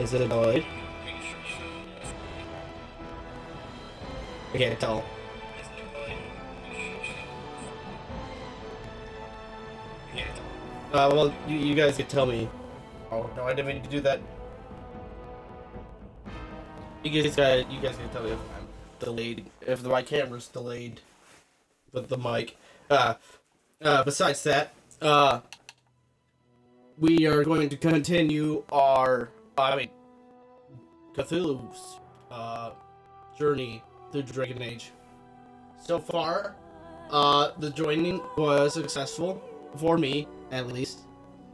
Is it delayed? I can't tell. Well, you guys can tell me. Oh no, I didn't mean to do that. You guys can tell me if I'm delayed, if my camera's delayed with the mic. Besides that, we are going to continue our, Cthulhu's, journey through Dragon Age. So far, the joining was successful, for me, at least.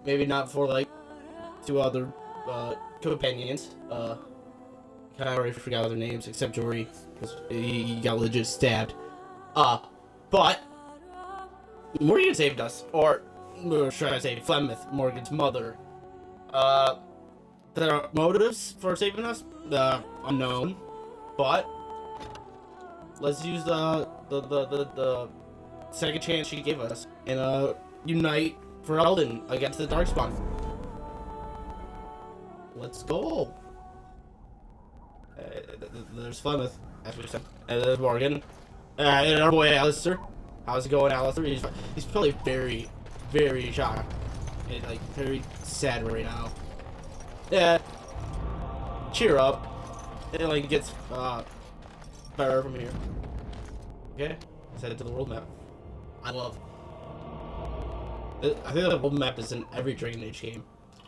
Maybe not for, like, 2 other, companions. I already forgot their names, except Jory, because he got legit stabbed. But Morgain saved us, or should I say Flemeth, Morgan's mother. Their motives for saving us, unknown, but let's use the second chance she gave us and unite for Elden against the Darkspawn. Let's go. There's Flemeth, as we said, and there's Morgan, and our boy Alister. How's it going, Alister? He's probably very, very shocked and like very sad right now. Yeah, cheer up. It like gets better from here. Okay, let's head to the world map. I think the world map is in every Dragon Age game.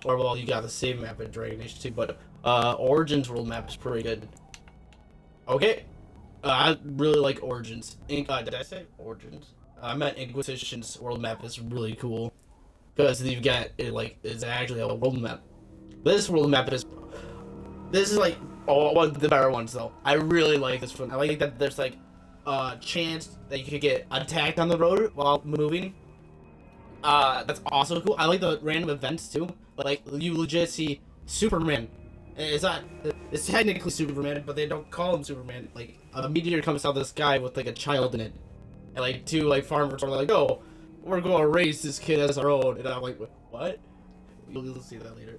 Or, well, you got the same map in Dragon Age 2, but Origins world map is pretty good. Okay. I really like Origins. Did I say Origins? I meant Inquisition's world map is really cool. Because you've got, it's actually a world map. This world map is... This is, like, one of the better ones, though. I really like this one. I like that there's, like, a chance that you could get attacked on the road while moving. That's also cool. I like the random events, too. Like, you legit see Superman. It's technically Superman, but they don't call him Superman. Like, a meteor comes out of the sky with, like, a child in it. And, like, 2, like, farmers are like, oh, we're gonna raise this kid as our own. And I'm like, what? You'll see that later.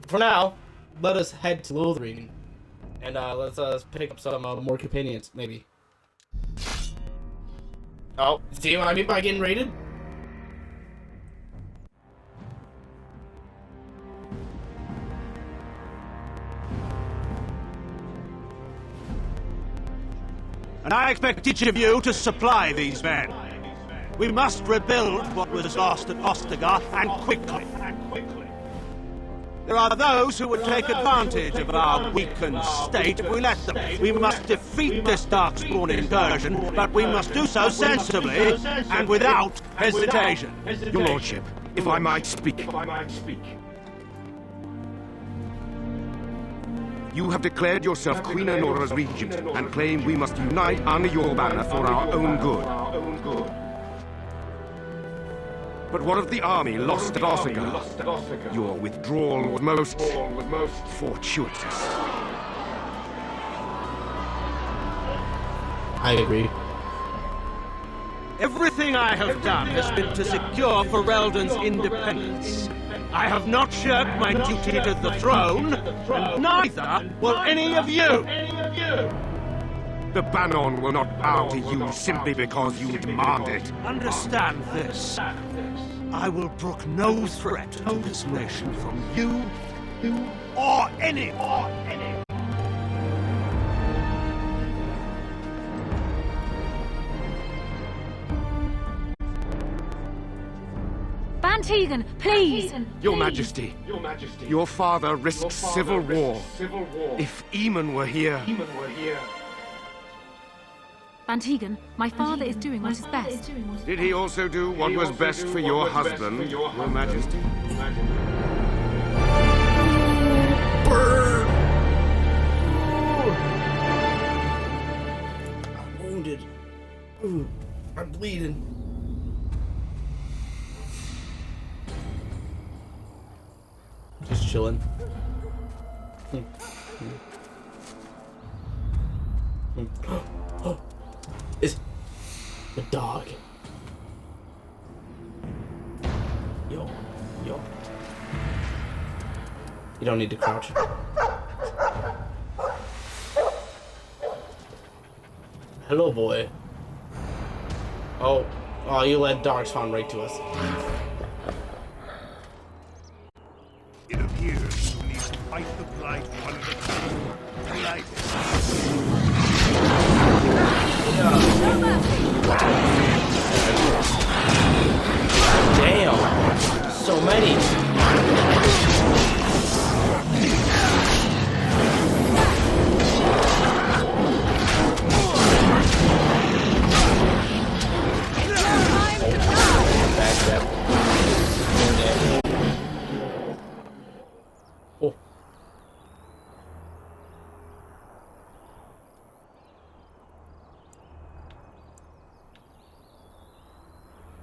For now, let us head to Lorthering. And, let's pick up some, more companions, maybe. Oh, see what I mean by getting raided? And I expect each of you to supply these men. We must rebuild what was lost at Ostagar, and quickly. There are those who would take advantage of our weakened state if we let them. We must defeat this Darkspawn incursion, but we must do so sensibly and without hesitation. Your Lordship, if I might speak. You have declared yourself Queen Anora's regent, and claim we must unite under your banner for our own good. But what of the army lost at Ostagar? Your withdrawal was most fortuitous. I agree. Everything I have done has been to secure Ferelden's independence. I have not shirked my duty to the throne, and neither will any of you. The Banon will not bow to you simply because you demand it. Understand this. I will brook no threat to this nation from you or anyone. Tegan, please! Your Majesty, your father risks civil war. If Eamon were here... Van Tegan, my father is doing what is best. Did he also do what was best for your husband, Your Majesty? Burn! I'm wounded. Ooh, I'm bleeding. Just chilling. It's the dog. Yo. You don't need to crouch. Hello, boy. Oh, you let Darkspawn right to us. It appears you need to fight the blight one at a time. Like Damn, so many. Oh.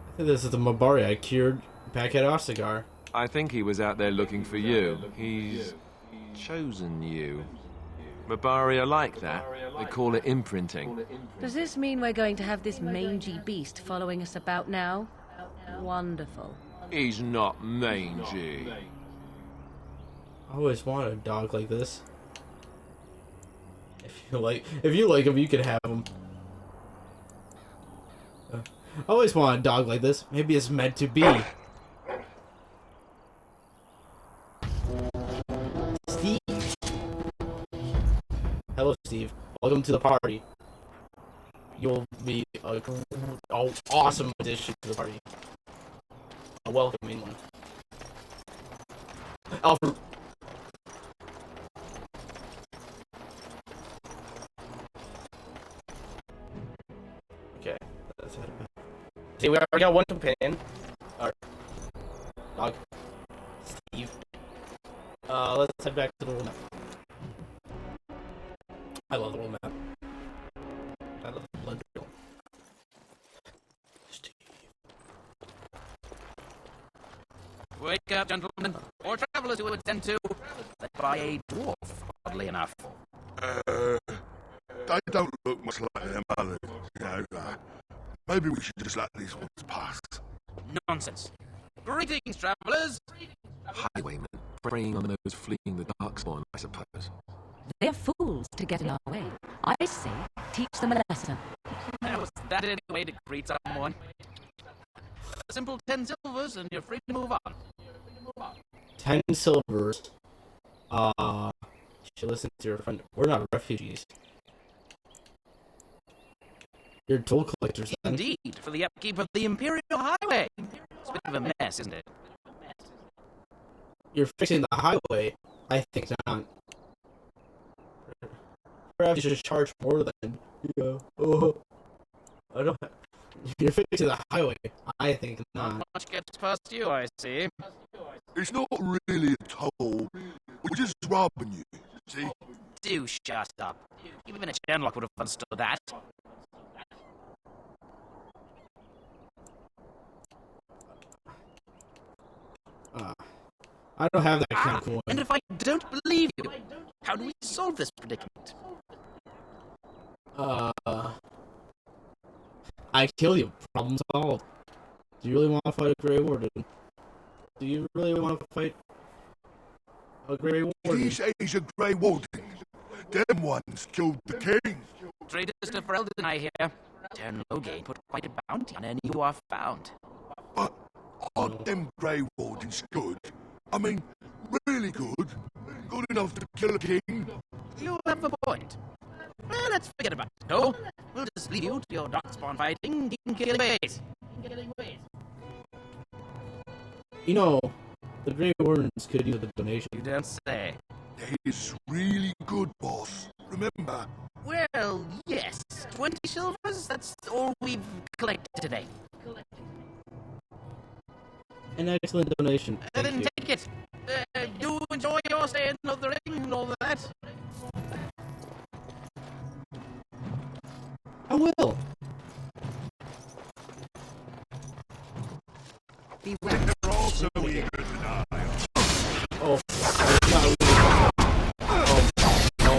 I think this is the Mabari I cured back at Ostagar. I think he was out there looking for you. He's chosen you. Mabari are like that. They call it imprinting. Does this mean we're going to have this mangy beast following us about now? Wonderful. He's not mangy. I always wanted a dog like this. If you like him, you can have him. I always wanted a dog like this. Maybe it's meant to be. Steve. Hello, Steve. Welcome to the party. You'll be an awesome addition to the party. A welcoming one. Alfred. Okay, let's head back. See, we already got one companion. Alright. Dog. Steve. Let's head back to the little map. I love the little map. I love the blood drill. Steve. Wake up, gentlemen, or travelers who attend to, led by a dwarf, oddly enough. they don't look much like them others, you know. Maybe we should just let these ones pass. Nonsense. Greetings, travelers. Highwaymen, preying on those fleeing the Darkspawn, I suppose. They're fools to get in our way. I say, teach them a lesson. Was that any way to greet someone? A simple 10 silvers and you're free to move on. 10 silvers. You should listen to your friend. We're not refugees. You're toll collectors, then. Indeed, for the upkeep of the Imperial Highway. It's a bit of a mess, isn't it? You're fixing the highway? I think not. Perhaps you should charge more than... Yeah. Oh. I don't... You're fixing the highway. I think not. Not much gets past you, I see. It's not really a toll. We're just robbing you, see? Do shut up. Even a Shenlock would have understood that. I don't have that kind of coin. And if I don't believe you, how do we solve this predicament? I kill you. Problem solved. Do you really want to fight a Gray Warden? Do you really want to fight a Gray Warden? He says he's a Gray Warden. Them ones killed the king. Traitors to Ferelden, I hear. Turn Morgain put quite a bounty on any you are found. But aren't them Grey Wardens good? I mean, really good? Good enough to kill a king? You have a point. Well, let's forget about it, Cole. We'll just leave you to your Darkspawn fighting and killing ways. You know, the Gray Wardens could use a donation. You don't say. He's really good, boss. Remember? Well, yes. 20 silvers? That's all we've collected today. An excellent donation. Thank Then you. take it. Do enjoy your stay in Lorthering and all that. I will. They're also eager to die. Oh, it's not really. Oh, no.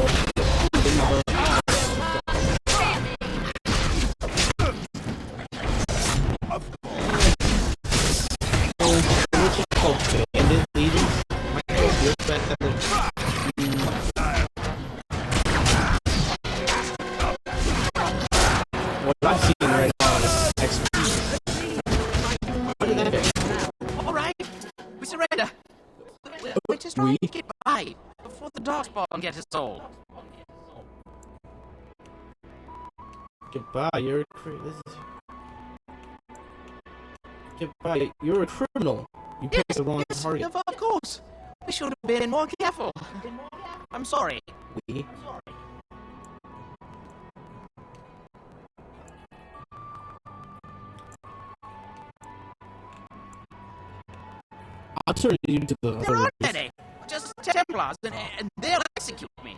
Which is called bandit leaders. I don't respect that they're We're just trying to get by before the Darkspawn gets us all. Goodbye, you're a Goodbye, you're a criminal. You picked the wrong target. Of course. We should have been more careful. I'm sorry. We? I'll turn you to the There aren't any. Just Templars, and they'll execute me.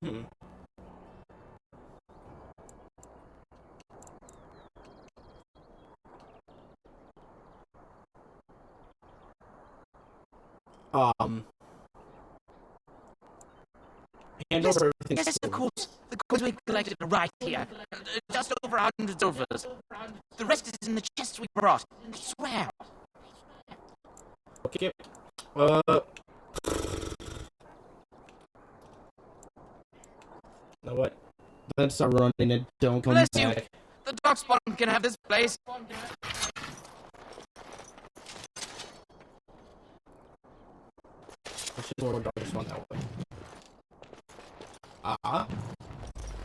Mm-hmm. Hand over everything. Yes, of course. The coins we collected are right here. Just over 100 silvers. The rest is in the chests we brought. I swear. Okay. Know what? Let's start running and don't come Bless back. you. The Darkspawn can have this place. Let's just order Darkspawn that way.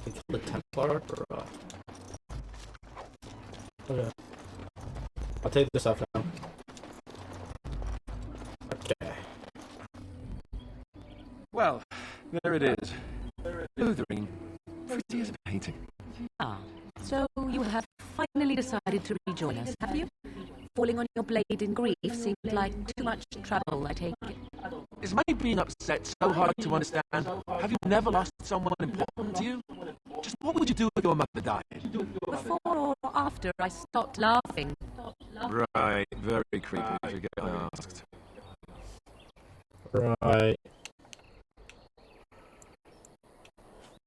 Can kill the Templar or okay. I'll take this off now. Okay. Well, there it is. Lorthering. Pretty as a painting. Ah, so you have finally decided to rejoin us, have you? Falling on your blade in grief seemed like too much trouble, I take it. Is my being upset so hard to understand? Have you never lost someone important to you? Just what would you do if your mother died? Before or after I stopped laughing. Right, very creepy if you get asked. Right.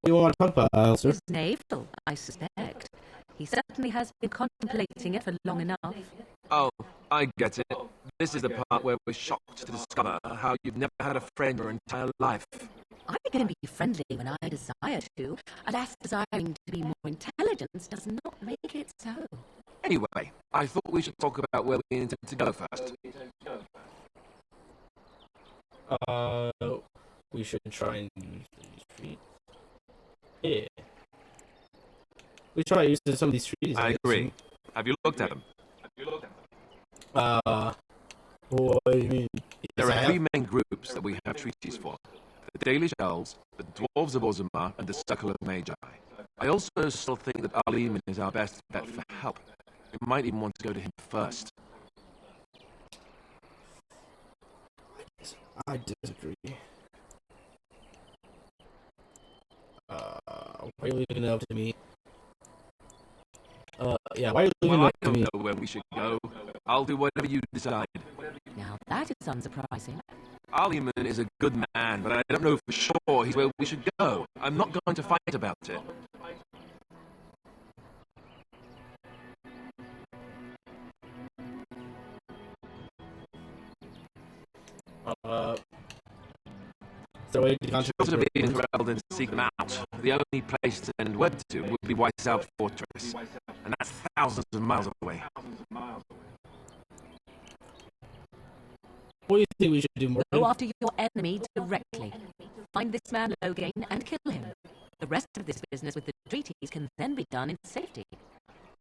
What do you want to talk about, Alister? His navel, I suspect. He certainly has been contemplating it for long enough. Oh, I get it. This is the part where we're shocked to discover how you've never had a friend your entire life. I can be friendly when I desire to. Alas, desiring to be more intelligent does not make it so. Anyway, I thought we should talk about where we intend to go first. We should try and use these trees. Yeah. We try using some of these trees. I agree. Have you looked at them? What do you mean? There are three main groups that we have treaties for. The Dalish Elves, the Dwarves of Orzammar, and the Circle of Magi. I also still think that Aliman is our best bet for help. We might even want to go to him first. I disagree. Why are you leaving it up to me? Yeah, why are you leaving it up I to me? don't know where we should go. I'll do whatever you decide. Now that is unsurprising. Aliman is a good man, but I don't know for sure he's where we should go. I'm not going to fight about it. So we Short of being corralled and seek them out, the only place to send word to would be White's Out Fortress, and that's thousands of miles away. What do you think we should do, Morgain? Go after your enemy directly. Find this man Morgain and kill him. The rest of this business with the treaties can then be done in safety.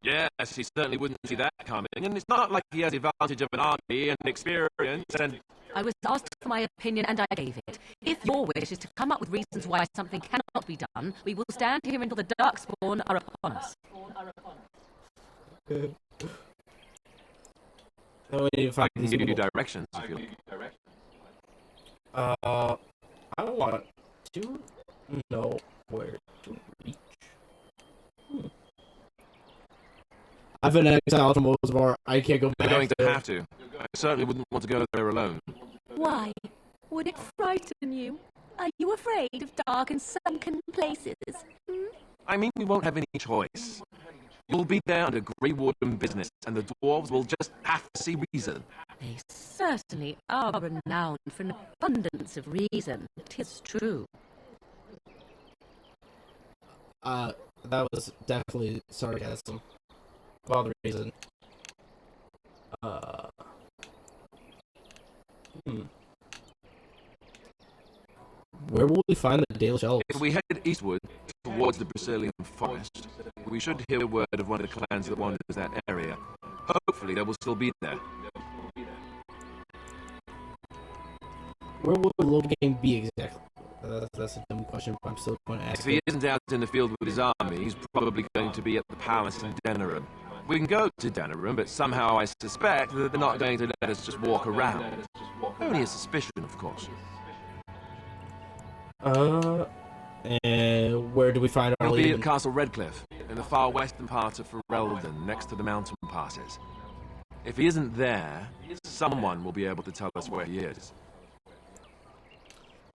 Yes, he certainly wouldn't see that coming, and it's not like he has the advantage of an army and experience and... I was asked for my opinion and I gave it. If your wish is to come up with reasons why something cannot be done, we will stand here until the Darkspawn are upon us. I can give you directions if you like. I want to know where to reach. I've been exiled from Orzammar. I can't go back. You're going to have to. I certainly wouldn't want to go there alone. Why? Would it frighten you? Are you afraid of dark and sunken places? I mean, we won't have any choice. You'll be there under Gray Warden business, and the dwarves will just have to see reason. They certainly are renowned for an abundance of reason. 'Tis true. That was definitely sarcasm. For all the reason. Where will we find the Daily Shells? If we head eastward towards the Brecilian forest, we should hear word of one of the clans that wanders that area. Hopefully they will still be there. Where will Logan be exactly? That's a dumb question, but I'm still going to ask If he isn't out in the field with his army, he's probably going to be at the palace in Denerim. We can go to Denerim, but somehow I suspect that they're not going to let us just walk around. Only a suspicion, of course. And where do we find our He'll be lead? at Castle Redcliffe, in the far western part of Ferelden, next to the mountain passes. If he isn't there, someone will be able to tell us where he is.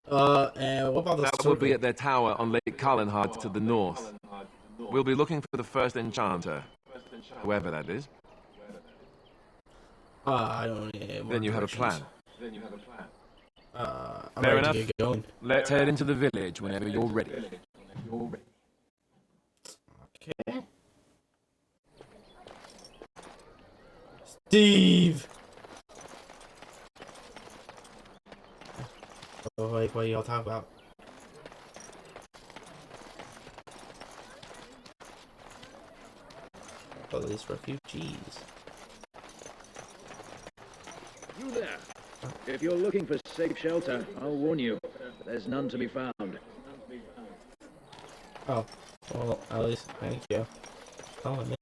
And what about the That will be at their tower on Lake Carlinhard to the north. We'll be looking for the first enchanter, whoever that is. I don't know. Then you have a plan. I'm Fair ready enough. to get going. Let's head into the village whenever you're ready. Okay. Steve! Oh, like, what y'all talking about? Oh, these refugees. You there. If you're looking for safe shelter, I'll warn you. There's none to be found. Oh, well, at least, thank you. Oh, man.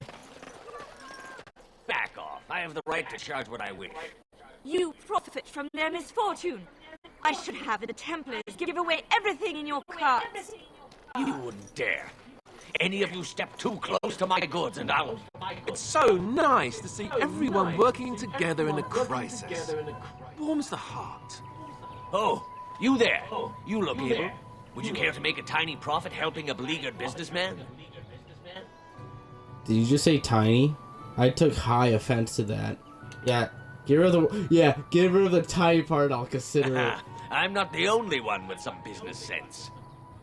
Back off. I have the right to charge what I wish. You profit from their misfortune. I should have the Templars give away everything in your carts. You wouldn't dare. Any of you step too close to my goods and I'll... It's so nice to see everyone working together in a crisis. Warms the heart. Oh, you there. You look able. Would you care to make a tiny profit helping a beleaguered businessman? Did you just say tiny? I took high offense to that. Yeah, get rid of the tiny part, I'll consider it. I'm not the only one with some business sense.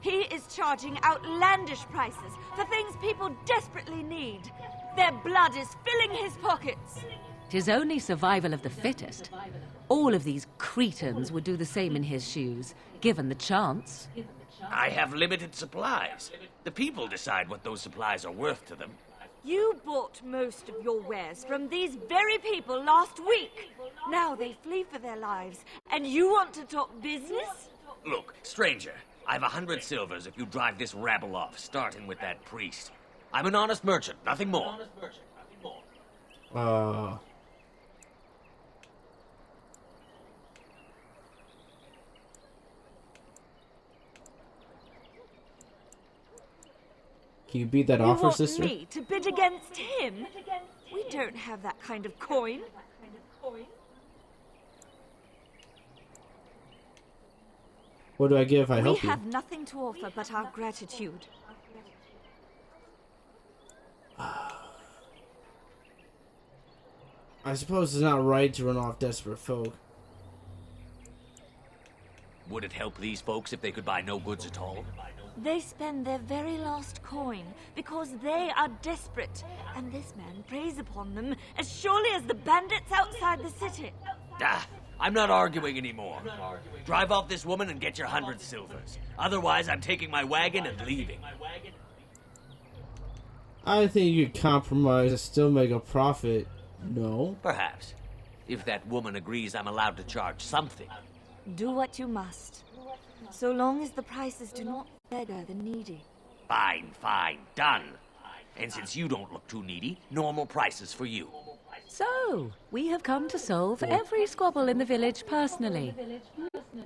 He is charging outlandish prices for things people desperately need. Their blood is filling his pockets. 'Tis only survival of the fittest. All of these cretins would do the same in his shoes, given the chance. I have limited supplies. The people decide what those supplies are worth to them. You bought most of your wares from these very people last week. Now they flee for their lives, and you want to talk business? Look, stranger, I've 100 silvers if you drive this rabble off, starting with that priest. I'm an honest merchant, nothing more. Can you beat that You offer, want sister? me to bid against him? We don't have that kind of coin. What do I give if I We help you? have nothing to offer but our gratitude. I suppose it's not right to run off desperate folk. Would it help these folks if they could buy no goods at all? They spend their very last coin because they are desperate, and this man preys upon them as surely as the bandits outside the city. I'm not arguing anymore. Drive off this woman and get your 100 silvers. Otherwise, I'm taking my wagon and leaving. I think you could compromise and still make a profit. No? Perhaps. If that woman agrees I'm allowed to charge something. Do what you must, so long as the prices do not beggar the needy. Fine, done. And since you don't look too needy, normal prices for you. So, we have come to solve every squabble in the village personally.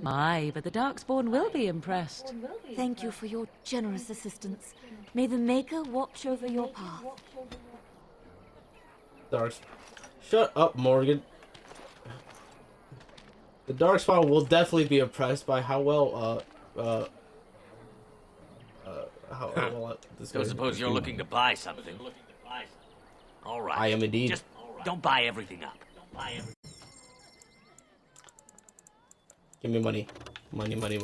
My, but the Darkspawn will be impressed. Thank you for your generous assistance. May the Maker watch over your path. Shut up, Morgan. The Darkspawn will definitely be impressed by how well, how well this So suppose you're looking to buy something. All right. I am indeed. Just don't buy everything up. Give me money. Money. Money.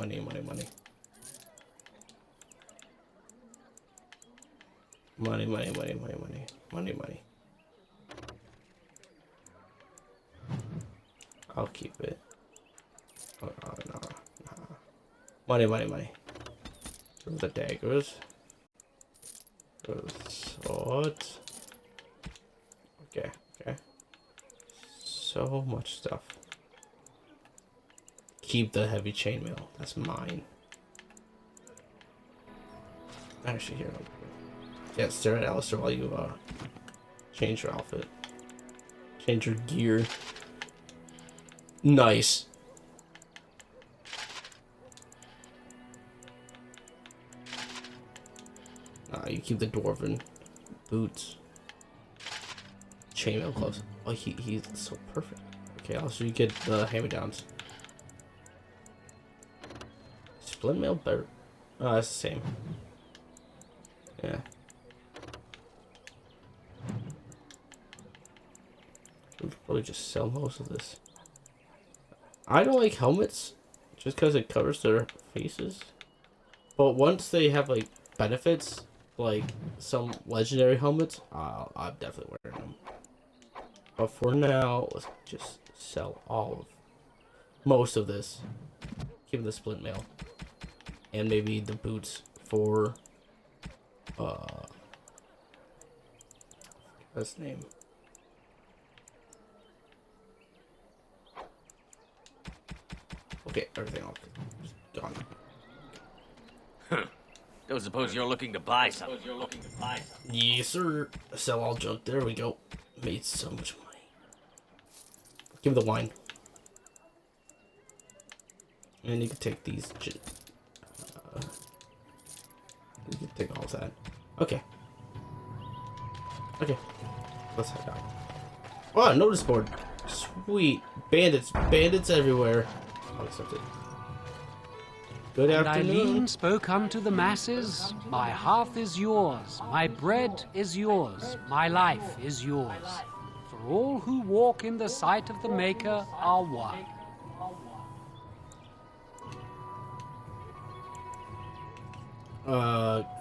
I'll keep it. Oh, no. Money. Those the daggers. Those swords. Okay. So much stuff. Keep the heavy chainmail. That's mine. Actually, here. Yeah, stare at Alister while you change your outfit. Change your gear. Nice. You keep the dwarven boots. Chainmail gloves. Oh, he's so perfect. Okay, also you get the hand-me-downs. Split mail better. Oh, that's the same. Yeah. We'll probably just sell most of this. I don't like helmets just because it covers their faces. But once they have like benefits, like some legendary helmets, I'm definitely wearing them. But for now, let's just sell most of this. Keep the split mail. And maybe the boots for what's his name? Okay, everything else is gone. Don't suppose you're looking to buy something. Yes, sir. Sell all junk. There we go. Made so much money. Give me the wine. And you can take these. You can take all of that. Okay. Let's head out. Oh, notice board. Sweet. Bandits everywhere. I'll accept it. Good afternoon. Eileen spoke unto the masses, my hearth is yours, my bread is yours, my life is yours. For all who walk in the sight of the Maker are one.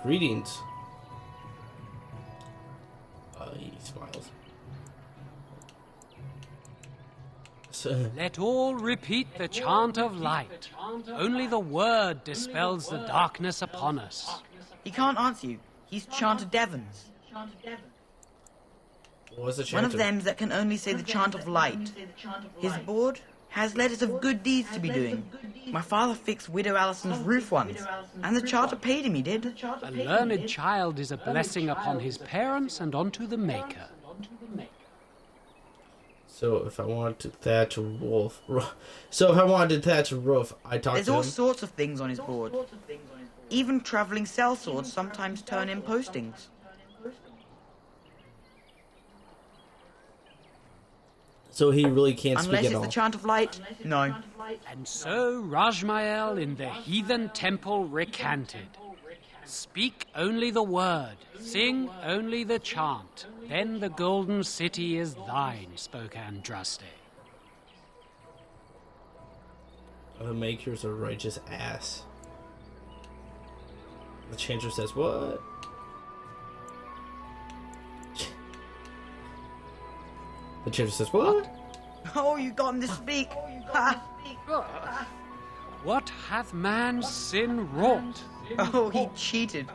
Greetings. He smiles. Let all repeat the chant of light. Only the word dispels the darkness upon us. He can't answer you. He's chanted Devons. What was the chant? One of them that can only say the chant of light. His board has letters of good deeds to be doing. My father fixed Widow Alison's roof once, and the charter paid him, he did. A learned child is a blessing upon his parents and unto the Maker. So if I wanted to thatch a roof, I talk to him. There's all sorts of things on his board. Even traveling sellswords sometimes turn in postings. So he really can't speak Unless at it's all. the chant of light, no. And so Rajmael in the heathen temple recanted. Speak only the word, sing only the chant, then the golden city is thine, spoke Andraste. The Maker's a righteous ass. The changer says, what? The changer says, what? Oh, you got him to speak. Ha. What hath man's sin wrought? Oh, he cheated.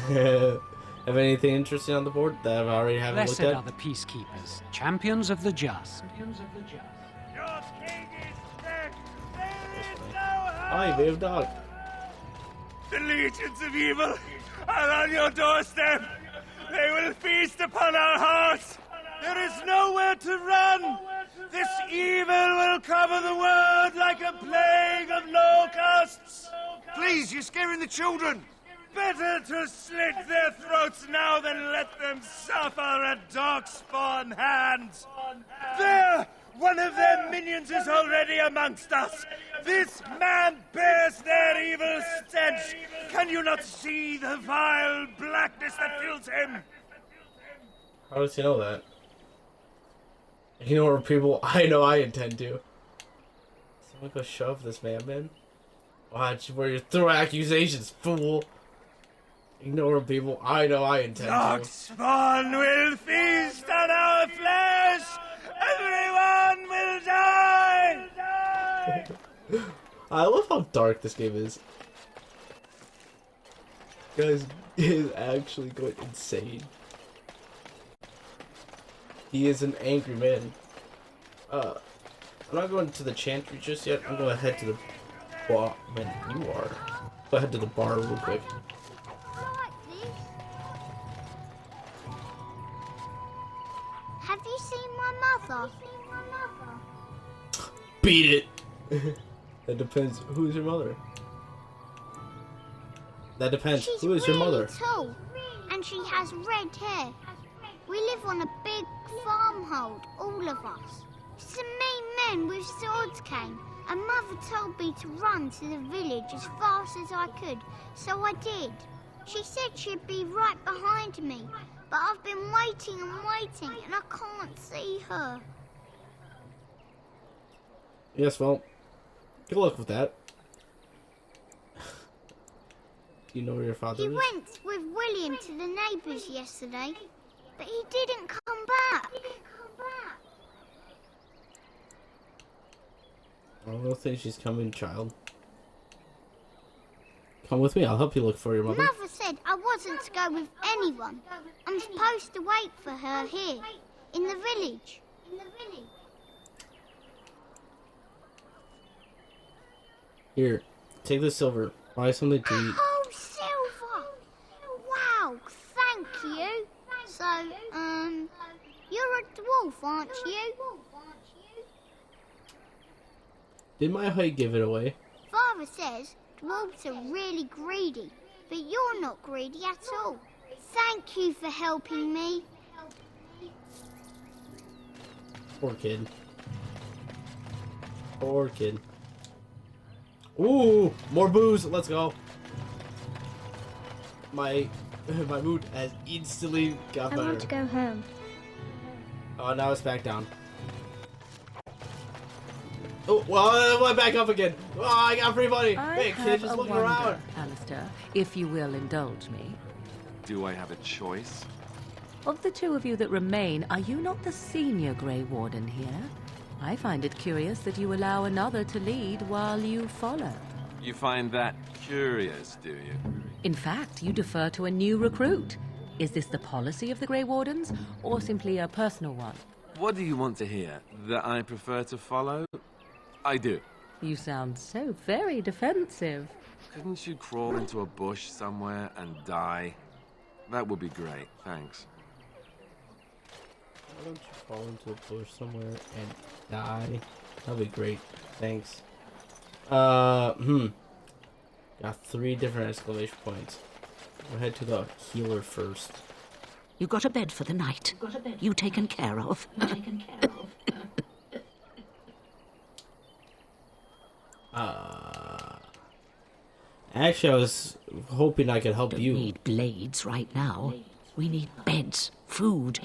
Have anything interesting on the board that I've already haven't Blessed looked are at? the peacekeepers, champions of the just. Hi, babe dog. The legions of evil are on your doorstep. They will feast upon our hearts. There is nowhere to run. This evil will cover the world like a plague of locusts. Please, you're scaring the children. Better to slit their throats now than let them suffer at Darkspawn hands. There! One of their minions is already amongst us. This man bears their evil stench. Can you not see the vile blackness that fills him? How does he know that? Ignore people. I know I intend to. Someone go shove this man. Watch where you throw accusations, fool. Ignore people. I know I intend to. Darkspawn will feast on our flesh. Everyone will I love how dark this game is. Guys, he is actually going insane. He is an angry man. I'm not going to the chantry just yet. I'm going to head to the bar. Man, you are. Go ahead to the bar real quick. Have you seen my mother? Beat it! That depends. Who is your mother? That depends. She's Who is your mother? Tall, and she has red hair. We live on a big farmhold, all of us. Some mean men with swords came, and Mother told me to run to the village as fast as I could, so I did. She said she'd be right behind me, but I've been waiting and waiting, and I can't see her. Yes, well, good luck with that. Do you know where your father is? He went with William to the neighbours yesterday, but he didn't come back. I don't think she's coming, child. Come with me, I'll help you look for your mother. Mother said I wasn't to go with anyone. I'm supposed to wait for her here, in the village. Here, take the silver. Buy something to eat. Oh, silver! Wow, thank you. So, you're a dwarf, aren't you? Did my height give it away? Father says dwarves are really greedy, but you're not greedy at all. Thank you for helping me. Poor kid. Poor kid. Ooh, more booze. Let's go. My mood has instantly got better. I want to go home. Oh, now it's back down. Oh, well, it went back up again. Oh, I got free money. Hey, kid, just looking around. Alister, if you will indulge me. Do I have a choice? Of the two of you that remain, are you not the senior Gray Warden here? I find it curious that you allow another to lead while you follow. You find that curious, do you? In fact, you defer to a new recruit. Is this the policy of the Grey Wardens, or simply a personal one? What do you want to hear? That I prefer to follow? I do. You sound so very defensive. Couldn't you crawl into a bush somewhere and die? That would be great, thanks. Why don't you fall into a bush somewhere and die? That'd be great. Thanks. Got 3 different exclamation points. We'll head to the healer first. You got a bed for the night. You taken care of. Actually, I was hoping I could help you. We need blades right now. We need beds, food,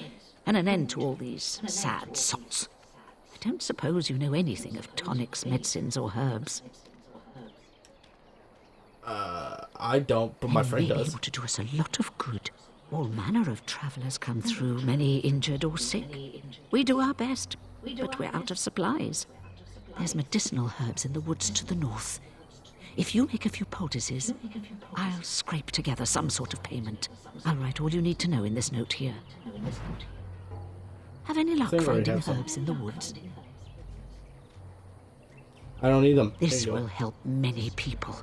and an end to all these sad sots. I don't suppose you know anything of tonics, medicines, or herbs. I don't, but my friend does. Able to do us a lot of good. All manner of travellers come through, many injured or sick. We do our best, but we're out of supplies. There's medicinal herbs in the woods to the north. If you make a few poultices, I'll scrape together some sort of payment. I'll write all you need to know in this note here. Have any luck finding herbs in the woods? I don't need them. This will help many people.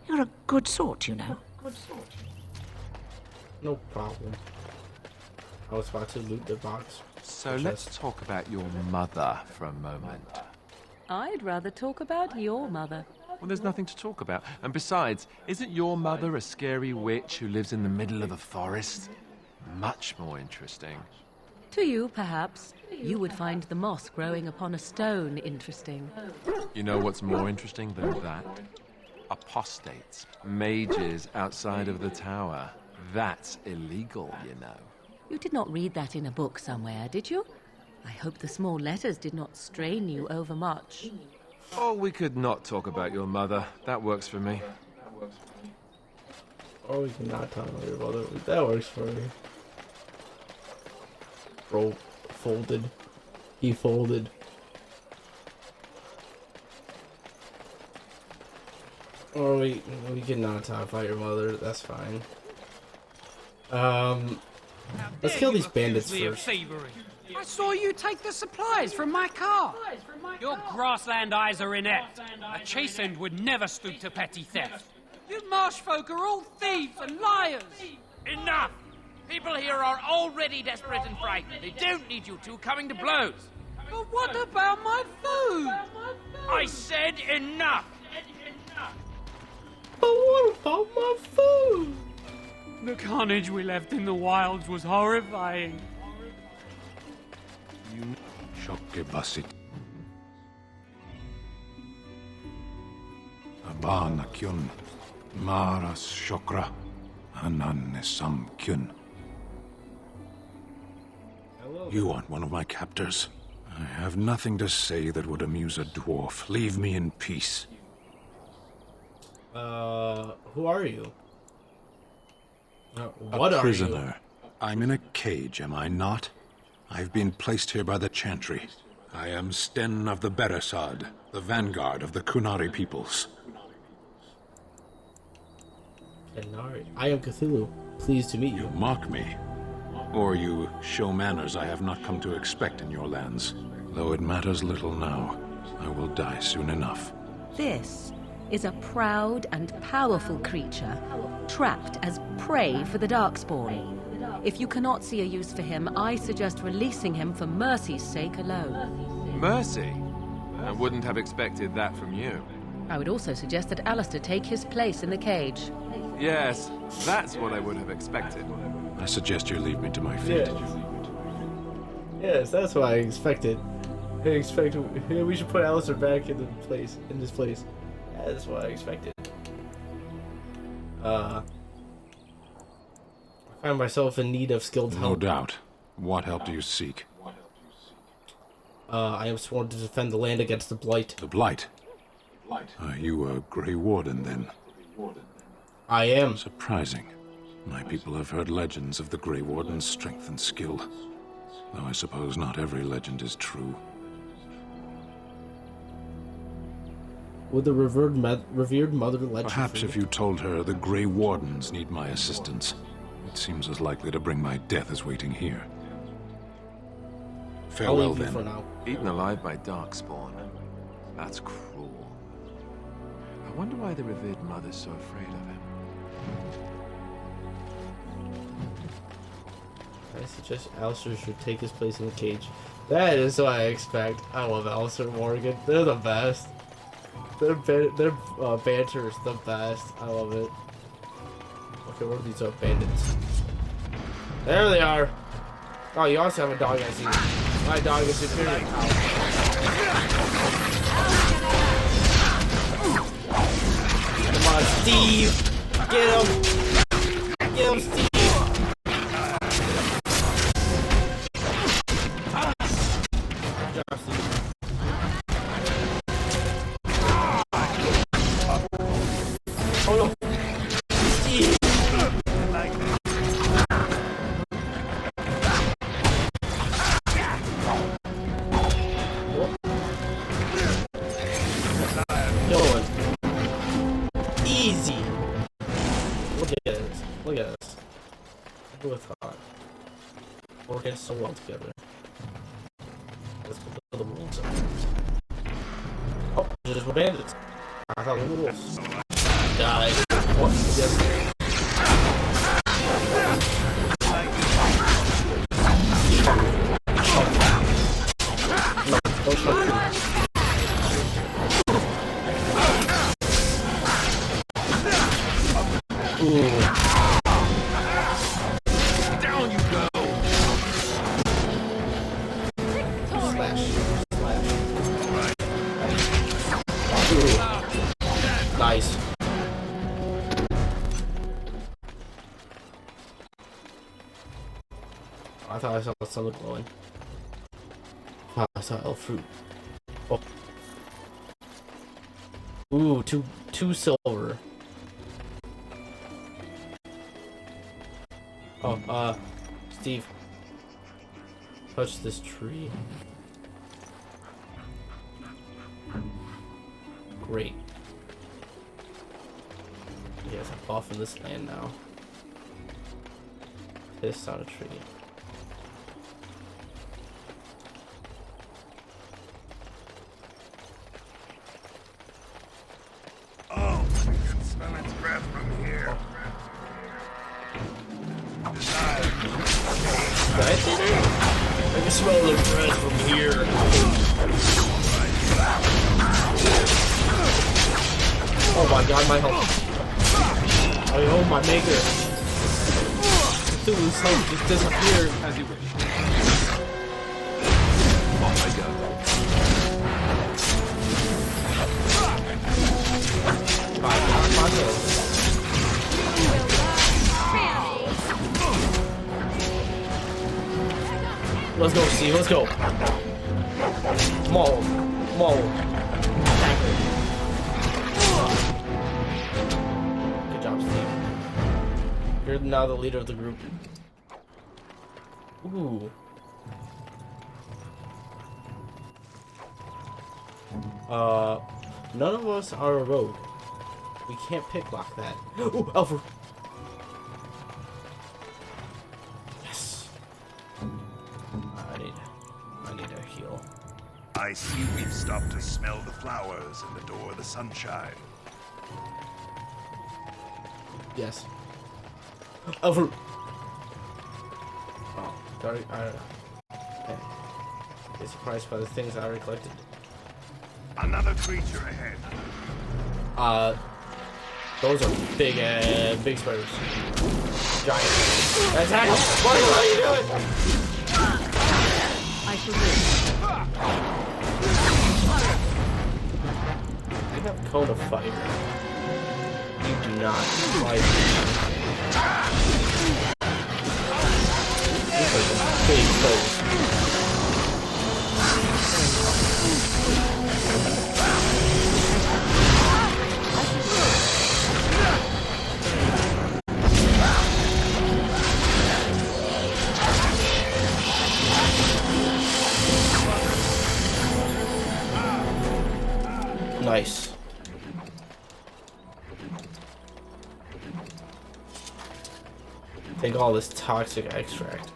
You're a good sort, you know. No problem. I was about to loot the box. So let's talk about your mother for a moment. I'd rather talk about your mother. Well, there's nothing to talk about. And besides, isn't your mother a scary witch who lives in the middle of the forest? Much more interesting. To you, perhaps. You would find the moss growing upon a stone interesting. You know what's more interesting than that? Apostates, mages outside of the tower. That's illegal, you know. You did not read that in a book somewhere, did you? I hope the small letters did not strain you overmuch. Oh, we could not talk about your mother. That works for me. Or we can not talk about your mother. That works for me. Bro, folded. He folded. Or we cannot top fight your mother. That's fine. Let's kill these bandits first. I saw you take the supplies from my car. Your grassland eyes are inept. A chase end would never stoop to petty theft. You marsh folk are all thieves and liars. Enough! People here are already desperate and frightened. They don't need you two coming to blows. But what about my food? I said enough! But what about my food? The carnage we left in the wilds was horrifying. You shokke basit. Abana kyun. Maras shokra. Ananne samkyun. You aren't one of my captors. I have nothing to say that would amuse a dwarf. Leave me in peace. Who are you? What a are prisoner. you? I'm in a cage, am I not? I've been placed here by the Chantry. I am Sten of the Beresad, the vanguard of the Kunari peoples. Kunari. I am Cthulhu. Pleased to meet you. You mock me. Or you show manners I have not come to expect in your lands. Though it matters little now. I will die soon enough. This is a proud and powerful creature, trapped as prey for the Darkspawn. If you cannot see a use for him, I suggest releasing him for mercy's sake alone. Mercy? I wouldn't have expected that from you. I would also suggest that Alister take his place in the cage. Yes, that's what I would have expected. I suggest you leave me to my fate. Yes, that's what I expected. We should put Alister back in this place. That's what I expected. I find myself in need of skilled help. No doubt. What help do you seek? I am sworn to defend the land against the Blight. The Blight? Are you a Gray Warden, then? I am. Surprising. My people have heard legends of the Gray Warden's strength and skill. Though I suppose not every legend is true. Would the revered mother let Perhaps if you told her the Gray Wardens need my assistance. It seems as likely to bring my death as waiting here. Farewell, then. For now. Eaten alive by Darkspawn. That's cruel. I wonder why the revered mother's so afraid of him. I suggest Alister should take his place in the cage. That is what I expect. I love Alister and Morgain. They're the best. Their banter is the best. I love it. Okay, where are these bandits? There they are. Oh, you also have a dog, I see. My dog is superior. Come on, Steve. Get him. Get him, Steve. Oh no! Steve! Going. Easy! Look at this. Look at this. Look what's hot. We're working so well together. Let's put the rules up. Oh, there's more bandits. I thought the rules. Die. What? Yes. No, don't touch me. Ooh. Down you go! Slash. Ooh. Nice. I thought I saw something glowing. Oh, I saw elf fruit. Oh. Ooh, two silver. Oh, Steve. Touch this tree. Great. he has a buff in this land now. Pissed on a tree. Oh, you can smell its breath from here. I can smell the breath from here. Oh my god, my health. Oh my maker. Cthulhu's health just disappeared. As you wish. Oh my god. My god, my health. Let's go, Steve, let's go. Maul. Maul. Good job, Steve. You're now the leader of the group. Ooh. None of us are a rogue. We can't picklock that. Ooh, Alfred. Yes. I need a heal. I see we've stopped to smell the flowers and adore the sunshine. Yes. Alfred. Oh, sorry. I don't know. Okay. Get surprised by the things I already collected. Another creature ahead. Those are big spiders. Giant. Attack! What are you doing? I shall do. You have cone of fire. You do not. These are some big foes. Nice. Take all this toxic extract.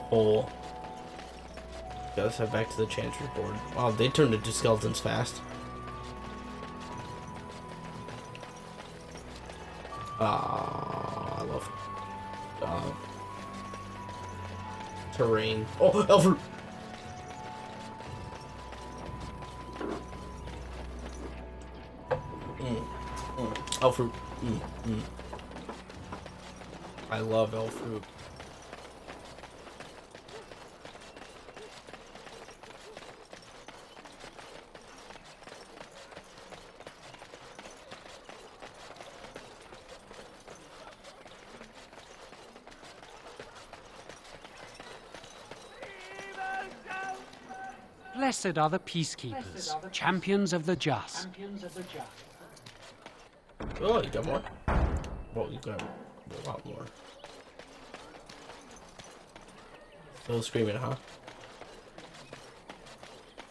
Hole. Gotta head back to the Chantry board. Wow, they turned into skeletons fast. I love terrain. Oh, Alfred! Elf fruit. I love elf fruit. Blessed are the peacekeepers, champions of the just. Oh, you got more? Well, you got a lot more. Still screaming, huh?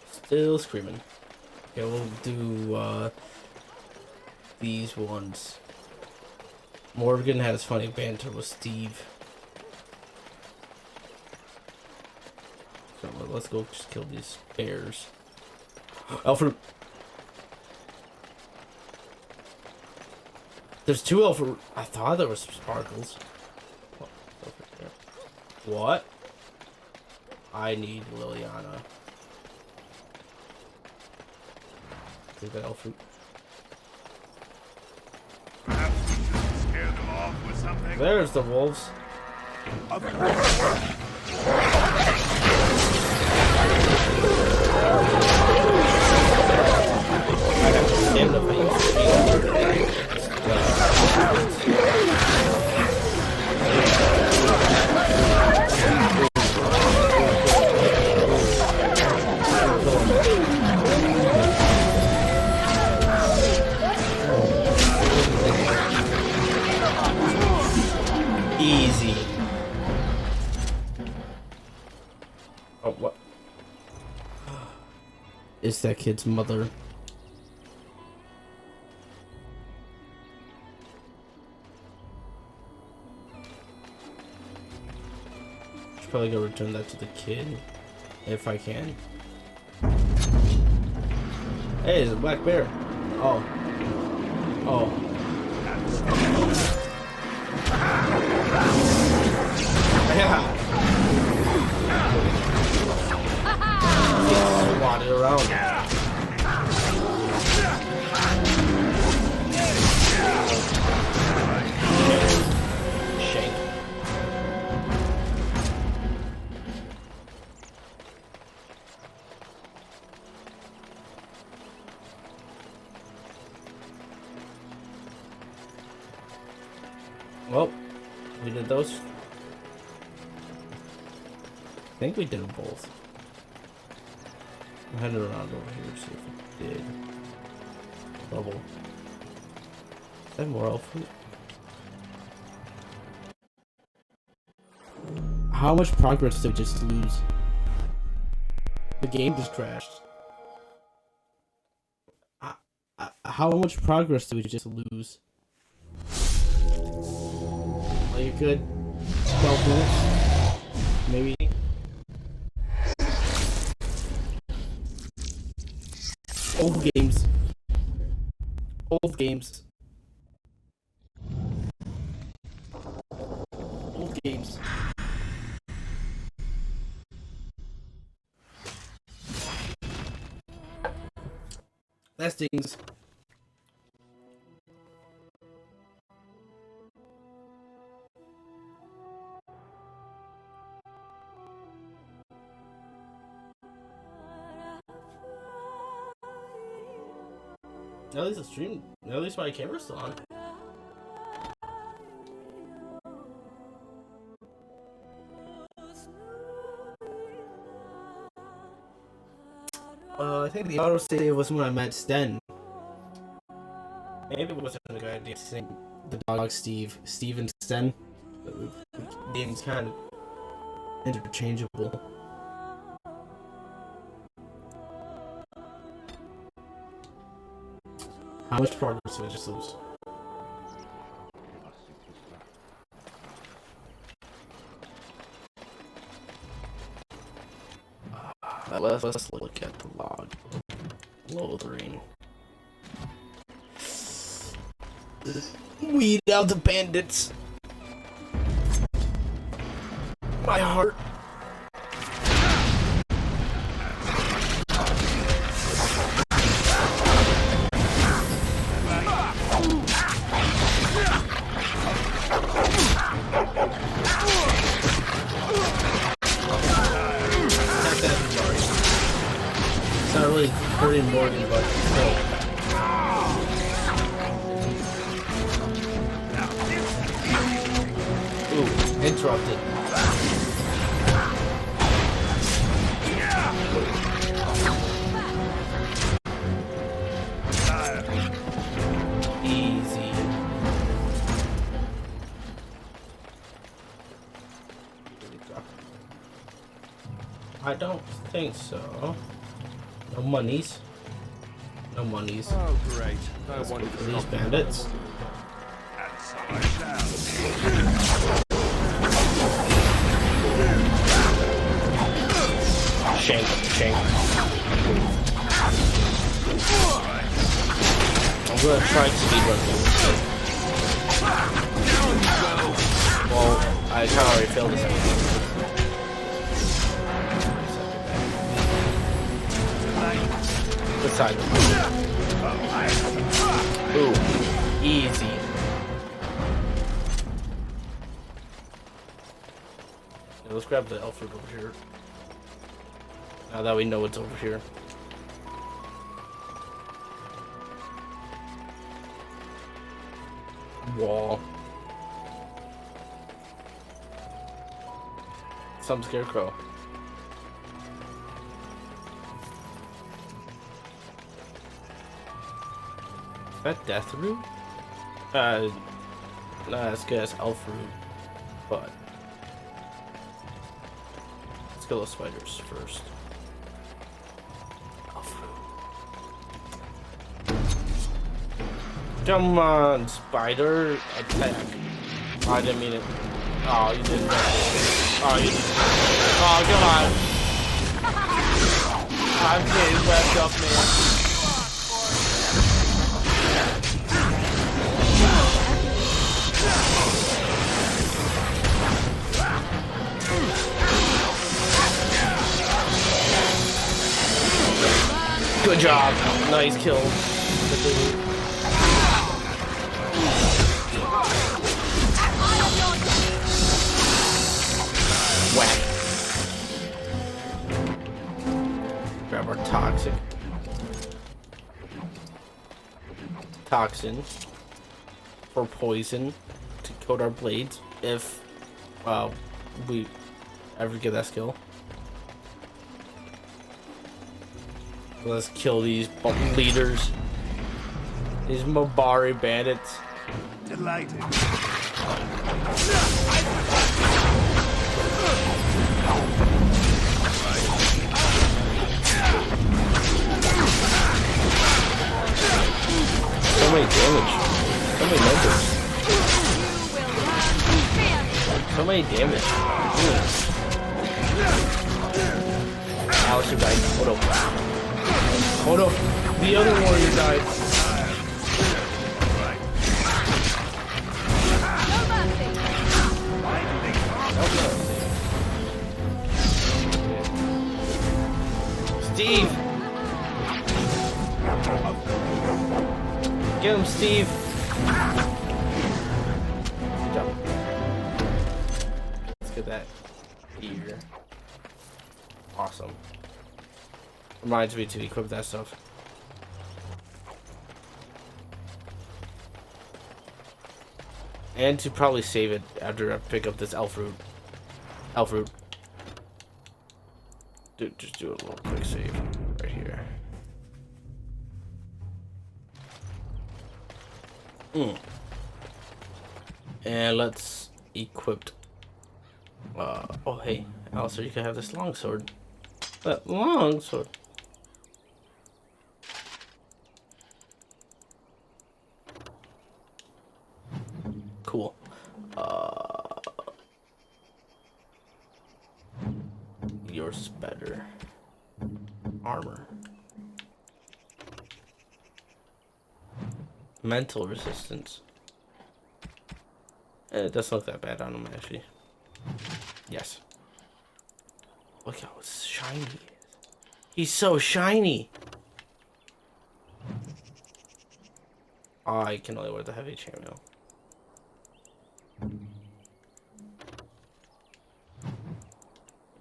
Still screaming. Okay, we'll do, these ones. Morgan has funny banter with Steve. So let's go just kill these bears. Alfred! There's two Alfred. I thought there was sparkles. What? I need Leliana. Take that Alfred. Perhaps we should scare them off with something. There's the wolves. I got stamina for easy. Oh, what? It's that kid's mother. Should probably go return that to the kid, if I can. Hey, it's a black bear. Oh. Oh. Yeah. Get swatted around. Shank. Well, we did those. I think we did them both. I'm heading around over here to see if we did. Bubble. Is that more elf food? How much progress did we just lose? The game just crashed. How much progress did we just lose? Are you good? 12 minutes? Maybe? Old games. Old games. Old games. That stings. At least the stream, at least my camera's still on. I think the autosave was when I met Sten. Maybe it wasn't a good idea to sing the dog Steve and Sten. The name's kind of interchangeable. How much progress did I just lose? Let's look at the log. Lorthering. Weed out the bandits. My heart. It's not really hurting Morgain, but still. Ooh, interrupted. Easy. I don't think so. No monies. No monies. Oh, great. Let's go for these bandits. Shank, shank. I'm gonna try to speedrun this. Well, I kinda already failed this one. This side. Ooh, easy. Yeah, let's grab the elf fruit over here. Now that we know what's over here. Wall. Some scarecrow. Is that death root? Nah, that's good as elf root. But let's kill those spiders first. Elf root. Come on, spider. Attack. Oh, I didn't mean it. Oh, you didn't. Oh, you didn't. Oh, come on. I'm getting wrapped up, man. Good job. Nice kill. Whack. Grab our toxin for poison to coat our blades if we ever get that skill. Let's kill these leaders. These Mabari bandits. Delighted. So many damage. So many numbers. So many damage. Alister died. Hold up. Hold up. The other warrior died. Steve! Get him, Steve! Good job. Let's get that here. Awesome. Reminds me to equip that stuff. And to probably save it after I pick up this elf root. Elf root. Just do a little quick save right here. And let's equip. Oh hey, Alister, you can have this longsword. That longsword. Cool. Yours is better. Armor. Mental resistance. It doesn't look that bad on him, actually. Yes. Look how shiny he is. He's so shiny. Oh, I can only wear the heavy chainmail.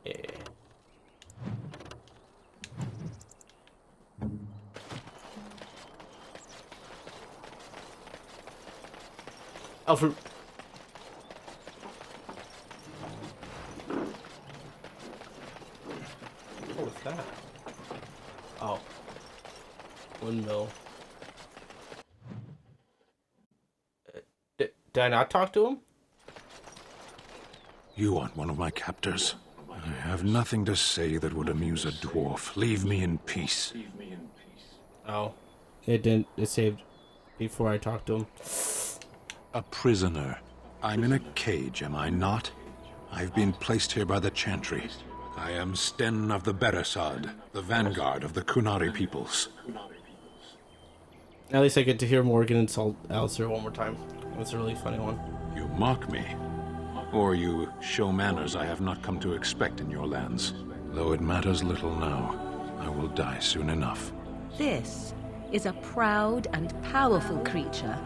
Yeah. Alfred. What was that? Oh. Windmill. Did I not talk to him? You aren't one of my captors. I have nothing to say that would amuse a dwarf. Leave me in peace. Oh. It didn't. It saved before I talked to him. A prisoner. I'm in a cage, am I not? I've been placed here by the Chantry. I am Sten of the Beresod, the vanguard of the Kunari peoples. At least I get to hear Morgan insult Alister one more time. That's a really funny one. You mock me. Or you show manners I have not come to expect in your lands. Though it matters little now, I will die soon enough. This is a proud and powerful creature,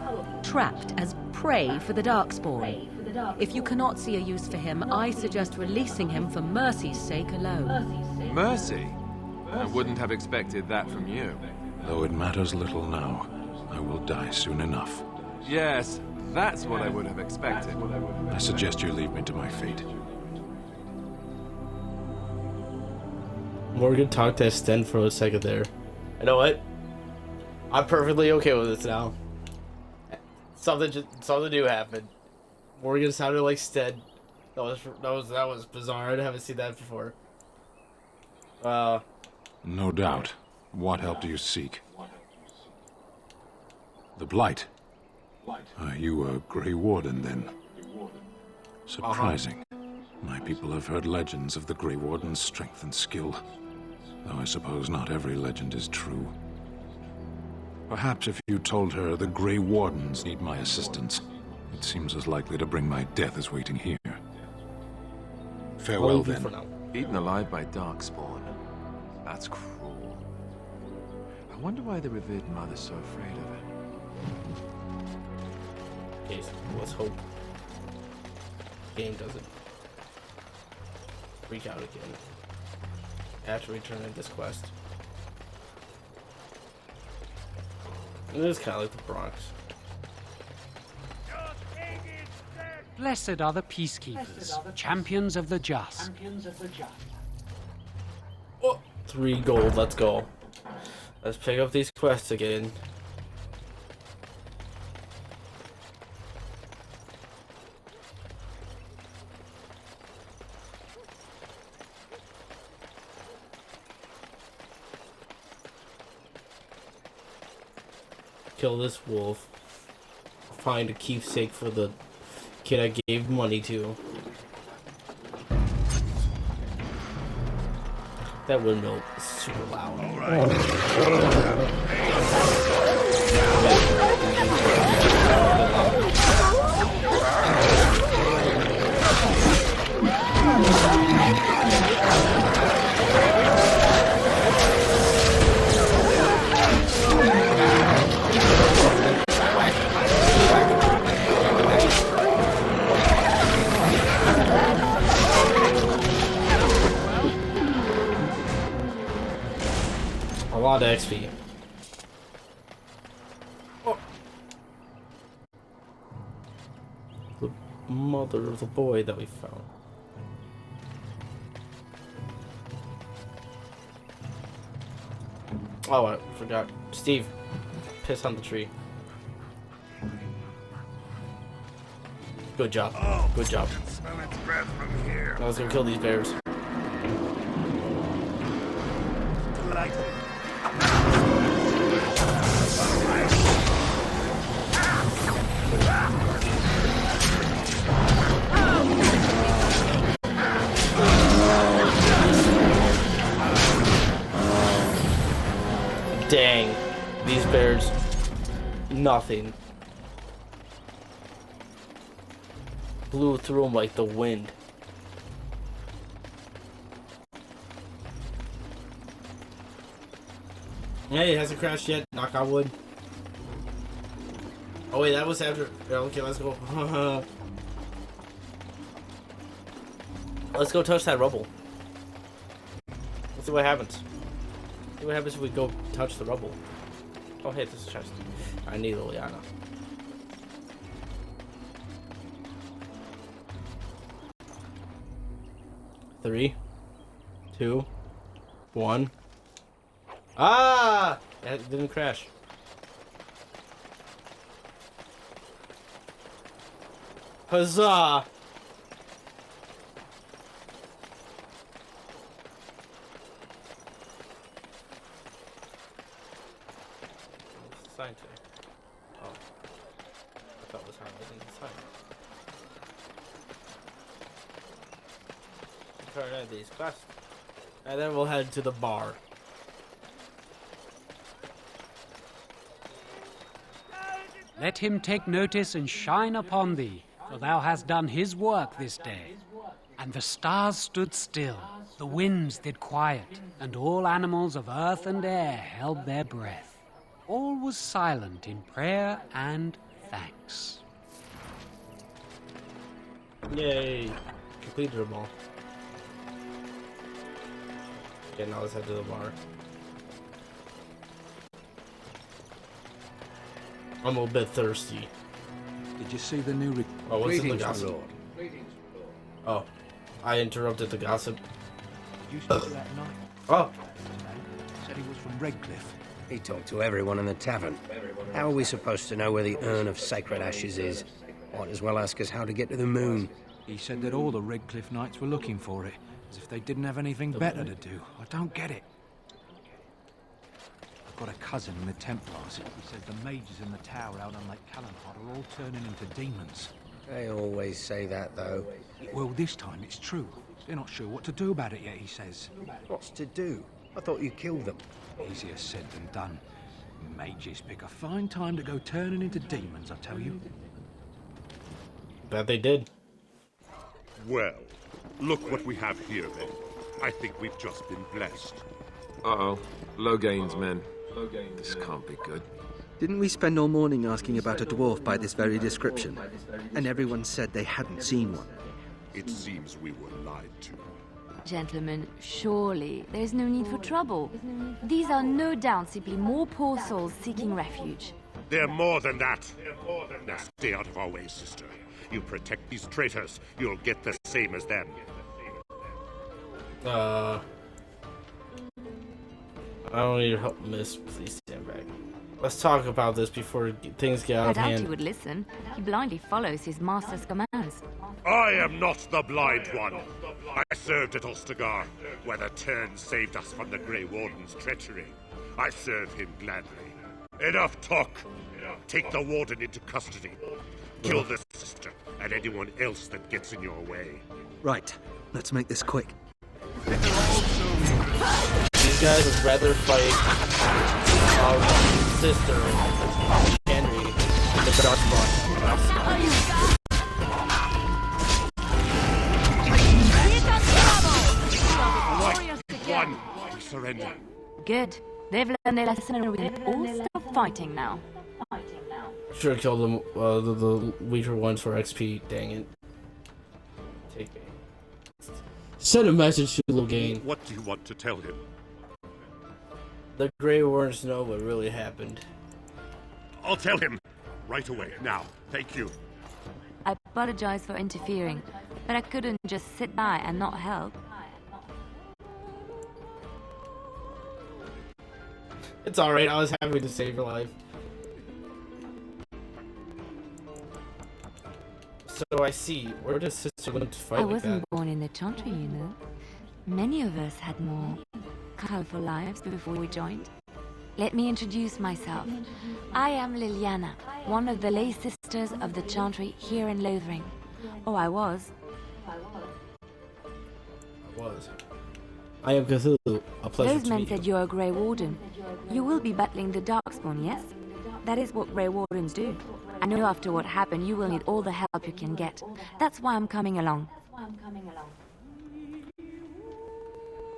trapped as prey for the Darkspawn. If you cannot see a use for him, I suggest releasing him for mercy's sake alone. Mercy? I wouldn't have expected that from you. Though it matters little now, I will die soon enough. Yes, that's what I would have expected. I suggest you leave me to my fate. Morgan talked to Sten for a second there. You know what? I'm perfectly okay with this now. Something new happened. Morgan sounded like Sten. That was bizarre. I haven't seen that before. No doubt. What help do you seek? The Blight. Are you a Gray Warden, then? Surprising. My people have heard legends of the Gray Warden's strength and skill, though I suppose not every legend is true. Perhaps if you told her the Gray Wardens need my assistance, it seems as likely to bring my death as waiting here. Farewell, then. Eaten alive by Darkspawn. That's cruel. I wonder why the revered mother's so afraid of it. Okay, so let's hope game doesn't freak out again after returning this quest. It is kind of like the Bronx. Blessed are the peacekeepers, champions of the just. Oh, 3 gold, let's go. Let's pick up these quests again. Kill this wolf. Find a keepsake for the kid I gave money to. That windmill is super loud. A lot of XP. Oh. The mother of the boy that we found. Oh, I forgot. Steve, piss on the tree. Good job. Good job. Now let's go kill these bears. Dang, these bears, nothing. Blew through them like the wind. Hey, it hasn't crashed yet. Knock on wood. Oh wait, that was after. Okay, let's go. Let's go touch that rubble. Let's see what happens. See what happens if we go touch the rubble. Oh hey, this is a chest. I need Leliana. Three, 2, 1. Ah! It didn't crash. Huzzah! Sign today. Oh. I thought it was highlighting the sign. Turn these quests. And then we'll head to the bar. Let him take notice and shine upon thee, for thou hast done his work this day. And the stars stood still, the winds did quiet, and all animals of earth and air held their breath. All was silent in prayer and thanks. Yay! Completed them all. Okay, now let's head to the bar. I'm a little bit thirsty. Did you see the new Oh, what's in the gossip? Oh, I interrupted the gossip. You spoke to that knight. Oh. Said he was from Redcliffe. He talked to everyone in the tavern. How are we supposed to know where the urn of sacred ashes is? Might as well ask us how to get to the moon. He said that all the Redcliffe knights were looking for it, as if they didn't have anything better to do. I don't get it. I've got a cousin in the Templars. He said the mages in the tower out on Lake Calenhard are all turning into demons. They always say that, though. Well, this time it's true. They're not sure what to do about it yet, he says. What's to do? I thought you killed them. Easier said than done. Mages pick a fine time to go turning into demons, I tell you. Bet they did. Well, look what we have here, then. I think we've just been blessed. Uh-oh. Logain's men. This can't be good. Didn't we spend all morning asking about a dwarf by this very description? And everyone said they hadn't seen one. It seems we were lied to. Gentlemen, surely there is no need for trouble. These are no doubt simply more poor souls seeking refuge. They're more than that. Now stay out of our way, sister. You protect these traitors, you'll get the same as them. I don't need your help, miss. Please stand back. Let's talk about this before things get out I of doubt hand. he would listen. He blindly follows his master's commands. I am not the blind one. I served at Ostagar, where the Turn saved us from the Gray Warden's treachery. I serve him gladly. Enough talk. Take the Warden into custody. Kill the sister and anyone else that gets in your way. Right. Let's make this quick. These guys would rather fight our sister, Henry, the Darkspawn. One, we surrender. Good. They've learned their lesson and we can all stop fighting now. Should have killed them, the weaker ones for XP. Dang it. Take it. Send a message to Logain. What do you want to tell him? The Gray Wardens know what really happened. I'll tell him right away. Now, thank you. I apologize for interfering, but I couldn't just sit by and not help. It's alright, I was happy to save your life. So I see, where does Sister learn to fight I like wasn't that? born in the Chantry, you know. Many of us had more colorful lives before we joined. Let me introduce myself. I am Leliana, one of the lay sisters of the Chantry here in Lorthering. Oh, I was. I am Cthulhu. A pleasure Those to men meet said you. you're a Gray Warden. You will be battling the Darkspawn, yes? That is what Gray Wardens do. I know after what happened, you will need all the help you can get. That's why I'm coming along.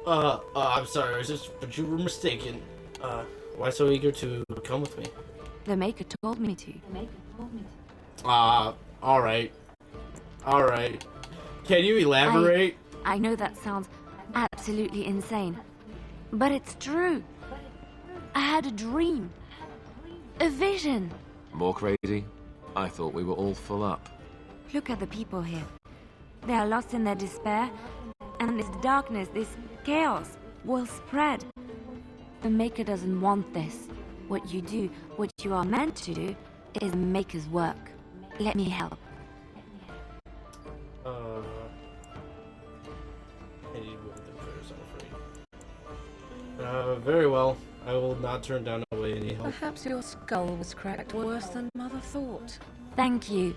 I'm sorry, but you were mistaken. Why so eager to come with me? The Maker told me to. Alright. Alright. Can you elaborate? I know that sounds absolutely insane, but it's true. I had a dream. A vision. More crazy? I thought we were all full up. Look at the people here. They are lost in their despair, and this darkness, this chaos, will spread. The Maker doesn't want this. What you do, what you are meant to do, is the Maker's work. Let me help. I need to move the prayers, I'm afraid. Very well. I will not turn down away any help. Perhaps your skull was cracked worse than Mother thought. Thank you.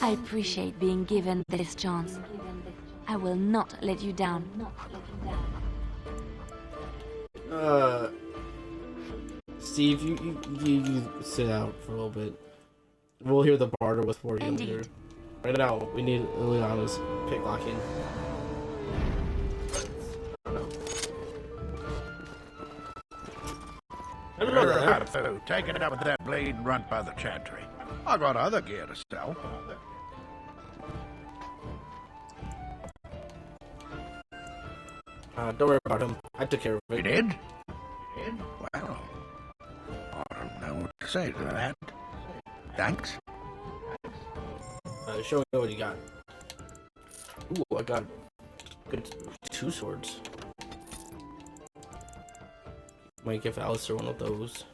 I appreciate being given this chance. I will not let you down. Steve, you sit out for a little bit. We'll hear the barter with Morgain later. Right now, we need Leliana's picklocking. That food, take it up with that blade and run by the chantry. I got other gear to sell. Don't worry about him. I took care of it. You did? Well, I don't know what to say to that. Thanks. Show me what you got. Ooh, I got good 2 swords. Might give Alister one of those.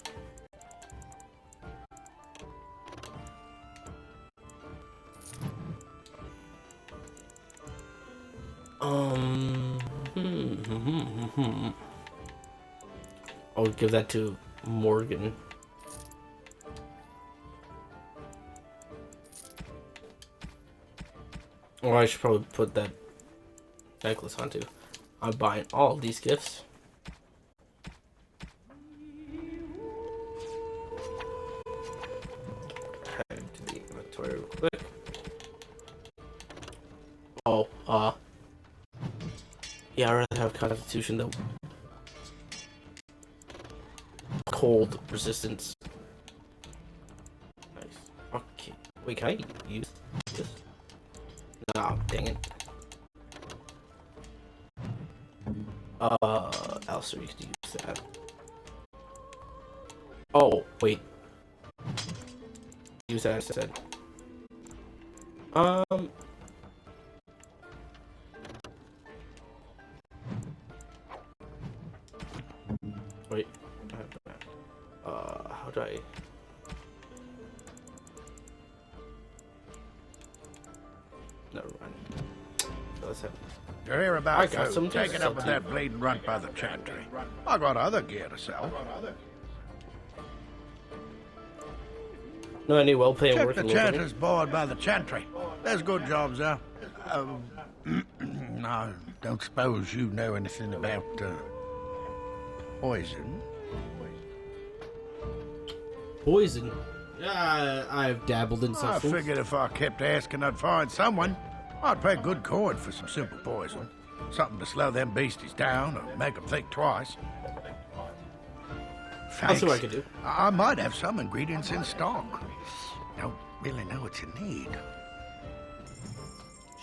I'll give that to Morgain. Or I should probably put that necklace on too. I'm buying all of these gifts. Head to the inventory real quick. Oh, yeah, I'd rather have Constitution though. Cold resistance. Nice. Okay. Wait, can I use this? No, dang it. Alister, you could use that. Oh, wait. Use that instead. Wait. How do I... Never mind. Let's have... You're here about I got some take it up with too. that bleeding runt by the chantry. I got other gear to sell. No, any well-paying Check work the in Lorthering? chanter's board by the chantry. There's good jobs there. I don't suppose you know anything about poison. Poison? Yeah, I've dabbled in I something. figured if I kept asking, I'd find someone. I'd pay good coin for some simple poison. Something to slow them beasties down or make them think twice. I'll see what I can do. I might have some ingredients in stock. Don't really know what you need.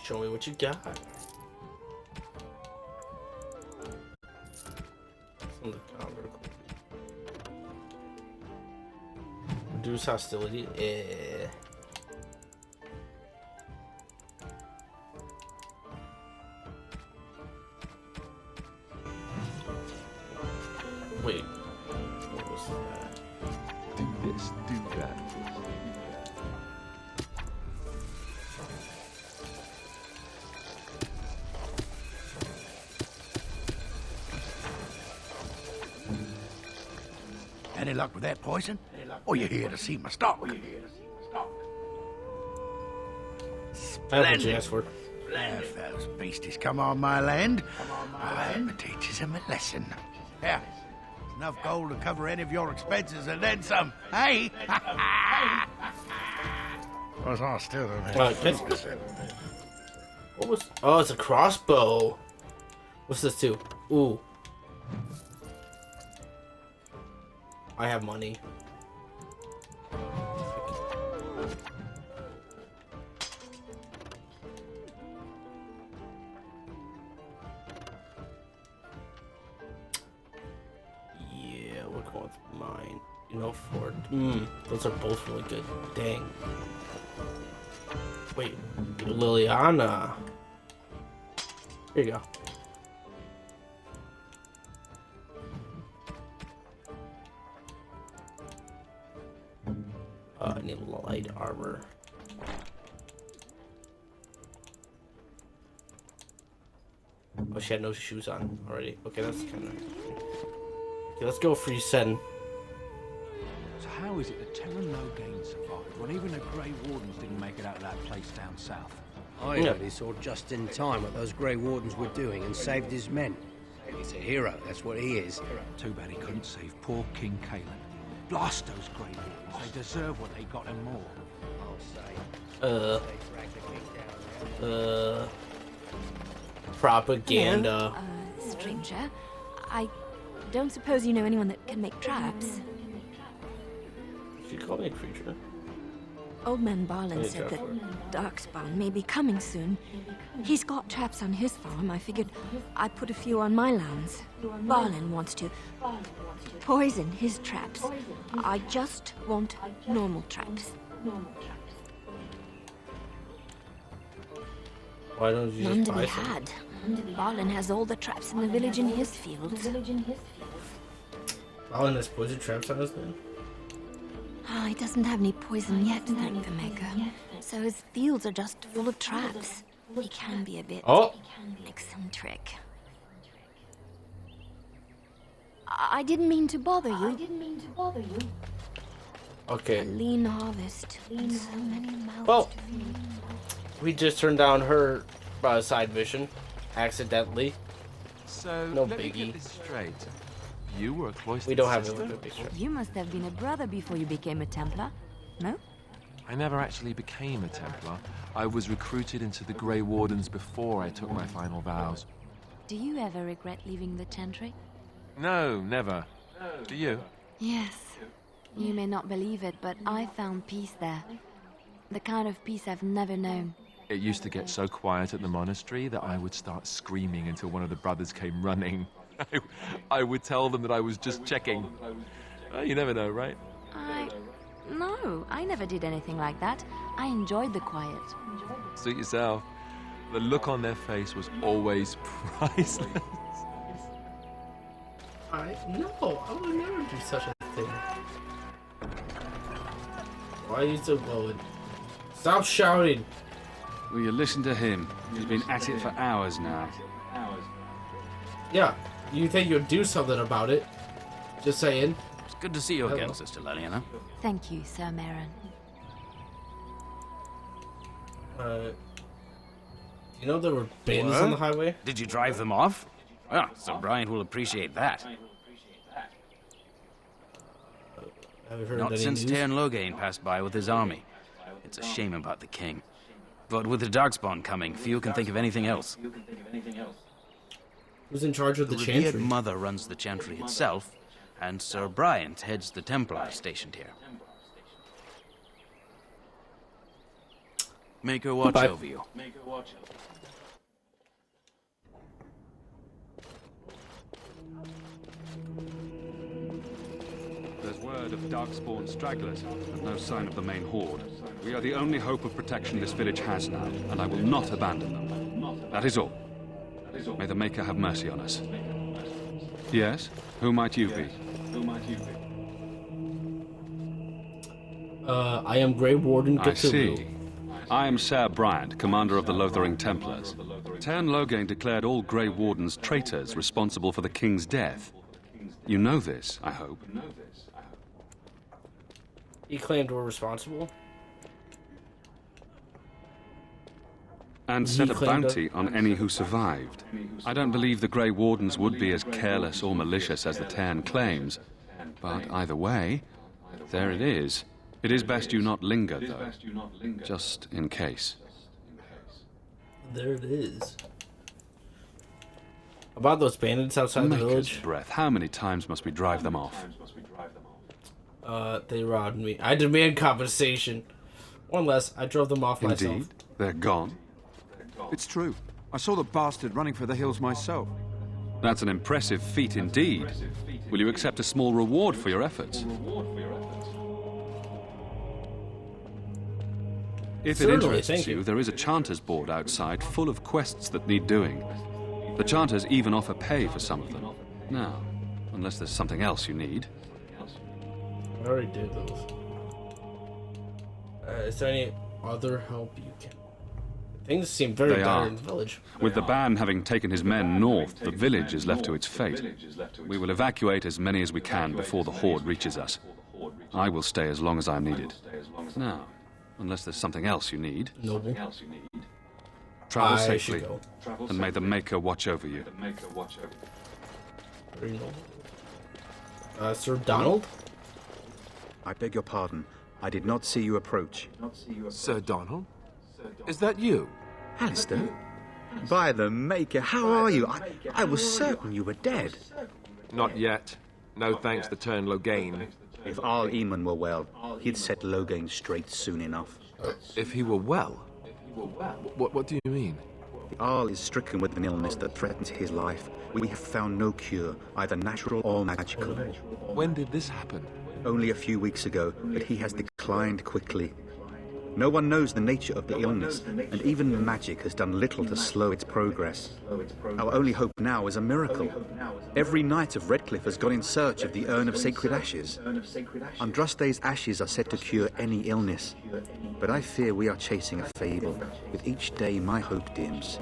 Show me what you got. From the counter. Reduce hostility. Wait. What was that? Do this, do that. Any luck with that poison? Or you here to see my stock? I have what you asked for. If those beasties come on my land, I teaches them a lesson. Yeah, enough gold to cover any of your expenses and then some. Hey! Well, I still don't have What was... Oh, it's a crossbow. What's this too? Ooh. I have money. Yeah, we're going with mine. You know, for those are both really good. Dang. Wait, Leliana. Here you go. I need light armor. Oh, she had no shoes on already. Okay, that's kind of... Okay, let's go for you, Sen. So how is it that Terra Morgain survived when even the Gray Wardens didn't make it out of that place down south? I heard he saw just in time what those Grey Wardens were doing and saved his men. He's a hero, that's what he is. Too bad he couldn't save poor King Caleb. Blast those Grey Wardens. They deserve what they got and more. Propaganda. Hello, stranger. I don't suppose you know anyone that can make traps. She called me a creature. Old man Barlin Hey, said that Joshua. Darkspawn may be coming soon. He's got traps on his farm. I figured I'd put a few on my lands. Barlin wants to poison his traps. I just want normal traps. Why don't you None just to be buy some? had. Barlin has all the traps in the village in his fields. Oh, and there's poison traps on his land? He doesn't have any poison yet, thank the Maker. So his fields are just full of traps. He can be a bit eccentric. I didn't mean to bother you. Okay. A lean harvest. And so many mouths Well, to feed. we just turned down her side mission accidentally. So, no let me biggie. get this straight. You were a cloistered We don't have sister? a big straight. You must have been a brother before you became a Templar, no? I never actually became a Templar. I was recruited into the Gray Wardens before I took my final vows. Do you ever regret leaving the Chantry? No, never. Do you? Yes. You may not believe it, but I found peace there. The kind of peace I've never known. It used to get so quiet at the monastery that I would start screaming until one of the brothers came running. I would tell them that I was just checking. You never know, right? No, I never did anything like that. I enjoyed the quiet. Suit yourself. The look on their face was always priceless. No, I would never do such a thing. Why are you so blowing? Stop shouting! Will you listen to him? He's been at it for hours now. Yeah, you think you'd do something about it? Just saying. It's good to see you again, Sister Leliana. Thank you, Sir Marin. You know there were bandits on the highway? Did you drive them off? Well, Sir Brian will appreciate that. Have you heard Not any since news? Tairn Logain passed by with his army. It's a shame about the king. But with the Darkspawn coming, few can think of anything else. Who's in charge of the revered Chantry? mother runs the Chantry itself, and Sir Brian heads the Templars stationed here. Make her watch Goodbye. over you. There's word of Darkspawn stragglers, and no sign of the main horde. We are the only hope of protection this village has now, and I will not abandon them. That is all. May the Maker have mercy on us. Yes? Who might you be? I am Gray Warden I Cthulhu. see. I am Sir Bryant, commander of the Lorthering Templars. Tairn Logain declared all Grey Wardens traitors responsible for the king's death. You know this, I hope. He claimed we're responsible. And He set a claimed bounty on any who survived. I don't believe the Grey Wardens would be as careless or malicious as the Tairn claims. But either way, there it is. It is best you not linger, though. Just in case. There it is. About those bandits outside the Maker's village. breath, how many times must we drive them off? They robbed me. I demand compensation. One less, I drove them off myself. Indeed, they're gone. It's true. I saw the bastard running for the hills myself. That's an impressive feat indeed. Will you accept a small reward for your efforts? If it Certainly, interests thank you, you. there is a Chanter's board outside full of quests that need doing. The Chanters even offer pay for some of them. Now, unless there's something else you need. I already did those. Is there any other help you can? Things seem very They dire are. in the village. With the ban having taken his men north, the village is left to its fate. We will evacuate as many as we can before the horde reaches us. I will stay as long as I am needed. Now, unless there's something else you need. Noble. Travel I safely, should go. and may the Maker watch over you. Very noble. Sir Donald? I beg your pardon. I did not see you approach. Sir Donald? Is that you? Alister? By the Maker, how are you? I was certain you were dead. Not yet. No thanks to Tairn Logain. If Arl Eamon were well, he'd set Logain straight soon enough. If he were well? What do you mean? The Arl is stricken with an illness that threatens his life. We have found no cure, either natural or magical. When did this happen? Only a few weeks ago, but he has declined quickly. No one knows the nature of the illness, and even magic has done little to slow its progress. Our only hope now is a miracle. Every knight of Redcliffe has gone in search of the Urn of Sacred Ashes. Andraste's ashes are said to cure any illness, but I fear we are chasing a fable. With each day, my hope dims.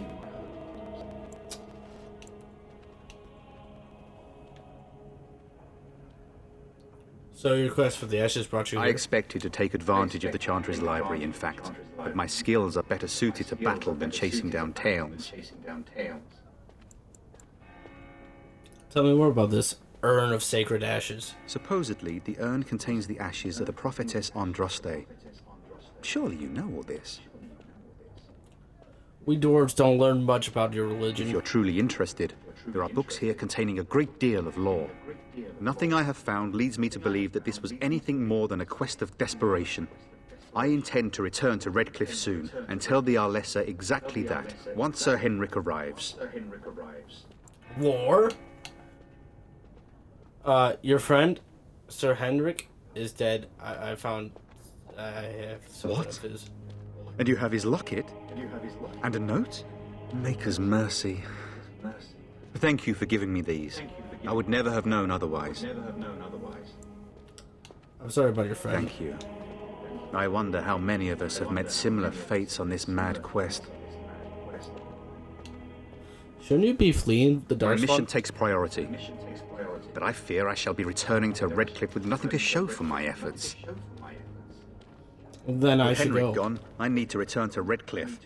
So your request for the ashes brought you I here? expected to take advantage of the Chantry's library, in fact, but my skills are better suited to battle than chasing down tales. Tell me more about this urn of sacred ashes. Supposedly, the urn contains the ashes of the prophetess Androste. Surely you know all this. We dwarves don't learn much about your religion. If you're truly interested, there are books here containing a great deal of lore. Nothing I have found leads me to believe that this was anything more than a quest of desperation. I intend to return to Redcliffe soon and tell the Arlessa exactly that, once Sir Henrik arrives. War? Your friend, Sir Henrik, is dead. I have something What? of his. And you have his locket? And a note? Maker's mercy. Thank you for giving me these. I would never have known otherwise. I'm sorry about your friend. Thank you. I wonder how many of us have met similar fates on this mad quest. Shouldn't you be fleeing the My Darkspawn? mission takes priority. But I fear I shall be returning to Redcliffe with nothing to show for my efforts. Then I With should Henrik go. gone, I need to return to Redcliffe.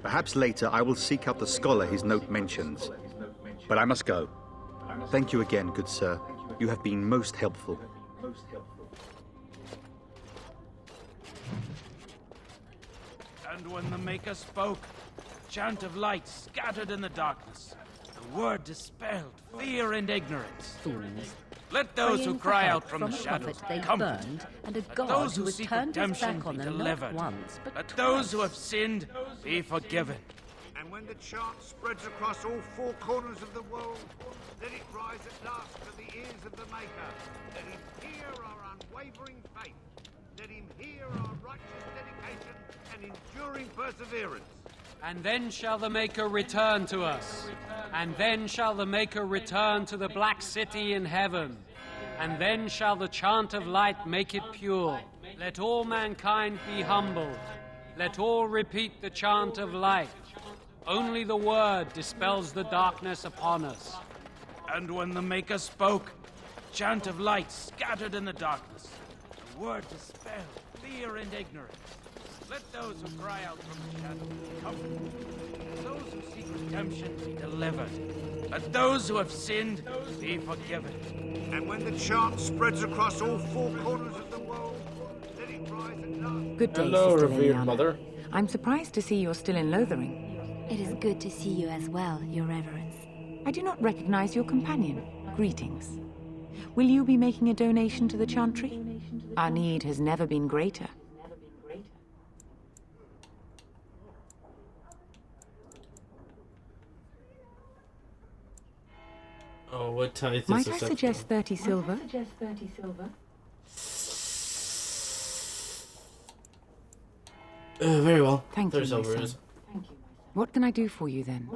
Perhaps later I will seek out the scholar his note mentions. But I must go. Thank you again, good sir. You have been most helpful. And when the Maker spoke, a chant of light scattered in the darkness. The word dispelled fear and ignorance. Fools. Let those who Praying for cry help out from the a shadows prophet they come. burned, and a Let god those who who has seek turned his redemption back on be them delivered. not once, but Let twice. those who have sinned be forgiven. And when the chant spreads across all four corners of the world, let it rise at last to the ears of the Maker. Let him hear our unwavering faith. Let him hear our righteous dedication and enduring perseverance. And then shall the Maker return to us. And then shall the Maker return to the Black City in heaven. And then shall the chant of light make it pure. Let all mankind be humbled. Let all repeat the chant of light. Only the word dispels the darkness upon us. And when the Maker spoke, a chant of light scattered in the darkness. The word dispelled fear and ignorance. Let those who cry out from the shadows be comforted. Let those who seek redemption be delivered. Let those who have sinned be forgiven. And when the chant spreads across all four corners of the world, let it rise at last. Good day, Hello, Sister revered Leliana. mother. I'm surprised to see you're still in Lorthering. It is good to see you as well, Your Reverence. I do not recognize your companion. Greetings. Will you be making a donation to the Chantry? Our need has never been greater. Oh, what tithe is Might I acceptable? suggest 30 silver? Very well. Thank you, There's my silver son. is. What can I do for you then?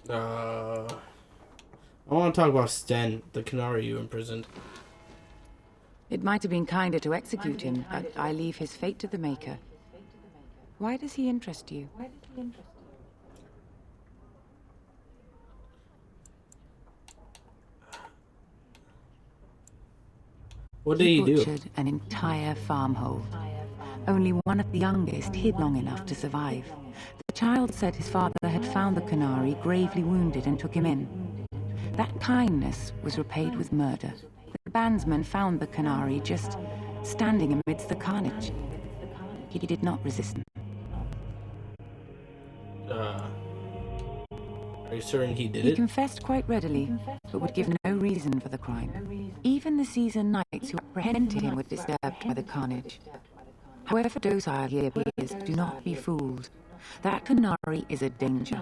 I want to talk about Sten, the Canary you imprisoned. It might have been kinder to execute him, but I leave his fate to the Maker. Why does he interest you? What did he do? butchered an entire farmhold. Only one of the youngest hid long enough to survive. The child said his father had found the Canary gravely wounded and took him in. That kindness was repaid with murder. The bandsman found the Canary just standing amidst the carnage. He did not resist. Are you certain he did He it? confessed quite readily, but would give no reason for the crime. Even the seasoned knights who apprehended him were disturbed by the carnage. However docile he appears, do not be fooled. That Canary is a danger.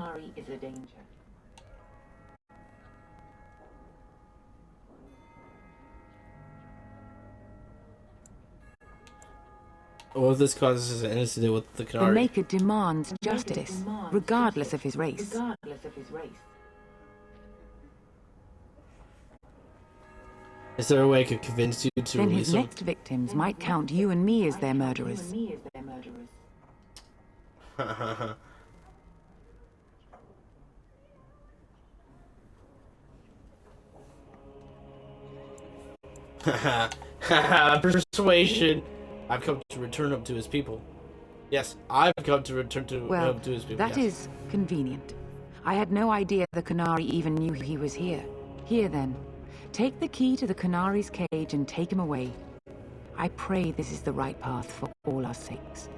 What if this causes an incident with the The Canary? Maker demands justice, regardless of his race. Is there a way I could convince you to Then release his him? next victims might count you and me as their murderers. Persuasion. I've come to return him to his people. Yes, I've come to return him to his people. That is convenient. I had no idea the Canary even knew he was here. Here then, take the key to the Canary's cage and take him away. I pray this is the right path for all our sakes.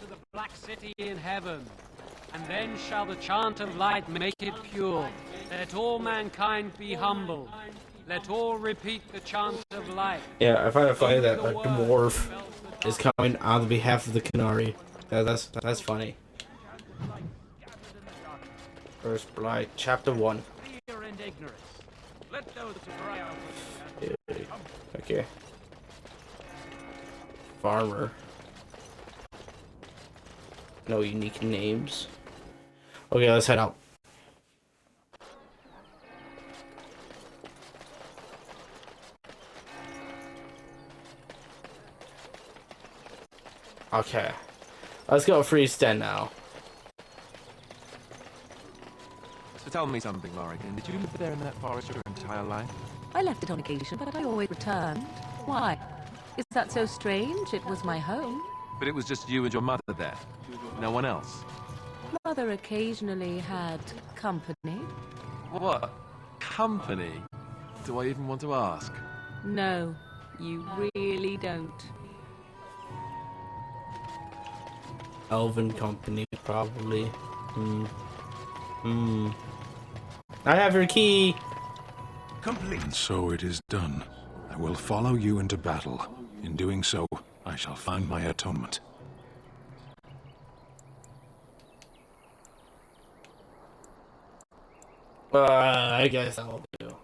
To the black city in heaven, and then shall the chant of light make it pure. Let all mankind be humble. Let all repeat the chant of light. Yeah, I find it funny that a dwarf is coming on the behalf of the Canary. That's funny. First Blight, Chapter 1. Fear and ignorance. Let those who cry out. Okay. Farmer. No unique names. Okay, let's head out. Okay. Let's go free Sten now. So tell me something, Morgain. Did you live there in that forest your entire life? I left it on occasion, but I always returned. Why? Is that so strange? It was my home. But it was just you and your mother there. No one else. Mother occasionally had company. What? Company? Do I even want to ask? No, you really don't. Elven company, probably. I have your key. Complete. And so it is done. I will follow you into battle. In doing so, I shall find my atonement. I guess I'll do.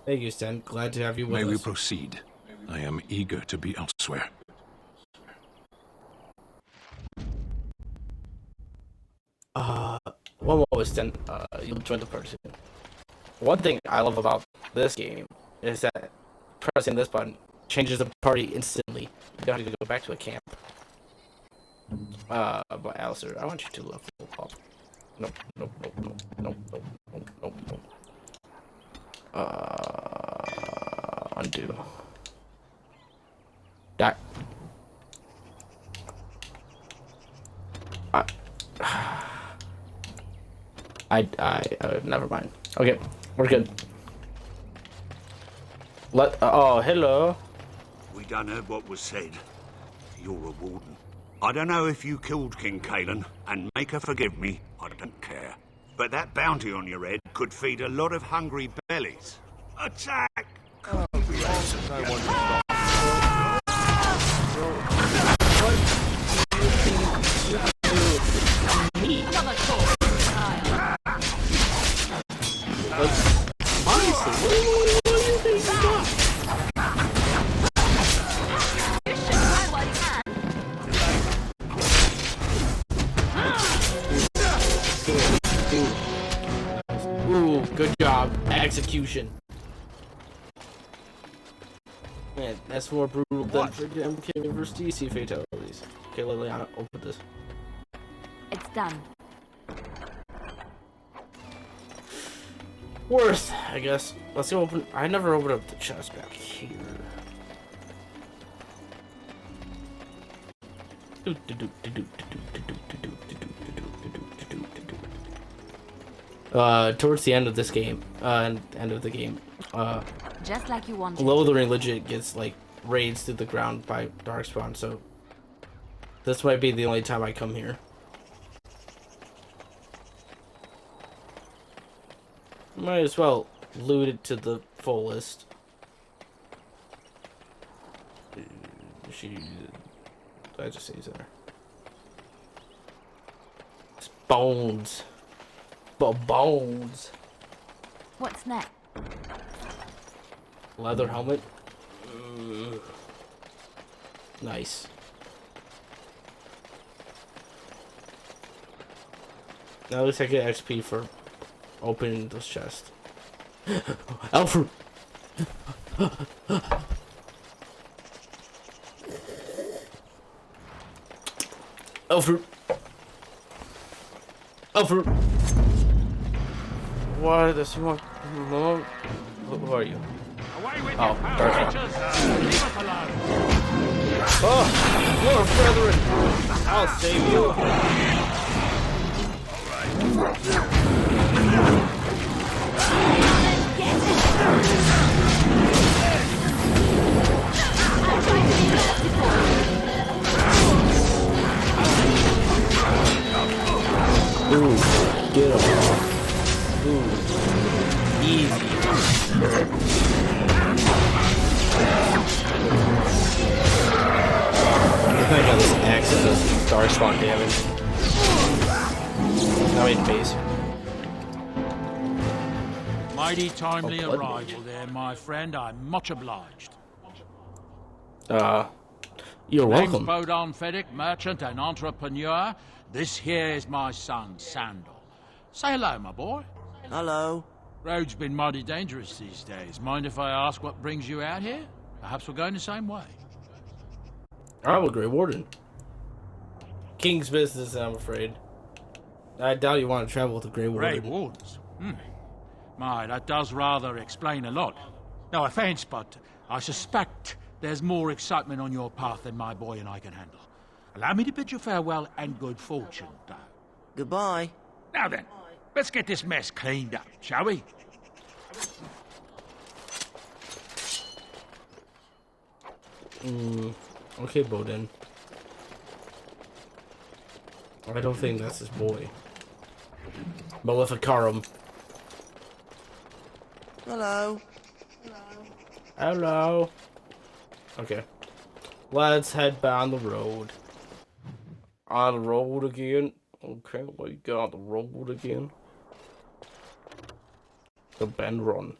Thank you, Sten. Glad to have you with us. May we proceed? I am eager to be elsewhere. One more, Sten. You'll join the party. One thing I love about this game is that pressing this button changes the party instantly. You don't have to go back to a camp. But Alister, I want you to level up. Nope. Undo. Die. Never mind. Okay, we're good. Oh, hello. We done heard what was said. You're a warden. I don't know if you killed King Cailan, and make her forgive me, I don't care. But that bounty on your head could feed a lot of hungry bellies. Attack! No one stop. Honestly, what do you think you got? Ooh, good job. Execution. Man, that's more brutal than for MK vs. DC fatalities. Okay, Leliana, open this. It's done. Worth, I guess. Let's go open. I never opened up the chest back here. Towards the end of this game, just like you wanted. Lorthering legit gets like raids through the ground by Darkspawn, so this might be the only time I come here. Might as well loot it to the fullest. I just say there. It's bones. Bones. What's next? Leather helmet. Nice. Now at least I get XP for opening this chest. Alfred. Alfred. Alfred. Why does he want? Mom? Who are you? Away with Oh, Darkspawn. Leave us alone. Oh, Lord brethren, I'll save you. Ooh, get him. Ooh, easy. I think I got this axe that does Darkspawn damage. Now he base. Mighty timely Oh, blood arrival there, my friend. I'm much obliged. You're Name's welcome. Bodon Feddick, merchant and entrepreneur. This here is my son, Sandal. Say hello, my boy. Hello. Road's been mighty dangerous these days. Mind if I ask what brings you out here? Perhaps we're going the same way. I'm a Gray Warden. King's business, I'm afraid. I doubt you want to travel with a Gray Warden. Gray Wardens? My, that does rather explain a lot. No offense, but I suspect there's more excitement on your path than my boy and I can handle. Allow me to bid you farewell and good fortune, though. Goodbye. Now then, let's get this mess cleaned up, shall we? Okay, Bodin. I don't think that's his boy. Maleficarum. Hello. Hello. Okay. Let's head down the road. On the road again. Okay, we got the road again. The bend run.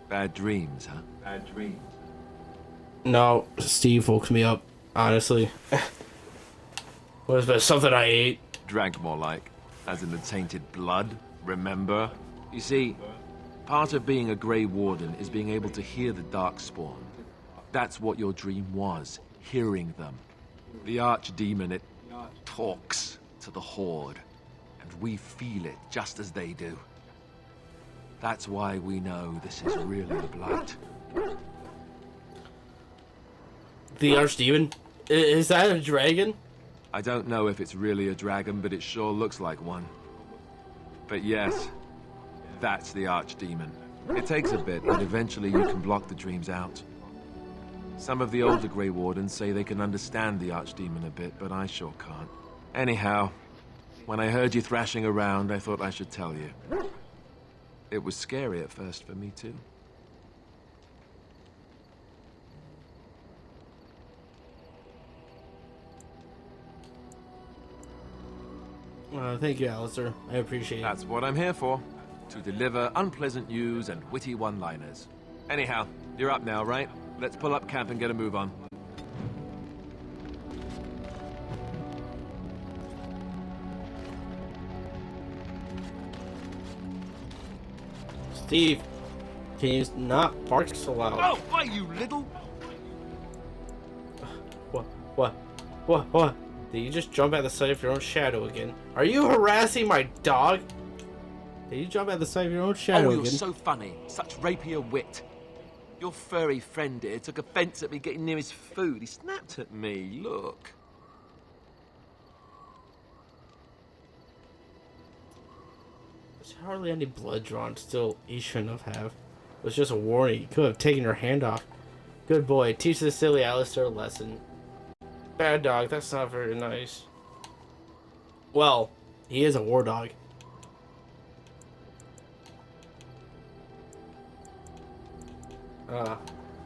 Bad dreams, huh? Bad dreams. No, Steve woke me up, honestly. Was there something I ate? Drank more like, as in the tainted blood, remember? You see, part of being a Grey Warden is being able to hear the Darkspawn. That's what your dream was, hearing them. The Archdemon, it talks to the Horde, and we feel it just as they do. That's why we know this is really a blight. The Archdemon? Is that a dragon? I don't know if it's really a dragon, but it sure looks like one. But yes, that's the Archdemon. It takes a bit, but eventually you can block the dreams out. Some of the older Grey Wardens say they can understand the Archdemon a bit, but I sure can't. Anyhow, when I heard you thrashing around, I thought I should tell you. It was scary at first for me, too. Thank you, Alister. I appreciate it. That's what I'm here for. To deliver unpleasant news and witty one-liners. Anyhow, you're up now, right? Let's pull up camp and get a move on. Steve, can you not bark so loud? Oh, why, you little... What? Did you just jump at the sight of your own shadow again? Are you harassing my dog? Did you jump at the sight of your own shadow you're again? so funny. Such rapier wit. Your furry friend here took offense at me getting near his food. He snapped at me. Look. There's hardly any blood drawn. Still, he shouldn't have. It was just a warning. You could have taken your hand off. Good boy. Teach the silly Alister a lesson. Bad dog. That's not very nice. Well, he is a war dog.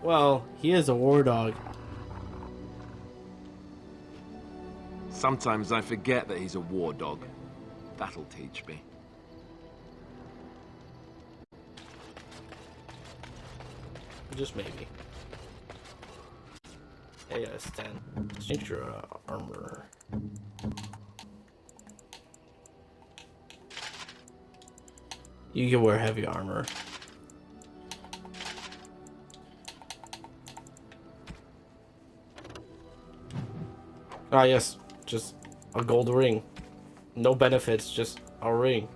Well, he is a war dog. Sometimes I forget that he's a war dog. That'll teach me. Just maybe. Hey, Sten. Change your armor. You can wear heavy armor. Ah, yes. Just a gold ring. No benefits, just a ring.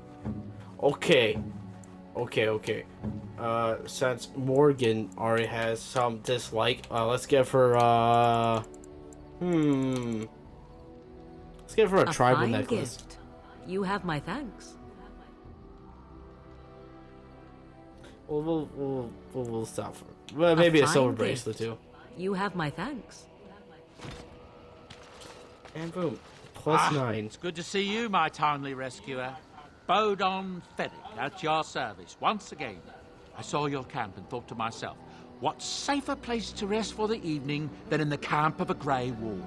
Okay. Okay. Since Morgain already has some dislike, let's give her, let's give her a tribal fine necklace. Gift. You have my thanks. We'll stop for it. Well, maybe a silver bracelet too. You have my thanks. And boom, +9. It's good to see you, my timely rescuer. Bodon Feddick, at your service once again. I saw your camp and thought to myself, what safer place to rest for the evening than in the camp of a Gray Warden?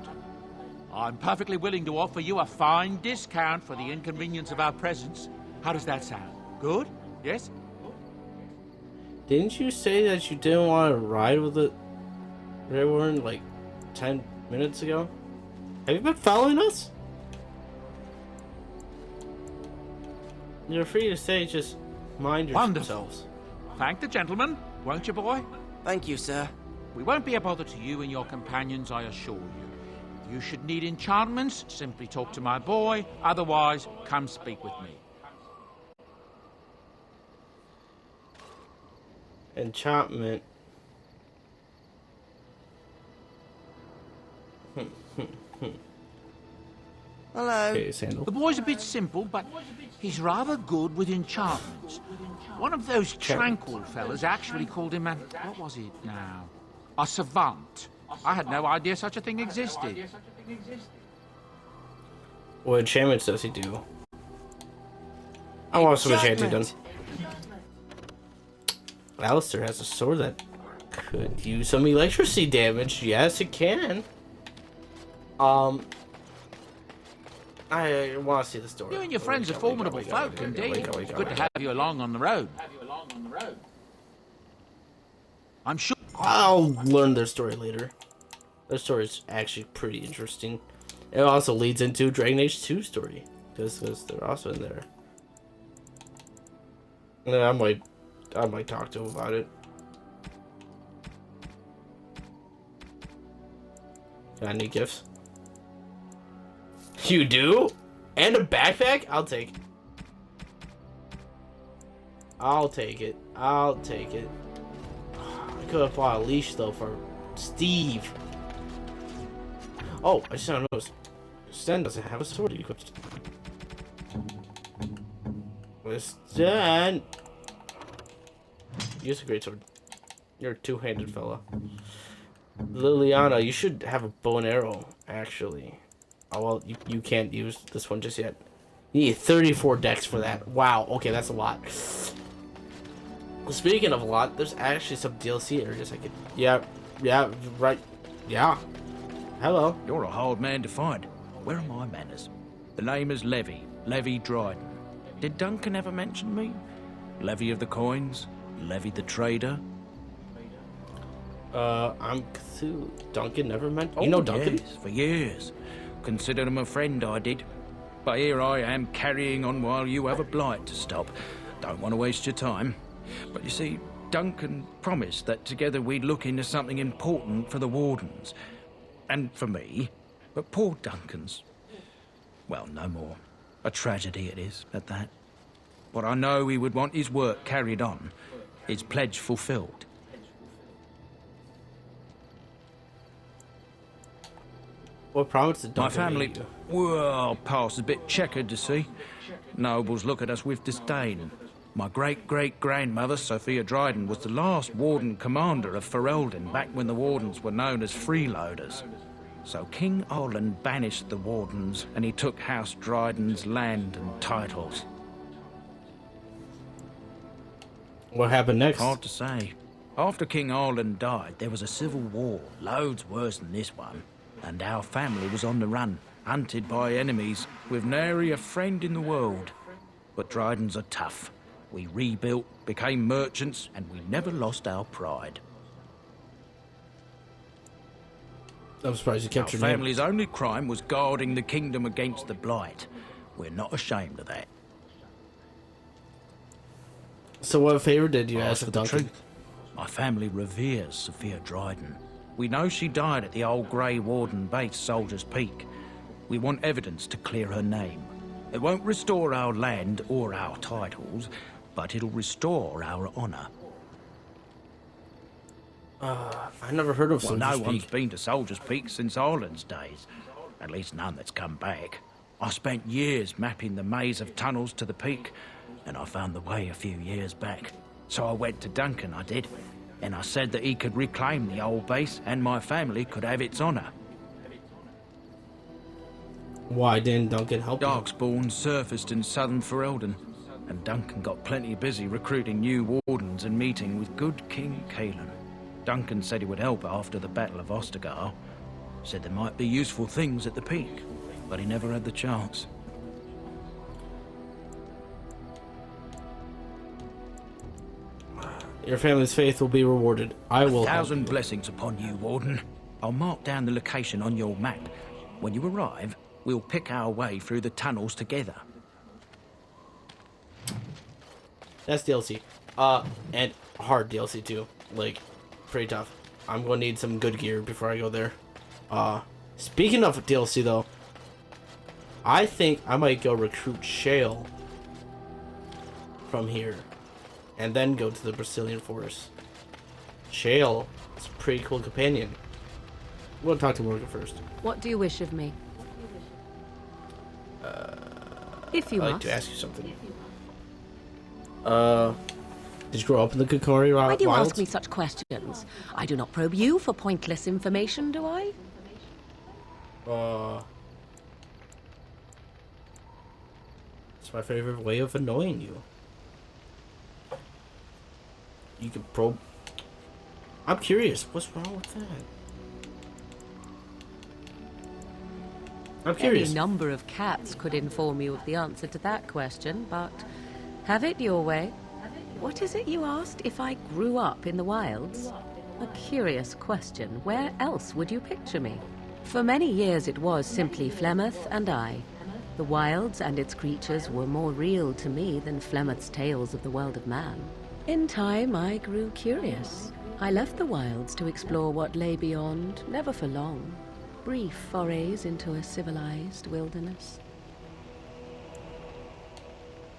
I'm perfectly willing to offer you a fine discount for the inconvenience of our presence. How does that sound? Good? Yes? Didn't you say that you didn't want to ride with the Gray Warden like 10 minutes ago? Have you been following us? You're free to say, just mind yourselves. Thank the gentleman, won't you, boy? Thank you, sir. We won't be a bother to you and your companions, I assure you. If you should need enchantments, simply talk to my boy. Otherwise, come speak with me. Enchantment. Hello. Okay, Sandal. The boy's a bit simple, but he's rather good with enchantments. One of those tranquil fellas actually called him what was it now? A savant. I had no idea such a thing existed. What enchantments does he do? I want some enchanting done. Alister has a sword that could use some electricity damage. Yes, it can. I want to see the story. You and your friends are formidable folk, indeed. Good to have you along on the road. I'm sure I'll learn their story later. Their story is actually pretty interesting. It also leads into Dragon Age 2 story, because they're also in there. And I might talk to him about it. Got any gifts? You do? And a backpack? I'll take it. I'll take it. I'll take it. I could have bought a leash though for Steve. Oh, I just noticed. Sten doesn't have a sword equipped. Sten! Use a great sword. You're a two-handed fella. Leliana, you should have a bow and arrow, actually. Oh, well, you can't use this one just yet. You need 34 decks for that. Wow, okay, that's a lot. Speaking of a lot, there's actually some DLC areas I could... Yeah, right. Yeah. Hello. You're a hard man to find. Where are my manners? The name is Levy Dryden. Did Duncan ever mention me? Levy of the coins? Levy the trader? I'm Cthulhu. Duncan never meant... You know Duncan? Yes, for years. Considered him a friend, I did. But here I am carrying on while you have a blight to stop. Don't want to waste your time. But you see, Duncan promised that together we'd look into something important for the Wardens. And for me. But poor Duncan's... well, no more. A tragedy it is, at that. But I know he would want his work carried on. His pledge fulfilled. What promise did My Duncan family, make you? well, past a bit checkered, you see. Nobles look at us with disdain. My great-great-grandmother, Sophia Dryden, was the last Warden commander of Ferelden back when the Wardens were known as freeloaders. So King Olin banished the Wardens, and he took House Dryden's land and titles. What happened next? Hard to say. After King Arlen died, there was a civil war, loads worse than this one. And our family was on the run, hunted by enemies, with nary a friend in the world. But Drydens are tough. We rebuilt, became merchants, and we never lost our pride. I'm surprised you kept our your name. family's only crime was guarding the kingdom against the Blight. We're not ashamed of that. So what favor did you ask for of the Duncan? truth? My family reveres Sophia Dryden. We know she died at the old Gray Warden base, Soldier's Peak. We want evidence to clear her name. It won't restore our land or our titles, but it'll restore our honour. I never heard of Soldier's no Peak. one's been to Soldier's Peak since Arlen's days. At least none that's come back. I spent years mapping the maze of tunnels to the peak, and I found the way a few years back. So I went to Duncan, I did, and I said that he could reclaim the old base and my family could have its honour. Why didn't Duncan help you? Darkspawn surfaced in southern Ferelden, and Duncan got plenty busy recruiting new wardens and meeting with good King Kaelin. Duncan said he would help after the Battle of Ostagar. Said there might be useful things at the peak, but he never had the chance. Your family's faith will be rewarded. I will. 1,000 blessings upon you, Warden. I'll mark down the location on your map. When you arrive, we'll pick our way through the tunnels together. That's DLC. And hard DLC too. Like, pretty tough. I'm gonna need some good gear before I go there. Speaking of DLC though, I think I might go recruit Shale from here, and then go to the Brecilian forest. Shale is a pretty cool companion. We'll talk to Morgain first. What do you wish of me? If you I'd like must. to ask you something. Did you grow up in the Kunari Why do you wilds? ask me such questions? I do not probe you for pointless information, do I? It's my favorite way of annoying you. You can probe. I'm curious. What's wrong with that? I'm curious. Any number of cats could inform you of the answer to that question, but have it your way. What is it you asked? If I grew up in the wilds? A curious question. Where else would you picture me? For many years it was simply Flemeth and I. The wilds and its creatures were more real to me than Flemeth's tales of the world of man. In time, I grew curious. I left the wilds to explore what lay beyond, never for long. Brief forays into a civilized wilderness.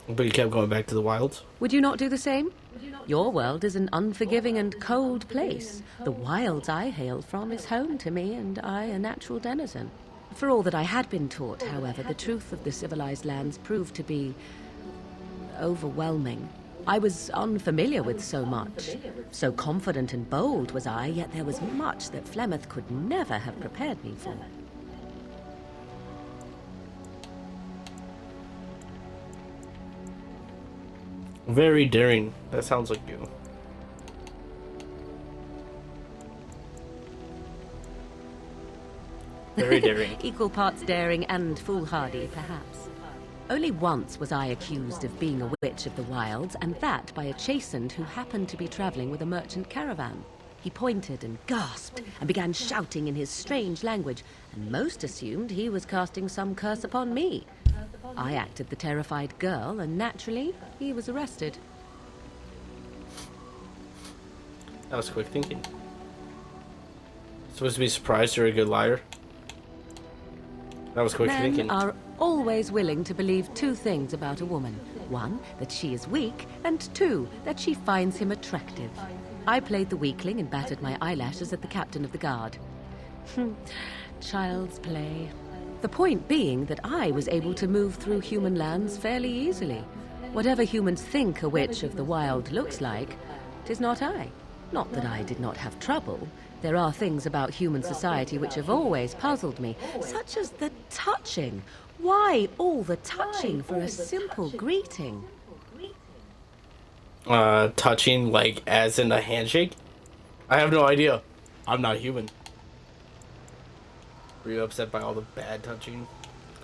But you kept going back to the wilds? Would you not do the same? Your world is an unforgiving and cold place. The wilds I hail from is home to me, and I a natural denizen. For all that I had been taught, however, the truth of the civilized lands proved to be overwhelming. I was unfamiliar with so much. So confident and bold was I, yet there was much that Flemeth could never have prepared me for. Very daring. That sounds like you. Very daring. Equal parts daring and foolhardy, perhaps. Only once was I accused of being a witch of the wilds, and that by a chastened who happened to be traveling with a merchant caravan. He pointed and gasped and began shouting in his strange language, and most assumed he was casting some curse upon me. I acted the terrified girl, and naturally, he was arrested. That was quick thinking. Supposed to be surprised you're a good liar. That was quick Men thinking. are always willing to believe two things about a woman. One, that she is weak, and two, that she finds him attractive. I played the weakling and battered my eyelashes at the captain of the guard. Child's play. The point being that I was able to move through human lands fairly easily. Whatever humans think a witch of the wild looks like, 'tis not I. Not that I did not have trouble. There are things about human society which have always puzzled me, such as the touching. Why all the touching for a simple greeting? Touching, like, as in a handshake? I have no idea. I'm not human. Were you upset by all the bad touching?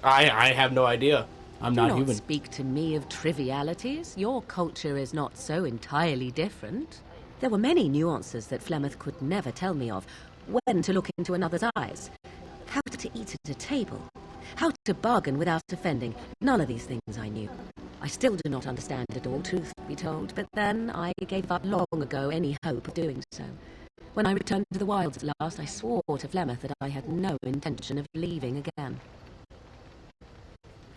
I have no idea. I'm not Do human. not speak to me of trivialities. Your culture is not so entirely different. There were many nuances that Flemeth could never tell me of. When to look into another's eyes, how to eat at a table, how to bargain without offending. None of these things I knew. I still do not understand it all, truth be told, but then I gave up long ago any hope of doing so. When I returned to the wilds at last, I swore to Flemeth that I had no intention of leaving again.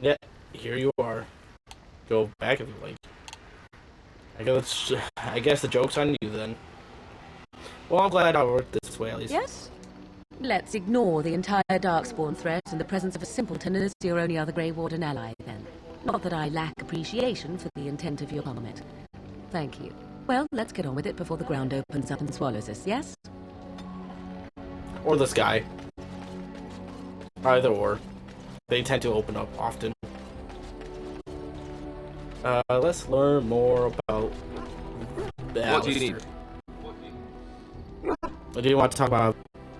Yeah, here you are. Go back if you like. I guess the joke's on you then. Well, I'm glad I worked this way at least. Yes? Let's ignore the entire Darkspawn threat in the presence of a simpleton as your only other Gray Warden ally, then. Not that I lack appreciation for the intent of your comment. Thank you. Well, let's get on with it before the ground opens up and swallows us, yes? Or the sky. Either or. They tend to open up often. Let's learn more about the What do you need? Do you want to talk about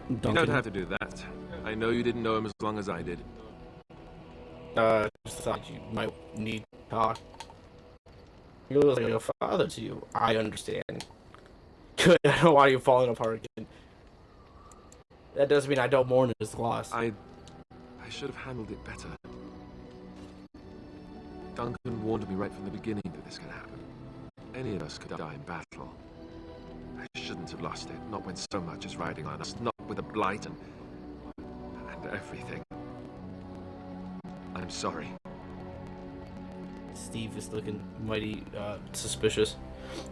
Duncan? You don't have to do that. I know you didn't know him as long as I did. Just thought you might need to talk. He was like a father to you. I understand. Good, I don't want you falling apart again. That doesn't mean I don't mourn his loss. I should have handled it better. Duncan warned me right from the beginning that this could happen. Any of us could die in battle. I shouldn't have lost it, not when so much is riding on us, not with a blight and everything. I'm sorry. Steve is looking mighty suspicious.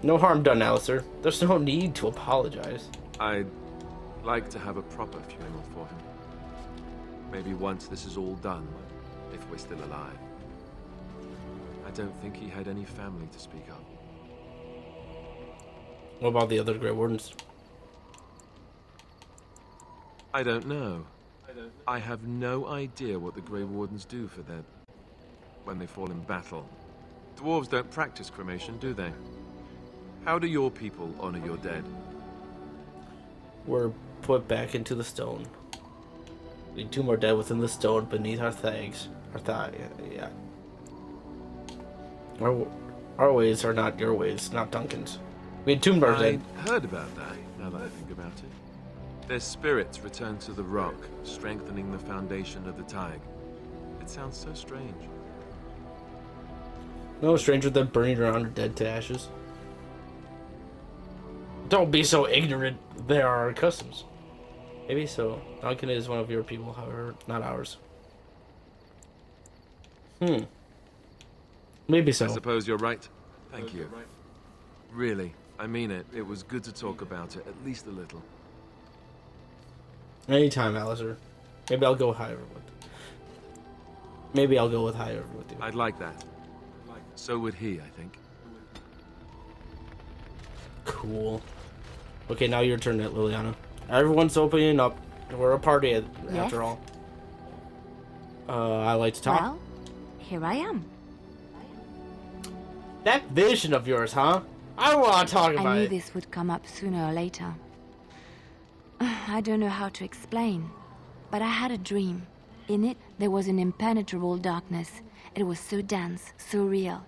No harm done, Alister. There's no need to apologize. I'd like to have a proper funeral for him. Maybe once this is all done, if we're still alive. I don't think he had any family to speak of. What about the other Grey Wardens? I don't know. I have no idea what the Grey Wardens do for their... when they fall in battle. Dwarves don't practice cremation, do they? How do your people honor your dead? We're put back into the stone. We two more dead within the stone beneath our thags. Yeah. Our ways are not your ways, not Duncan's. We entombed our dead. I heard about that, now that I think about it. Their spirits return to the rock, strengthening the foundation of the Tig. It sounds so strange. No stranger than burning around our dead to ashes. Don't be so ignorant. There are our customs. Maybe so. Duncan is one of your people, however, not ours. Maybe so. I suppose you're right. Thank you. Really, I mean it. It was good to talk about it, at least a little. Anytime, Alister. Maybe I'll go higher with you. I'd like that. So would he, I think. Cool. Okay, now your turn, Leliana. Everyone's opening up. We're a party after all. I like to talk. Well, here I am. That vision of yours, huh? I want to talk about it. I knew this would come up sooner or later. I don't know how to explain, but I had a dream. In it, there was an impenetrable darkness. It was so dense, so real.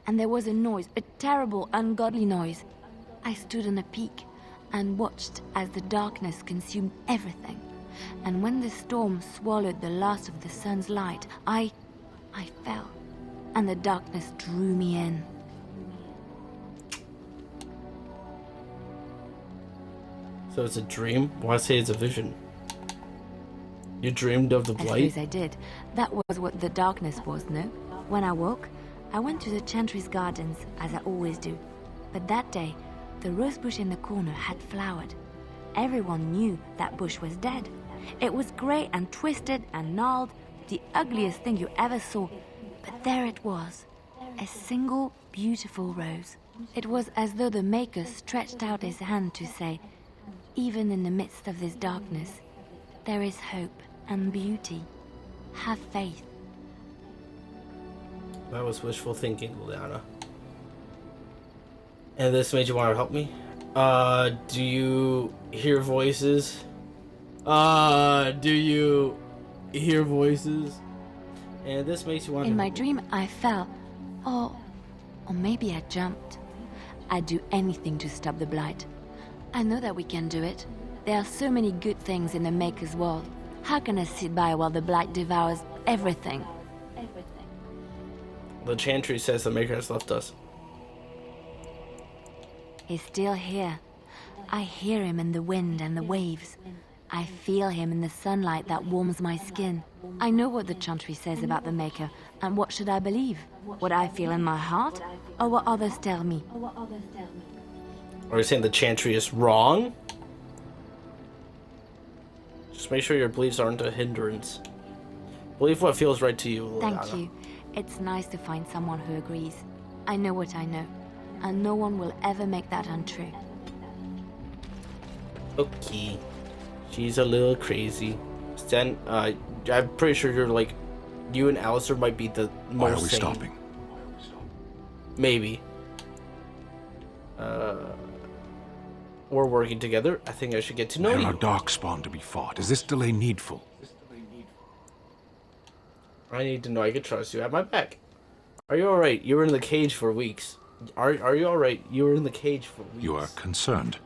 And there was a noise, a terrible, ungodly noise. I stood on a peak and watched as the darkness consumed everything. And when the storm swallowed the last of the sun's light, I fell, and the darkness drew me in. So it's a dream? Why say it's a vision? You dreamed of the blight? I suppose I did. That was what the darkness was, no? When I woke, I went to the Chantry's gardens, as I always do. But that day, the rose bush in the corner had flowered. Everyone knew that bush was dead. It was grey and twisted and gnarled, the ugliest thing you ever saw. But there it was, a single beautiful rose. It was as though the Maker stretched out his hand to say, even in the midst of this darkness, there is hope and beauty. Have faith. That was wishful thinking, Leliana. And this made you want to help me? Do you hear voices? Do you hear voices? And this makes you wonder. In my dream, I fell. Or maybe I jumped. I'd do anything to stop the blight. I know that we can do it. There are so many good things in the Maker's world. How can I sit by while the blight devours everything? The chantry says the Maker has left us. He's still here. I hear him in the wind and the waves. I feel him in the sunlight that warms my skin. I know what the chantry says about the Maker, and what should I believe? What I feel in my heart, or what others tell me? Are you saying the chantry is wrong? Just make sure your beliefs aren't a hindrance. Believe what feels right to you, Leliana. Thank you. It's nice to find someone who agrees. I know what I know, and no one will ever make that untrue. Okay. She's a little crazy. Sten, I'm pretty sure you're like, you and Alister might be the most Why are we sane. stopping? Maybe. We're working together. I think I should get to know There you. are Darkspawn to be fought. Is this delay needful? I need to know I can trust you. At my back. Are you alright? You were in the cage for weeks. Are you alright? You were in the cage for weeks. You are concerned.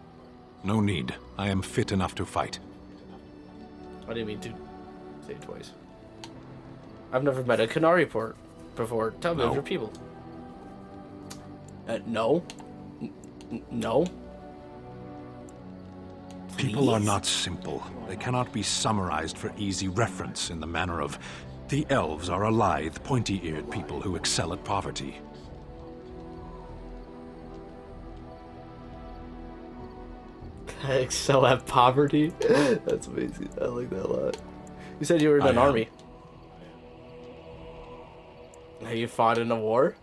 No need. I am fit enough to fight. I didn't mean to say it twice. I've never met a Canary port before. Tell me of your people. No. No. People are not simple. They cannot be summarized for easy reference in the manner of the elves are a lithe, pointy-eared people who excel at poverty. Excel at poverty? That's amazing. I like that a lot. You said you were in an army. Have you fought in a war?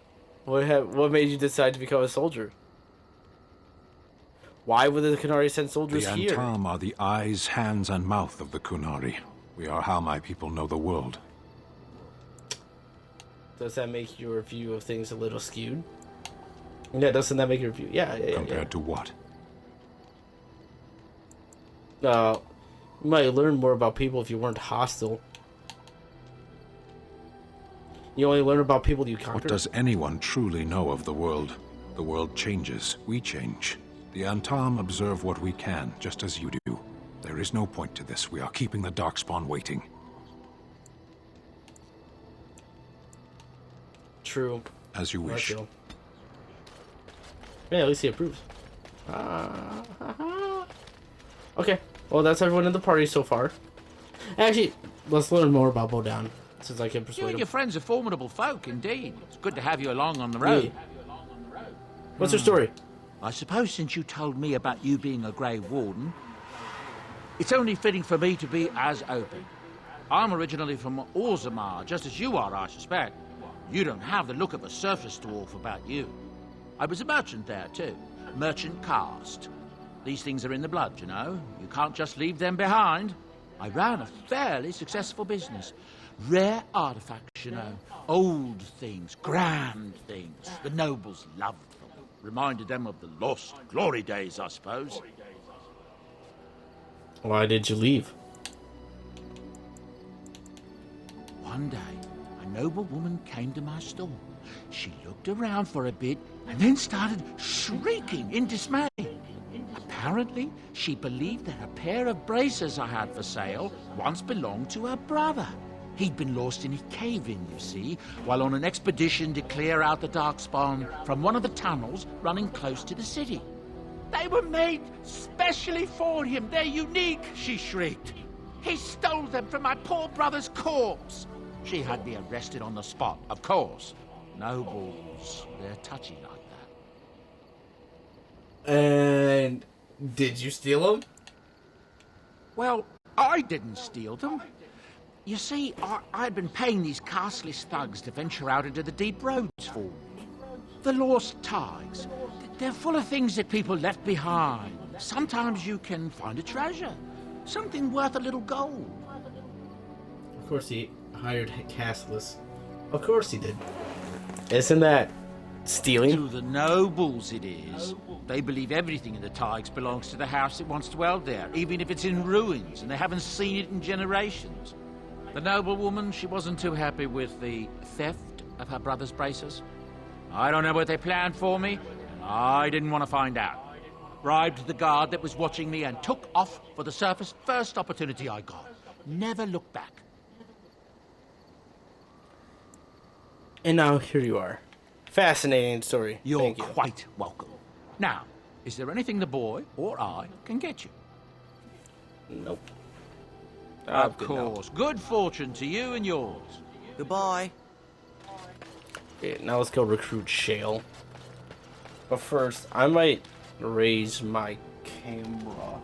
What made you decide to become a soldier? Why would the Kunari send soldiers The here? Antam are the eyes, hands, and mouth of the Kunari. We are how my people know the world. Does that make your view of things a little skewed? Yeah, doesn't that make your view? Yeah. Compared to what? You might learn more about people if you weren't hostile. You only learn about people you conquer. What does anyone truly know of the world? The world changes. We change. The Antam observe what we can, just as you do. There is no point to this. We are keeping the Darkspawn waiting. True. As you wish. Yeah, at least he approves. Okay. Well, that's everyone in the party so far. Actually, let's learn more about Bodan, since I can persuade You and him. your friends are formidable folk, indeed. It's good to have you along on the road. Yeah. What's your story? I suppose since you told me about you being a Grey Warden, it's only fitting for me to be as open. I'm originally from Orzammar, just as you are, I suspect. You don't have the look of a surface dwarf about you. I was a merchant there, too. Merchant caste. These things are in the blood, you know. You can't just leave them behind. I ran a fairly successful business. Rare artifacts, you know. Old things, grand things. The nobles loved them. Reminded them of the lost glory days, I suppose. Why did you leave? One day, a noble woman came to my store. She looked around for a bit and then started shrieking in dismay. Apparently, she believed that a pair of braces I had for sale once belonged to her brother. He'd been lost in a cave-in, you see, while on an expedition to clear out the Darkspawn from one of the tunnels running close to the city. They were made specially for him. They're unique, she shrieked. He stole them from my poor brother's corpse. She had me arrested on the spot, of course. Nobles, they're touchy like that. And did you steal them? Well, I didn't steal them. You see, I'd been paying these castless thugs to venture out into the deep roads for me. The lost ties. They're full of things that people left behind. Sometimes you can find a treasure. Something worth a little gold. Of course he hired Castless. Of course he did. Isn't that Stealing? To the nobles it is. They believe everything in the Tigers belongs to the house that once dwelled there, even if it's in ruins and they haven't seen it in generations. The noblewoman, she wasn't too happy with the theft of her brother's braces. I don't know what they planned for me, and I didn't want to find out. Bribed the guard that was watching me and took off for the surface first opportunity I got. Never looked back. And now here you are. Fascinating story. You're quite welcome. Now, is there anything the boy or I can get you? Nope. Of course. Good fortune to you and yours. Goodbye. Okay, now let's go recruit Shale. But first, I might raise my camera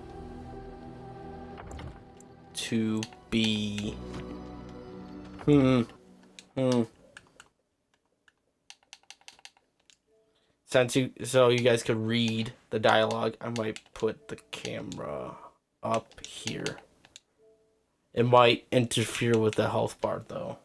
to be... So you guys could read the dialogue, I might put the camera up here. It might interfere with the health bar, though.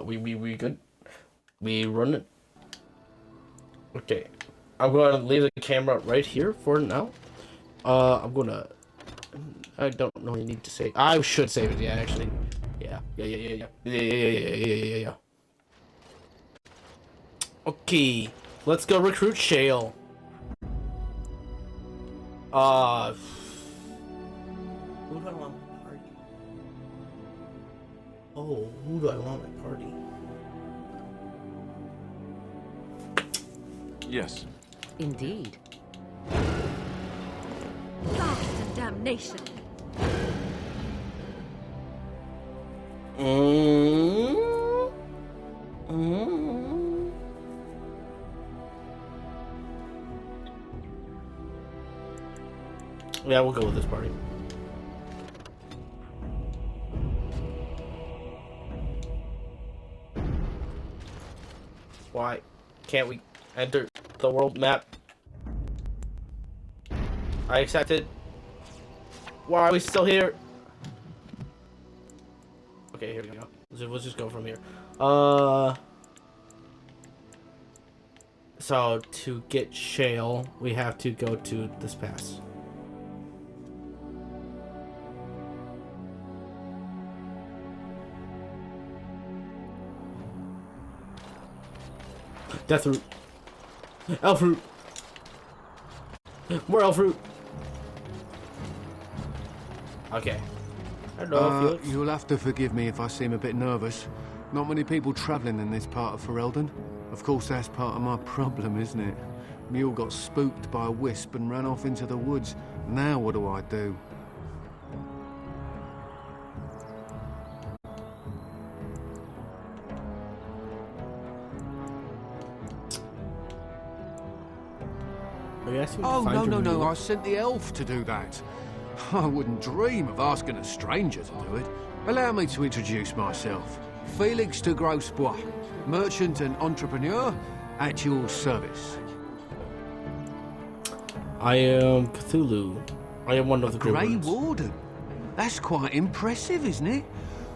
We good? We run it? Okay. I'm going to leave the camera right here for now. I'm gonna... I don't really need to save... I should save it, yeah, actually. Yeah. Okay. Let's go recruit Shale. Who do I want my party? Oh, who do I want my party? Yes. Indeed. Blast and damnation. Yeah, we'll go with this party. Why can't we enter the world map? I accepted. Why are we still here? Okay, here we go. Let's just go from here. So to get Shale, we have to go to this pass. Death root. Elf root. More elf root. Okay. I don't know if you'll have to forgive me if I seem a bit nervous. Not many people travelling in this part of Ferelden. Of course, that's part of my problem, isn't it? Mule got spooked by a wisp and ran off into the woods. Now what do I do? Oh, no, I sent the elf to do that. I wouldn't dream of asking a stranger to do it. Allow me to introduce myself. Felix de Grosbois, merchant and entrepreneur, at your service. I am Cthulhu. I am one of the Gray Warden. That's quite impressive, isn't it?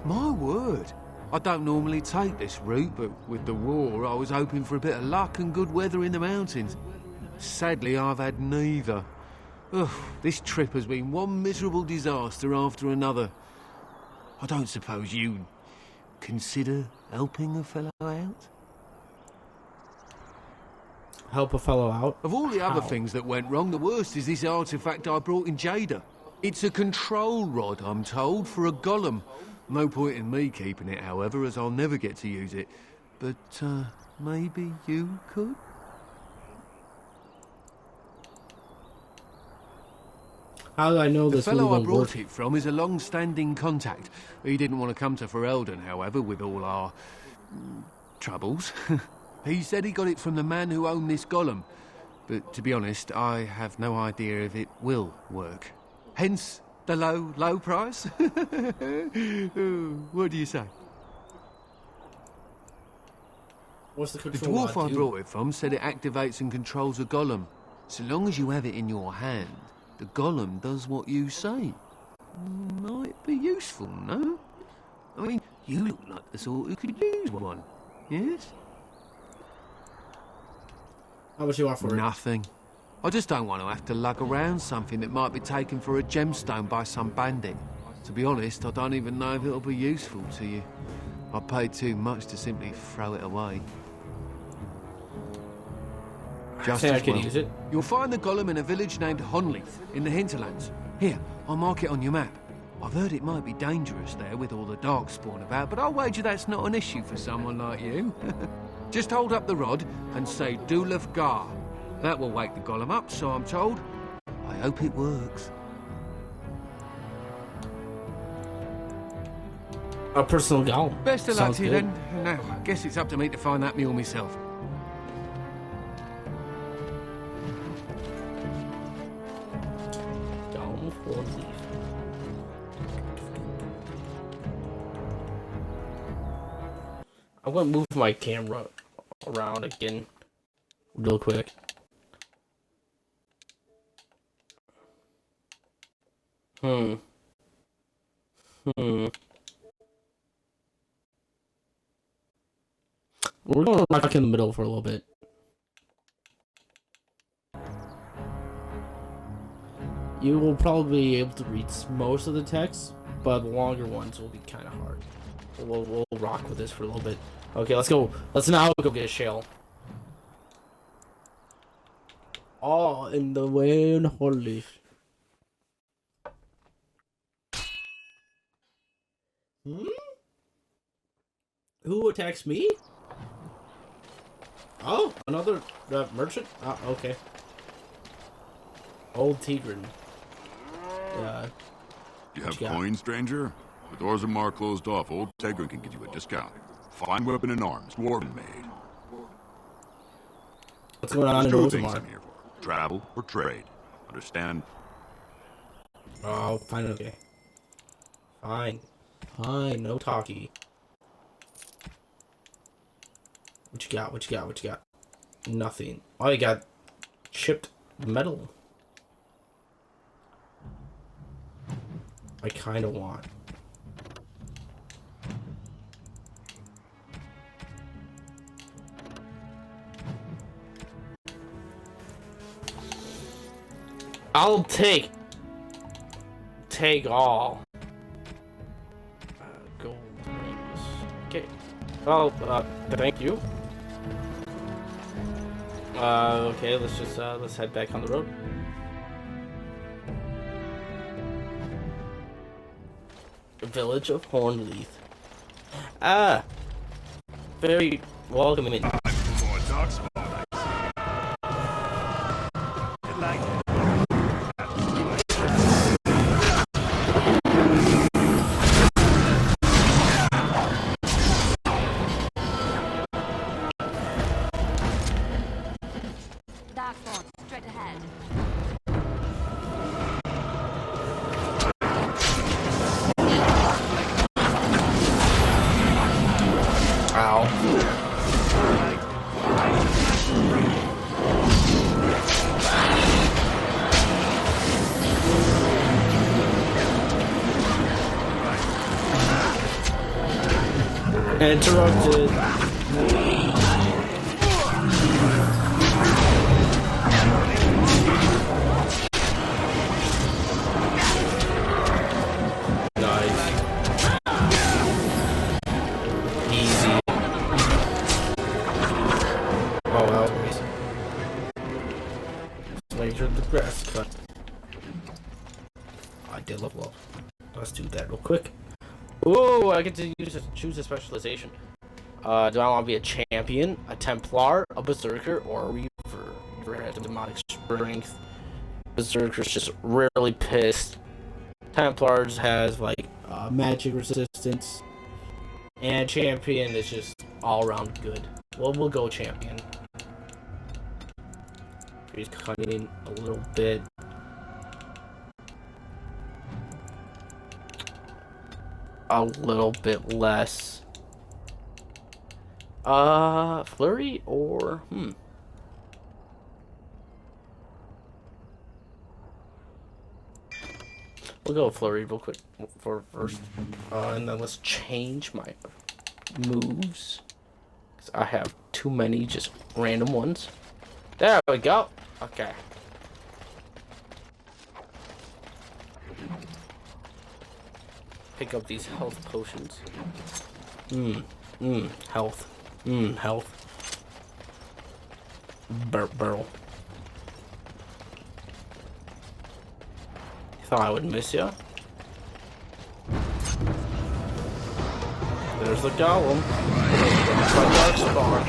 My word. I don't normally take this route, but with the war, I was hoping for a bit of luck and good weather in the mountains. Sadly, I've had neither. Ugh, this trip has been one miserable disaster after another. I don't suppose you'd consider helping a fellow out? Help a fellow out? Of all the other things that went wrong, the worst is this artifact I brought in Jada. It's a control rod, I'm told, for a golem. No point in me keeping it, however, as I'll never get to use it. But, maybe you could? How do I know this? The fellow I brought it from is a long-standing contact. He didn't want to come to Ferelden, however, with all our troubles. He said he got it from the man who owned this golem. But to be honest, I have no idea if it will work. Hence the low price. What do you say? What's the dwarf I brought it from said it activates and controls a golem. So long as you have it in your hand, the golem does what you say. Might be useful, no? I mean, you look like the sort who could use one, yes? How much you want for it? Nothing. I just don't want to have to lug around something that might be taken for a gemstone by some bandit. To be honest, I don't even know if it'll be useful to you. I paid too much to simply throw it away. Just I think I as could well. use it. You'll find the golem in a village named Honnleath, in the hinterlands. Here, I'll mark it on your map. I've heard it might be dangerous there with all the Darkspawn about, but I'll wager that's not an issue for someone like you. Just hold up the rod and say Dulav Gar. That will wake the golem up, so I'm told. I hope it works. A personal golem. Best of luck Sounds to you good. then. Now, I guess it's up to me to find that mule myself. Golem for leaf. I'm gonna move my camera around again, real quick. We're going back in the middle for a little bit. You will probably be able to read most of the text, but the longer ones will be kind of hard. We'll rock with this for a little bit. Okay, let's go. Let's now go get a shale. All in the way in Honnleath. Who attacks me? Oh, another merchant? Okay. Old Tigran. You have coins, stranger? With Orzammar closed off, old Tigran can give you a discount. Fine weapon and arms, dwarven made. What's going on in There's two things Orzammar? I'm here for. Travel or trade. Understand? Oh, fine, okay. Fine. Fine, no talkie. What you got? What you got? What you got? Nothing. Oh, you got chipped metal. I kind of want. I'll take all. Gold rings. Okay. Well, thank you. Okay, let's just let's head back on the road. Village of Honnleath. Ah, very welcoming. Darkspawn, straight ahead. Interrupted. Nice. Easy. Oh well. Let's make sure the grass is cut. I did level up. Let's do that real quick. Ooh, I get to choose a specialization. Do I want to be a champion, a Templar, a Berserker, or a Reaver? Reaver has demonic strength. Berserker's just really pissed. Templars has like magic resistance, and champion is just all around good. Well, we'll go champion. He's cutting a little bit. A little bit less. Flurry or We'll go flurry real quick for first. And then let's change my moves. Because I have too many just random ones. There we go. Okay. Pick up these health potions. Health. Health. Barrel. Thought I would miss ya. There's the golem. There's my Darkspawn.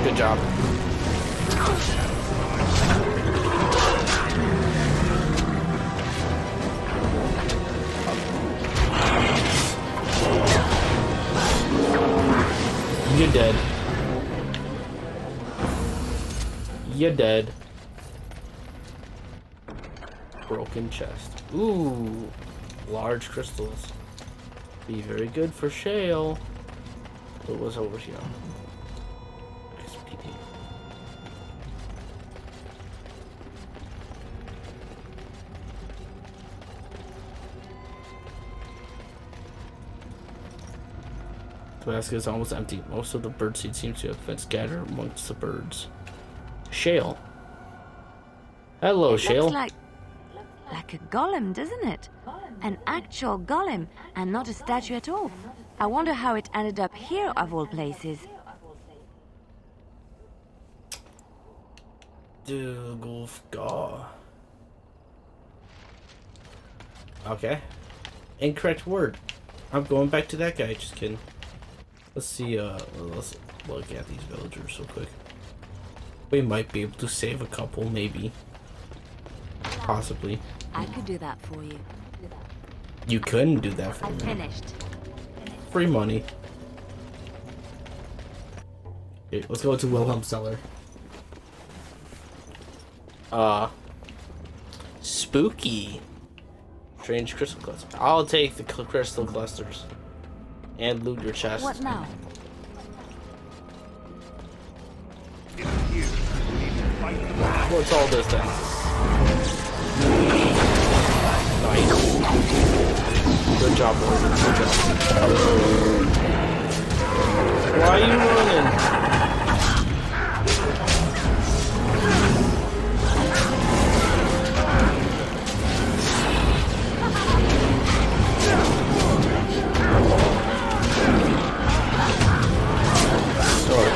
Good job. You're dead. You're dead. Broken chest. Ooh, large crystals. Be very good for shale. What was over here? The basket is almost empty. Most of the birdseed seems to have been scattered amongst the birds. Shale. Hello, Shale. Looks like a golem, doesn't it? An actual golem, and not a statue at all. I wonder how it ended up here, of all places. Okay. Incorrect word. I'm going back to that guy. Just kidding. Let's see, let's look at these villagers real quick. We might be able to save a couple, maybe. Possibly. I could do that for you. You couldn't do that for me. Finished. Free money. Okay, let's go to Wilhelm Cellar. Spooky. Strange crystal clusters. I'll take the crystal clusters. And loot your chest. What now? What's all this then? Nice. Good job, Morgan. Good job. Why are you running?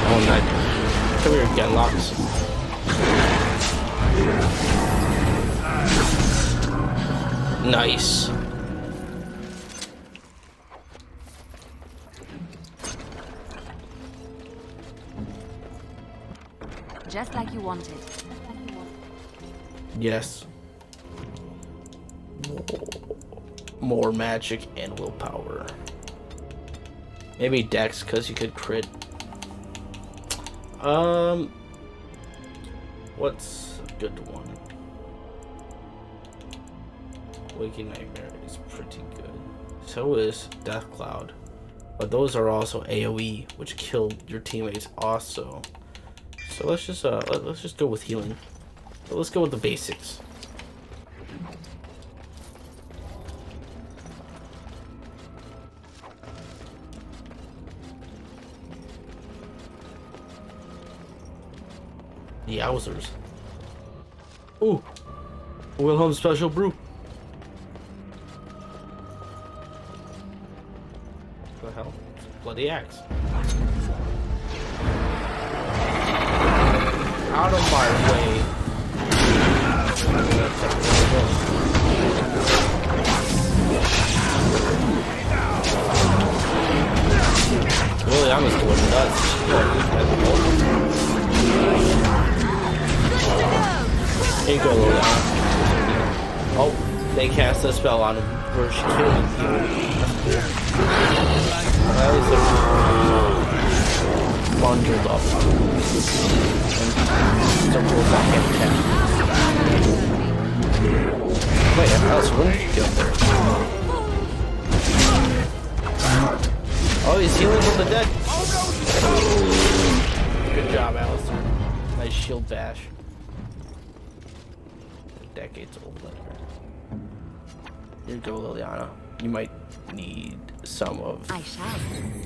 Oh, nice. Come here, get locks. Nice. Just like you wanted. Yes. More magic and willpower. Maybe Dex, because you could crit. What's a good one? Waking Nightmare is pretty good. So is Death Cloud. But those are also AoE, which killed your teammates also. So let's just go with healing. But let's go with the basics. Yowzers. Ooh. Wilhelm Special Brew. What the hell? Bloody axe. Out of my way. Really, I'm just going nuts. Here you go, Leliana. Oh, they cast a spell on him where she killed him. That is a bundled up. Oh, fuck. Some rules I can't catch. Wait, Alister, when did you get up there? Oh, he's healing from the dead. Good job, Alister. Nice shield bash. Decades old later. Here you go, Leliana. You might need some of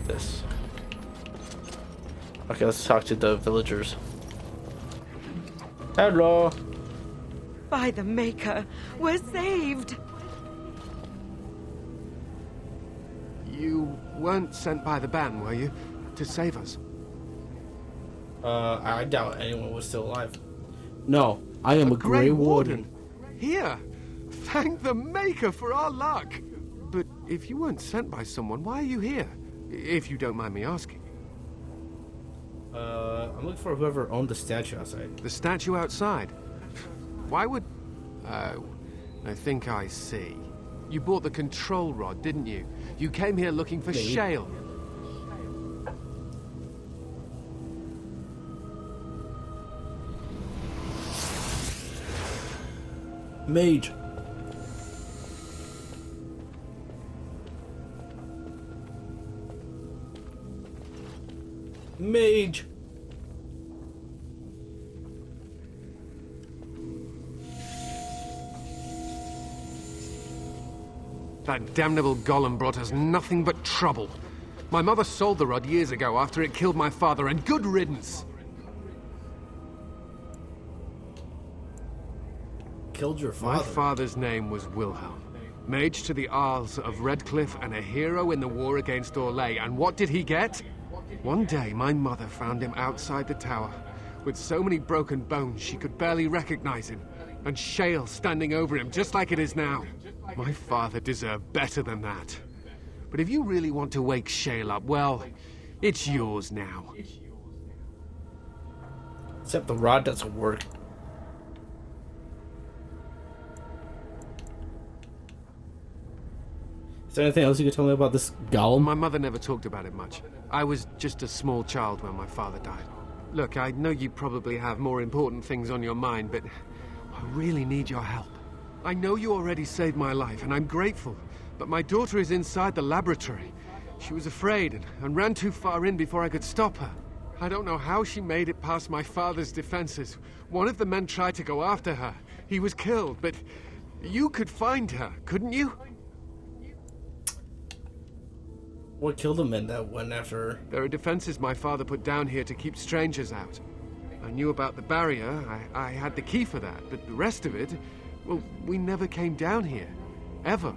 this. Okay, let's talk to the villagers. Hello. By the Maker, we're saved. You weren't sent by the ban, were you? To save us? I doubt anyone was still alive. No, I am a Gray Warden. Here! Thank the Maker for our luck! But if you weren't sent by someone, why are you here? If you don't mind me asking. I'm looking for whoever owned the statue outside. The statue outside? Why would... Oh, I think I see. You bought the control rod, didn't you? You came here looking for Shale. Mage. Mage. That damnable golem brought us nothing but trouble. My mother sold the rod years ago after it killed my father, and good riddance. Killed your father? My father's name was Wilhelm. Mage to the Isles of Redcliffe and a hero in the war against Orlais. And what did he get? One day, my mother found him outside the tower, with so many broken bones she could barely recognize him, and Shale standing over him just like it is now. My father deserved better than that. But if you really want to wake Shale up, well, it's yours now. Except the rod doesn't work. Is there anything else you could tell me about this golem? My mother never talked about it much. I was just a small child when my father died. Look, I know you probably have more important things on your mind, but I really need your help. I know you already saved my life, and I'm grateful, but my daughter is inside the laboratory. She was afraid and ran too far in before I could stop her. I don't know how she made it past my father's defenses. One of the men tried to go after her. He was killed, but you could find her, couldn't you? What killed the men that went after her? There are defenses my father put down here to keep strangers out. I knew about the barrier. I had the key for that, but the rest of it... Well, we never came down here. Ever.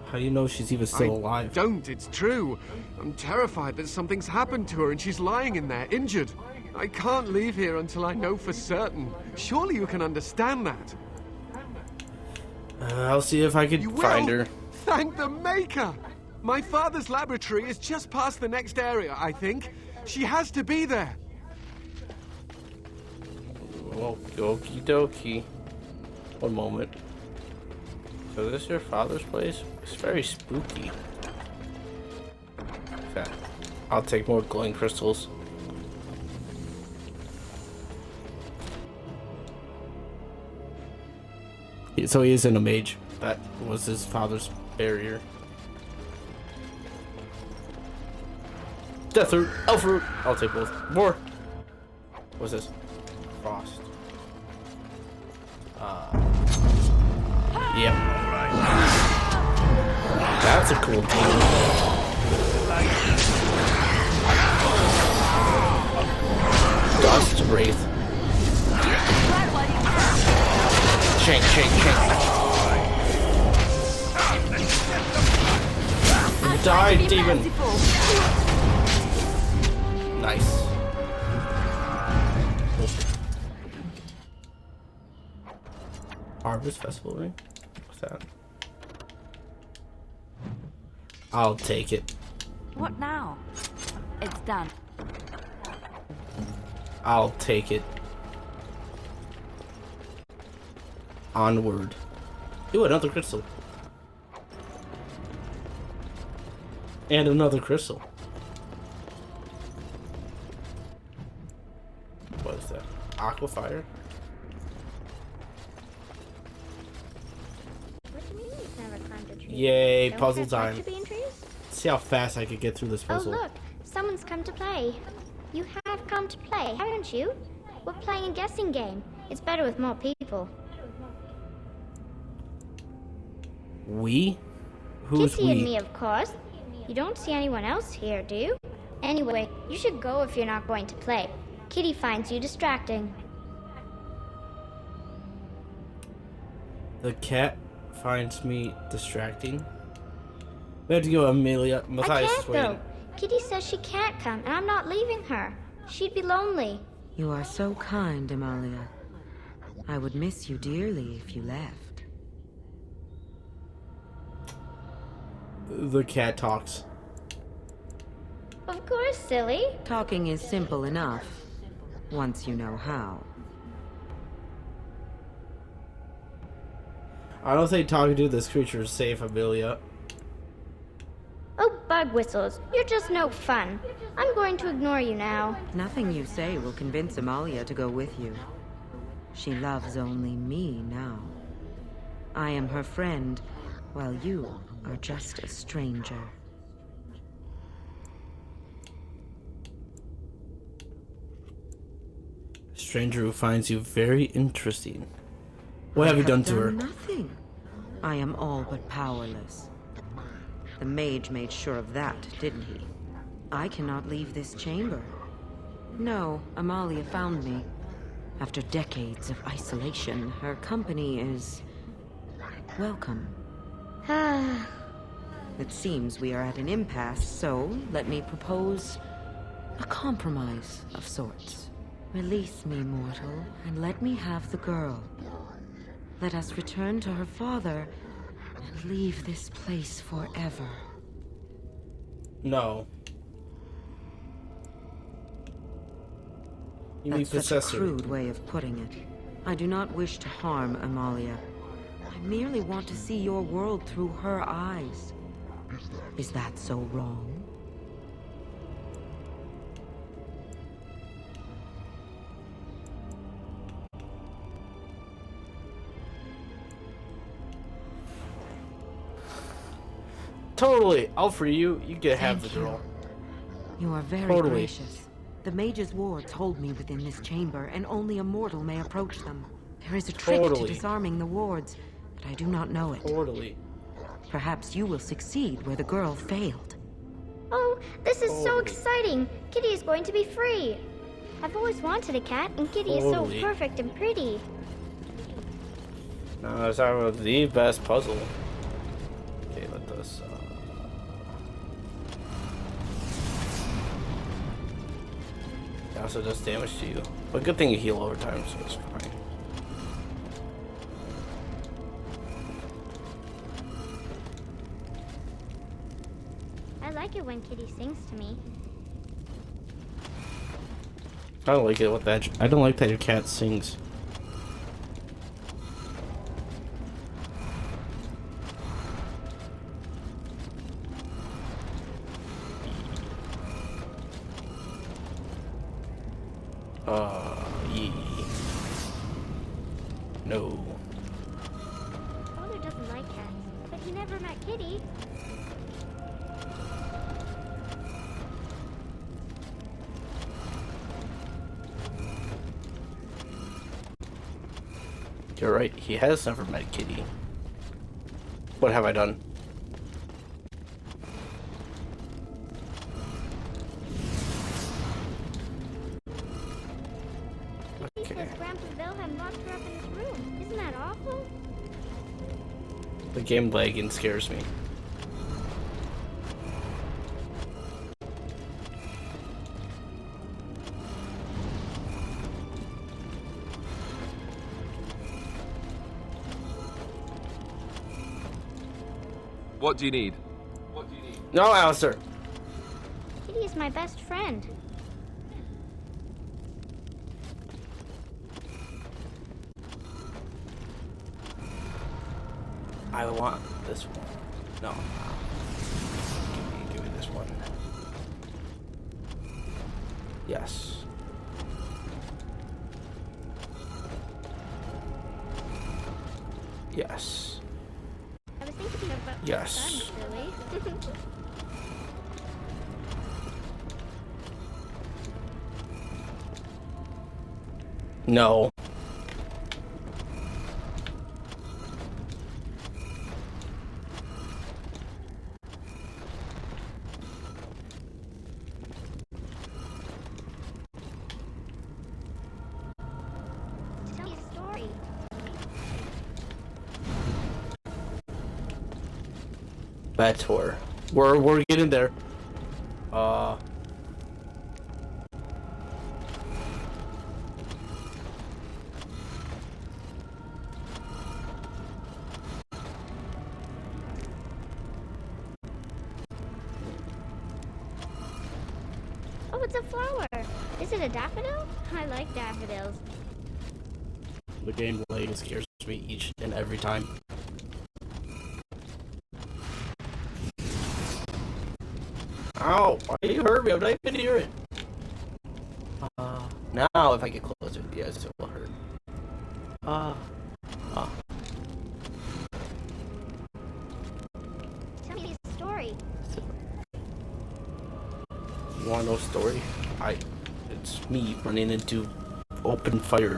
How do you know she's even still alive? Don't, it's true. I'm terrified that something's happened to her and she's lying in there, injured. I can't leave here until I know for certain. Surely you can understand that. I'll see if I can find her. Thank the Maker! My father's laboratory is just past the next area, I think. She has to be there. Okie dokie. One moment. So is this your father's place? It's very spooky. Okay. I'll take more glowing crystals. So he isn't a mage. That was his father's barrier. Death root, elf root. I'll take both. More. What's this? Frost. Yep. That's a cool team. Dust Wraith. Shake. Die, demon. Nice. Harvest Festival ring? What's that? I'll take it. What now? It's done. I'll take it. Onward. Ooh, another crystal. And another crystal. Aquafire. What do you mean you've never climbed a tree? Yay, Don't puzzle kids like time. to be in trees? See how fast I could get through this puzzle. Oh, look. Someone's come to play. You have come to play, haven't you? We're playing a guessing game. It's better with more people. We? Who's Kitty we? and me, of course. You don't see anyone else here, do you? Anyway, you should go if you're not going to play. Kitty finds you distracting. The cat finds me distracting. We have to go, Amelia. I Matthias is can't waiting. go. Kitty says she can't come, and I'm not leaving her. She'd be lonely. You are so kind, Amalia. I would miss you dearly if you left. The cat talks. Of course, silly. Talking is simple enough, once you know how. I don't think talking to this creature is safe, Amelia. Oh, bug whistles. You're just no fun. I'm going to ignore you now. Nothing you say will convince Amalia to go with you. She loves only me now. I am her friend, while you are just a stranger. A stranger who finds you very interesting. What have you done to her? Nothing. I am all but powerless. The mage made sure of that, didn't he? I cannot leave this chamber. No, Amalia found me. After decades of isolation, her company is welcome. It seems we are at an impasse, so let me propose a compromise of sorts. Release me, mortal, and let me have the girl. Let us return to her father and leave this place forever. No. You mean That's such a possessor. crude way of putting it. I do not wish to harm Amalia. I merely want to see your world through her eyes. Is that so wrong? Totally. I'll free you. You can have the girl. You are very Totally. gracious. The mage's wards hold me within this chamber, and only a mortal may approach them. There is a trick Totally. to disarming the wards, but I do not know it. Totally. Perhaps you will succeed where the girl failed. Oh, this is so exciting. Kitty is going to be free. I've always wanted a cat, and Kitty is Totally. so perfect and pretty. Now let's talk about the best puzzle. Okay, let this. It also does damage to you, but good thing you heal over time, so it's fine. I like it when Kitty sings to me. I don't like it with that. I don't like that your cat sings. Yeah. No. Father doesn't like cats, but he never met Kitty. You're right, he has never met Kitty. What have I done? He says Grandpa Wilhelm locked her up in his room. Isn't that awful? The game lagging scares me. What do you need? No, Alister. Kitty is my best friend. I want this one. No. Give me this one. Yes. Yes. I was thinking about Yes. the sun, silly. No. Tell me a story. Bad tour. We're getting there. Oh, it's a flower. Is it a daffodil? I like daffodils. The gameplay scares me each and every time. Ow! Why you hurt me? I'm not even hear it. Now if I get closer, yes, it will hurt. Tell me a story. You want to know a story? It's me running into open fire.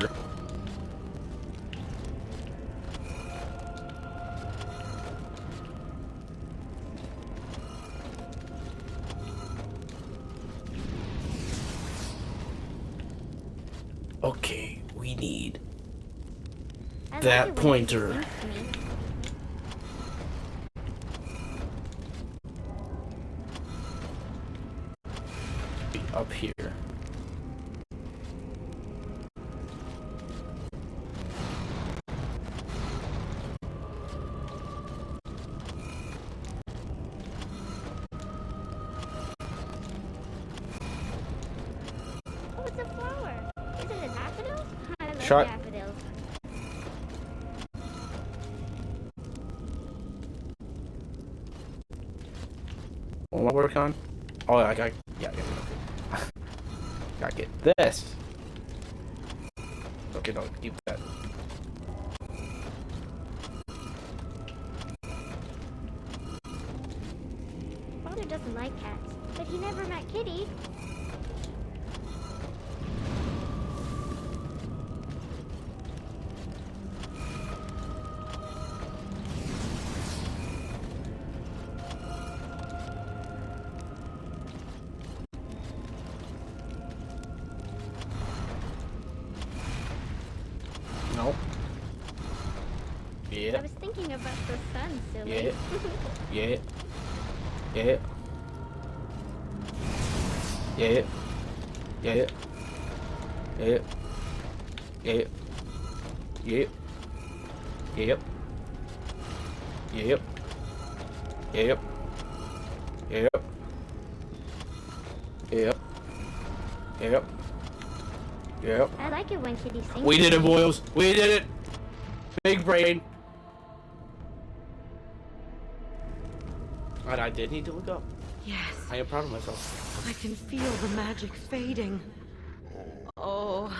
Okay, we need I that like it when it pointer. sings to me. Be up here. Oh, it's a flower. Is it a daffodil? I like Shot. daffodils. What am I working on? Oh, I got, yeah. Gotta get this. Okay, no, keep that. Father doesn't like cats, but he never met Kitty. No. I Yeah. was thinking about the sun, silly. Yeah. Yeah. Yeah. Yeah. Yeah. Yeah. Yep. Yep. Yep. Yep. Yep. Yep. Yep. Yep. I like it when Kitty sings. We did to it, me. boys. We did it. Big brain. And I did need to look up. Yes. I am proud of myself. I can feel the magic fading. Oh,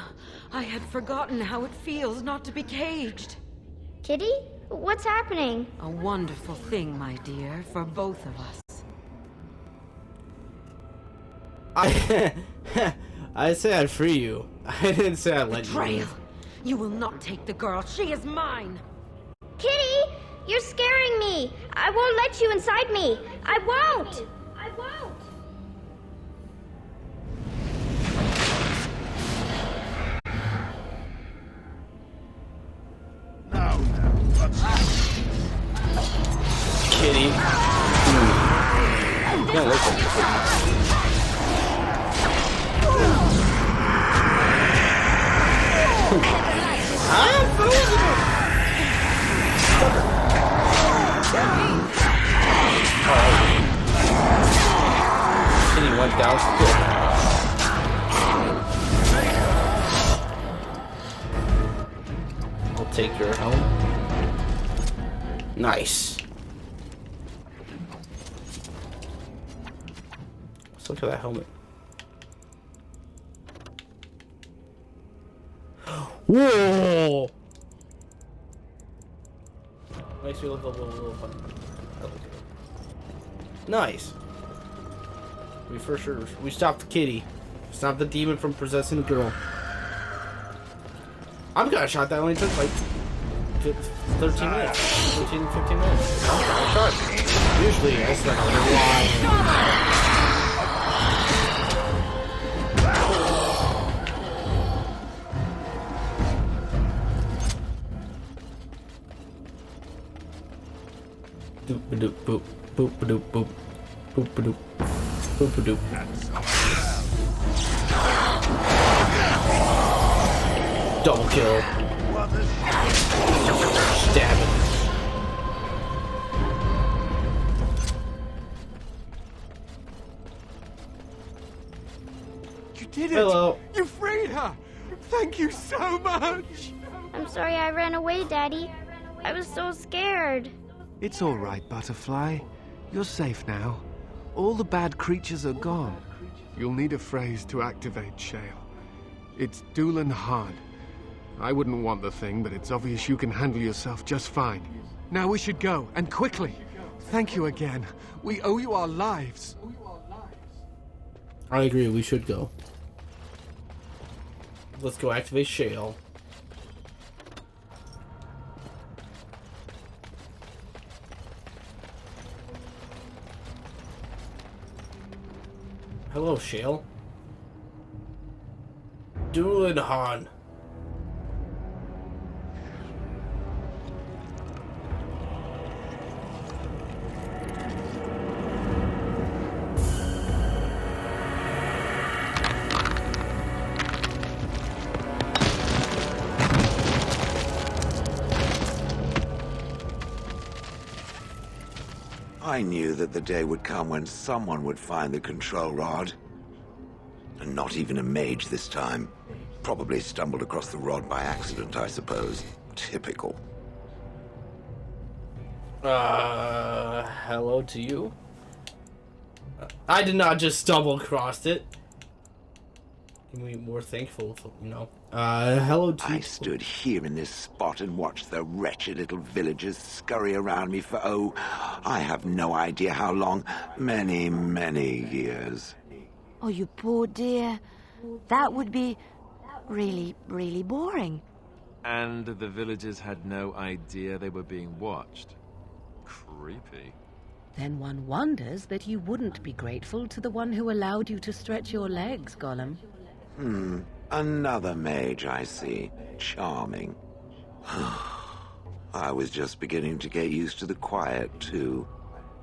I had forgotten how it feels not to be caged. Kitty? What's happening? A wonderful thing, my dear, for both of us. I said I'd free you. I didn't say I'd let you Betrayal! leave. You will not take the girl. She is mine. Kitty! You're scaring me! I won't let you inside me! I won't! I won't! Kitty. Can't look at you. Kitty went down quick. I'll take your helm. Nice. Let's look at that helmet. Whoa! Makes me look a little fun. Nice. We stopped the kitty. Stopped the demon from possessing the girl. I'm gonna shot that only took like 13 minutes. 15 minutes. I'm shot. Usually I spend a while. Doop doop boop boop doop boop boop doop boop doop. Double kill. Stab it. You did it! Hello. You freed her! Thank you so much! I'm sorry I ran away, Daddy. I was so scared. It's all right, Butterfly. You're safe now. All the bad creatures are gone. You'll need a phrase to activate Shale. It's Dulan Han. I wouldn't want the thing, but it's obvious you can handle yourself just fine. Now we should go, and quickly. Thank you again. We owe you our lives. I agree, we should go. Let's go activate Shale. Hello, Shale. Dulan Han. I knew that the day would come when someone would find the control rod. And not even a mage this time. Probably stumbled across the rod by accident, I suppose. Typical. Hello to you. I did not just stumble across it. Can we be more thankful, you know? Hello to you. I stood here in this spot and watched the wretched little villagers scurry around me for, oh, I have no idea how long. Many, many years. Oh, you poor dear. That would be really, really boring. And the villagers had no idea they were being watched. Creepy. Then one wonders that you wouldn't be grateful to the one who allowed you to stretch your legs, Golem. Another mage, I see. Charming. I was just beginning to get used to the quiet, too.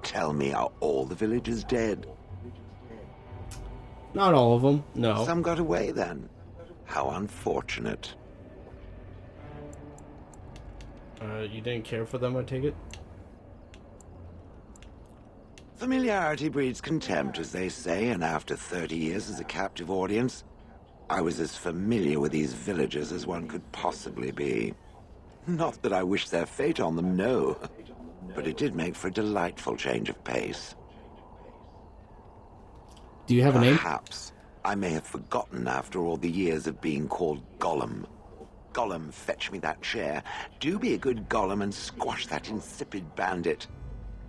Tell me, are all the villagers dead? Not all of them, no. Some got away, then. How unfortunate. You didn't care for them, I take it? Familiarity breeds contempt, as they say, and after 30 years as a captive audience, I was as familiar with these villagers as one could possibly be. Not that I wish their fate on them, no. But it did make for a delightful change of pace. Do you have a name? Perhaps. I may have forgotten after all the years of being called Golem. Golem, fetch me that chair. Do be a good Golem and squash that insipid bandit.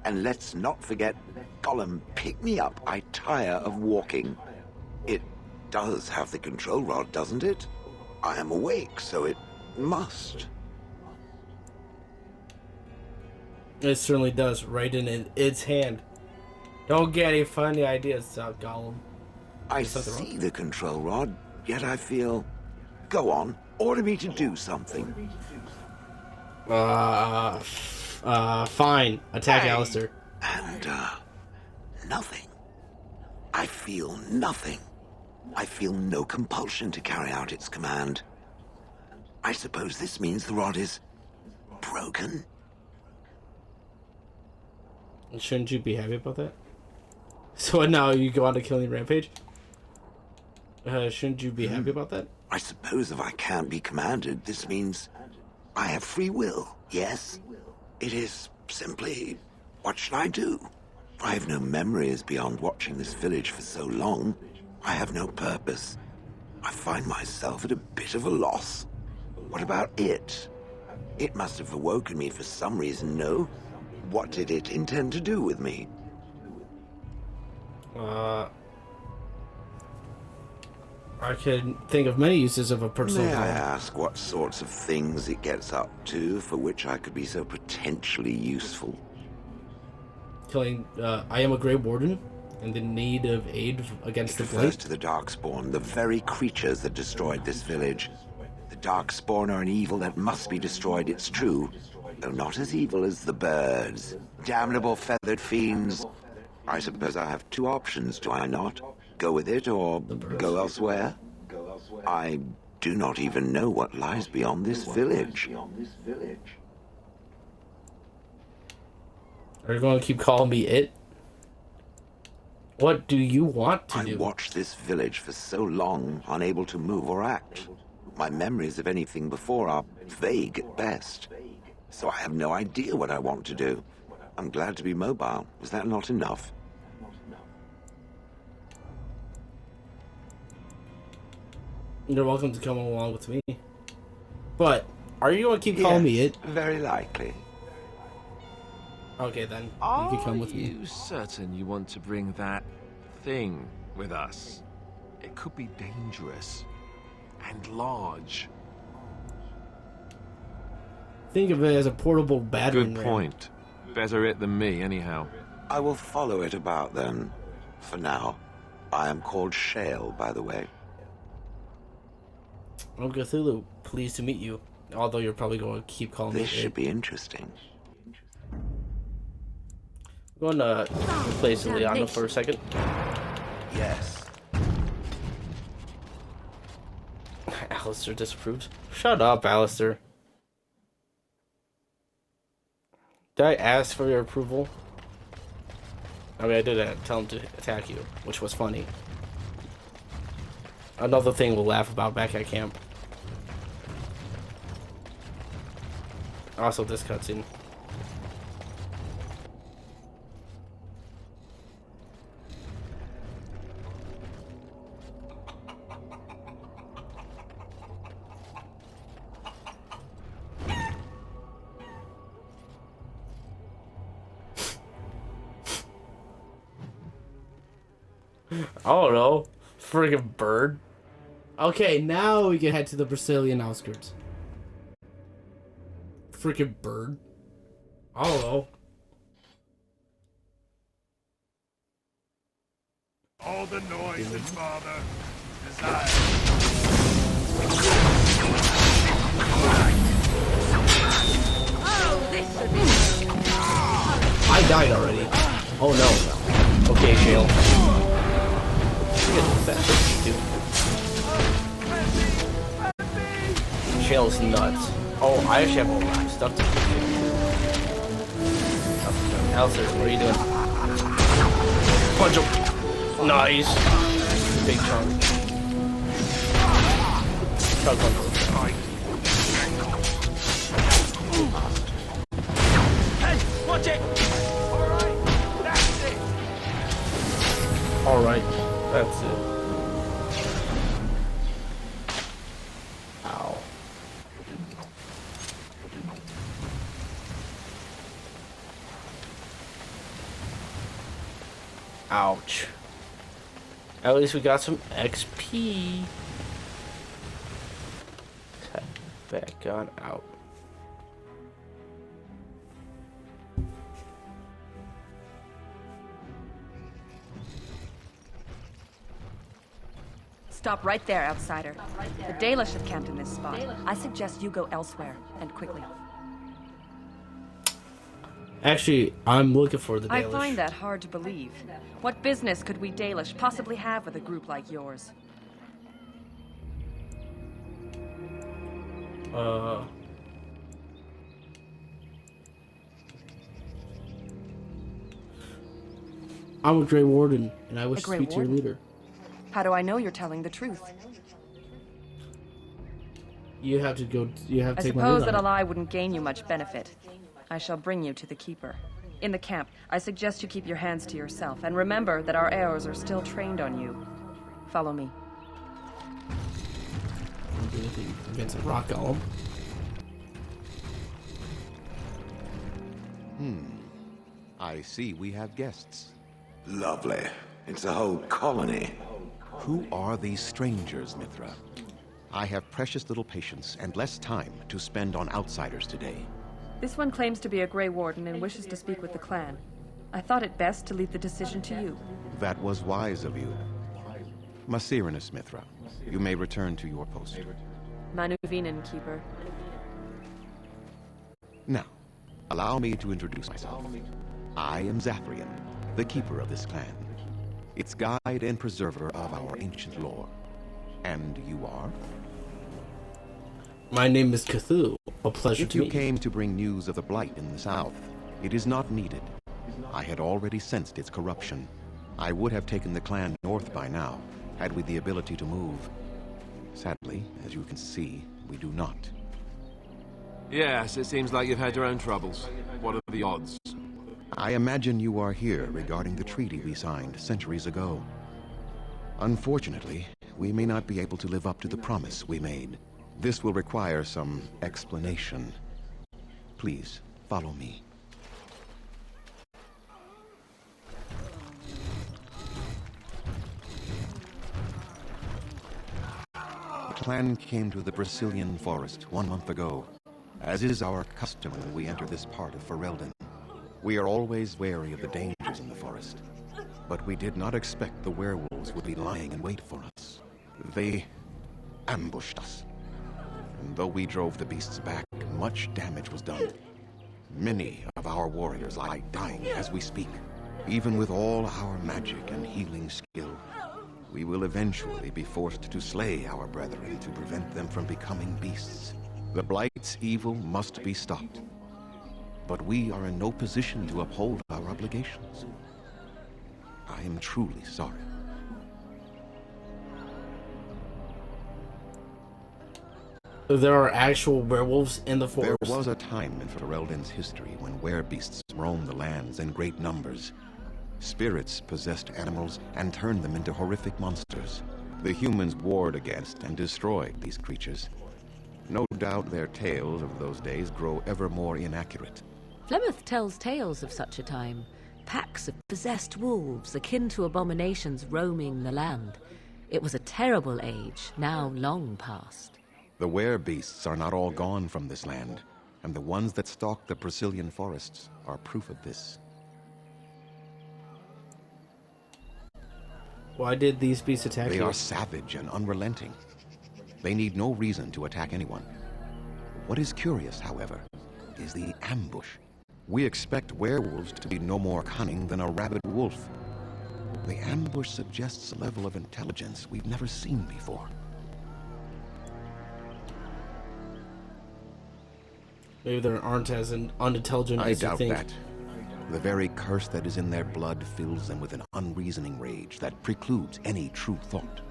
And let's not forget, Golem, pick me up. I tire of walking. It does have the control rod, doesn't it? I am awake, so it must. It certainly does, right in its hand. Don't get any funny ideas, Golem. I see the control rod, yet I feel... Go on, order me to do something. Fine. Attack Alister. And, nothing. I feel nothing. I feel no compulsion to carry out its command. I suppose this means the rod is... broken? Shouldn't you be happy about that? So now you go on a killing rampage? Shouldn't you be happy about that? I suppose if I can't be commanded, this means I have free will, yes? It is simply, what should I do? I have no memories beyond watching this village for so long. I have no purpose. I find myself at a bit of a loss. What about it? It must have awoken me for some reason, no? What did it intend to do with me? I can think of many uses of a personal May I golem. ask what sorts of things it gets up to for which I could be so potentially useful? Killing, I am a Gray Warden and in need of aid against the Refers Blight. to the Darkspawn, the very creatures that destroyed this village. The Darkspawn are an evil that must be destroyed, it's true, though not as evil as the birds. Damnable feathered fiends. I suppose I have two options, do I not? Go with it or go elsewhere? I do not even know what lies beyond this village. Are you going to keep calling me it? What do you want to do? I watched this village for so long, unable to move or act. My memories of anything before are vague at best. So I have no idea what I want to do. I'm glad to be mobile. Is that not enough? You're welcome to come along with me. But, are you going to keep calling me it? Very likely. Okay then, you can come with me. Are you certain you want to bring that thing with us? It could be dangerous and large. Think of it as a portable battering Good ram. point. Better it than me, anyhow. I will follow it about then. For now. I am called Shale, by the way. I'm Cthulhu. Pleased to meet you. Although you're probably going to keep calling me This should be interesting. I'm going to replace Leliana for a second. Yes. Alister disapproves. Shut up, Alister. Did I ask for your approval? I mean, I did tell him to attack you, which was funny. Another thing we'll laugh about back at camp. Also, this cutscene. I don't know. Friggin' bird. Okay, now we can head to the Brecilian outskirts. Freaking bird. I don't know. All the noise and bother. Desire. Oh, this should be. I died already. Oh no. Okay, Shale. Shale's nuts. Oh, I actually have a lot of stuff to do. Alister, what are you doing? Punch him. Nice. Big chunk. Chug punch. Hey, watch it! Alright, that's it! Alright, that's it. Ow. Ouch. At least we got some XP. Cut back on out. Stop right there, outsider. The Dalish have camped in this spot. I suggest you go elsewhere, and quickly. Actually, I'm looking for the Dalish. I find that hard to believe. What business could we Dalish possibly have with a group like yours? I'm a Gray Warden, and I wish to Gray speak to your Warden? leader. How do I know you're telling the truth? You have to go. You have to I take my suppose word that a on it. lie wouldn't gain you much benefit. I shall bring you to the Keeper. In the camp, I suggest you keep your hands to yourself, and remember that our arrows are still trained on you. Follow me. Do anything against a rock golem. I see we have guests. Lovely. It's a whole colony. Who are these strangers, Mithra? I have precious little patience and less time to spend on outsiders today. This one claims to be a Gray Warden and wishes to speak with the clan. I thought it best to leave the decision to you. That was wise of you. Masirinus, Mithra, you may return to your post. Manuvinen, Keeper. Now, allow me to introduce myself. I am Zathrian, the keeper of this clan, its guide and preserver of our ancient lore. And you are? My name is Cthulhu. A pleasure if to you meet came to bring news of the Blight in the south, it is not needed. I had already sensed its corruption. I would have taken the clan north by now, had we the ability to move. Sadly, as you can see, we do not. Yes, it seems like you've had your own troubles. What are the odds? I imagine you are here regarding the treaty we signed centuries ago. Unfortunately, we may not be able to live up to the promise we made. This will require some explanation. Please, follow me. The clan came to the Brecilian forest 1 month ago, as is our custom when we enter this part of Ferelden. We are always wary of the dangers in the forest, but we did not expect the werewolves would be lying in wait for us. They ambushed us, and though we drove the beasts back, much damage was done. Many of our warriors lie dying as we speak. Even with all our magic and healing skill, we will eventually be forced to slay our brethren to prevent them from becoming beasts. The Blight's evil must be stopped, but we are in no position to uphold our obligations. I am truly sorry. There are actual werewolves in the forest. There was a time in Ferelden's history when werebeasts roamed the lands in great numbers. Spirits possessed animals and turned them into horrific monsters. The humans warred against and destroyed these creatures. No doubt their tales of those days grow ever more inaccurate. Flemeth tells tales of such a time. Packs of possessed wolves akin to abominations roaming the land. It was a terrible age, now long past. The werebeasts are not all gone from this land, and the ones that stalk the Brecilian forests are proof of this. Why did these beasts attack you? They are savage and unrelenting. They need no reason to attack anyone. What is curious, however, is the ambush. We expect werewolves to be no more cunning than a rabid wolf. The ambush suggests a level of intelligence we've never seen before. Maybe they aren't as unintelligent as you think. I doubt that. The very curse that is in their blood fills them with an unreasoning rage that precludes any true thought.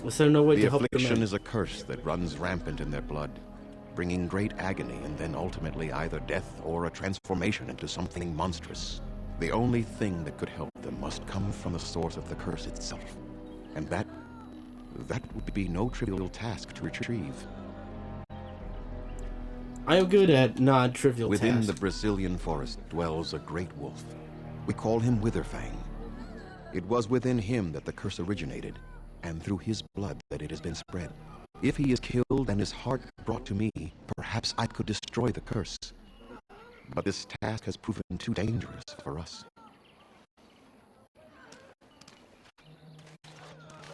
Was there no way to help them? The affliction is a curse that runs rampant in their blood, bringing great agony and then ultimately either death or a transformation into something monstrous. The only thing that could help them must come from the source of the curse itself. And that would be no trivial task to retrieve. I am good at non-trivial tasks. Within the Brecilian forest dwells a great wolf. We call him Witherfang. It was within him that the curse originated, and through his blood that it has been spread. If he is killed and his heart brought to me, perhaps I could destroy the curse. But this task has proven too dangerous for us.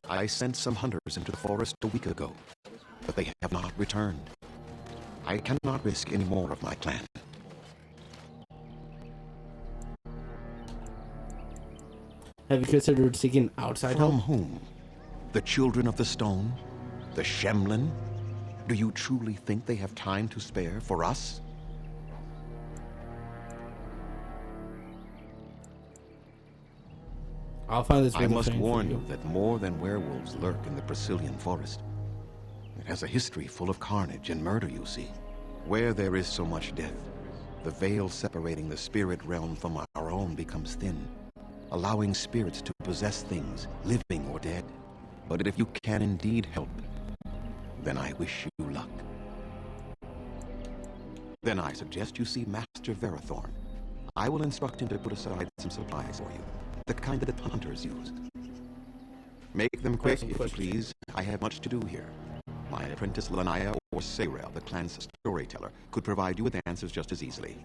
I sent some hunters into the forest a week ago, but they have not returned. I cannot risk any more of my clan. Have you considered seeking outside help? From whom? The children of the stone? The Shemlin? Do you truly think they have time to spare for us? I'll find this. I must warn you that more than werewolves lurk in the Brecilian forest. It has a history full of carnage and murder, you see. Where there is so much death, the veil separating the spirit realm from our own becomes thin, allowing spirits to possess things, living or dead. But if you can indeed help, then I wish you luck. Then I suggest you see Master Verathorn. I will instruct him to put aside some supplies for you, the kind that the hunters use. Make them quick, if you please. I have much to do here. My apprentice Lanaya or Sayrel, the clan's storyteller, could provide you with answers just as easily.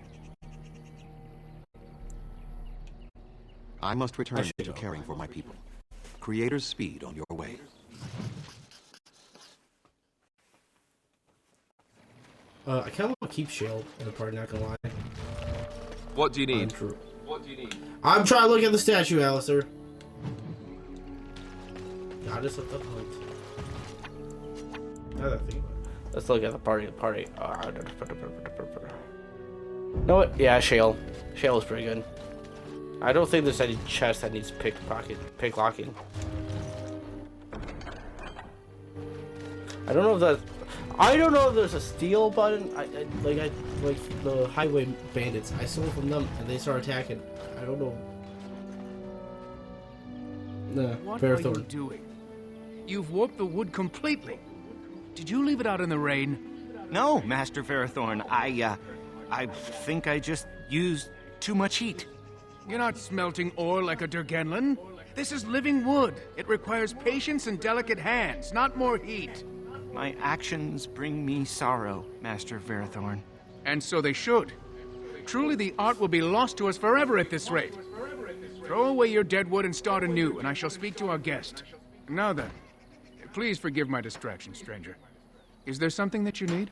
I must return to caring for my people. Creator's speed on your way. I kind of want to keep Shale in the party, not gonna lie. What do you need? What do you need? I'm trying to look at the statue, Alister. Goddess of the hunt. Now that I think about it. Let's look at the party. You know what? Yeah, Shale. Shale is pretty good. I don't think there's any chest that needs picklocking. I don't know if there's a steal button. Like the highway bandits. I stole from them and they start attacking. I don't know. What are you doing? You've warped the wood completely. Did you leave it out in the rain? No, Master Verathorn. I think I just used too much heat. You're not smelting ore like a Durgenlin. This is living wood. It requires patience and delicate hands, not more heat. My actions bring me sorrow, Master Verathorn. And so they should. Truly, the art will be lost to us forever at this rate. Throw away your dead wood and start anew, and I shall speak to our guest. Now then, please forgive my distraction, stranger. Is there something that you need?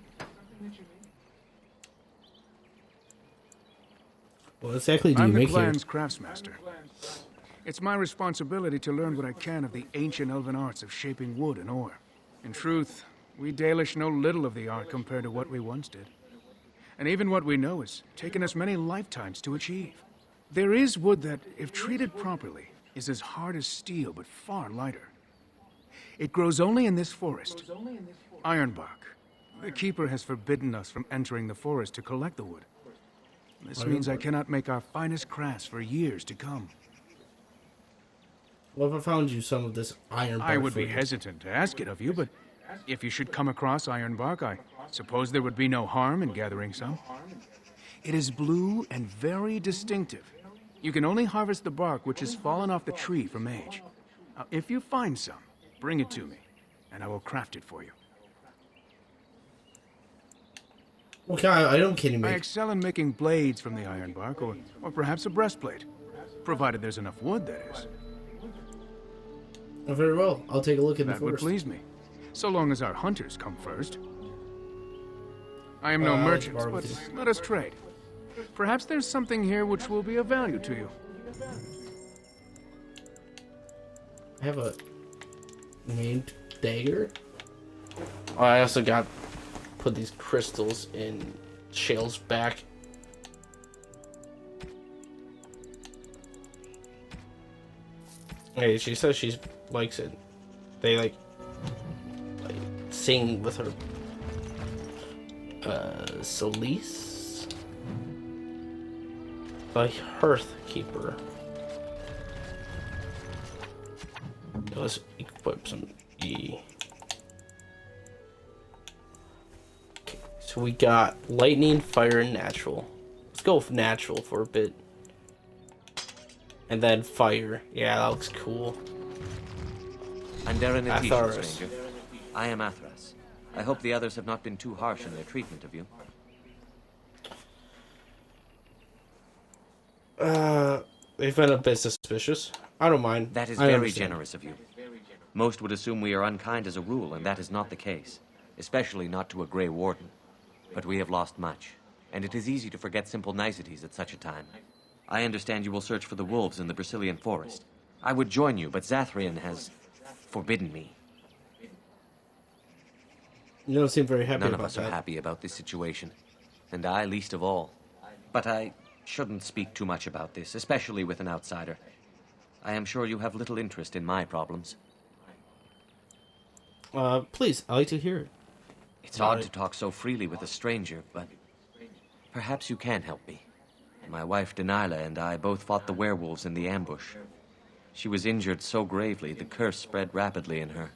What exactly do you make here? I'm the clan's craftsmaster. It's my responsibility to learn what I can of the ancient elven arts of shaping wood and ore. In truth, we Dalish know little of the art compared to what we once did. And even what we know has taken us many lifetimes to achieve. There is wood that, if treated properly, is as hard as steel but far lighter. It grows only in this forest. Ironbark. The Keeper has forbidden us from entering the forest to collect the wood. This means I cannot make our finest crafts for years to come. What if I found you some of this ironbark? I would be hesitant to ask it of you, but if you should come across ironbark, I suppose there would be no harm in gathering some. It is blue and very distinctive. You can only harvest the bark which has fallen off the tree from age. Now, if you find some, bring it to me, and I will craft it for you. What kind of item can you make? I excel in making blades from the ironbark, or perhaps a breastplate. Provided there's enough wood, that is. Oh, very well. I'll take a look at the forest. That would please me. So long as our hunters come first. I am no merchant, but let us trade. Perhaps there's something here which will be of value to you. I have a named dagger. Oh, I also put these crystals in Shale's back. Hey, she says she likes it. They like sing with her. Solis? The Hearth Keeper. Let's equip some E. Okay, so we got lightning, fire, and natural. Let's go with natural for a bit. And then fire. Yeah, that looks cool. I'm Darren Atheras. Stranger. I am Atheras. I hope the others have not been too harsh in their treatment of you. They've been a bit suspicious. I don't mind. That is very generous of you. Most would assume we are unkind as a rule, and that is not the case. Especially not to a Gray Warden. But we have lost much, and it is easy to forget simple niceties at such a time. I understand you will search for the wolves in the Brecilian forest. I would join you, but Zathrian has forbidden me. You don't seem very happy about that. None of us are happy about this situation, and I least of all. But I shouldn't speak too much about this, especially with an outsider. I am sure you have little interest in my problems. Please, I'd like to hear it. It's odd to talk so freely with a stranger, but perhaps you can help me. My wife Denilah and I both fought the werewolves in the ambush. She was injured so gravely, the curse spread rapidly in her.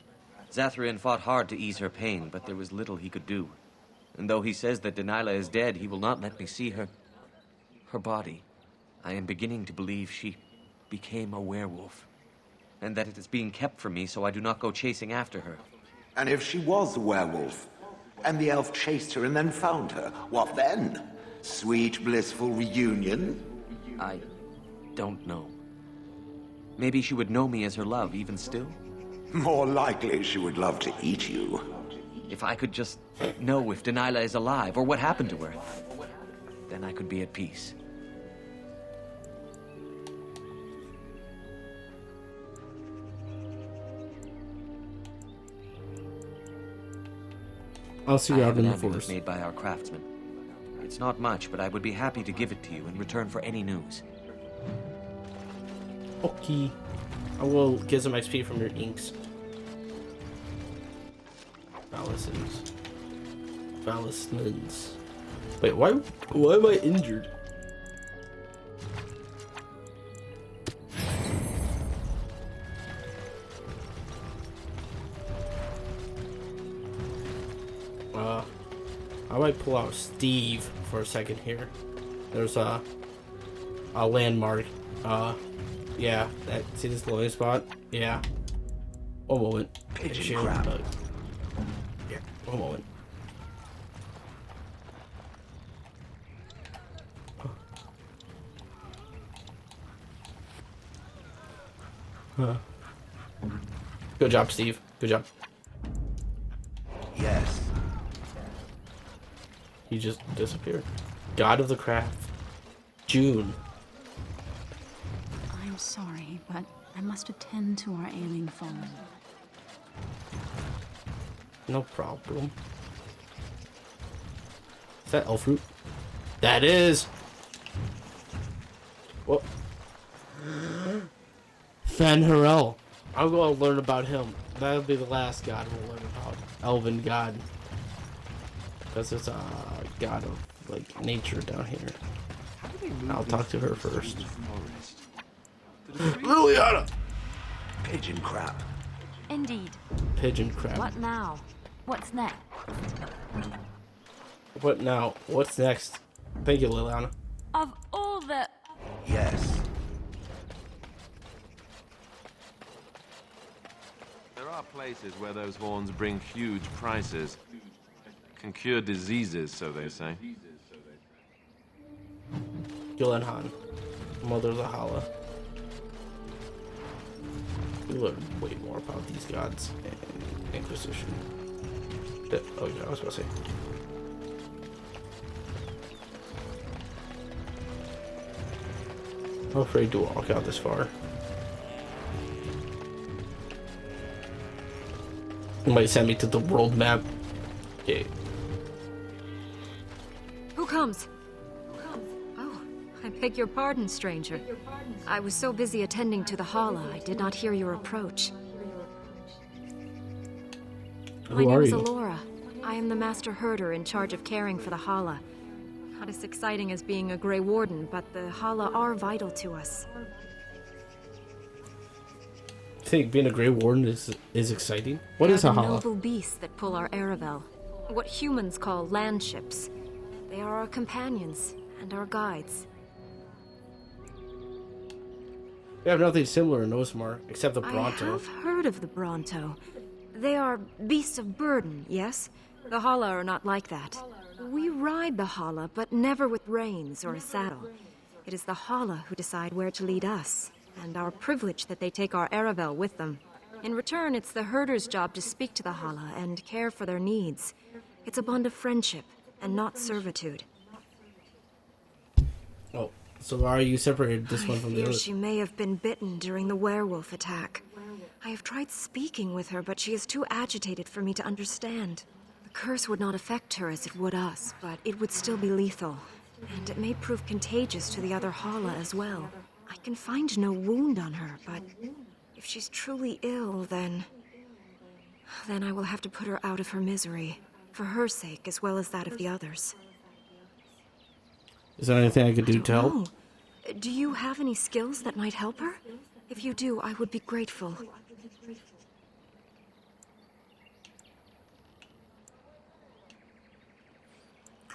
Zathrian fought hard to ease her pain, but there was little he could do. And though he says that Delilah is dead, he will not let me see her body. I am beginning to believe she became a werewolf, and that it is being kept from me so I do not go chasing after her. And if she was a werewolf, and the elf chased her and then found her, what then? Sweet, blissful reunion? I don't know. Maybe she would know me as her love, even still? More likely she would love to eat you. If I could just know if Delilah is alive, or what happened to her, then I could be at peace. I'll see you out in the amulet forest. Made by our craftsman. It's not much, but I would be happy to give it to you in return for any news. Okay. I will get some XP from your inks. Talismans. Talismans. Wait, why am I injured? I might pull out Steve for a second here. There's a landmark. Yeah, see this glowing spot? Yeah. One moment. Pigeon crap. Yeah, one moment. Huh. Good job, Steve. Good job. Yes. He just disappeared. God of the Craft. June. I'm sorry, but I must attend to our ailing fallen. No problem. Is that elf fruit? That is! What? Fanharel. I'm going to learn about him. That'll be the last god we'll learn about. Elven god. Because it's a god of, like, nature down here. I'll talk to her first. Leliana! Pigeon crap. Indeed. Pigeon crap. What now? What's next? What now? What's next? Thank you, Leliana. Of all the... Yes. There are places where those horns bring huge prices. Can cure diseases, so they say. Gyllenhaal, Mother of the Hala. We learn way more about these gods and Inquisition. Oh yeah, I was about to say. I'm afraid to walk out this far. You might send me to the world map. Okay. Who comes? Oh, I beg your pardon, stranger. I was so busy attending to the Hala, I did not hear your approach. My name is Alora. I am the master herder in charge of caring for the Hala. Not as exciting as being a Gray Warden, but the Hala are vital to us. I think being a Gray Warden is exciting. What is a They are the Hala? noble beasts that pull our Aravel. What humans call landships. They are our companions and our guides. We have nothing similar in Osmar, except the I Bronto. have heard of the Bronto. They are beasts of burden, yes? The Hala are not like that. We ride the Hala, but never with reins or a saddle. It is the Hala who decide where to lead us, and our privilege that they take our Aravel with them. In return, it's the herder's job to speak to the Hala and care for their needs. It's a bond of friendship, and not servitude. Oh, so why are you separated this one from the I fear other? she may have been bitten during the werewolf attack. I have tried speaking with her, but she is too agitated for me to understand. The curse would not affect her as it would us, but it would still be lethal. And it may prove contagious to the other Hala as well. I can find no wound on her, but if she's truly ill, then I will have to put her out of her misery, for her sake as well as that of the others. Is there anything I could do to help? Oh, do you have any skills that might help her? If you do, I would be grateful.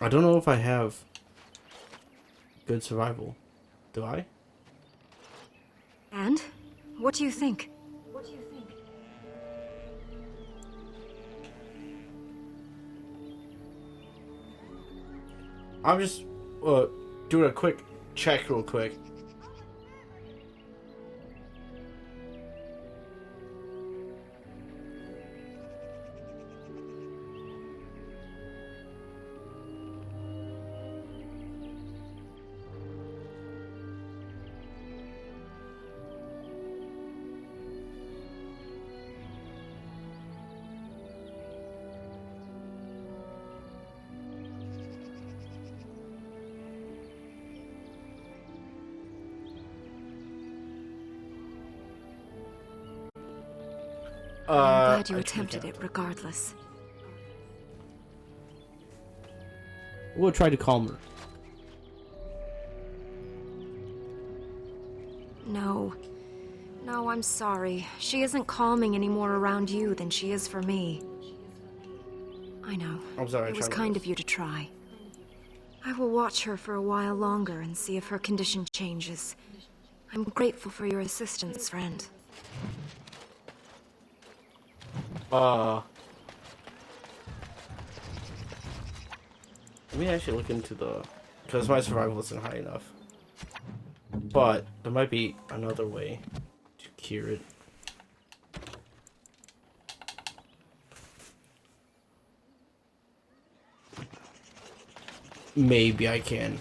I don't know if I have good survival. Do I? And? What do you think? I'm just doing a quick check real quick. I'm glad you attempted it regardless. We'll try to calm her. No. No, I'm sorry. She isn't calming any more around you than she is for me. I know. I'm sorry. It was kind of you to try. I will watch her for a while longer and see if her condition changes. I'm grateful for your assistance, friend. Let me actually look into the... Because my survival isn't high enough. But there might be another way to cure it. Maybe I can.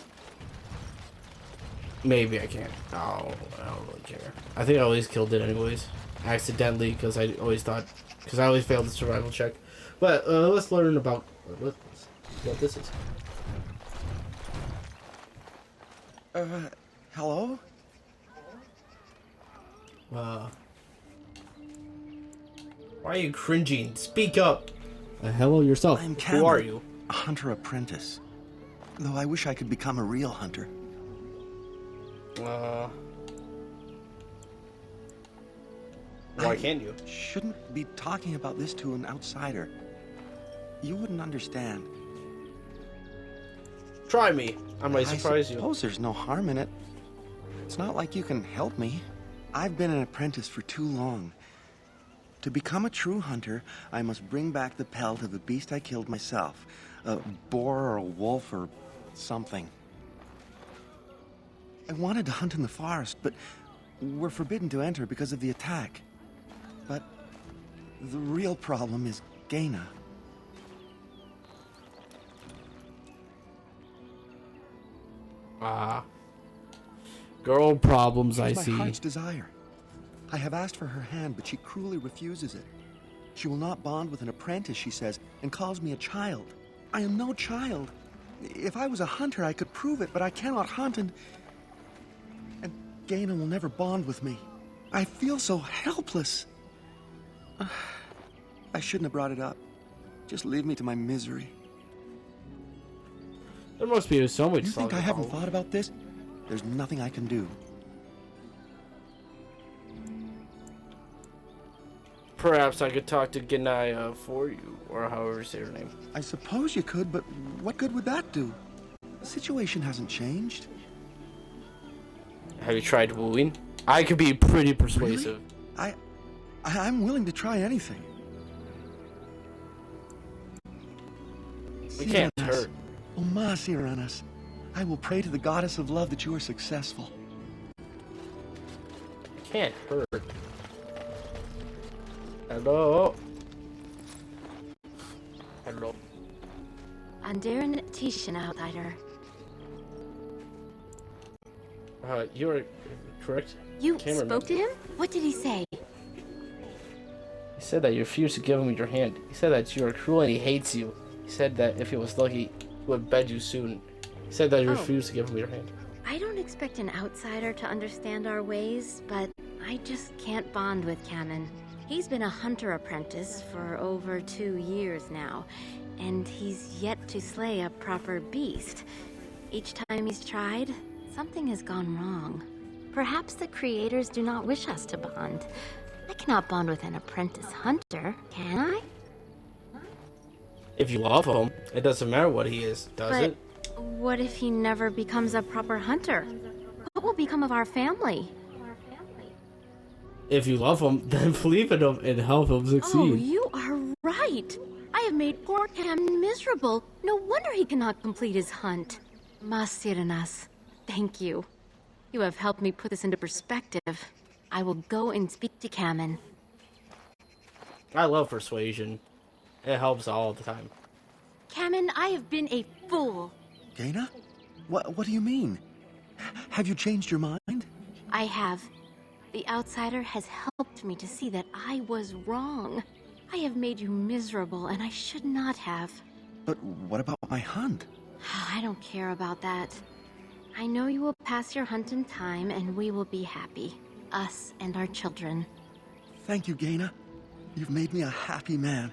Maybe I can. Oh, I don't really care. I think I always killed it anyways. Accidentally, because I always thought... Because I always failed the survival check. But let's learn about what this is. Hello? Why are you cringing? Speak up! Hello yourself. I'm Who are you? a hunter apprentice. Though I wish I could become a real hunter. Why can't you? Shouldn't be talking about this to an outsider. You wouldn't understand. Try me. I might surprise I you. suppose there's no harm in it. It's not like you can help me. I've been an apprentice for too long. To become a true hunter, I must bring back the pelt of a beast I killed myself. A boar or a wolf or something. I wanted to hunt in the forest, but we're forbidden to enter because of the attack. But the real problem is Gaina. Girl problems, I It's see. my heart's desire. I have asked for her hand, but she cruelly refuses it. She will not bond with an apprentice, she says, and calls me a child. I am no child. If I was a hunter, I could prove it, but I cannot hunt, and Gaina will never bond with me. I feel so helpless. I shouldn't have brought it up. Just leave me to my misery. There must be so much. You think I haven't thought about this? There's nothing I can do. Perhaps I could talk to Gaina for you, or however you say her name. I suppose you could, but what good would that do? The situation hasn't changed. Have you tried wooing? I could be pretty persuasive. Really? I'm willing to try anything. We can't hurt. O Ma Siranas, I will pray to the goddess of love that you are successful. Can't hurt. Hello. Hello. Andiran Tishan outsider. You're correct. You Cameraman. spoke to him? What did he say? He said that you refused to give him your hand. He said that you are cruel and he hates you. He said that if he was lucky, he would bed you soon. He said that you refused to give him your hand. I don't expect an outsider to understand our ways, but I just can't bond with Kamen. He's been a hunter apprentice for over 2 years now, and he's yet to slay a proper beast. Each time he's tried, something has gone wrong. Perhaps the creators do not wish us to bond. I cannot bond with an apprentice hunter, can I? If you love him, it doesn't matter what he is, does But it? what if he never becomes a proper hunter? What will become of our family? If you love him, then believe in him and help him succeed. Oh, you are right. I have made poor Cam miserable. No wonder he cannot complete his hunt. Masiranas, thank you. You have helped me put this into perspective. I will go and speak to Cameron. I love persuasion. It helps all the time. Cameron, I have been a fool. Gaina? What do you mean? Have you changed your mind? I have. The outsider has helped me to see that I was wrong. I have made you miserable, and I should not have. But what about my hunt? I don't care about that. I know you will pass your hunt in time, and we will be happy. Us and our children. Thank you, Gaina. You've made me a happy man.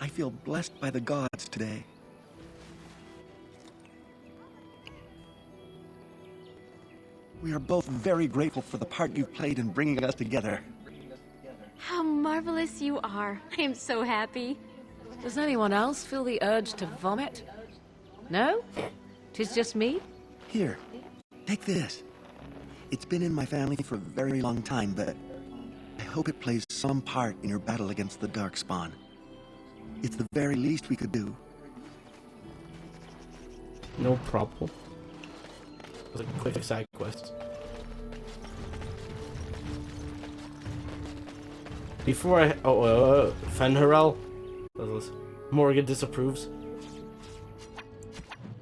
I feel blessed by the gods today. We are both very grateful for the part you've played in bringing us together. How marvelous you are. I am so happy. Does anyone else feel the urge to vomit? No? 'Tis just me? Here, take this. It's been in my family for a very long time, but I hope it plays some part in your battle against the Darkspawn. It's the very least we could do. No problem. It was a quick side quest. Before I... Fenharel? Morgain disapproves.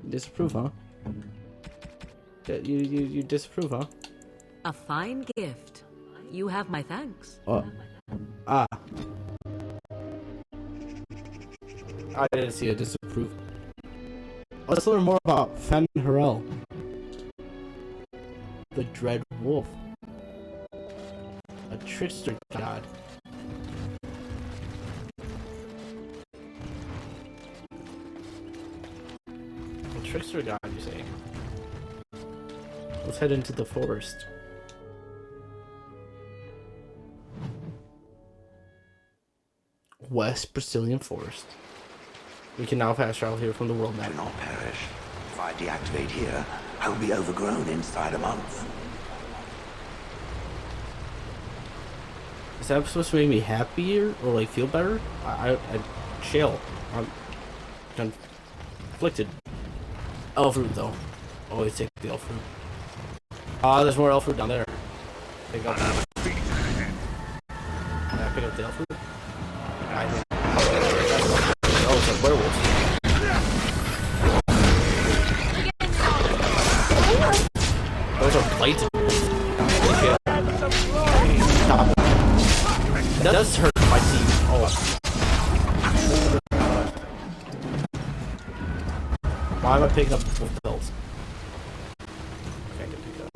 Disapprove, huh? You disapprove, huh? A fine gift. You have my thanks. I didn't see a disapprove. Let's learn more about Fenharel. The Dread Wolf. A trickster god. A trickster god, you say? Let's head into the forest. West Brecilian Forest. We can now fast travel here from the world map. Do not perish. If I deactivate here, I will be overgrown inside a month. Is that supposed to make me happier or like feel better? I chill. I'm conflicted. Elf fruit though. Always take the elf fruit. There's more elf fruit down there. Pick up. Can I pick up the elf fruit? I think. Oh, it's a werewolf. Those are plates. Stop. It does hurt my teeth. Oh. Why am I picking up wolf pills? Okay, I can pick up.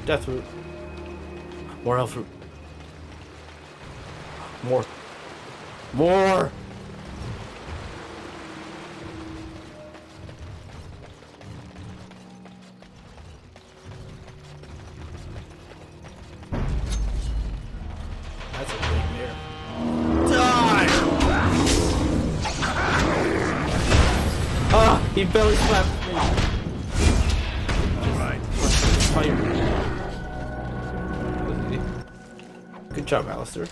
Death root. More elf root. More. More! That's a big mirror. Die! Ah! He belly slapped me! Alright. Fire. Good job, Alister.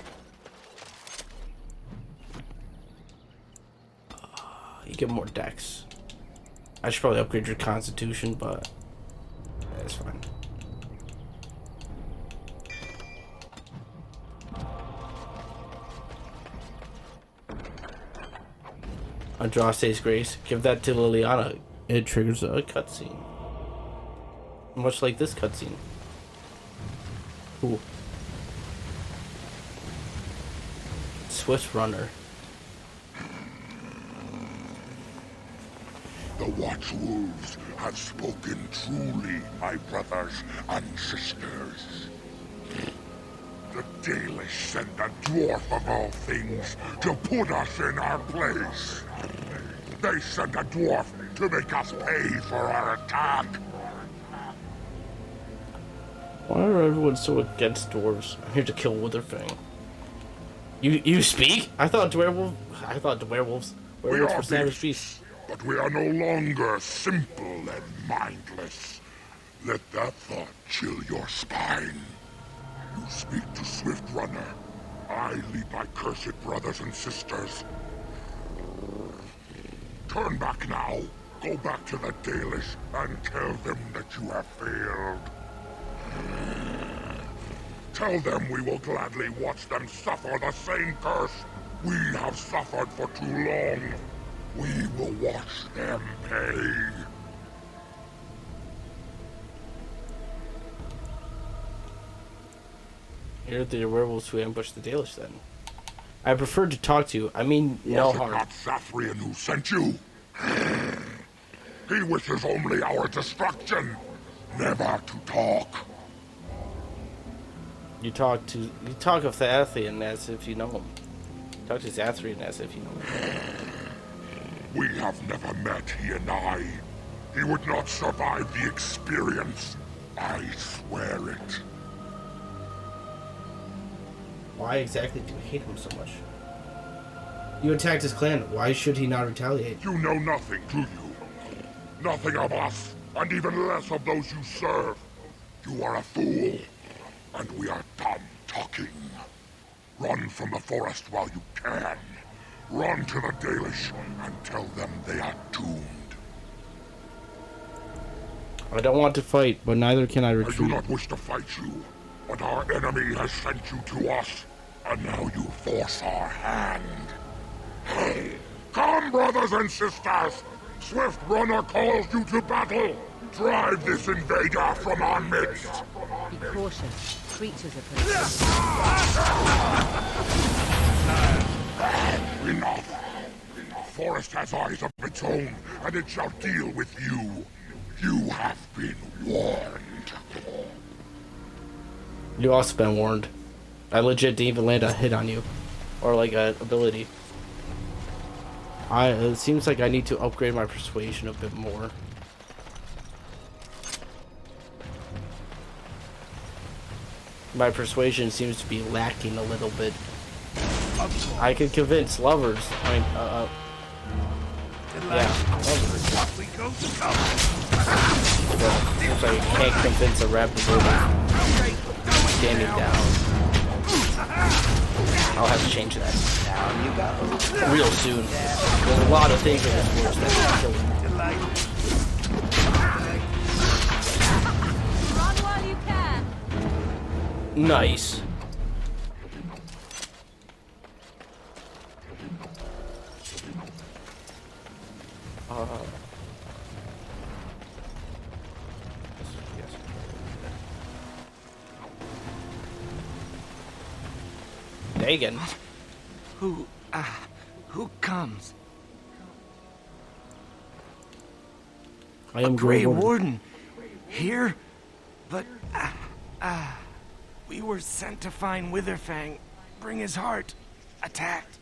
You get more dex. I should probably upgrade your constitution, but it's fine. Andraste's Grace. Give that to Leliana. It triggers a cutscene. Much like this cutscene. Cool. Swift Runner. The Watchwolves have spoken truly, my brothers and sisters. The Dalish sent the dwarf of all things to put us in our place. They sent a dwarf to make us pay for our attack. Why are everyone so against dwarves? I'm here to kill Witherfang. You speak? I thought werewolves were savage beasts. But we are no longer simple and mindless. Let that thought chill your spine. You speak to Swift Runner. I lead my cursed brothers and sisters. Turn back now. Go back to the Dalish and tell them that you have failed. Tell them we will gladly watch them suffer the same curse we have suffered for too long. We will watch them pay. You're the werewolves who ambushed the Dalish, then. I prefer to talk to you. I mean, no harm. Was it not Sathrian who sent you? He wishes only our destruction, never to talk. You talk of Sathrian as if you know him. Talk to Sathrian as if you know him. We have never met, he and I. He would not survive the experience. I swear it. Why exactly do you hate him so much? You attacked his clan. Why should he not retaliate? You know nothing, do you? Nothing of us, and even less of those you serve. You are a fool, and we are done talking. Run from the forest while you can. Run to the Dalish and tell them they are doomed. I don't want to fight, but neither can I retreat. I do not wish to fight you, but our enemy has sent you to us, and now you force our hand. Come, brothers and sisters! Swift Runner calls you to battle! Drive this invader from our midst! Be cautious. Creatures are Enough! The forest has eyes of its own, and it shall deal with you. You have been warned. You also been warned. I legit didn't even land a hit on you. Or like an ability. It seems like I need to upgrade my persuasion a bit more. My persuasion seems to be lacking a little bit. I could convince lovers. I mean, yeah, lovers. But seems like I can't convince a rapid standing down. I'll have to change that. Down you go. Real soon. There's a lot of things in this forest that can kill me. Run while you can. Nice. Dagon. Who comes? I am Gray Warden. Here? But, we were sent to find Witherfang, bring his heart, attacked.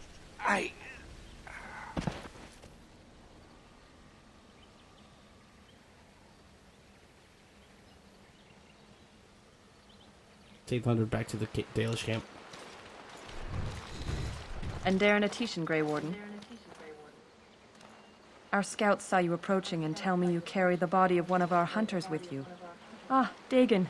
Take Thunder back to the Dalish camp. And Darren Atishan, Gray Warden. Our scouts saw you approaching and tell me you carry the body of one of our hunters with you. Ah, Dagon.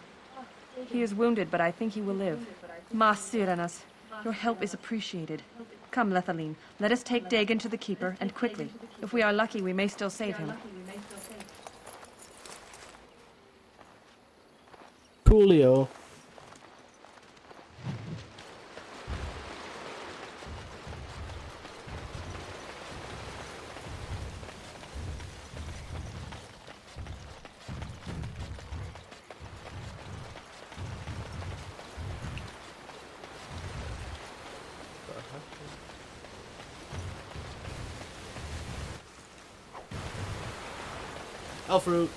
He is wounded, but I think he will live. Ma Siranas, your help is appreciated. Come, Lethaline, let us take Dagon to the Keeper, and quickly. If we are lucky, we may still save him. Coolio. Elf root.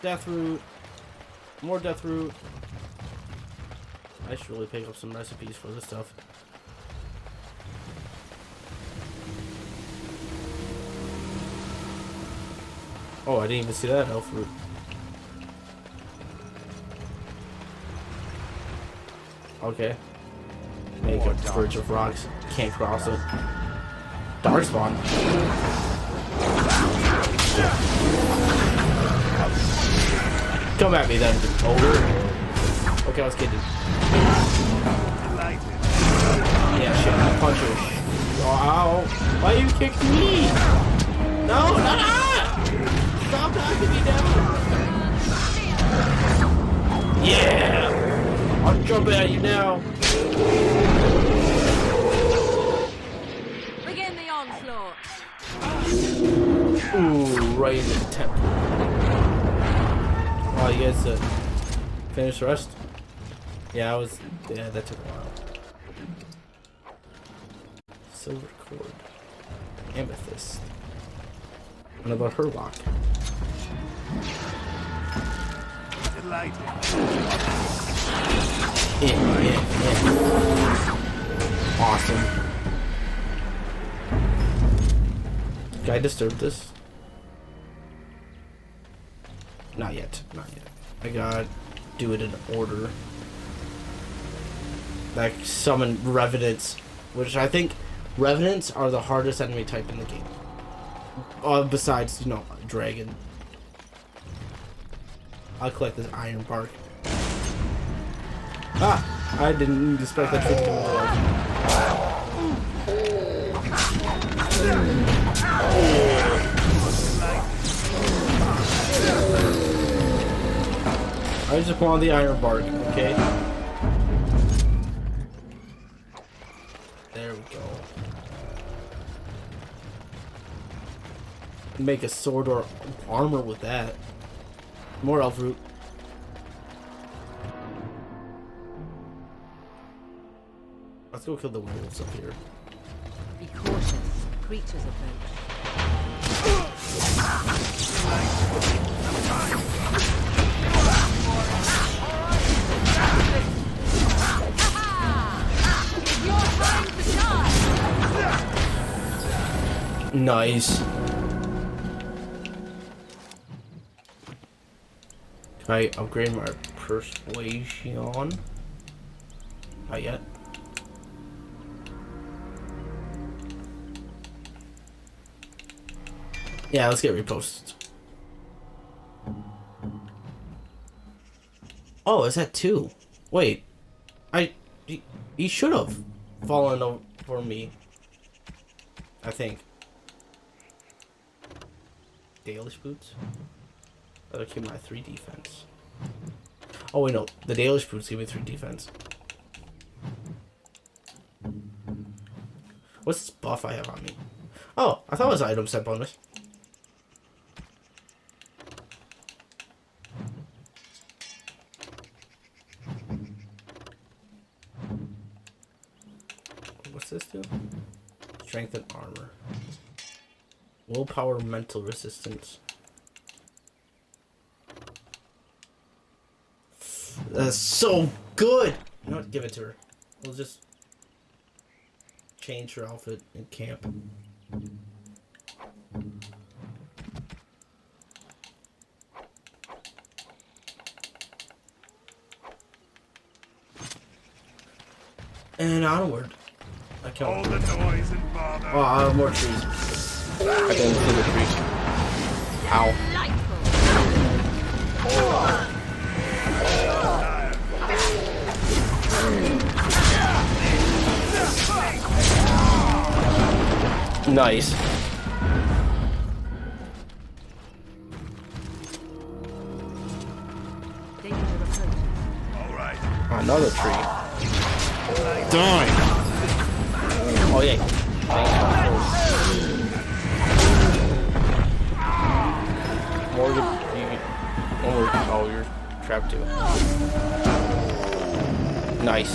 Death root. More death root. I should really pick up some recipes for this stuff. Oh, I didn't even see that elf root. Okay. Make a bridge of rocks. Can't cross it. Darkspawn. Come at me then, ogre. Okay, I was kidding. Yeah, shit, I'll punch you. Ow. Why you kicked me? No, no, no! Stop knocking me down. Yeah! I'll jump at you now. Begin the onslaught. Ooh, right in the temple. Oh, you guys finish the rest? Yeah, that took a while. Silver cord. Amethyst. Another herlock. Yeah. Awesome. Can I disturb this? Not yet. Not yet. I gotta do it in order. Like summon revenants, which I think revenants are the hardest enemy type in the game. Besides, you know, dragon. I'll collect this iron bark. Ah! I didn't expect that to come into life. I just want the iron bark, okay? There we go. Make a sword or armor with that. More elf root. Let's go kill the werewolves up here. Be cautious. Creatures approach. Nice. Can I upgrade my persuasion? Not yet. Yeah, let's get reposted. Oh, is that 2? Wait. He should have fallen over me. I think. Dalish boots? That'll keep my 3 defense. Oh wait, no. The Dalish boots give me 3 defense. What's this buff I have on me? Oh, I thought it was item set bonus. What's this do? Strength and armor. Willpower, mental resistance. That's so good! You know what? Give it to her. We'll just change her outfit in camp. And onward. I can't. All the noise and bother. Oh, more trees. I didn't see the trees. Ow. Nice. All right. Another tree. Die. Oh yeah. Morgain, oh, you're trapped too. Nice.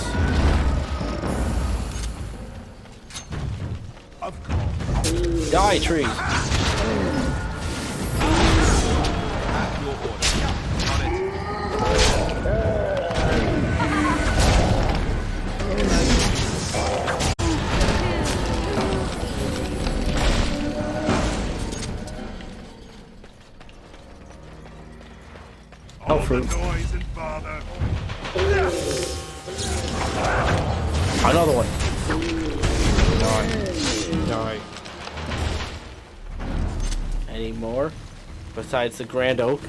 Of course. Die, trees. All fruits. Noise and bother. Another one. Die. Any more? Besides the Grand Oak?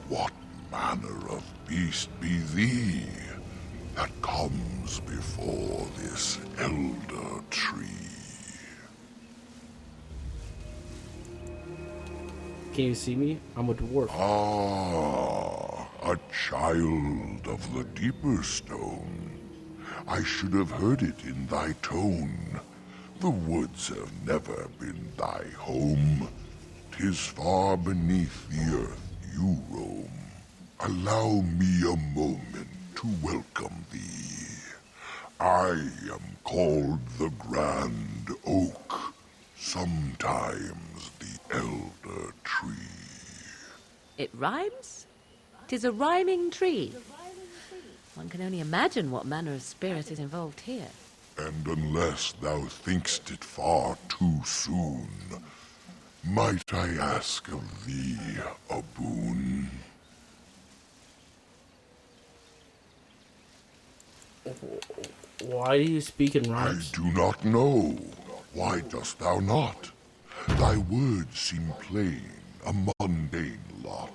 What manner of beast be thee that comes before this elder tree? Can you see me? I'm a dwarf. Ah, a child of the deeper stone. I should have heard it in thy tone. The woods have never been thy home. 'Tis far beneath the earth you roam. Allow me a moment to welcome thee. I am called the Grand Oak, sometimes the Elder Tree. It rhymes? 'Tis a rhyming tree. One can only imagine what manner of spirit is involved here. And unless thou think'st it far too soon, might I ask of thee a boon? Why do you speak in rhymes? I do not know. Why dost thou not? Thy words seem plain, a mundane lot.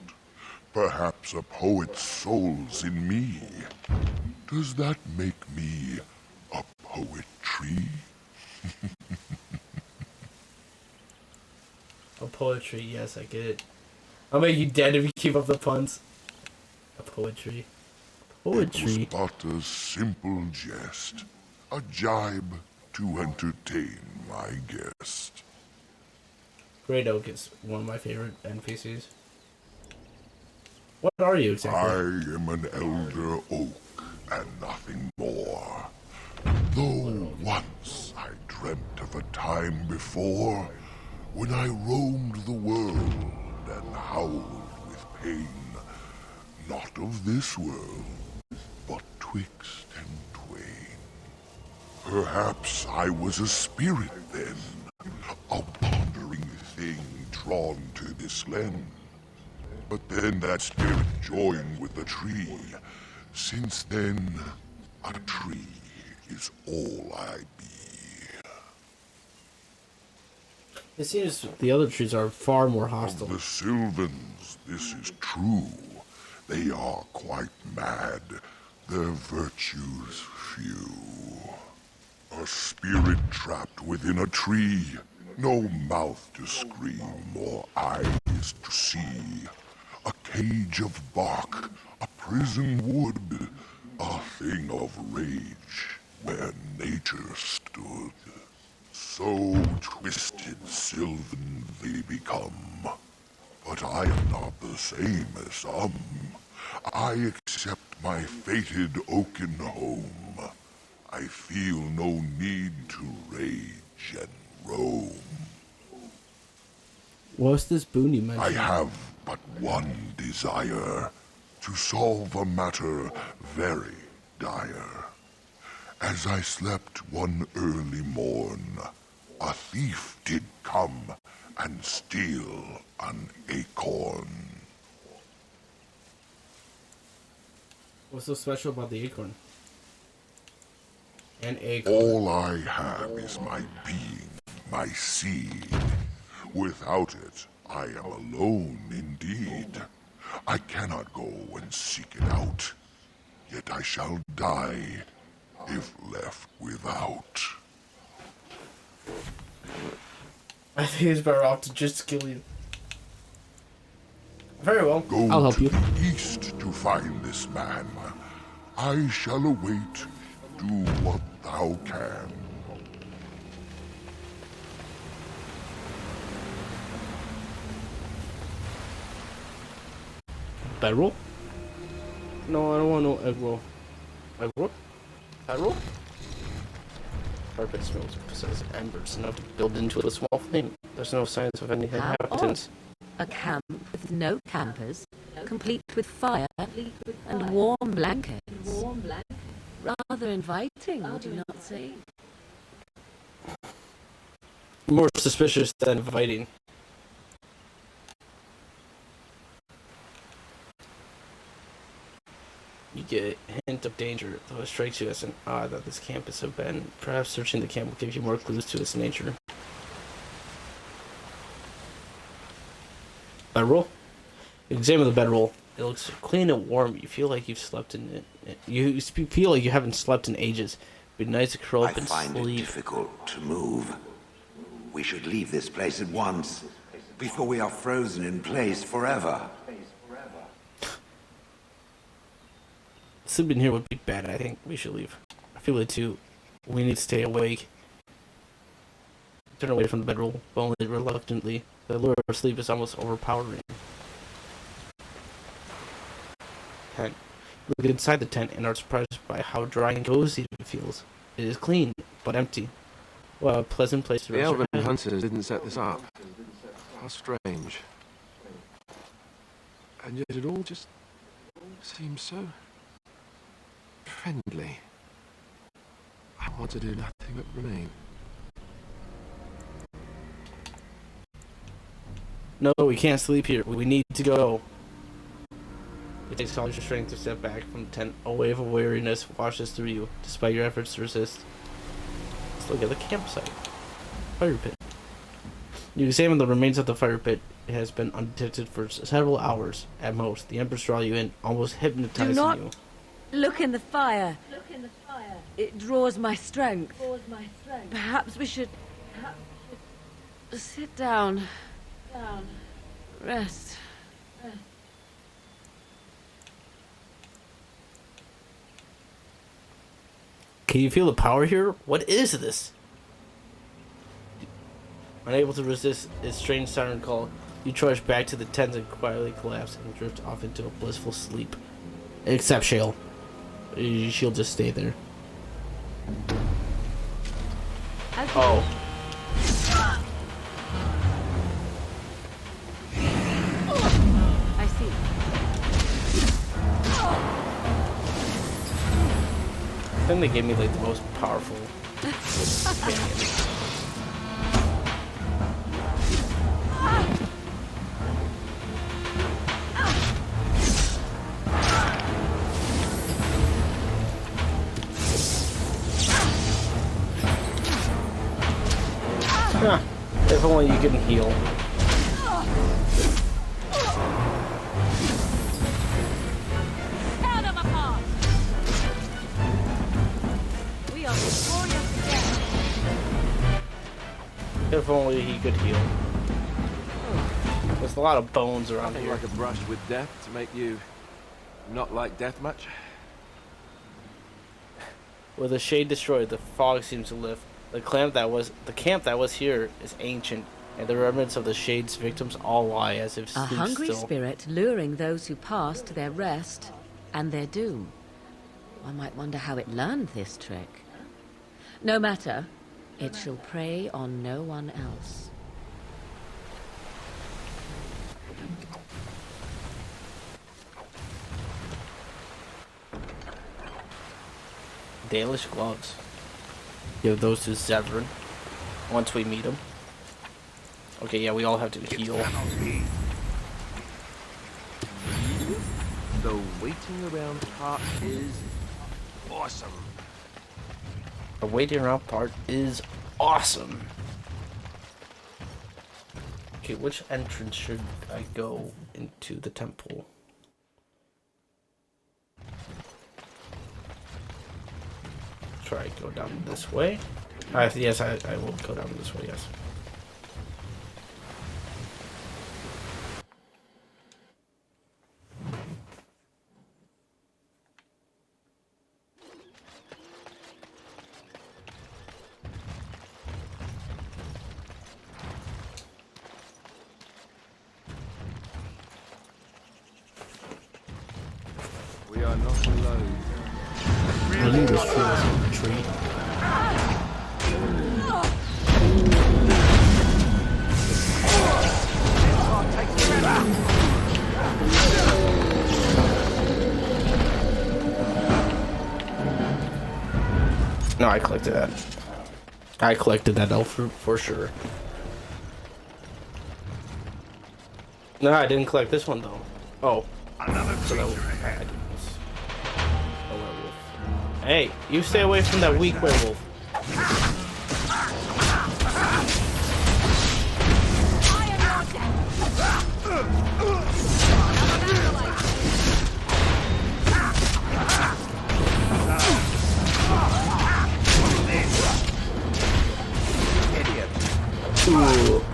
Perhaps a poet's soul's in me. Does that make me a poetry? A poetry, yes, I get it. I'll make you dead if you keep up the puns. A poetry. Poetry. It was but a simple jest, a jibe to entertain my guest. Great Oak is one of my favorite NPCs. What are you exactly? I am an elder oak and nothing more. Though once I dreamt of a time before when I roamed the world and howled with pain, not of this world, but twixt and twain. Perhaps I was a spirit then, a wandering thing drawn to this land. But then that spirit joined with the tree. Since then, a tree is all I be. It seems the other trees are far more hostile. Of the Sylvans, this is true. They are quite mad, their virtues few. A spirit trapped within a tree, no mouth to scream or eyes to see. A cage of bark, a prison wood, a thing of rage where nature stood. So twisted Sylvan they become. But I am not the same as some. I accept my fated oaken home. I feel no need to rage and roam. What's this boon you mentioned? I have but one desire, to solve a matter very dire. As I slept one early morn, a thief did come and steal an acorn. What's so special about the acorn? An acorn. All I have is my being, my seed. Without it, I am alone indeed. I cannot go and seek it out, yet I shall die if left without. I think it's better off to just kill you. Very well. Go I'll help to you. the east to find this man. I shall await. Do what thou can. Bedroll? No, I don't want no egg roll. Egg roll? Egg roll? Carpet smells possess embers enough to build into a small flame. There's no signs of any How inhabitants. A camp with no campers, complete with fire and warm blankets. Rather inviting, would you not say? More suspicious than inviting. get a hint of danger, though it strikes you as an odd that this camp is abandoned. Perhaps searching the camp will give you more clues to its nature. Bedroll? Examine the bedroll. It looks clean and warm. You feel like you've slept in it. You feel like you haven't slept in ages. It'd be nice to curl up and sleep. I find it difficult to move. We should leave this place at once, before we are frozen in place forever. Sleeping here would be bad. I think we should leave. I feel it too. We need to stay awake. Turn away from the bedroll, but only reluctantly. The lure of sleep is almost overpowering. Tent. Look inside the tent and are surprised by how dry and cozy it feels. It is clean, but empty. Well, a pleasant place to The rest your elven head. hunters didn't set this up. How strange. And yet it all just seems so friendly. I want to do nothing but remain. No, we can't sleep here. We need to go. It takes all your strength to step back from the tent. A wave of weariness washes through you, despite your efforts to resist. Let's look at the campsite. Fire pit. You examine the remains of the fire pit. It has been undetected for several hours, at most. The embers draw you in, almost hypnotizing Do not you. look in the fire. It draws my strength. Perhaps we should sit down. Rest. Can you feel the power here? What is this? Unable to resist its strange siren call, you charge back to the tent and quietly collapse and drift off into a blissful sleep. Except Shale. She'll just stay there. Oh. I see. I think they gave me like the most powerful companion. Huh. If only you can heal. We are victorious again. If only he could heal. There's a lot of bones around Nothing here. like a brush with death to make you not like death much. With the shade destroyed, the fog seems to lift. The camp that was here is ancient, and the remnants of the shade's victims all lie as if A sleep hungry still. spirit luring those who pass to their rest and their doom. One might wonder how it learned this trick. No matter, it shall prey on no one else. Dalish gloves. Give those to Severin once we meet him. Okay, yeah, we all have to heal. The waiting around part is awesome. The waiting around part is awesome. Okay, which entrance should I go into the temple? Try go down this way. Yes, I will go down this way, yes. We are not alone. I need this tree on the tree. No, I collected that. I collected that elf fruit for sure. No, I didn't collect this one though. Oh. So that was bad. Hey, you stay away from that weak werewolf. Ooh.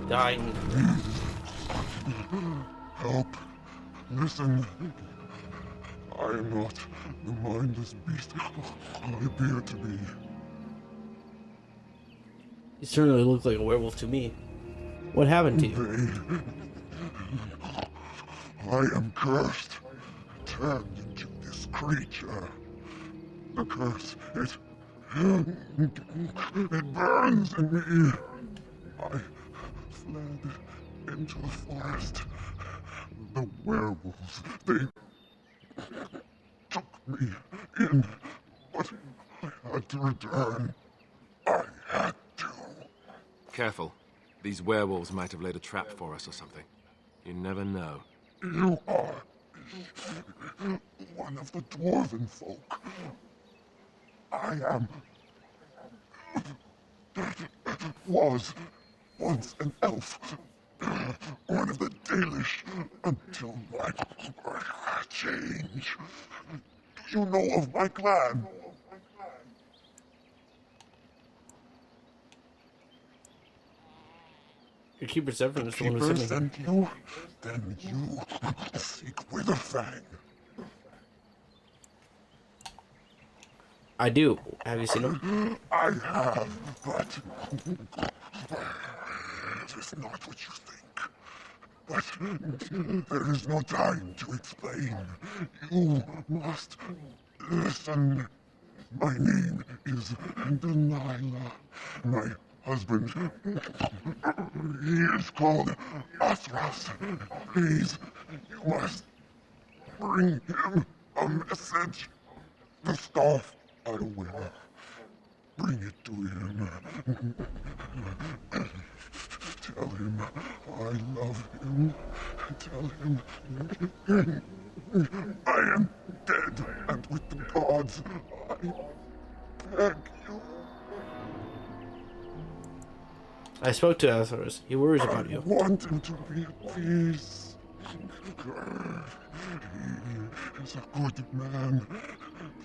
Dying. Help. Listen. I am not the mindless beast I appear to be. You certainly look like a werewolf to me. What happened to you? I am cursed. Turned into this creature. The curse, it burns in me. I fled into the forest. The werewolves, they took me in, but I had to return. I had to. Careful. These werewolves might have laid a trap for us or something. You never know. You are one of the dwarven folk. I am... was once an elf. One of the Dalish until my change. Do you know of my clan? Your Keeper Severin is the one who Keeper sent me. sent you? Then you seek Witherfang. I do. Have you seen him? I have, but it is not what you think. But there is no time to explain. You must listen. My name is Delilah. My husband, he is called Athras. Please, you must bring him a message. The scarf I wear. Bring it to him. Tell him I love him. Tell him I am dead, and with the gods, I beg you. I spoke to Athros. He worries about you. I want him to be at peace. He is a good man.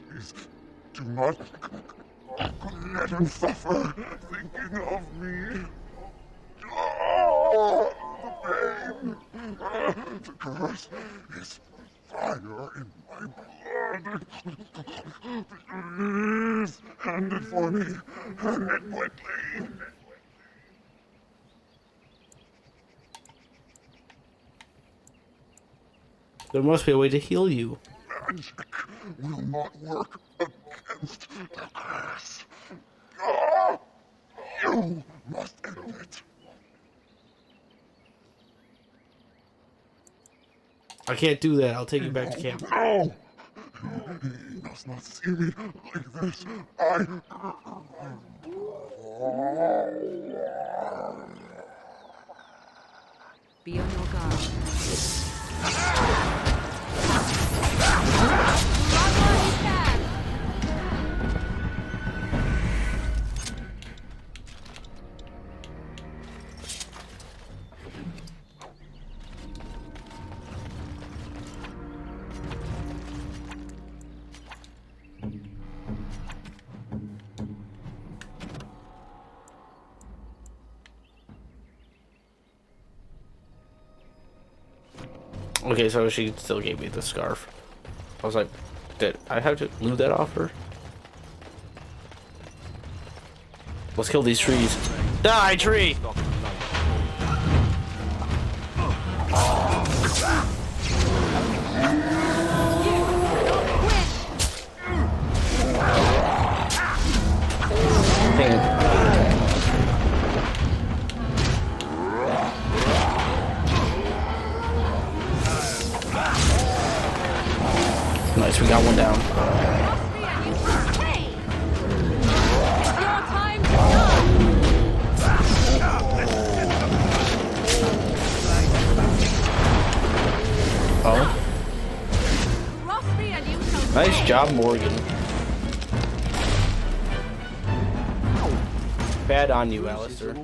Please do not let him suffer thinking of me. Oh, the pain. The curse is fire in my blood. Please, hand it for me. Hand it quickly. There must be a way to heal you. Magic will not work against the curse. Oh, you must end it. I can't do that. I'll take you back to camp. No! He must not see me like this. Be on your guard. Okay, so she still gave me the scarf. I was like, did I have to loot that off her? Let's kill these trees. Die, tree! Dang. Nice, we got one down. Nice job, Morgan. Bad on you, Alister.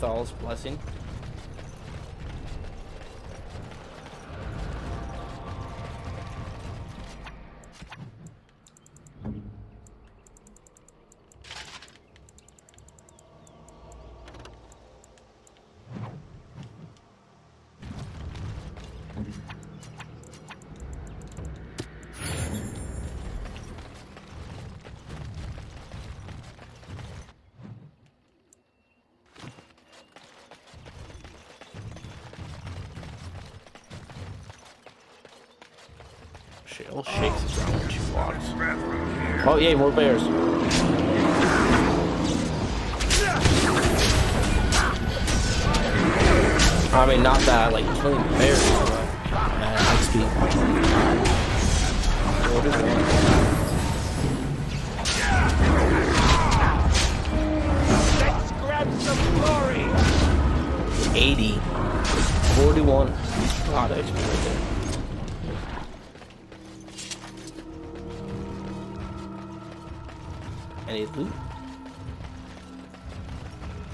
Thal's blessing. Shale shakes his around when she walks. Oh yay, more bears. I mean, not that I like killing bears, but XP. What is that? Let's grab some glory. 80. 41. A lot of XP right there. Any loot?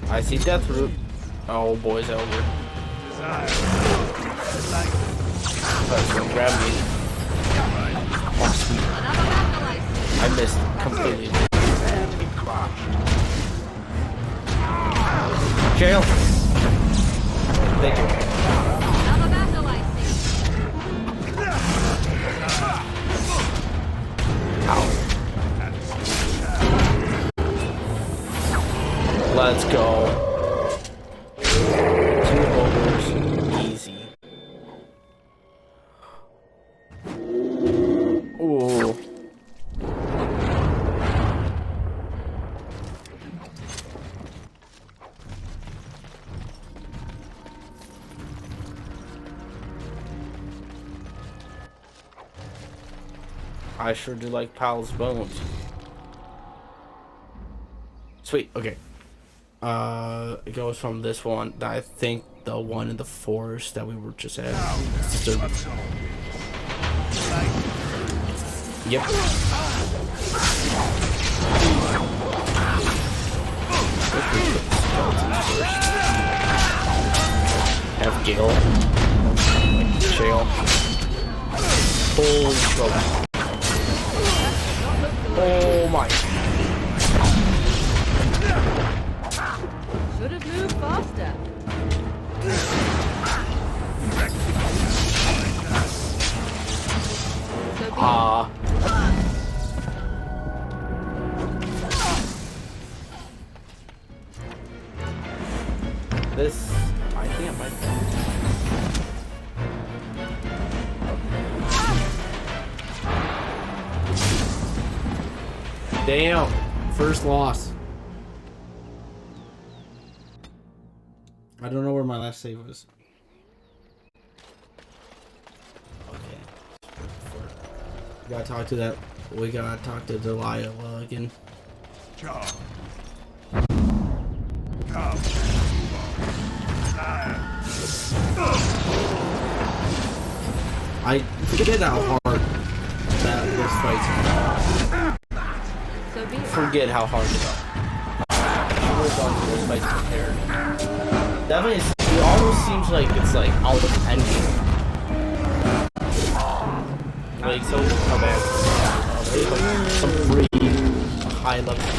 I see death root. Oh, boy's over. Let's go grab me. Oh, sweet. I missed completely. Shale. Thank you. Ow. Let's go. 2 overs, easy. Ooh. I sure do like Pal's bones. Sweet, okay. It goes from this one, I think the one in the forest that we were just at. Yep. Have Gale. Shale. Holy smokes. Oh my. Should have moved faster. This, I think I might. Damn, first loss. I don't know where my last save was. Okay. We gotta talk to that. We gotta talk to Delilah again. Come. I forget how hard that this fight. Forget how hard it is. This fight's compared. Definitely, it almost seems like it's like all the ending. Like so, how bad? Some free, high level.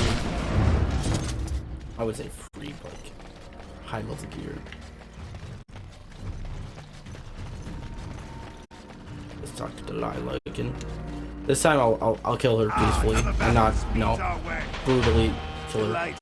I would say free, but like high level gear. Let's talk to Delilah again. This time I'll kill her peacefully and not brutally kill her.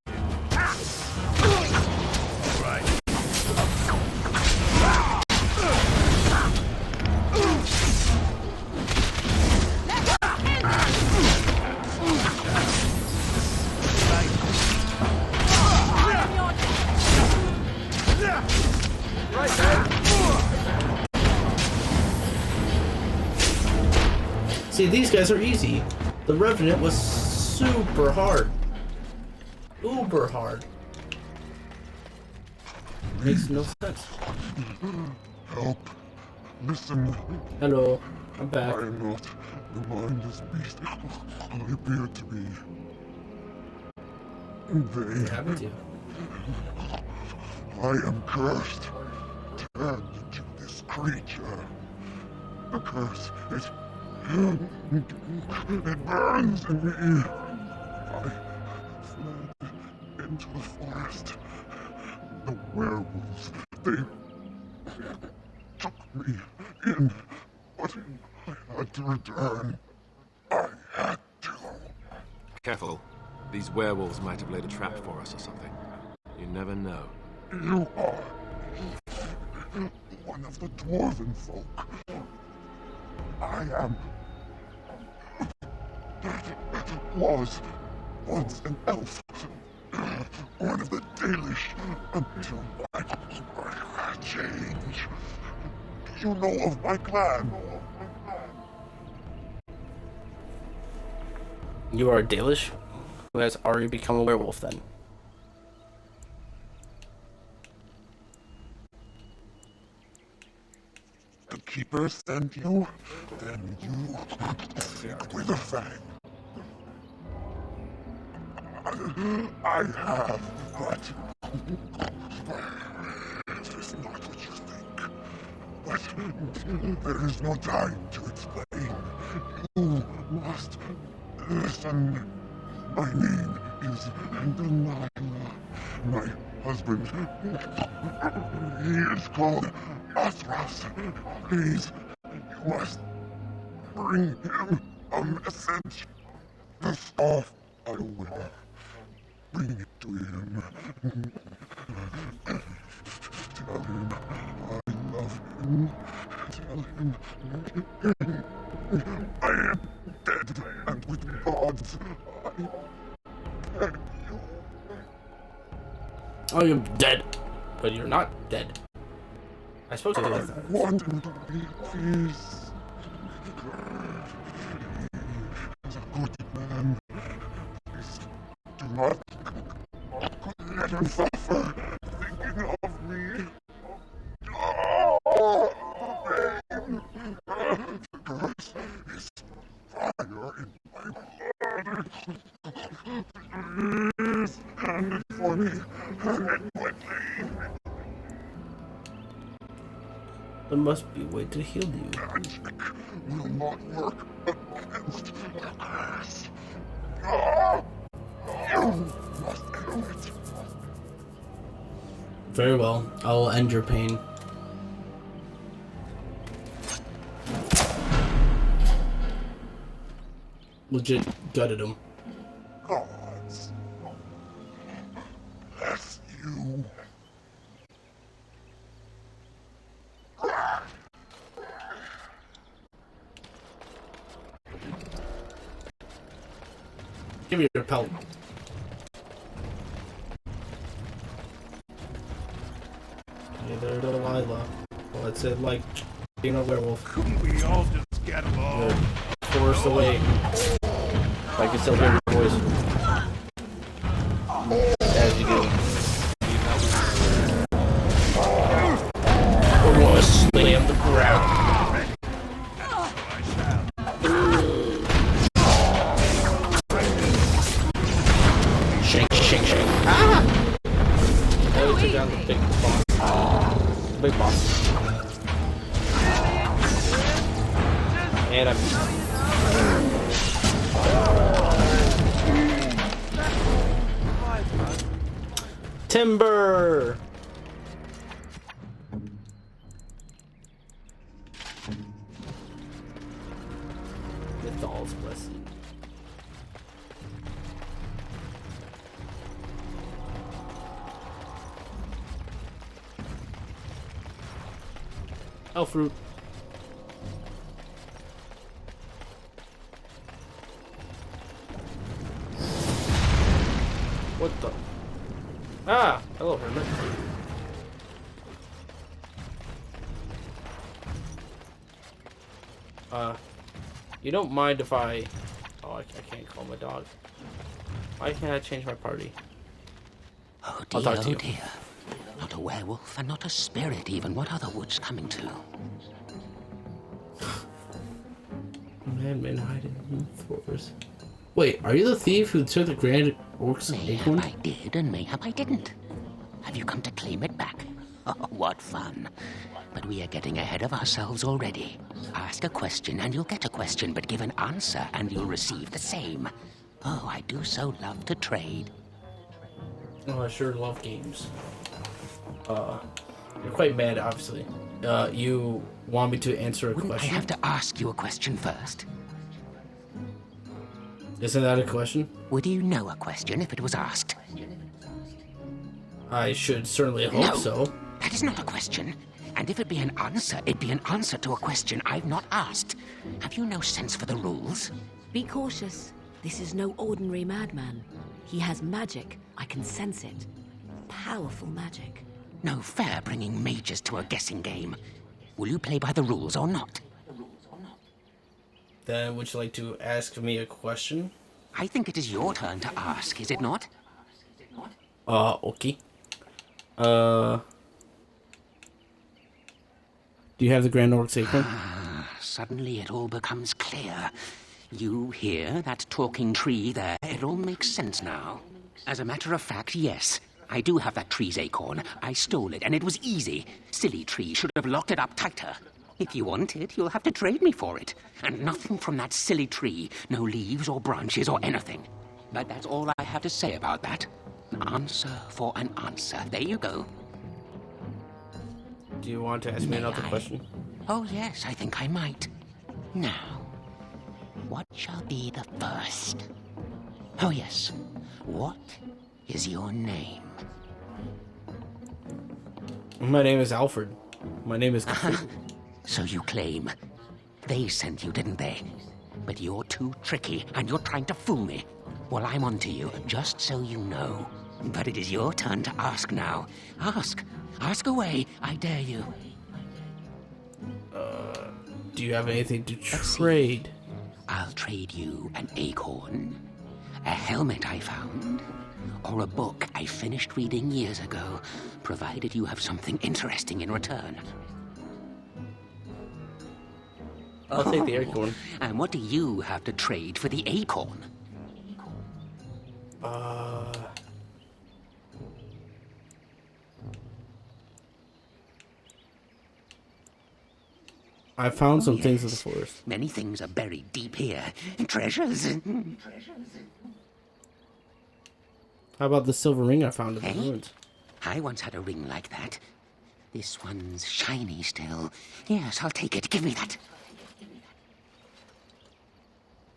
See, these guys are easy. The Revenant was super hard. Uber hard. Makes no sense. Help. Listen. Hello. I'm back. I am not the mindless beast I appear to be. What happened to you? I am cursed. Turned into this creature. The curse, it burns in me. I fled into the forest. The werewolves, they took me in, but I had to return. I had to. Careful. These werewolves might have laid a trap for us or something. You never know. You are one of the dwarven folk. I am. Was once an elf. One of the Dalish until I change. Do you know of my clan? You are a Dalish who has already become a werewolf then. The Keeper sent you? Then you sit with a fang. I have, but it is not what you think. But there is no time to explain. You must listen. My name is Delilah. My husband, he is called Athras. Please, you must bring him a message. The scarf I wear. Bring it to him. Tell him I love him. Tell him I am dead, and with gods I beg you. Oh, you're dead, but you're not dead. I spoke to you like that. I want him to be peace. He is a good man. Please do not let him suffer thinking of me. Oh, the pain. The curse is fire in my blood. Please, hand it for me. Hand it quickly. There must be a way to heal you. Magic will not work against the curse. Ah, you must kill it. Very well. I will end your pain. Legit gutted him. Gods bless you. Give me your pelt. Neither Delilah. Well, it's like being a werewolf. Couldn't we all just get along? You're forced away. I can still hear your voice. As you do. We're gonna slam the ground. Shake, shake, shake. Ah! That was down the big boss. Big boss. And I'm. Timber! Mythal's blessing. Oh, fruit. What the? Ah! Hello, hermit. You don't mind if I... Oh, I can't call my dog. Why can't I change my party? Oh I'll dear, talk to you. oh dear. Not a a werewolf and not a spirit even. What are the woods coming to? Madman hiding in the forest. Wait, are you the thief who took the Grand Orc's acorn? Mayhap I did, and mayhap I didn't. Have you come to claim it back? Oh, what fun. But we are getting ahead of ourselves already. Ask a question and you'll get a question, but give an answer and you'll receive the same. Oh, I do so love to trade. Oh, I sure love games. You're quite mad, obviously. You want me to answer a question? I have to ask you a question first. Isn't that a question? Would you know a question if it was asked? I should certainly hope so. That is not a question. And if it be an answer, it'd be an answer to a question I've not asked. Have you no sense for the rules? Be cautious. This is no ordinary madman. He has magic. I can sense it. Powerful magic. No fair bringing mages to a guessing game. Will you play by the rules or not? Then would you like to ask me a question? I think it is your turn to ask, is it not? Okay. Do you have the Grand Orc's acorn? Suddenly it all becomes clear. You hear that talking tree there? It all makes sense now. As a matter of fact, yes. I do have that tree's acorn. I stole it, and it was easy. Silly tree should have locked it up tighter. If you want it, you'll have to trade me for it. And nothing from that silly tree. No leaves or branches or anything. But that's all I have to say about that. An answer for an answer. There you go. Do you want to ask me another question? Oh, yes, I think I might. Now, what shall be the first? Oh, yes. What is your name? My name is Alfred. My name is Cthulhu. So you claim. They sent you, didn't they? But you're too tricky, and you're trying to fool me. Well, I'm on to you, just so you know. But it is your turn to ask now. Ask. Ask away, I dare you. Do you have anything to trade? I'll trade you an acorn, a helmet I found, or a book I finished reading years ago, provided you have something interesting in return. I'll take the acorn. And what do you have to trade for the acorn? I found some things in the forest. Many things are buried deep here. Treasures. How about the silver ring I found in the ruins? I once had a ring like that. This one's shiny still. Yes, I'll take it. Give me that.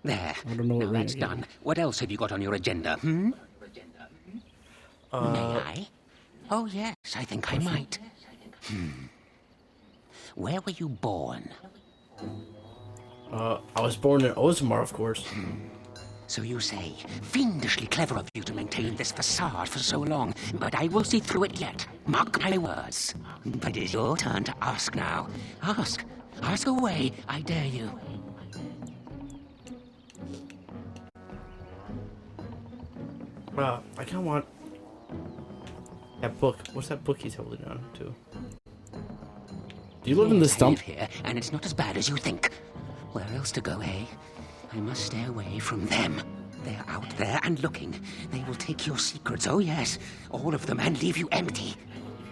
There. I don't know what now ring that's done. What else have you got on your agenda, May I? Oh, yes, I think I might. Where were you born? I was born in Ozmar, of course. So you say. Fiendishly clever of you to maintain this facade for so long, but I will see through it yet. Mark my words. But it is your turn to ask now. Ask. Ask away, I dare you. I kind of want that book. What's that book he's holding on to? Do you live in this dump? Here, and it's not as bad as you think. Where else to go, eh? I must stay away from them. They're out there and looking. They will take your secrets, oh yes, all of them, and leave you empty.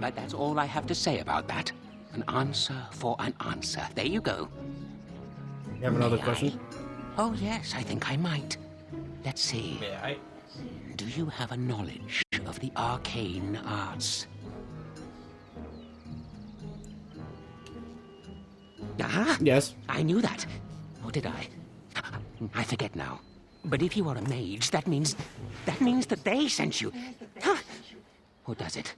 But that's all I have to say about that. An answer for an answer. There you go. You have another question? Oh yes, I think I might. Let's see. May I? Do you have a knowledge of the arcane arts? Yes. I knew that. Or did I? I forget now. But if you are a mage, that means that they sent you. Or does it?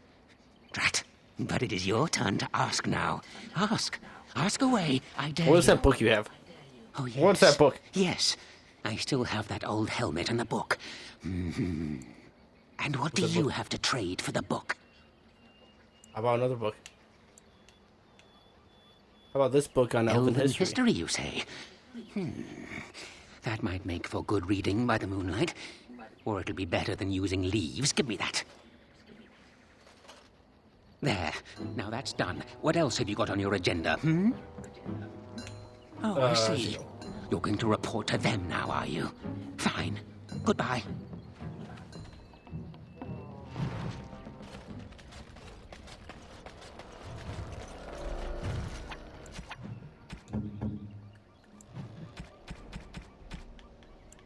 Drat. But it is your turn to ask now. Ask. Ask away, I dare you. What is that book you have? Oh, yes. What's that book? Yes. I still have that old helmet and the book. And what do you have to trade for the book? How about another book? How about this book on elven history? You say? That might make for good reading by the moonlight. Or it'll be better than using leaves. Give me that. There. Now that's done. What else have you got on your agenda, hmm? Oh, I see. You're going to report to them now, are you? Fine. Goodbye.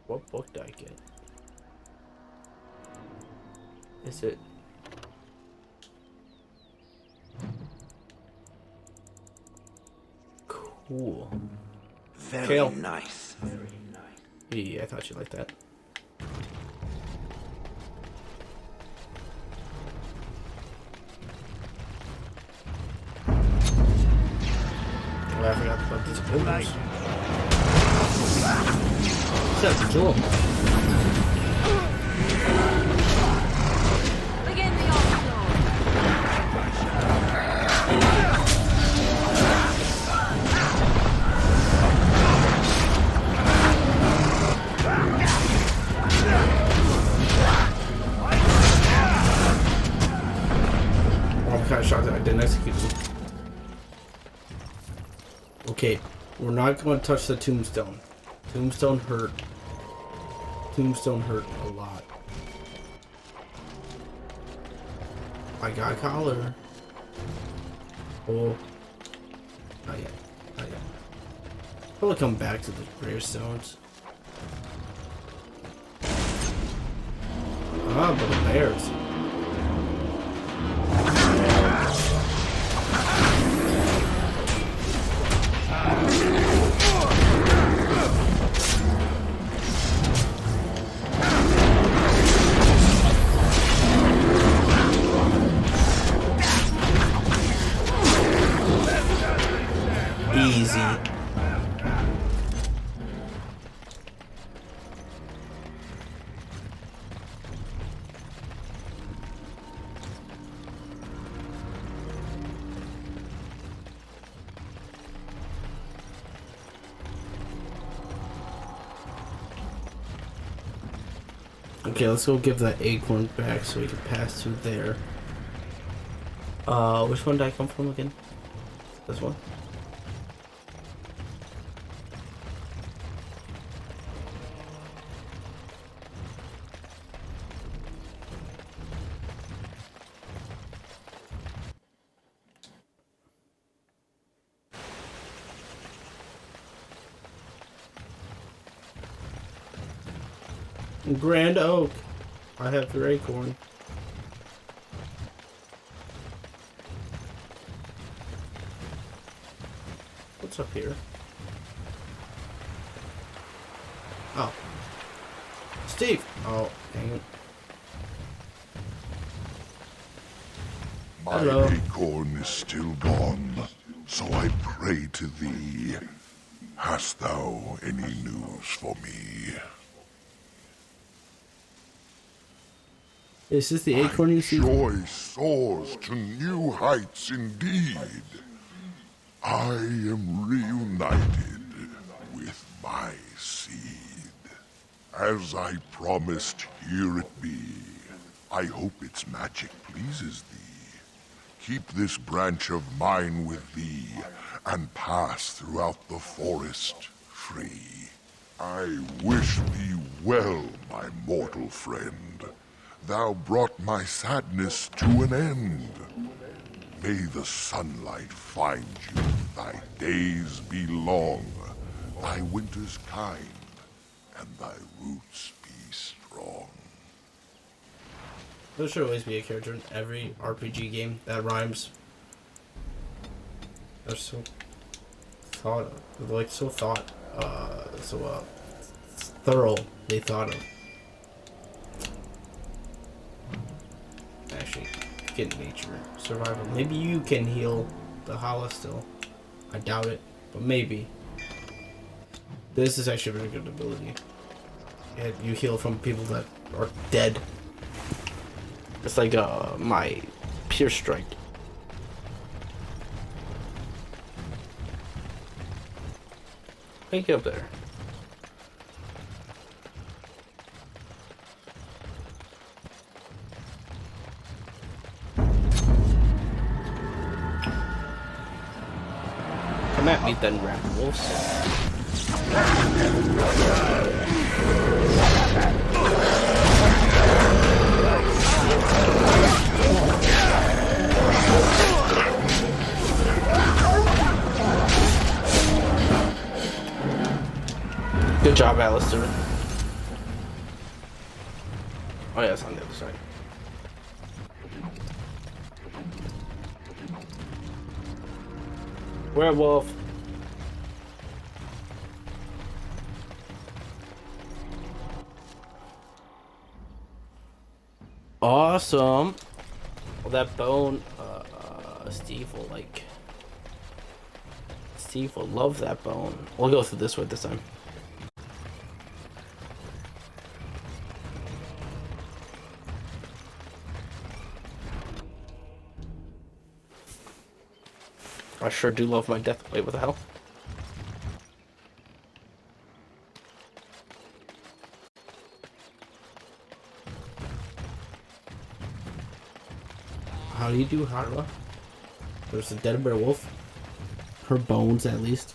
What book did I get? Is it? Cool. Very Shale. nice. Yeah, I thought you'd like that. Oh, I forgot about these boulders. That's a jewel. Begin the onslaught. Oh, I'm kind of shocked that I didn't execute them. Okay, we're not going to touch the tombstone. Tombstone hurt. Tombstone hurt a lot. I got a collar. Oh. Not yet. Not yet. Probably come back to the gravestones. Ah, but the bears. Easy. Okay, let's go give that acorn back so we can pass through there. Which one did I come from again? This one? Grand Oak. I have your acorn. What's up here? Oh. Steve! Oh, dang it. My Hello. acorn is still gone, so I pray to thee. Hast thou any news for me? Is this the acorn you see? Joy soars to new heights indeed. I am reunited with my seed. As I promised, here it be. I hope its magic pleases thee. Keep this branch of mine with thee, and pass throughout the forest free. I wish thee well, my mortal friend. Thou brought my sadness to an end. May the sunlight find you, thy days be long, thy winters kind, and thy roots be strong. There should always be a character in every RPG game that rhymes. They're so thought of. They're like so thorough they thought of. Actually, get nature survival. Maybe you can heal the hollow still. I doubt it, but maybe. This is actually a very good ability. And you heal from people that are dead. It's like my Pierce Strike. Get up there. at me then, rat wolves. Good job, Alister. Oh yeah, it's on the other side. Werewolf. Awesome. Well, that bone, Steve will like. Steve will love that bone. We'll go through this way this time. I sure do love my death. Wait, what the hell? How do you do, Harla? There's a dead werewolf. Her bones, at least.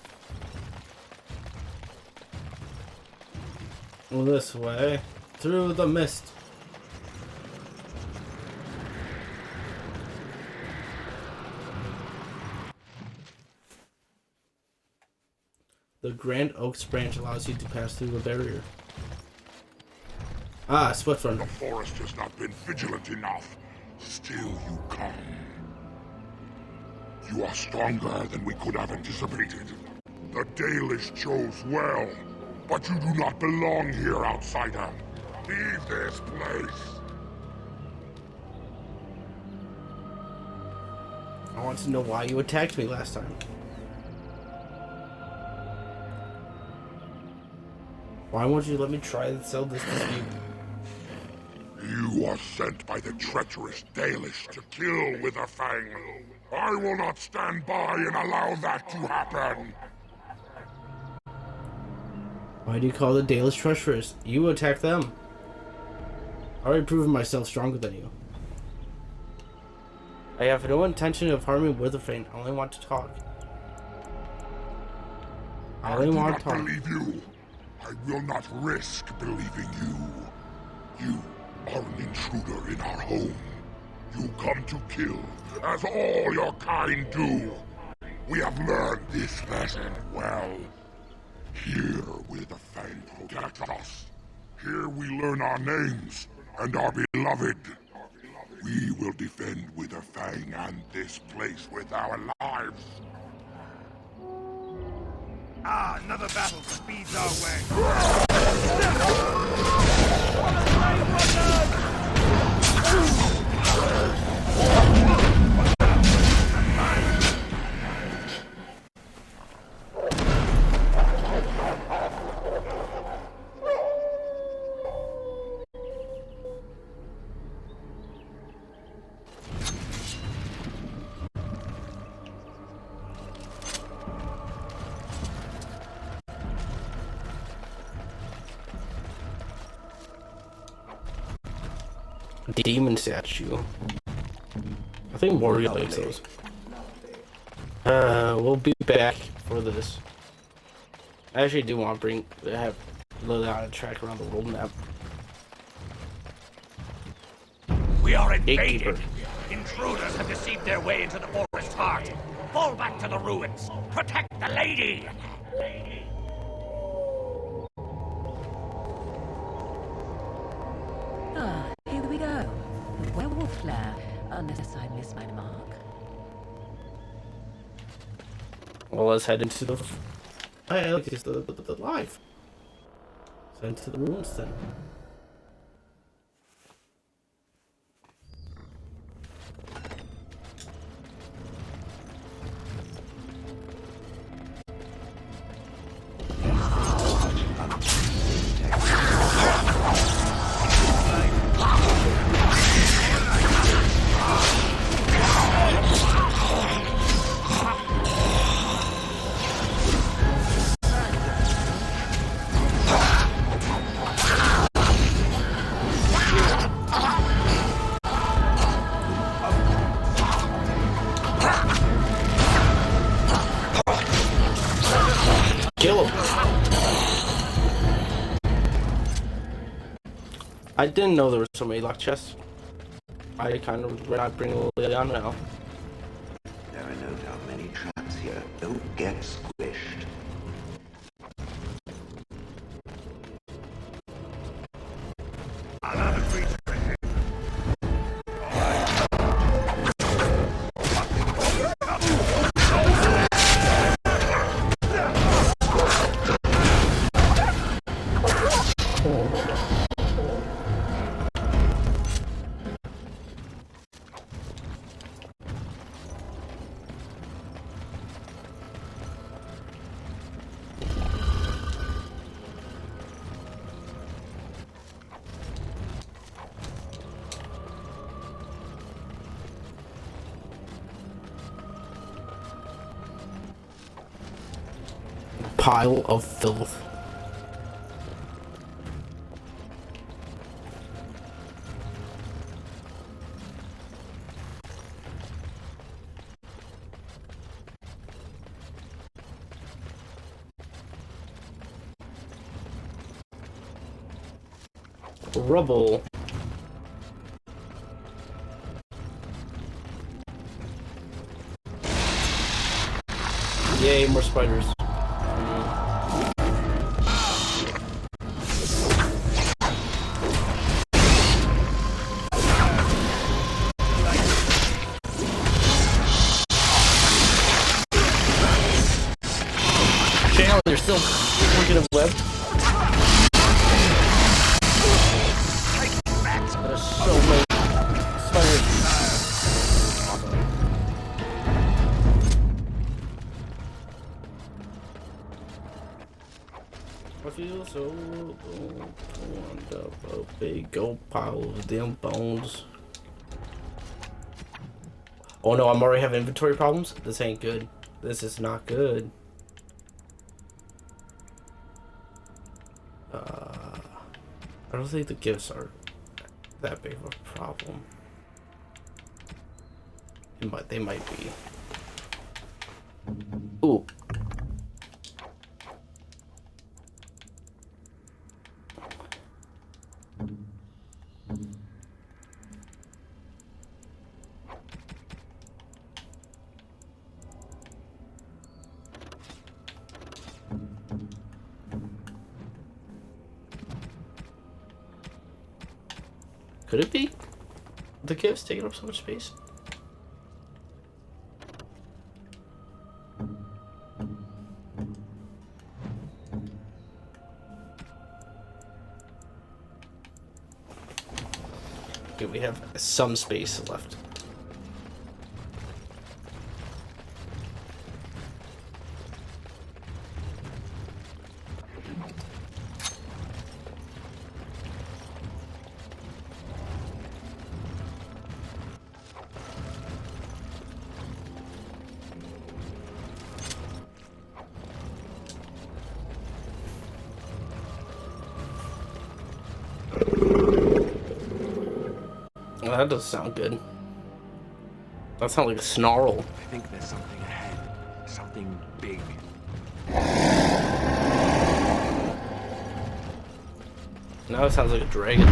This way. Through the mist. The Grand Oaks branch allows you to pass through a barrier. Ah, split run. The forest has not been vigilant enough. Still you come. You are stronger than we could have anticipated. The Dalish chose well, but you do not belong here, outsider. Leave this place. I want to know why you attacked me last time. Why won't you let me try and sell this dispute? You are sent by the treacherous Dalish to kill with a fang. I will not stand by and allow that to happen. Why do you call the Dalish treacherous? You attack them. I already proven myself stronger than you. I have no intention of harming Witherfang. I only want to talk. I only want to talk. I do not believe you. I will not risk believing you. You are an intruder in our home. You come to kill, as all your kind do. We have learned this lesson well. Here with the Fang protect us. Here we learn our names and are beloved. We will defend Witherfang and this place with our lives. Ah, another battle speeds our way. Demon statue. I think Morgain likes those. We'll be back for this. I actually do want to have Leliana track around the world map. We are invaded. Intruders have deceived their way into the forest heart. Fall back to the ruins. Protect the lady. Ah, here we go. Werewolf lair, unless I miss my mark. Well, let's head into the... I like this, the live. So into the ruins then. I didn't know there were so many luck chests. I kind of ran out bringing Leliana now. There are no doubt many traps here. Don't get squished. Pile of filth. Rubble. Yay, more spiders. They're still working a web. There's so many spiders. I feel so warmed up a big old pile of them bones. Oh no, I'm already having inventory problems? This ain't good. This is not good. I don't think the gifts are that big of a problem. They might be. Ooh. Could it be the gifts taking up so much space? Okay, we have some space left. Well, that does sound good. That sounds like a snarl. I think there's something ahead. Something big. Now it sounds like a dragon.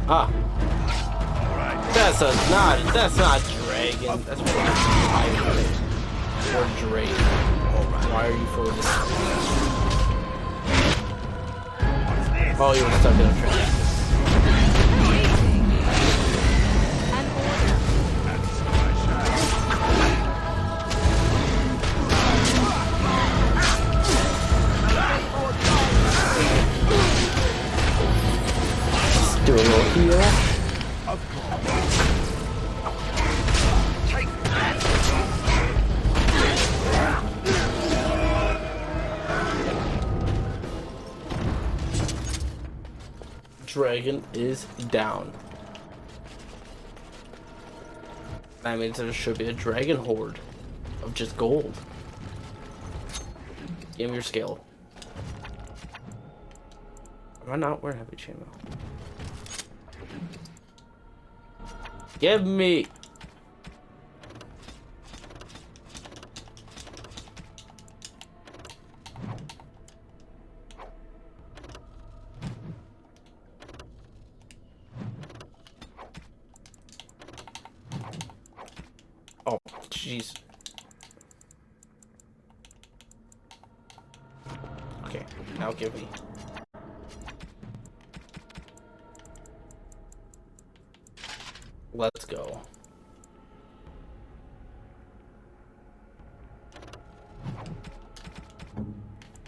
Ah. That's not dragon. That's more like pirate. Or drake. Why are you for this? Oh, you were stuck in a trap. Let's do a little heal. Dragon is down. That means there should be a dragon horde of just gold. Give me your scale. Am I not wearing heavy chainmail? Give me. Jeez. Okay, now give me. Let's go.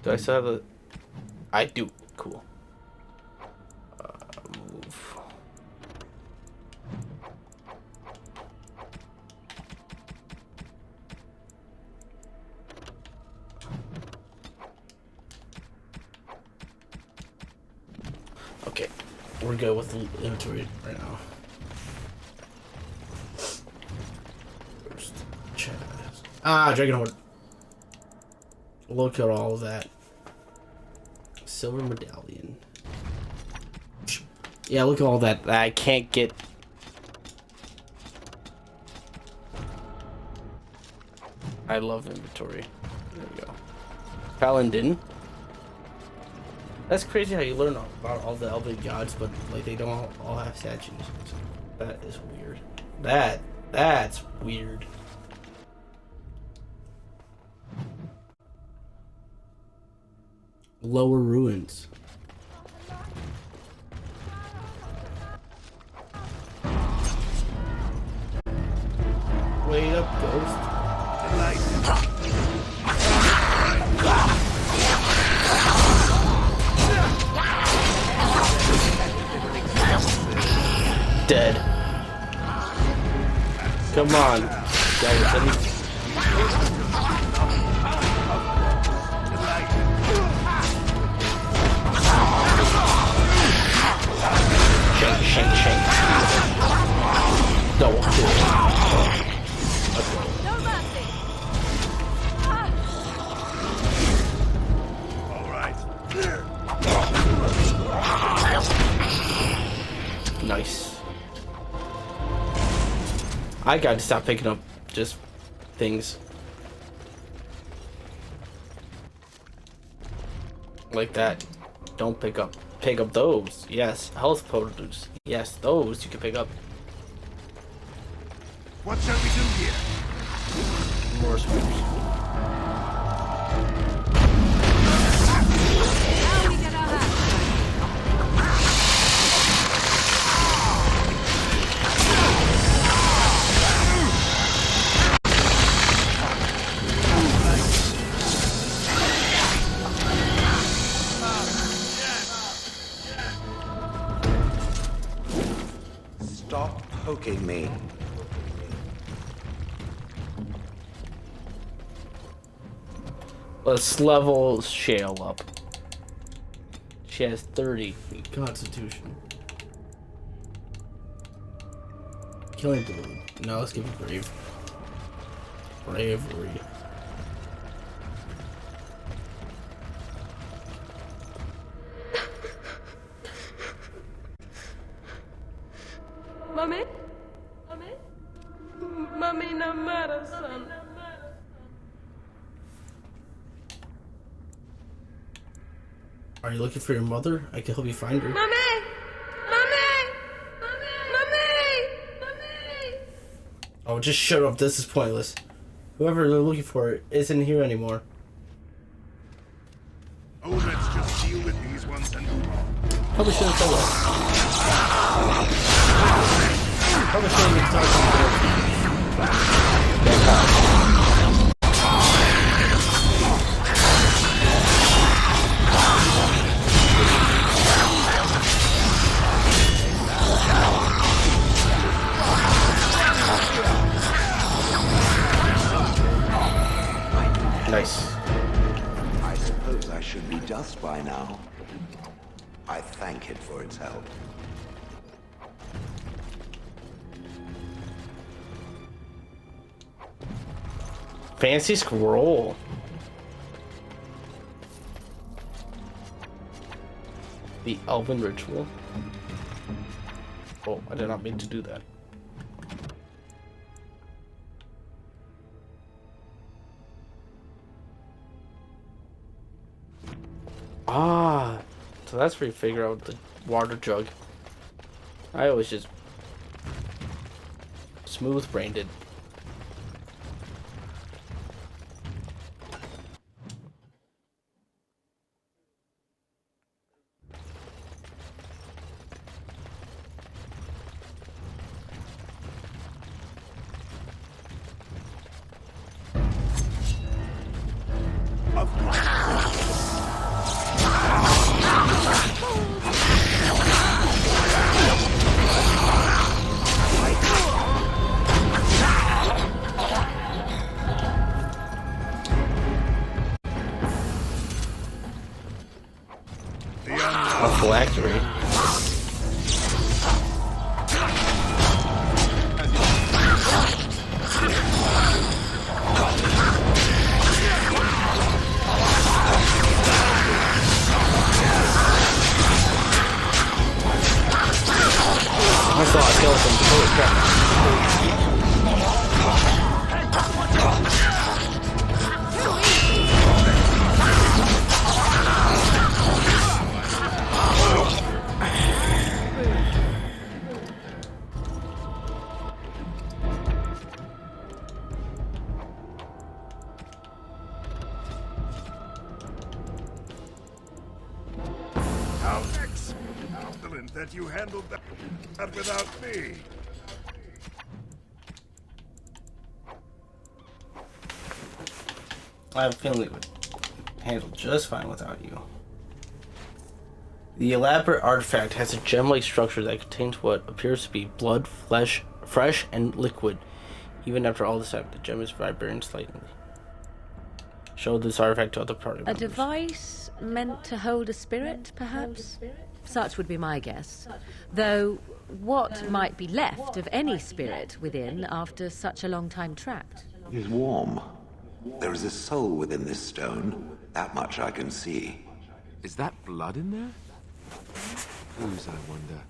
Do I still have the... I do. Cool. Move. Okay. We're good with the inventory right now. First chest. Ah, Dragon Horde. Look at all of that. Silver medallion. Yeah, look at all that. I can't get. I love inventory. There we go. Paladin. That's crazy how you learn about all the elven gods, but like they don't all have statues. That is weird. That's weird. Lower ruins. Wait up, ghost. Dead. Come on. Shank. Double kill. No mercy. All right. Nice. I gotta stop picking up just things like that. Don't pick up those. Yes, health produce. Yes, those you can pick up. What shall we do here? More squares. Stop poking me. Let's level Shale up. She has 30 Constitution. Killing Balloon. No, let's give it Brave. Bravery. Mami no matter, son. Are you looking for your mother? I can help you find her. Mommy! Oh, just shut up. This is pointless. Whoever they're looking for isn't here anymore. Oh, let's just deal with these ones and move on. Probably shouldn't have said that. Probably shouldn't have talked Nice. I suppose I should be dust by now. I thank it for its help. Fancy scroll. The Elven Ritual. Oh, I did not mean to do that. Ah, so that's where you figure out the water jug. I always just smooth-brained it. A phylactery. I saw a skeleton. Holy crap. How excellent that you handled that without me. I have a feeling it would handle just fine without you. The elaborate artifact has a gem-like structure that contains what appears to be blood, flesh, fresh and liquid. Even after all this time, the gem is vibrating slightly. Show this artifact to other party members. A device meant to hold a spirit, perhaps? Such would be my guess. Though, what might be left of any spirit within after such a long time trapped? It is warm. There is a soul within this stone. That much I can see. Is that blood in there? Whose, I wonder?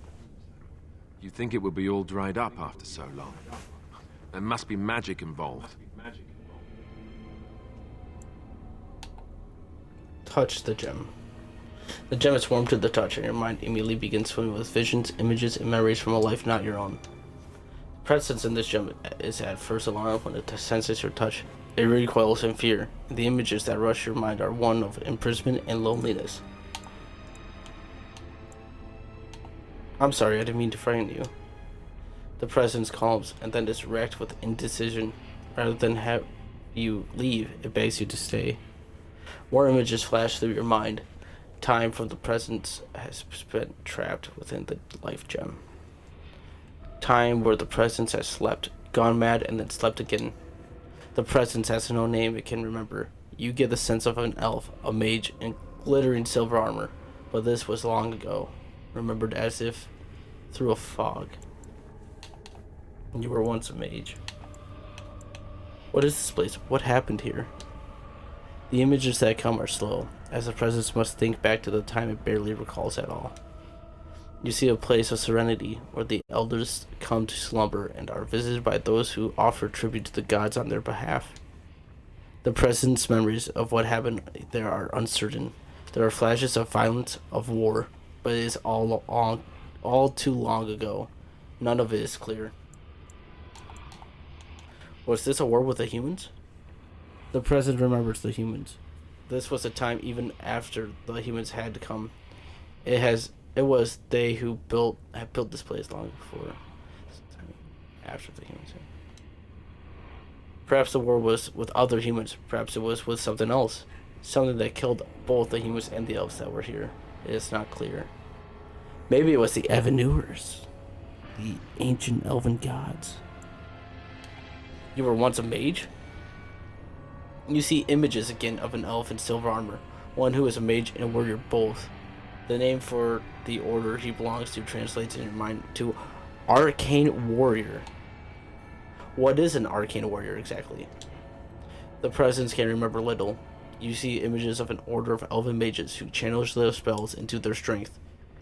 You'd think it would be all dried up after so long. There must be magic involved. Touch the gem. The gem is warm to the touch, and your mind immediately begins swimming with visions, images, and memories from a life not your own. Presence in this gem is at first alarmed when it senses your touch. It recoils in fear. The images that rush your mind are one of imprisonment and loneliness. I'm sorry, I didn't mean to frighten you. The presence calms and then is wrecked with indecision. Rather than have you leave, it begs you to stay. More images flash through your mind. Time from the presence has spent trapped within the life gem. Time where the presence has slept, gone mad, and then slept again. The presence has no name it can remember. You get the sense of an elf, a mage, in glittering silver armor, but this was long ago, remembered as if through a fog. You were once a mage. What is this place? What happened here? The images that come are slow, as the presence must think back to the time it barely recalls at all. You see a place of serenity, where the elders come to slumber and are visited by those who offer tribute to the gods on their behalf. The presence memories of what happened there are uncertain. There are flashes of violence, of war, but it is all too long ago. None of it is clear. Was this a war with the humans? The present remembers the humans. This was a time even after the humans had to come. It was they who had built this place long before. After the humans. Perhaps the war was with other humans. Perhaps it was with something else. Something that killed both the humans and the elves that were here. It is not clear. Maybe it was the Evanewers. The ancient elven gods. You were once a mage? You see images again of an elf in silver armor. One who is a mage and a warrior both. The name for the order he belongs to translates in your mind to Arcane Warrior. What is an Arcane Warrior exactly? The presence can remember little. You see images of an order of elven mages who channel their spells into their strength,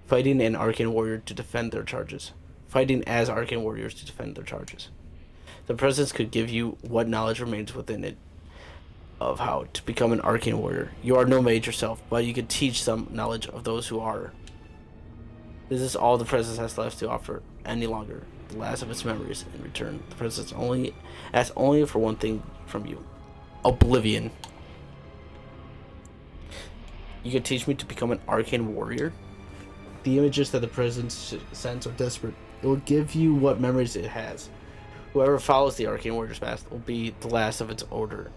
fighting an Arcane Warrior to defend their charges. Fighting as Arcane Warriors to defend their charges. The presence could give you what knowledge remains within it of how to become an Arcane Warrior. You are no mage yourself, but you could teach some knowledge of those who are. This is all the presence has left to offer any longer. The last of its memories in return. The presence asks only for one thing from you. Oblivion. You could teach me to become an Arcane Warrior? The images that the presence sends are desperate. It will give you what memories it has. Whoever follows the Arcane Warrior's path will be the last of its order.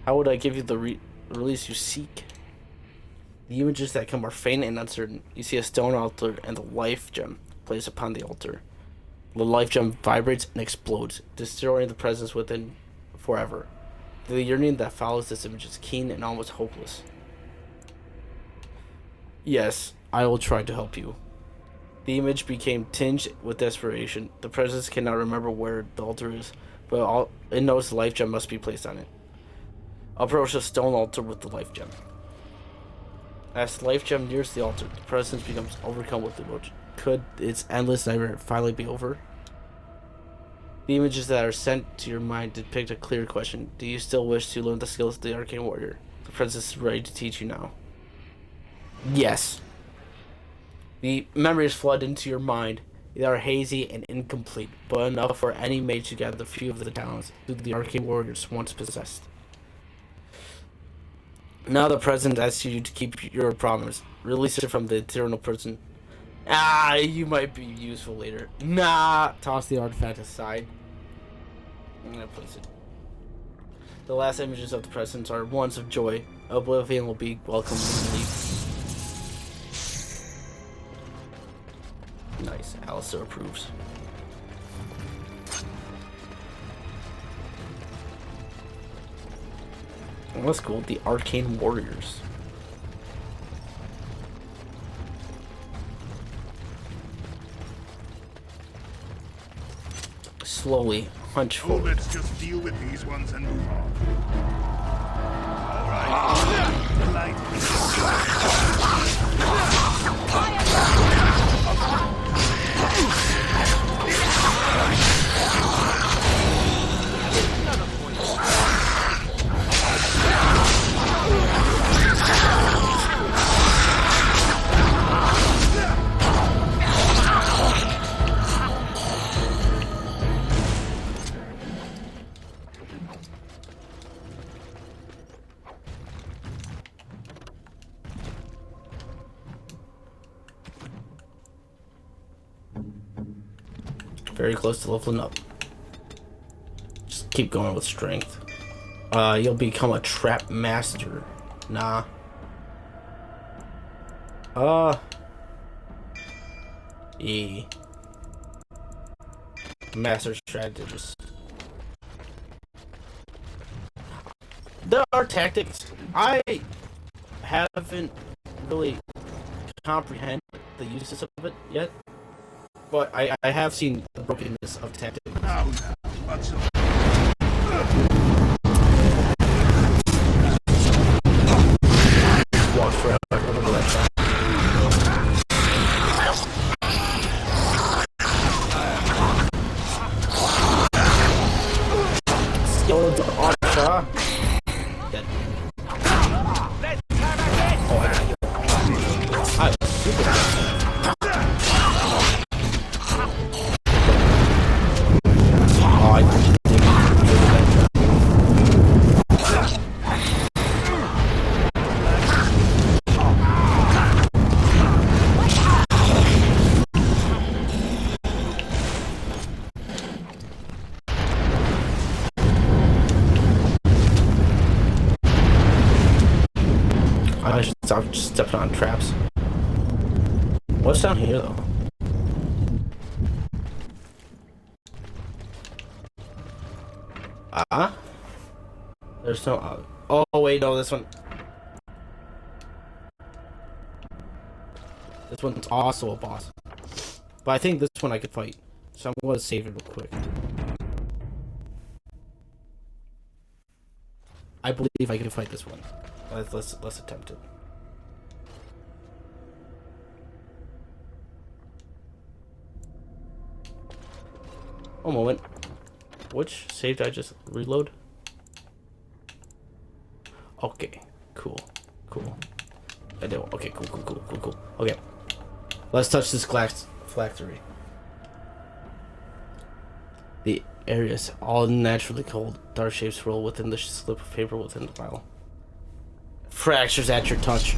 How would I give you the release you seek? The images that come are faint and uncertain. You see a stone altar and the life gem placed upon the altar. The life gem vibrates and explodes, destroying the presence within forever. The yearning that follows this image is keen and almost hopeless. Yes, I will try to help you. The image became tinged with desperation. The presence cannot remember where the altar is, but it knows the life gem must be placed on it. Approach the stone altar with the life gem. As the life gem nears the altar, the presence becomes overcome with emotion. Could its endless nightmare finally be over? The images that are sent to your mind depict a clear question. Do you still wish to learn the skills of the arcane warrior? The princess is ready to teach you now. Yes. The memories flood into your mind. They are hazy and incomplete, but enough for any mage to gather a few of the talents the arcane warriors once possessed. Now the present asks you to keep your promise. Release it from the eternal prison. You might be useful later. Nah. Toss the artifact aside. I'm gonna place it. The last images of the presence are ones of joy. Oblivion will be welcome when you leave. Nice. Alister approves. Oh, that's cool. The Arcane Warriors. Slowly hunch forward. Let's just deal with these ones and move on. All right. The light. Very close to leveling up. Just keep going with strength. You'll become a trap master. Nah. Master strategist. There are tactics. I haven't really comprehended the uses of it yet. But I have seen the brokenness of tactics. Walk forever over the left side. Skilled Archer. Dead. I was super bad. I should stop stepping on traps. What's down here, though? There's no... oh, wait, no, this one. This one's also a boss. But I think this one I could fight. So I'm going to save it real quick. I believe I can fight this one. Let's attempt it. One moment. Which save did I just reload? Okay, cool. I do. Okay, cool. Okay, let's touch this phylactery. The area is all naturally cold. Dark shapes swirl within the slip of paper within the vial. Fractures at your touch.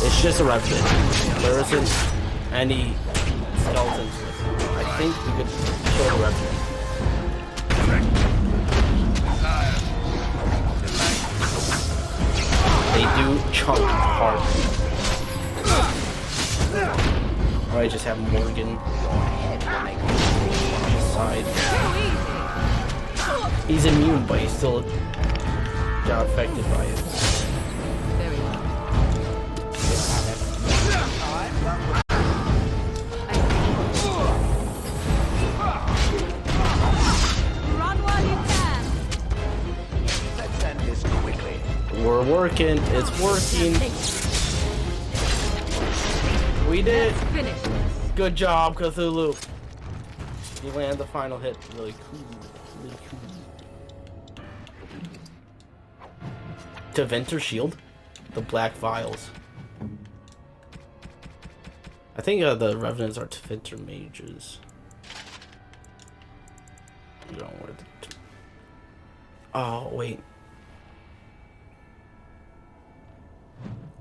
It's just a revenant. There isn't any skeletons with it. I think we could kill the revenant. They do chunk hard. Or I just have Morgain on the side. He's immune, but he's still got affected by it. working. It's working. We did. Good job, Cthulhu. You land the final hit. Really cool. Really cool. To Venter Shield, the black vials. I think the Revenants are Venter mages. You don't want to. Oh wait.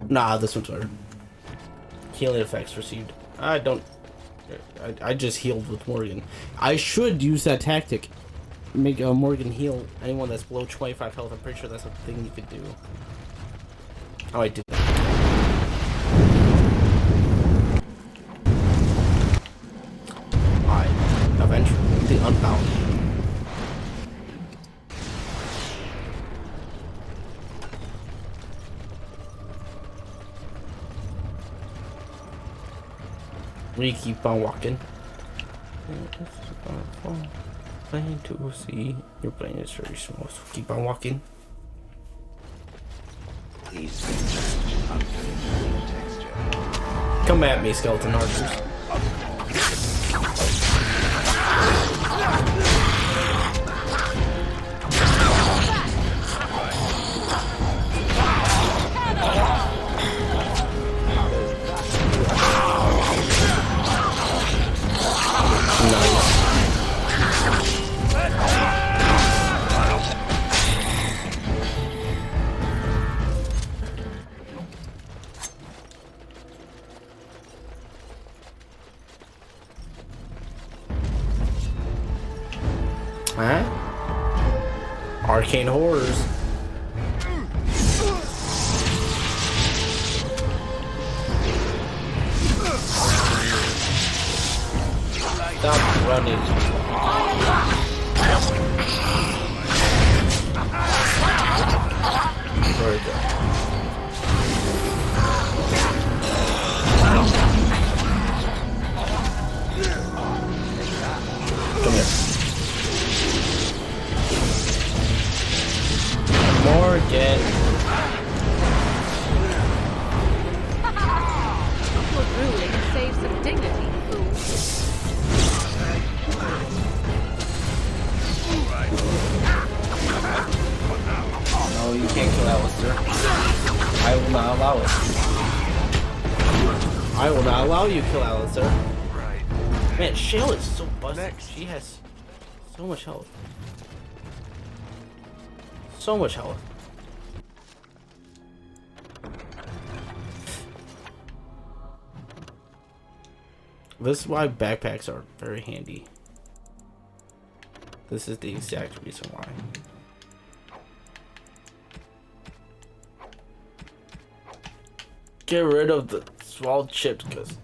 Nah, this one's better. Healing effects received. I don't. I just healed with Morgain. I should use that tactic. Make Morgain heal anyone that's below 25 health. I'm pretty sure that's a thing you could do. Oh, I did that. Avenger, the Unbound. We keep on walking. Plain to see. Your plane is very small, so keep on walking. Come at me, skeleton archers. Huh? Arcane horrors. Stop running. Where it go? Come here. Morgain. Your ruling saves some dignity, fool. No, you can't kill Alister. I will not allow it. I will not allow you to kill Alister. Man, Shale is so busted. She has so much health. So much health. This is why backpacks are very handy. This is the exact reason why. Get rid of the swallowed chips, because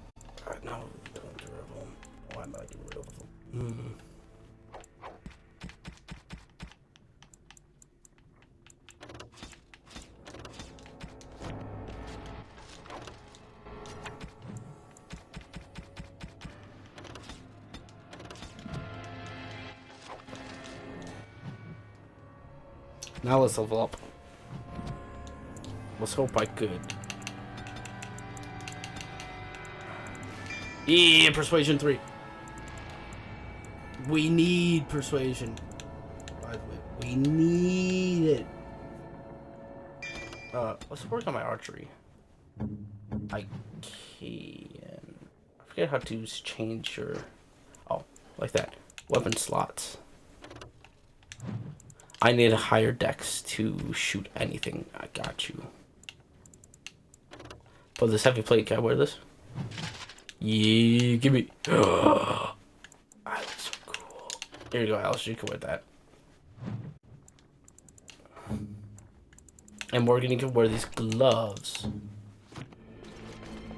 I know don't get rid of them. Why am I getting rid of them? Now let's level up. Let's hope I could. Yeah, persuasion 3. We need persuasion. By the way, we need it. Let's work on my archery. I can. I forget how to change your. Oh, like that. Weapon slots. I need a higher dex to shoot anything. I got you. But this heavy plate, can I wear this? Yeah, give me. Oh, that's so cool. Here you go, Alice. You can wear that. And Morgain, you can wear these gloves.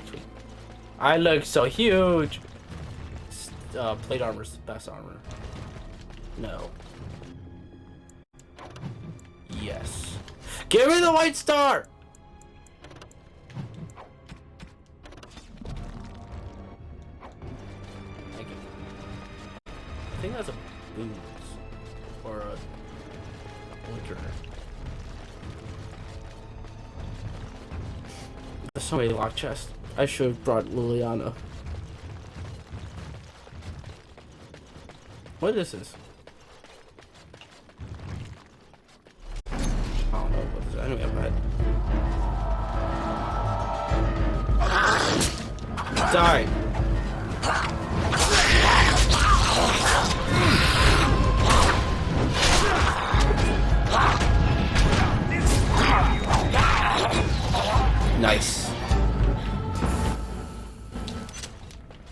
Sweet. I look so huge. Plate armor's the best armor. No. Yes. Give me the white star! Thank you. I think that's a booze. Or a winter. so many lock chests. I should have brought Leliana. What is this? I don't know what this is. Anyway, I'm bad. Die! Nice.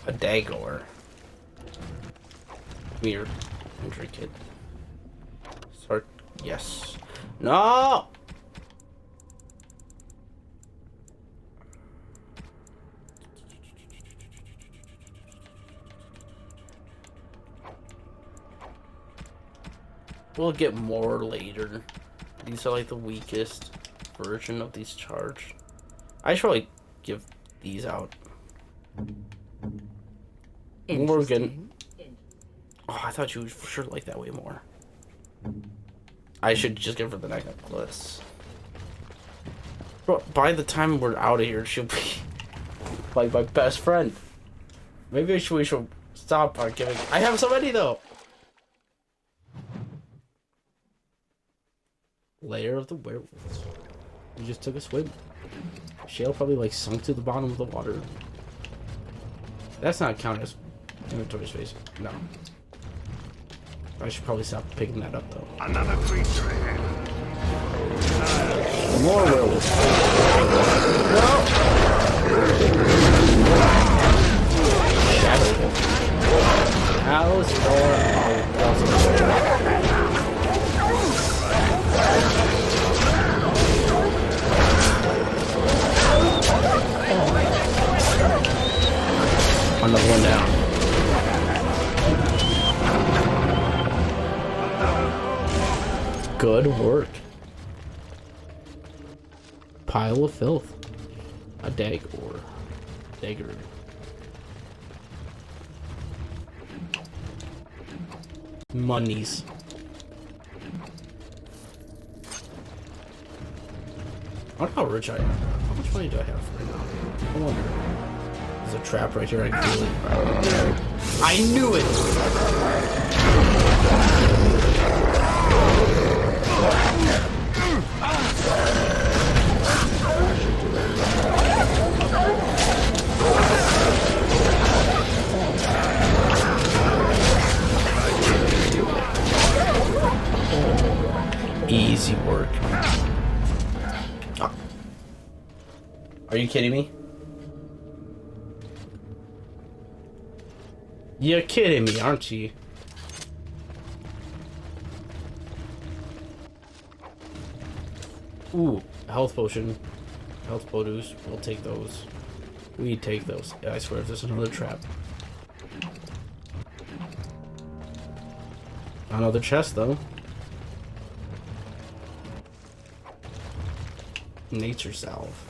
A dagger. Weird. Intricate. Start. Yes. No! We'll get more later. These are like the weakest version of these charged. I should probably give these out. Morgain. Oh, I thought you would for sure like that way more. I should just give her the necklace. Bro, by the time we're out of here, she'll be like my best friend. Maybe we should stop giving. I have so many though. Lair of the werewolves. We just took a swim. Shale probably like sunk to the bottom of the water. That's not counted as inventory space. No. I should probably stop picking that up though. Another creature ahead. More werewolves. No! Shadow wolf. Alister. Another one down. Good work. Pile of filth. A dagger. Dagger. Monies. I wonder how rich I am. How much money do I have right now? I wonder. There's a trap right here. I can do it. I knew it! Easy work. Oh. Are you kidding me? You're kidding me, aren't you? Ooh, health potion. Health produce. We'll take those. We take those. Yeah, I swear if there's another trap. Another chest though. Nature salve.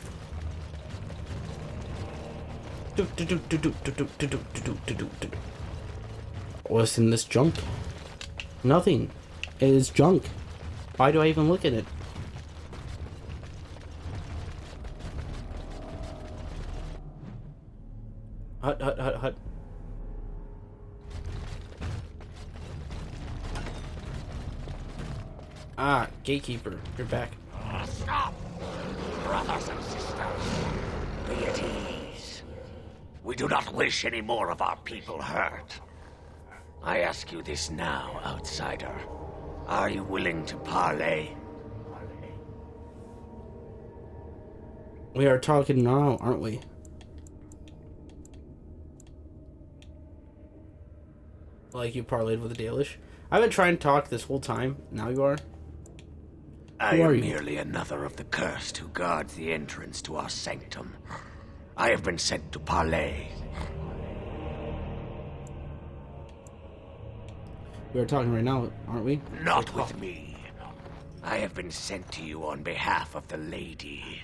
What's in this junk? Nothing. It is junk. Why do I even look at it? Hut. Ah, gatekeeper, you're back. Stop! Brothers and sisters, be at ease. We do not wish any more of our people hurt. I ask you this now, outsider. Are you willing to parley? We are talking now, aren't we? Like you parlayed with the Dalish? I've been trying to talk this whole time. Now you are? I am merely another of the cursed who guards the entrance to our sanctum. I have been sent to parley. We are talking right now, aren't we? Not with me. I have been sent to you on behalf of the lady.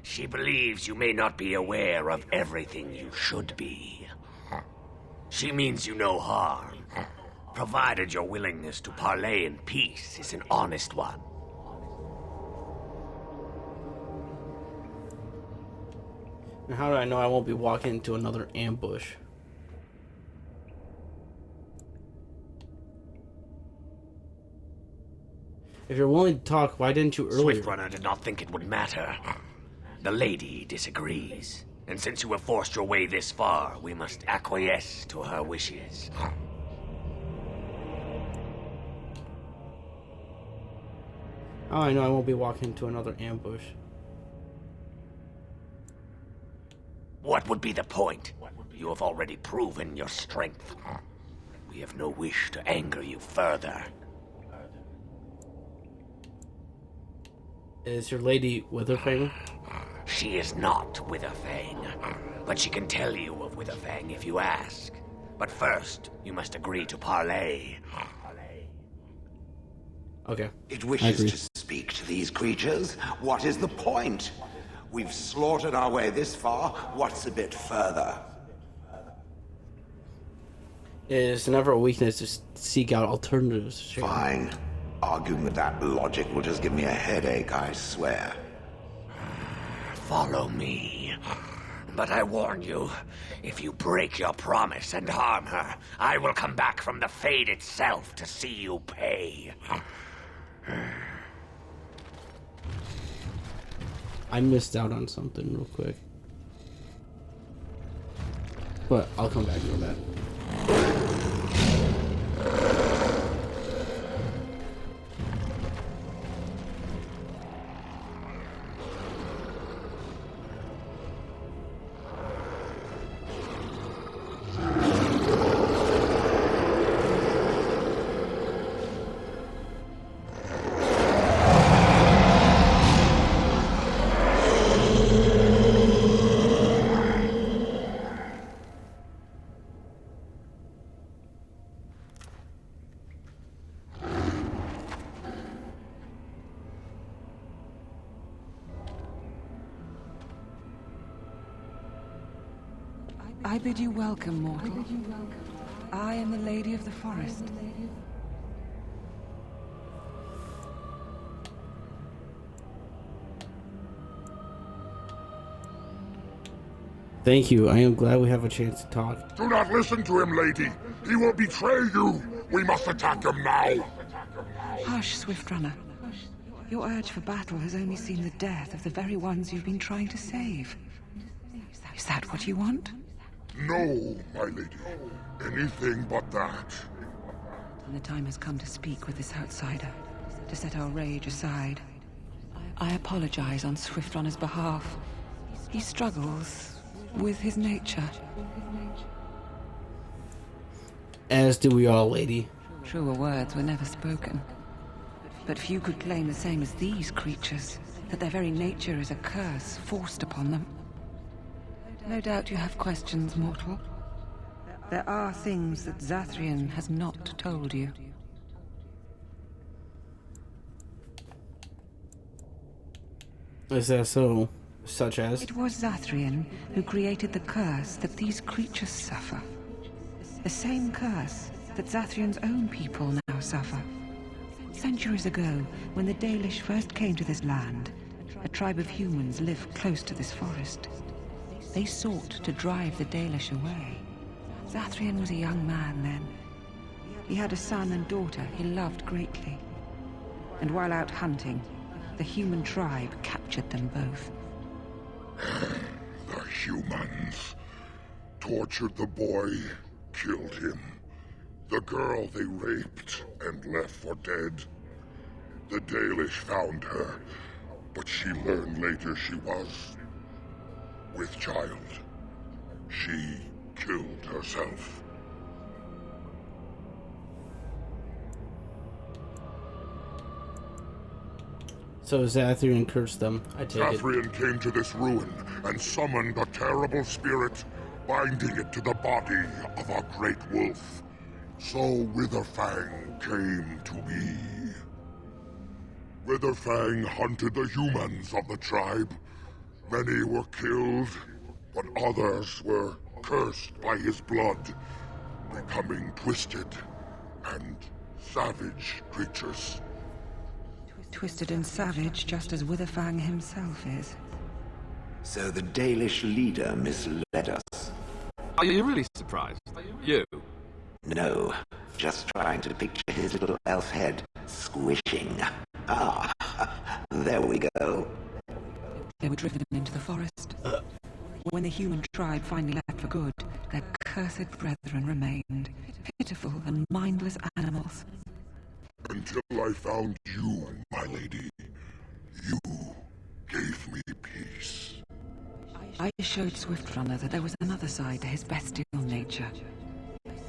She believes you may not be aware of everything you should be. She means you no harm, provided your willingness to parley in peace is an honest one. And how do I know I won't be walking into another ambush? If you're willing to talk, why didn't you earlier? Swiftrunner did not think it would matter. The lady disagrees. And since you have forced your way this far, we must acquiesce to her wishes. Oh, I know I won't be walking into another ambush. What would be the point? You have already proven your strength. We have no wish to anger you further. Is your lady Witherfang? She is not Witherfang, but she can tell you of Witherfang if you ask. But first, you must agree to parley. Okay. It wishes to speak to these creatures. What is the point? We've slaughtered our way this far. What's a bit further? It's never a weakness to seek out alternatives. Fine. Arguing with that logic will just give me a headache, I swear. Follow me. But I warn you, if you break your promise and harm her, I will come back from the Fade itself to see you pay. I missed out on something real quick. But I'll come back for that. I bid you welcome, mortal. I am the Lady of the Forest. Thank you. I am glad we have a chance to talk. Do not listen to him, lady. He will betray you. We must attack him now. Hush, Swiftrunner. Your urge for battle has only seen the death of the very ones you've been trying to save. Is that what you want? No, my lady. Anything but that. And the time has come to speak with this outsider, to set our rage aside. I apologize on Swiftrunner's behalf. He struggles with his nature. As do we all, lady. Truer words were never spoken. But few could claim the same as these creatures, that their very nature is a curse forced upon them. No doubt you have questions, mortal. There are things that Zathrian has not told you. Is that so? Such as? It was Zathrian who created the curse that these creatures suffer. The same curse that Zathrian's own people now suffer. Centuries ago, when the Dalish first came to this land, a tribe of humans lived close to this forest. They sought to drive the Dalish away. Zathrian was a young man then. He had a son and daughter he loved greatly. And while out hunting, the human tribe captured them both. The humans tortured the boy, killed him. The girl they raped and left for dead. The Dalish found her, but she learned later she was with child. She killed herself. So Zathrian cursed them, I take it. Zathrian came to this ruin and summoned a terrible spirit, binding it to the body of a great wolf. So Witherfang came to be. Witherfang hunted the humans of the tribe. Many were killed, but others were cursed by his blood, becoming twisted and savage creatures. Twisted and savage, just as Witherfang himself is. So the Dalish leader misled us. Are you really surprised? You? No, just trying to picture his little elf head squishing. Ah, there we go. They were driven into the forest. When the human tribe finally left for good, their cursed brethren remained, pitiful and mindless animals. Until I found you, my lady. You gave me peace. I showed Swiftrunner that there was another side to his bestial nature.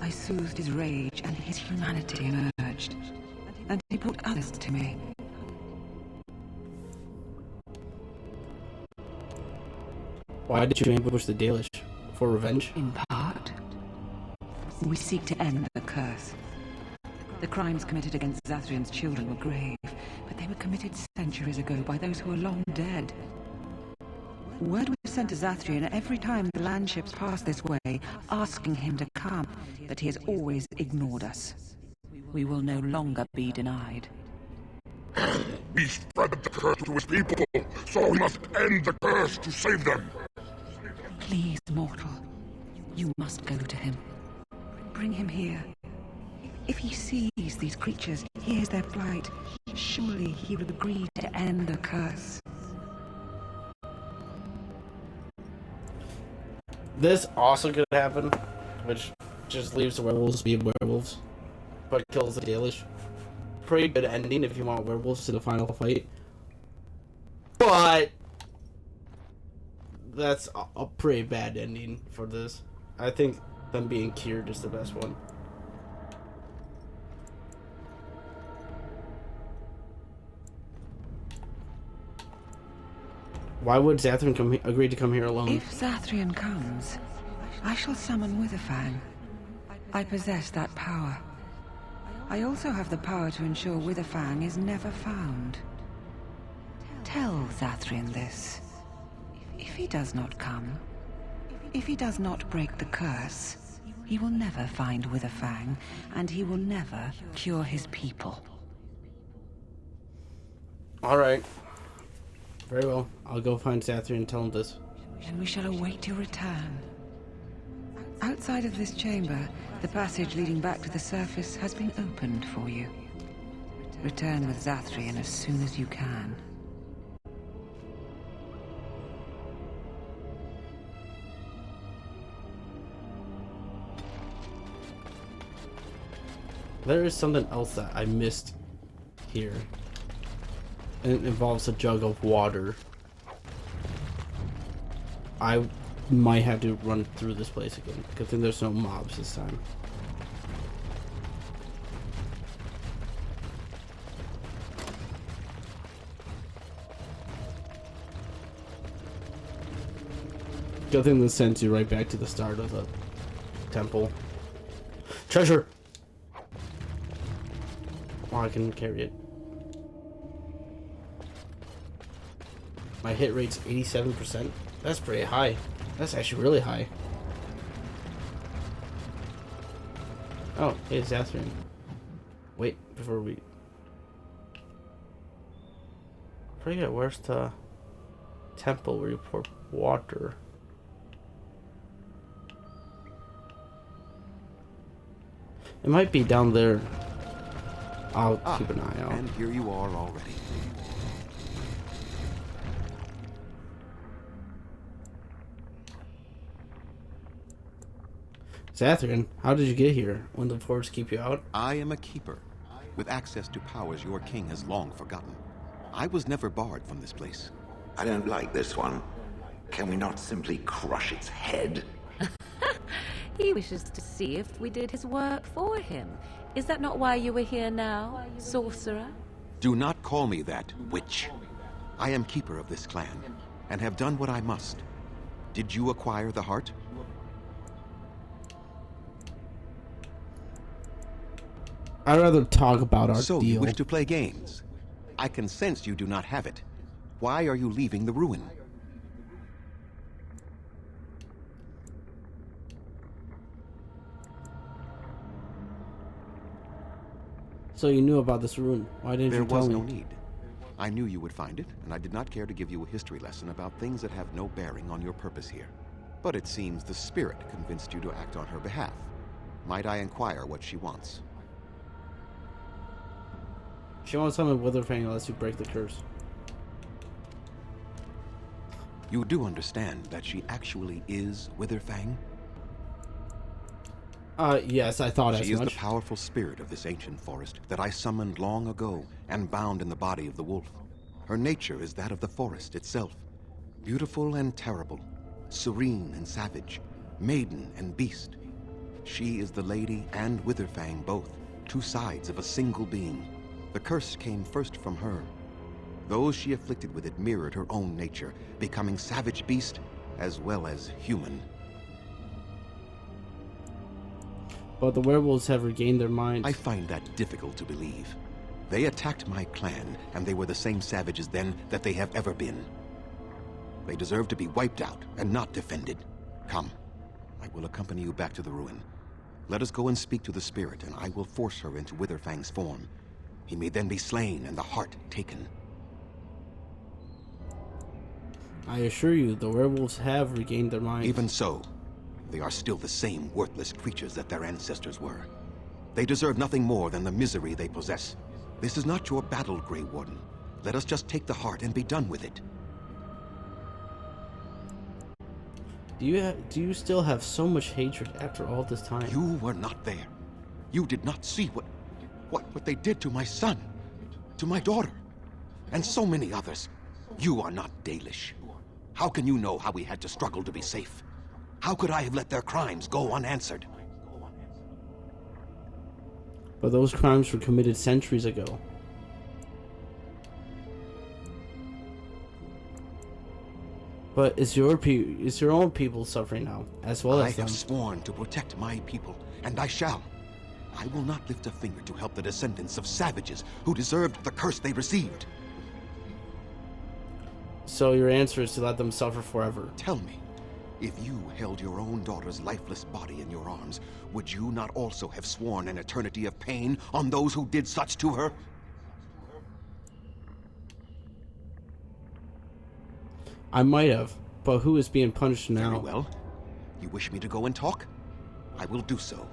I soothed his rage and his humanity emerged. And he brought others to me. Why did you ambush the Dalish? For revenge? In part. We seek to end the curse. The crimes committed against Zathrian's children were grave, but they were committed centuries ago by those who are long dead. Word was sent to Zathrian every time the landships passed this way, asking him to come, but he has always ignored us. We will no longer be denied. He spread the curse to his people, so we must end the curse to save them. Please, mortal, you must go to him. Bring him here. If he sees these creatures, hears their plight, surely he will agree to end the curse. This also could happen, which just leaves the werewolves being werewolves, but kills the Dalish. Pretty good ending if you want werewolves to the final fight. But that's a pretty bad ending for this. I think them being cured is the best one. Why would Zathrian agree to come here alone? If Zathrian comes, I shall summon Witherfang. I possess that power. I also have the power to ensure Witherfang is never found. Tell Zathrian this. If he does not come, if he does not break the curse, he will never find Witherfang, and he will never cure his people. Alright. Very well. I'll go find Zathrian and tell him this. And we shall await your return. Outside of this chamber, the passage leading back to the surface has been opened for you. Return with Zathrian as soon as you can. There is something else that I missed here. And it involves a jug of water. I might have to run through this place again. Good thing there's no mobs this time. Good thing this sends you right back to the start of the temple. Treasure! Oh, I can carry it. My hit rate's 87%. That's pretty high. That's actually really high. Oh, hey, Zathrian. Wait, before we... I forget, where's the temple where you pour water? It might be down there. I'll keep an eye out. And here you are already. Zathrian, how did you get here? When the forest keep you out? I am a keeper, with access to powers your king has long forgotten. I was never barred from this place. I don't like this one. Can we not simply crush its head? He wishes to see if we did his work for him. Is that not why you were here now, sorcerer? Do not call me that, witch. I am keeper of this clan, and have done what I must. Did you acquire the heart? I'd rather talk about our So deal. you wish to play games? I can sense you do not have it. Why are you leaving the ruin? So you knew about this ruin. Why didn't There you tell was me? no need. I knew you would find it, and I did not care to give you a history lesson about things that have no bearing on your purpose here. But it seems the spirit convinced you to act on her behalf. Might I inquire what she wants? She wants to summon Witherfang unless you break the curse. You do understand that she actually is Witherfang? Yes, I thought as much. She is the powerful spirit of this ancient forest that I summoned long ago and bound in the body of the wolf. Her nature is that of the forest itself. Beautiful and terrible, serene and savage, maiden and beast. She is the lady and Witherfang both, two sides of a single being. The curse came first from her. Those she afflicted with it mirrored her own nature, becoming savage beast as well as human. But the werewolves have regained their minds. I find that difficult to believe. They attacked my clan, and they were the same savages then that they have ever been. They deserve to be wiped out and not defended. Come, I will accompany you back to the ruin. Let us go and speak to the spirit, and I will force her into Witherfang's form. He may then be slain and the heart taken. I assure you, the werewolves have regained their minds. Even so, they are still the same worthless creatures that their ancestors were. They deserve nothing more than the misery they possess. This is not your battle, Gray Warden. Let us just take the heart and be done with it. Do you still have so much hatred after all this time? You were not there. You did not see what they did to my son, to my daughter, and so many others. You are not Dalish. How can you know how we had to struggle to be safe? How could I have let their crimes go unanswered? But those crimes were committed centuries ago. But is your own people suffering now, as well as them? I have sworn to protect my people, and I shall. I will not lift a finger to help the descendants of savages who deserved the curse they received. So your answer is to let them suffer forever. Tell me, if you held your own daughter's lifeless body in your arms, would you not also have sworn an eternity of pain on those who did such to her? I might have, but who is being punished now? Very well. You wish me to go and talk? I will do so.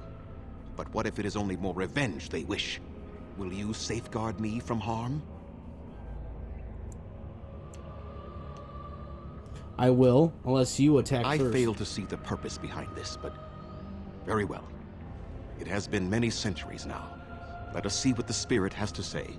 But what if it is only more revenge they wish? Will you safeguard me from harm? I will, unless you attack I first. fail to see the purpose behind this, but very well. It has been many centuries now. Let us see what the spirit has to say.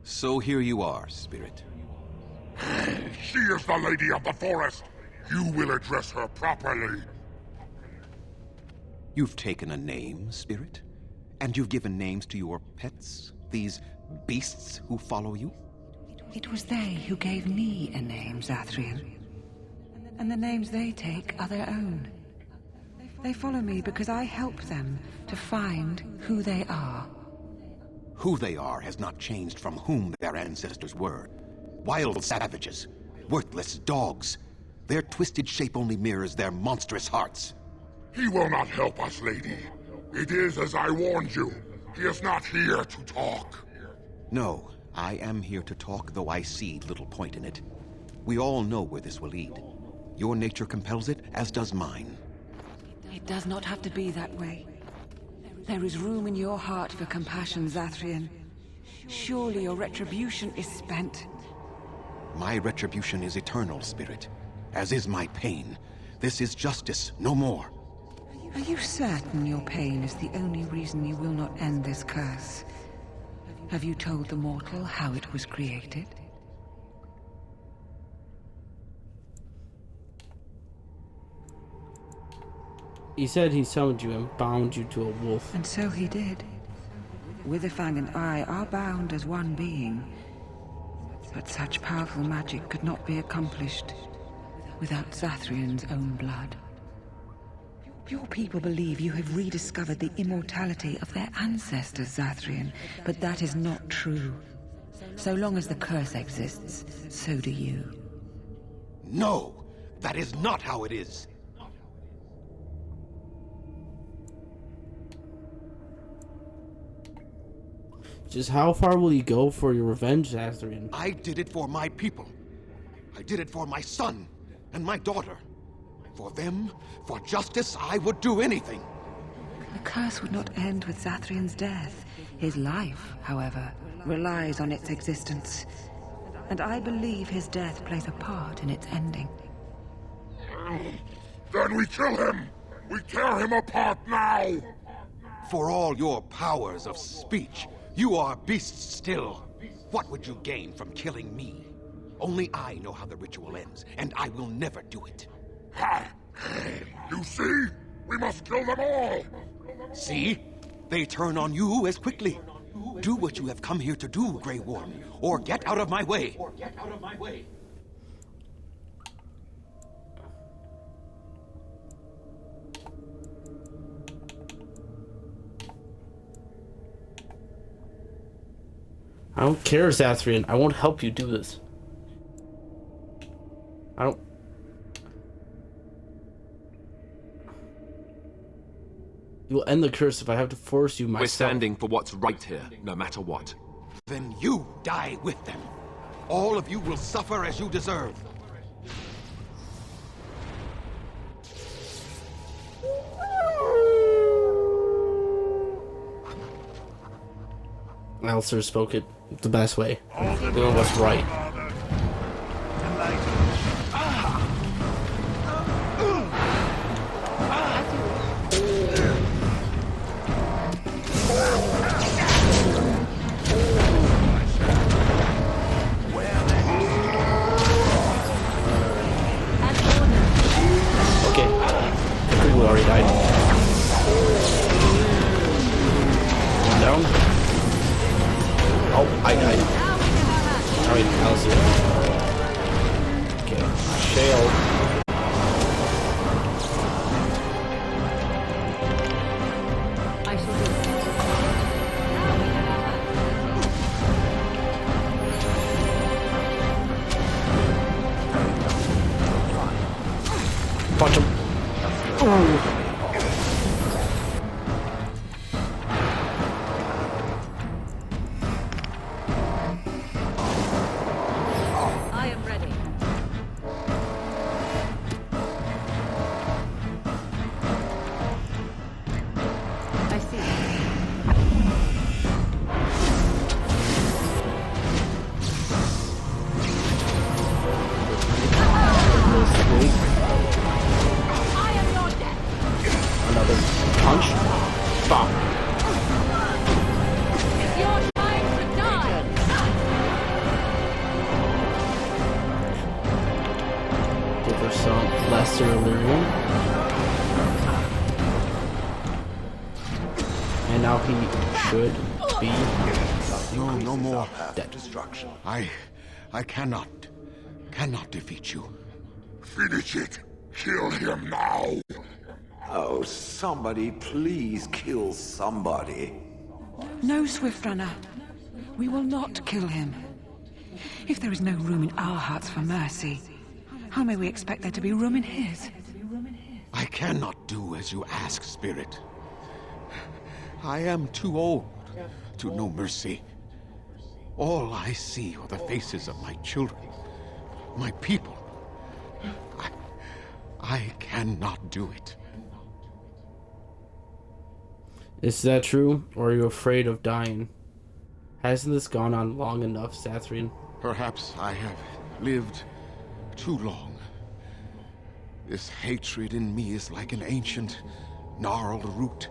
So here you are, spirit. She is the lady of the forest. You will address her properly. You've taken a name, spirit? And you've given names to your pets? These beasts who follow you? It was they who gave me a name, Zathrian. And the names they take are their own. They follow me because I help them to find who they are. Who they are has not changed from whom their ancestors were. Wild savages, worthless dogs. Their twisted shape only mirrors their monstrous hearts. He will not help us, lady. It is as I warned you. He is not here to talk. No, I am here to talk, though I see little point in it. We all know where this will lead. Your nature compels it, as does mine. It does not have to be that way. There is room in your heart for compassion, Zathrian. Surely your retribution is spent. My retribution is eternal, spirit. As is my pain. This is justice, no more. Are you certain your pain is the only reason you will not end this curse? Have you told the mortal how it was created? He said he summoned you and bound you to a wolf. And so he did. Witherfang and I are bound as one being. But such powerful magic could not be accomplished without Zathrian's own blood. Your people believe you have rediscovered the immortality of their ancestors, Zathrian, but that is not true. So long as the curse exists, so do you. No! That is not how it is! Just how far will you go for your revenge, Azrian? I did it for my people. I did it for my son and my daughter. For them, for justice, I would do anything. The curse would not end with Zathrian's death. His life, however, relies on its existence. And I believe his death plays a part in its ending. Then we kill him! We tear him apart now! For all your powers of speech, you are beasts still. What would you gain from killing me? Only I know how the ritual ends, and I will never do it. Ha! You see? We must kill them all! See? They turn on you as quickly. Do what you have come here to do, Gray Warden, or get out of my way. I don't care, Zathrian. I won't help you do this. I don't... You'll end the curse if I have to force you myself. We're standing for what's right here, no matter what. Then you die with them. All of you will suffer as you deserve. Alister spoke it the best way. Doing what's right. Okay. Cthulhu already died. Down. Oh, I died. Alright, Alister. Okay. Shale. I shall do it. Punch him. Ooh. And now he should be no more dead. Destruction. I cannot defeat you. Finish it. Kill him now. Oh, somebody please kill somebody. No, Swift Runner. We will not kill him. If there is no room in our hearts for mercy, how may we expect there to be room in his? I cannot do as you ask, Spirit. I am too old to know mercy. All I see are the faces of my children, my people. I cannot do it. Is that true, or are you afraid of dying? Hasn't this gone on long enough, Zathrian? Perhaps I have lived too long. This hatred in me is like an ancient, gnarled root.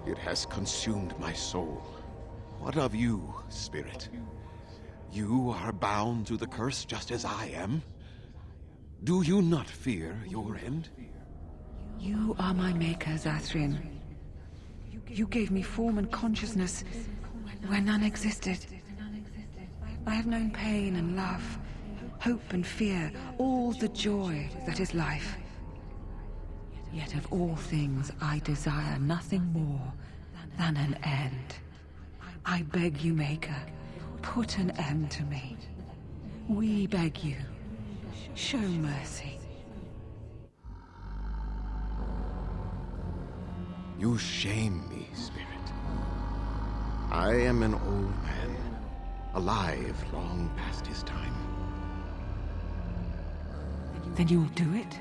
It has consumed my soul. What of you, Spirit? You are bound to the curse just as I am. Do you not fear your end? You are my maker, Zathrian. You gave me form and consciousness where none existed. I have known pain and love, hope and fear, all the joy that is life. Yet of all things I desire nothing more than an end. I beg you, Maker, Put an end to me. We beg you. Show mercy. You shame me, Spirit. I am an old man, alive long past his time. Then you'll do it?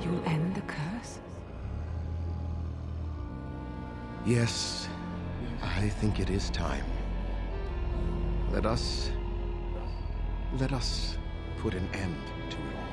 You'll end the curse? Yes, I think it is time. Let us put an end to it all.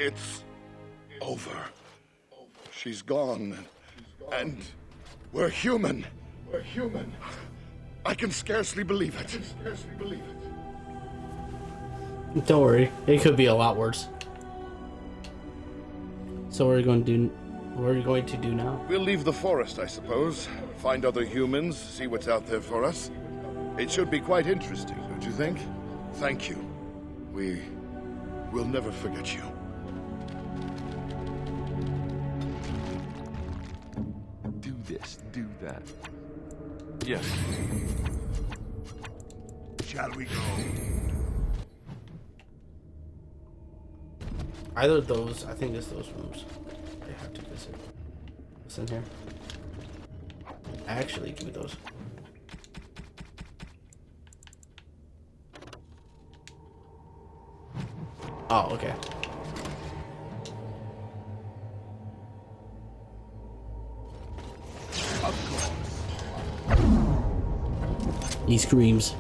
It's over. She's gone. And we're human. We're human. I can scarcely believe it. Don't worry, it could be a lot worse. So what are you going to do? What are you going to do now? We'll leave the forest, I suppose. Find other humans, see what's out there for us. It should be quite interesting, don't you think? Thank you. We'll never forget you. Do this, do that. Yes. Shall we go? Either of those, I think it's those rooms. I have to visit. What's in here? Actually, give me those. Oh, okay. He screams.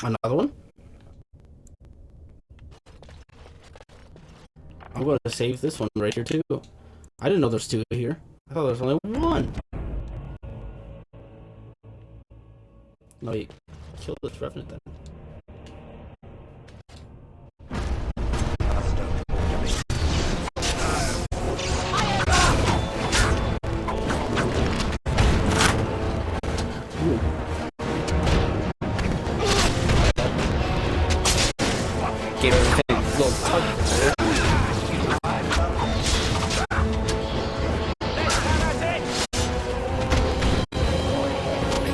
Another one? I'm going to save this one right here too. I didn't know there's two here. I thought there was only one. No, wait. Kill this revenant then. Gave everything a little touch.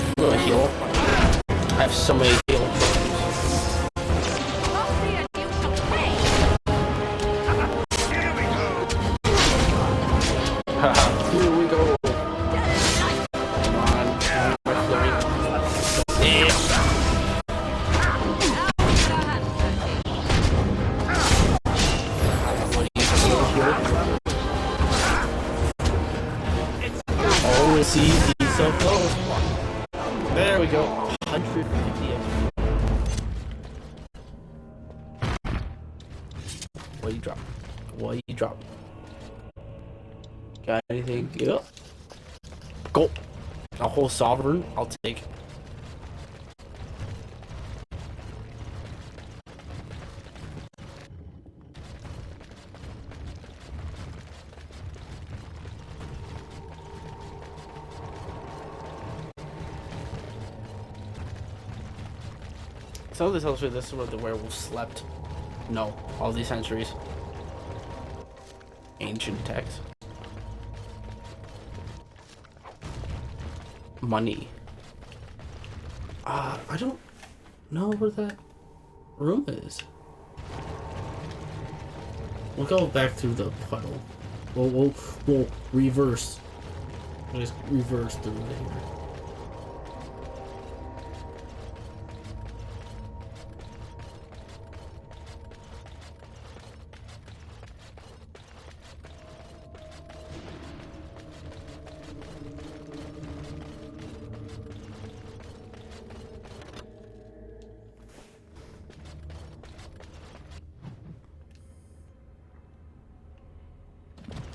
I'm gonna heal. I have so many healing potions. Haha, here we go. Come on, my flurry. Yeah. Oh, see, he's so close. There we go. 150 XP. What do you drop? What do you drop? Got anything? Yep. Go. A whole sovereign. I'll take. Some of this tells me this is where the werewolf slept. No, all these centuries. ancient attacks. Money. I don't know where that room is. We'll go back through the puddle. We'll reverse. We'll just reverse through it here.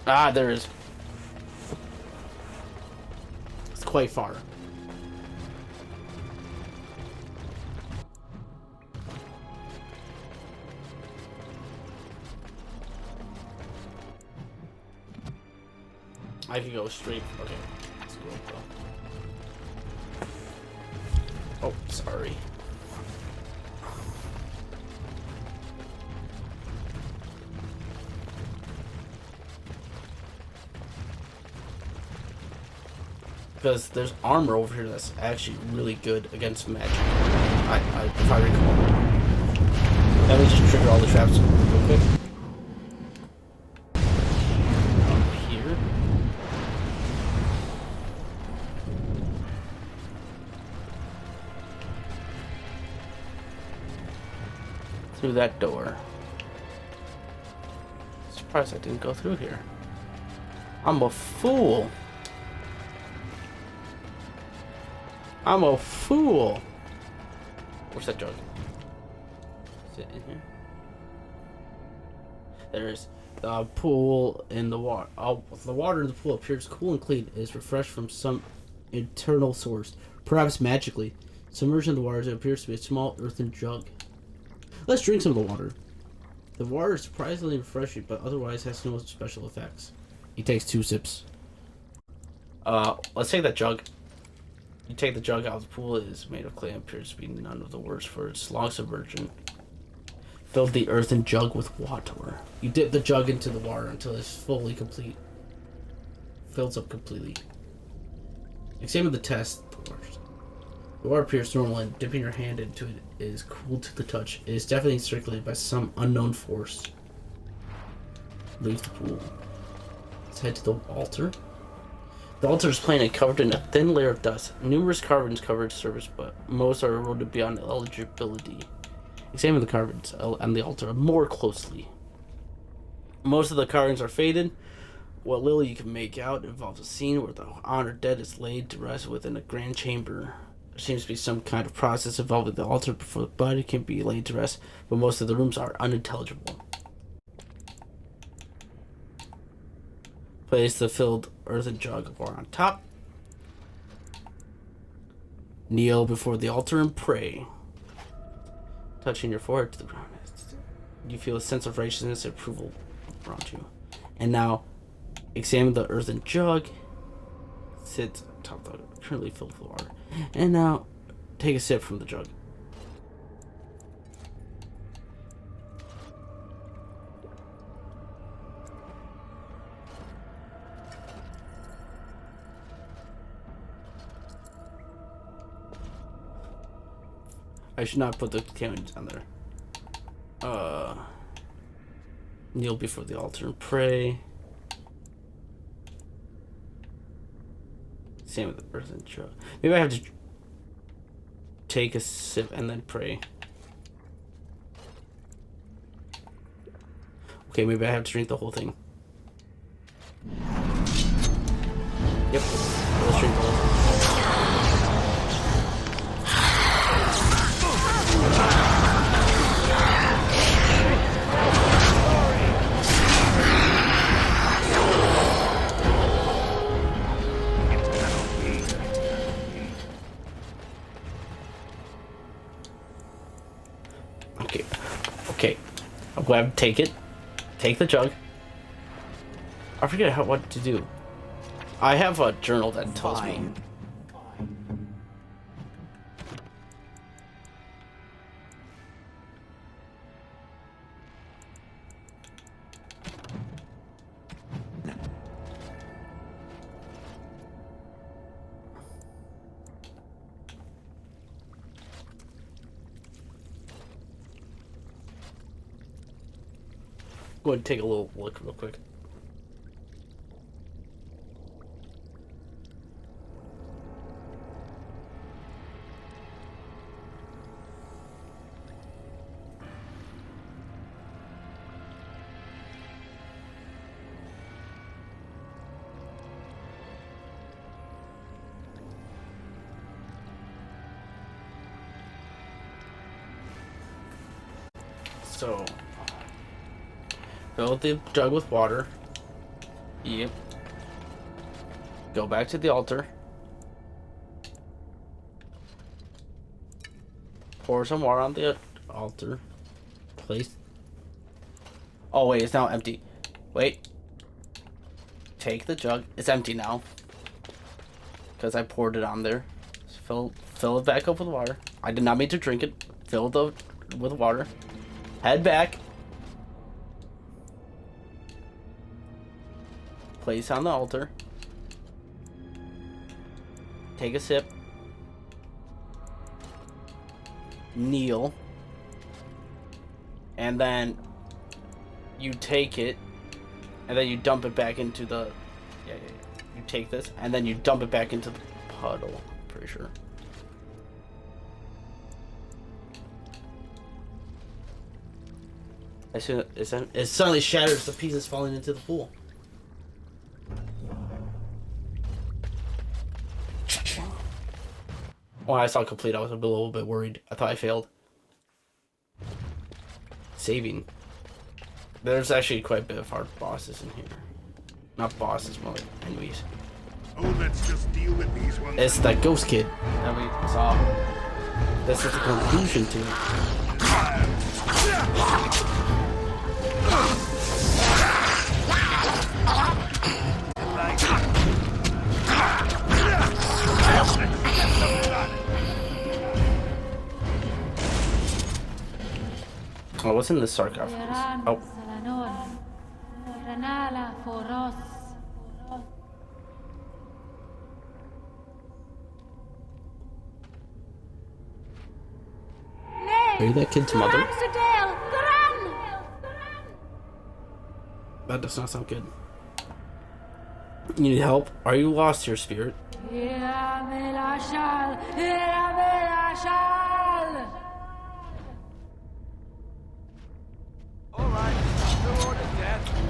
Ah, there is. It's quite far. I can go straight. Okay. Let's go. Oh, sorry. Because there's armor over here that's actually really good against magic. If I recall. Let me just trigger all the traps real quick. Up here. Through that door. Surprised I didn't go through here. I'm a fool. I'm a fool. Where's that jug? Is it in here? There's the pool in the water. Oh, the water in the pool appears cool and clean. It is refreshed from some internal source, perhaps magically. Submerged in the water, it appears to be a small earthen jug. Let's drink some of the water. The water is surprisingly refreshing, but otherwise has no special effects. He takes 2 sips. Let's take that jug. You take the jug out of the pool. It is made of clay and appears to be none of the worse for its long submersion. Fill the earthen jug with water. You dip the jug into the water until it's fully complete. Fills up completely. Examine the test. The water appears normal, and dipping your hand into it is cool to the touch. It is definitely circulated by some unknown force. Leave the pool. Let's head to the altar. The altar is plain and covered in a thin layer of dust. Numerous carvings cover its surface, but most are eroded beyond eligibility. Examine the carvings on the altar more closely. Most of the carvings are faded. What little you can make out involves a scene where the honored dead is laid to rest within a grand chamber. There seems to be some kind of process involved with the altar before the body can be laid to rest, but most of the rooms are unintelligible. Place the filled earthen jug of water on top. Kneel before the altar and pray. Touching your forehead to the ground. You feel a sense of righteousness and approval around you. And now, examine the earthen jug. Sit on top of the currently filled with water. And now, take a sip from the jug. I should not put the cannons on there. Kneel before the altar and pray. Same with the earthen jug. Maybe I have to take a sip and then pray. Okay, maybe I have to drink the whole thing. Yep, let's drink the whole thing. Okay, I'm going to take it. Take the jug. I forget what to do. I have a journal that tells me. go ahead and take a little look real quick. So, fill the jug with water. Yep. Go back to the altar. Pour some water on the altar. Place. Oh wait, it's now empty. Wait. Take the jug. It's empty now. Because I poured it on there. Fill it back up with water. I did not mean to drink it. Fill it with water. Head back. Place on the altar. Take a sip. Kneel. And then you take it and then you dump it back into the you take this and then you dump it back into the puddle, I'm pretty sure. It suddenly shatters the pieces falling into the pool. When I saw it complete, I was a little bit worried. I thought I failed. Saving. There's actually quite a bit of hard bosses in here. Not bosses, more like enemies. Oh, let's just deal with these ones. It's that ghost kid that we saw. This is the conclusion to it. Oh, what's in this sarcophagus? Oh. Are you that kid's mother? That does not sound good. You need help? Are you lost here, spirit?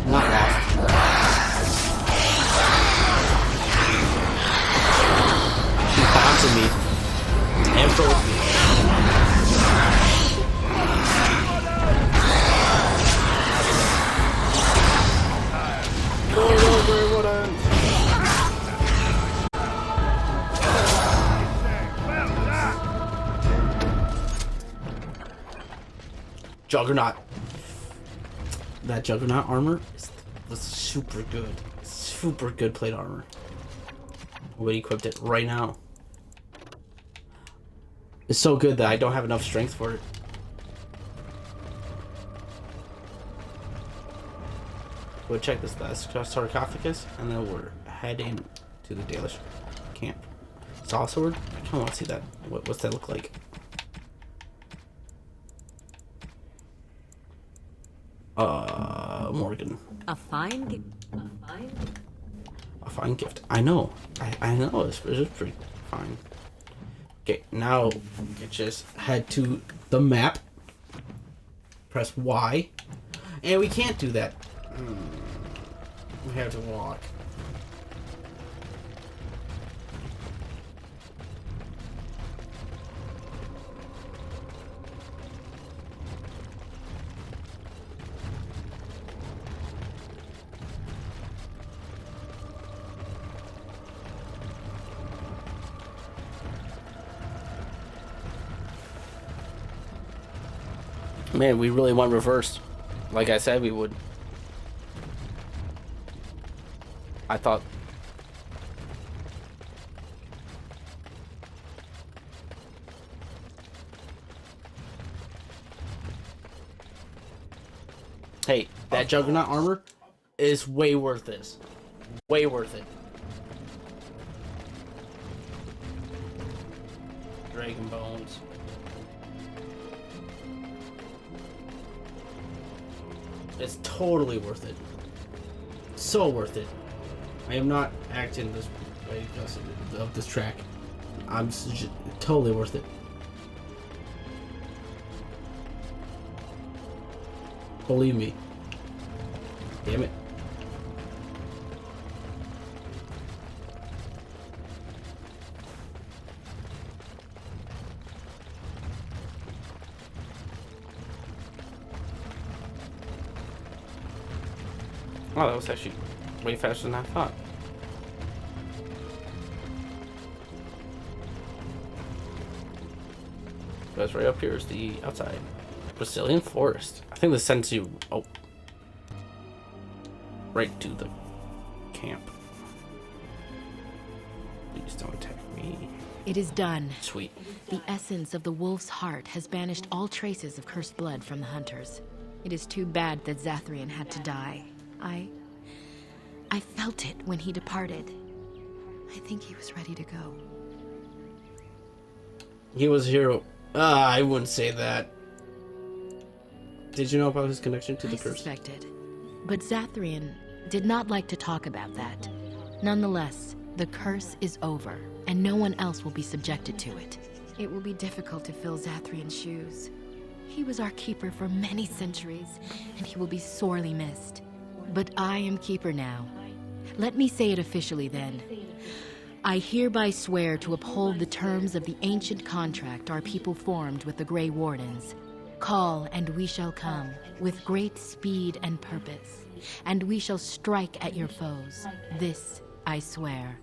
Not lost. She bouncing me and broke me. Gray Warden. Juggernaut. That Juggernaut armor was super good. Super good plate armor. We equipped it right now. It's so good that I don't have enough strength for it. We'll check this last sarcophagus, and then we're heading to the Dalish camp. Saw sword? I kind of want to see that. What's that look like? Morgain. A fine gift. A fine gift. I know. I know. It's pretty fine. Okay, now you just head to the map. Press Y. And we can't do that. We have to walk. Man, we really went reverse. Like I said we would. I thought... Hey, that Juggernaut armor is way worth this. Way worth it. Dragon bones. It's totally worth it. So worth it. I am not acting this way because of this track. Totally worth it. Believe me. Damn it. Oh, that was actually way faster than I thought. Goes right up here is the outside. Brecilian forest. I think this sends you right to the camp. Please don't attack me. It is done. Sweet. The essence of the wolf's heart has banished all traces of cursed blood from the hunters. It is too bad that Zathrian had to die. I felt it when he departed. I think he was ready to go. He was a hero. I wouldn't say that. Did you know about his connection to the curse? I suspected. But Zathrian did not like to talk about that. Nonetheless, the curse is over, and no one else will be subjected to it. It will be difficult to fill Zathrian's shoes. He was our keeper for many centuries, and he will be sorely missed. But I am keeper now. Let me say it officially then. I hereby swear to uphold the terms of the ancient contract our people formed with the Gray Wardens. Call, and we shall come, with great speed and purpose, and we shall strike at your foes. This I swear.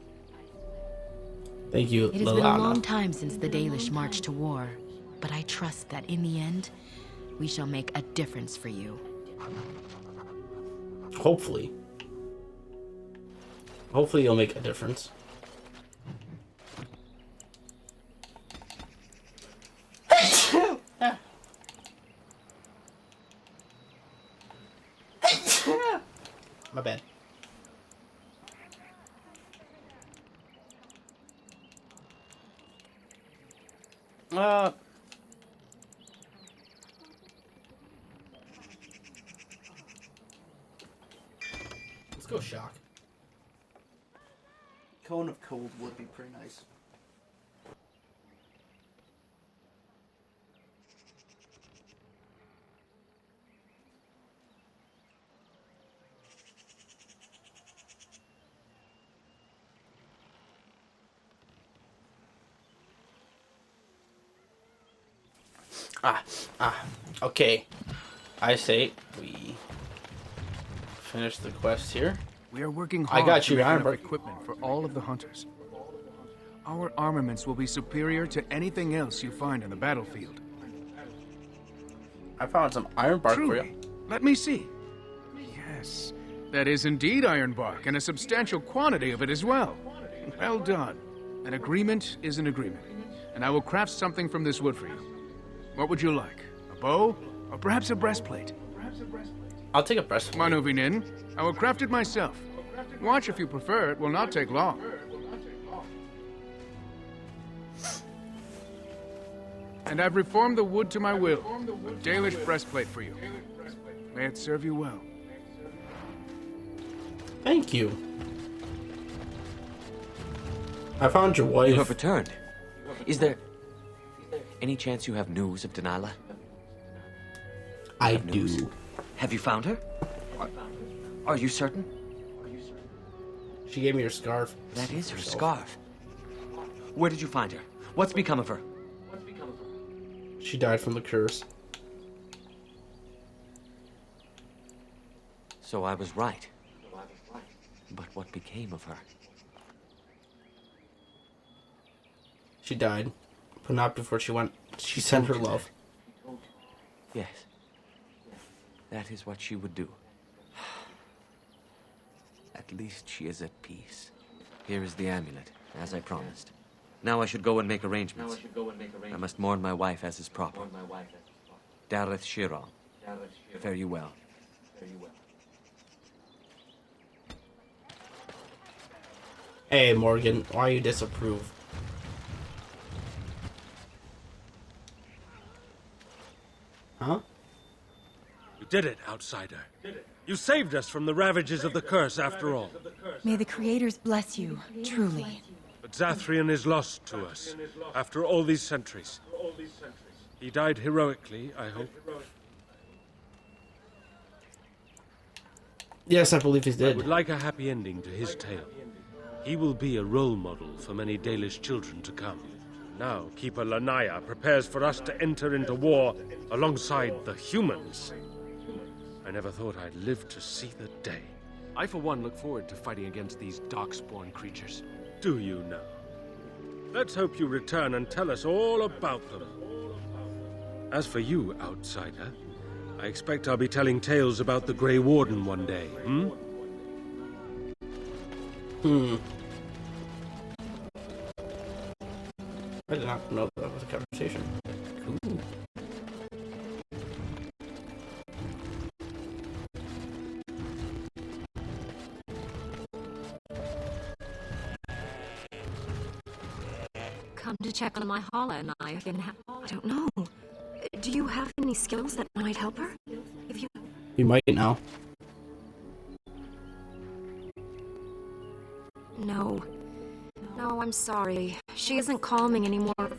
Thank you, It has been a long time since the Dalish marched to war, but I trust that in the end, we shall make a difference for you. Hopefully. Hopefully you'll make a difference. My bad. Let's go shock. Cone of cold would be pretty nice. Okay. I say we finish the quest here. We are working hard I got you, to make enough Ironbark. equipment for all of the hunters. Our armaments will be superior to anything else you find on the battlefield. I found some iron bark for you. Let me see. Yes, that is indeed iron bark, and a substantial quantity of it as well. Well done. An agreement is an agreement, and I will craft something from this wood for you. What would you like? A bow? Or perhaps a breastplate? I'll take a breastplate. Manovin in. I will craft it myself. Watch if you prefer, it will not take long. And I've reformed the wood to my will. A Dalish breastplate for you. May it serve you well. Thank you. I found your wife. You have returned. Is there any chance you have news of Delilah? I do. Have you found her? Are you certain? She gave me her scarf. That is her scarf. Where did you find her? What's become of her? She died from the curse. So I was right. But what became of her? She died, but not before she went. She sent her love. Yes. That is what she would do. At least she is at peace. Here is the amulet, as I promised. Now I should go and make arrangements. I must mourn my wife as is proper. Dareth Shiral. Fare you well. Hey, Morgan, why you disapprove? Huh? You did it, outsider. You saved us from the ravages of the curse, after all. May the creators bless you, truly. But Zathrian is lost to us, after all these centuries. He died heroically, I hope. Yes, I believe he's dead. I would like a happy ending to his tale. He will be a role model for many Dalish children to come. Now, Keeper Lanaya prepares for us to enter into war alongside the humans. I never thought I'd live to see the day. I, for one, look forward to fighting against these Darkspawn creatures. Do you now? Let's hope you return and tell us all about them. As for you, outsider, I expect I'll be telling tales about the Gray Warden one day, I did not know that was a conversation. Cool. Come to check on my Hala and I don't know. Do you have any skills that might help her? If you... You might now. No. No, I'm sorry. She isn't calming anymore.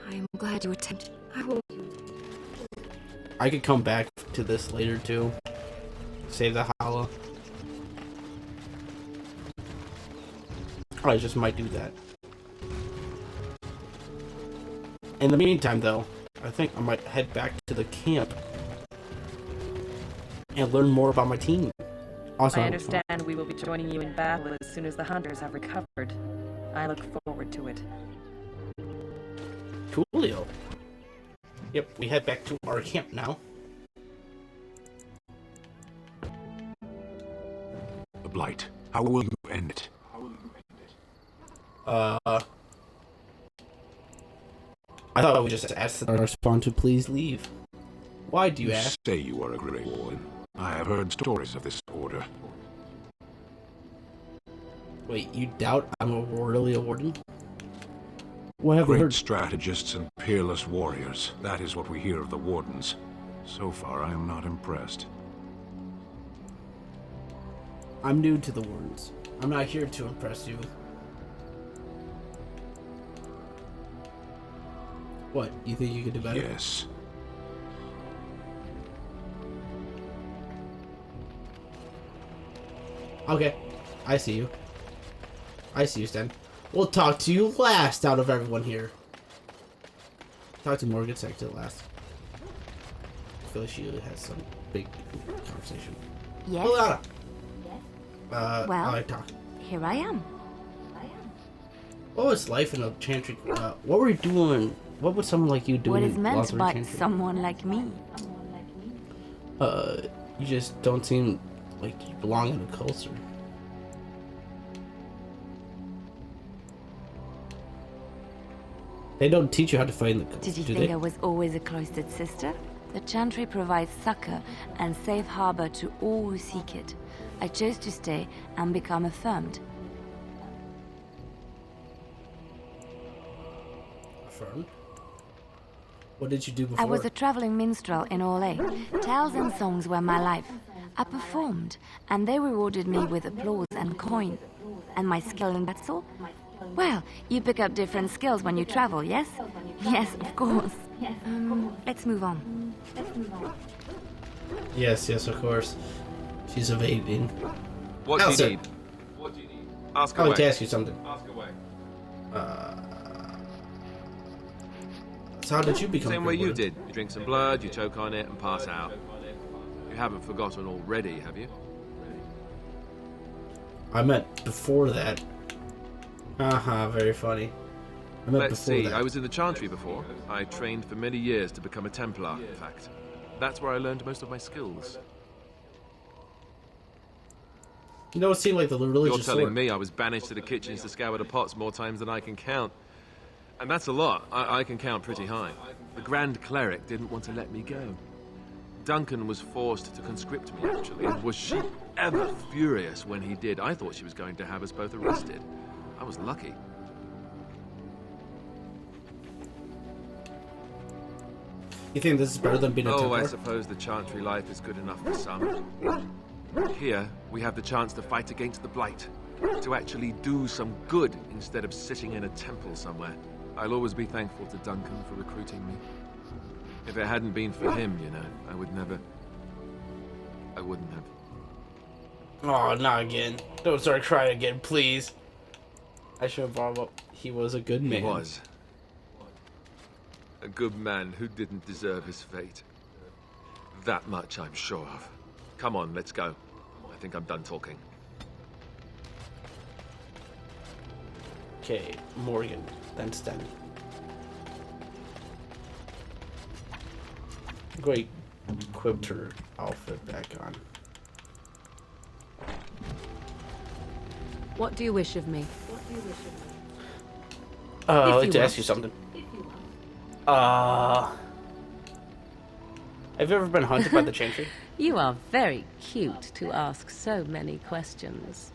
I'm glad you attempted. I will... I could come back to this later too. Save the Hala. I just might do that. In the meantime, though, I think I might head back to the camp and learn more about my team. Also, I understand we will be joining you in battle as soon as the hunters have recovered. I look forward to it. Coolio. Yep, we head back to our camp now. The Blight. How will you end it? I thought we just asked our spawn to please leave. Why do you ask? Say you are a Gray Warden. I have heard stories of this order. Wait, you doubt I'm really a warden? What have you Great heard? strategists and peerless warriors. That is what we hear of the Wardens. So far, I am not impressed. I'm new to the wardens. I'm not here to impress you. What? You think you could do better? Yes. Okay. I see you. I see you, Sten. We'll talk to you last out of everyone here. Talk to Morgain second to last. I feel like she has some big conversation. Yes. Leliana. Well, I talk. Here I am. What was life in a chantry? What were you doing? What would someone like you do? What in is meant Lorthering by chantry? someone like me? You just don't seem like you belong in a culture. They don't teach you how to fight in the culture, Did you do think they? I was always a cloistered sister? The chantry provides succor and safe harbor to all who seek it. I chose to stay and become affirmed. Affirmed? What did you do before? I was a traveling minstrel in Orlais. Tales and songs were my life. I performed, and they rewarded me with applause and coin. And my skill in battle? Well, you pick up different skills when you travel, yes? Yes, of course. Let's move on. Yes, of course. She's evading. What do Alister. you need? Ask I away. want to ask you something. Ask away. So how did you become Same a way Gray you Warden? did. You drink some blood, you choke on it, and pass out. You haven't forgotten already, have you? I meant before that. Very funny. I meant Let's before see, that. I was in the Chantry before. I trained for many years to become a Templar, in fact. That's where I learned most of my skills. You know, it seemed like the religious You're telling sword. me I was banished to the kitchens to scour the pots more times than I can count. And that's a lot. I can count pretty high. The Grand Cleric didn't want to let me go. Duncan was forced to conscript me, actually, and was she ever furious when he did. I thought she was going to have us both arrested. I was lucky. You think this is better than being a Templar? I suppose the Chantry life is good enough for some. Here, we have the chance to fight against the Blight. To actually do some good instead of sitting in a temple somewhere. I'll always be thankful to Duncan for recruiting me. If it hadn't been for him, you know, I wouldn't have. Oh, not again. Don't start crying again, please. I should have brought him up. He was a good man. He was. A good man who didn't deserve his fate. That much I'm sure of. Come on, let's go. I think I'm done talking. Okay, Morgain, then Sten. Great equipped her outfit back on. What do you wish of me? I'd like to ask you something. Have you ever been hunted by the Chantry? You are very cute to ask so many questions.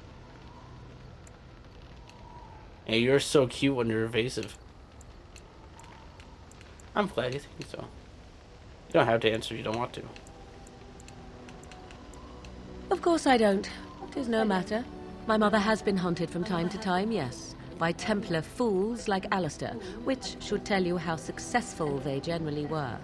Hey, you're so cute when you're evasive. I'm glad you think so. You don't have to answer if you don't want to. Of course I don't. 'Tis no matter. My mother has been hunted from time to time, yes, by Templar fools like Alister, which should tell you how successful they generally were.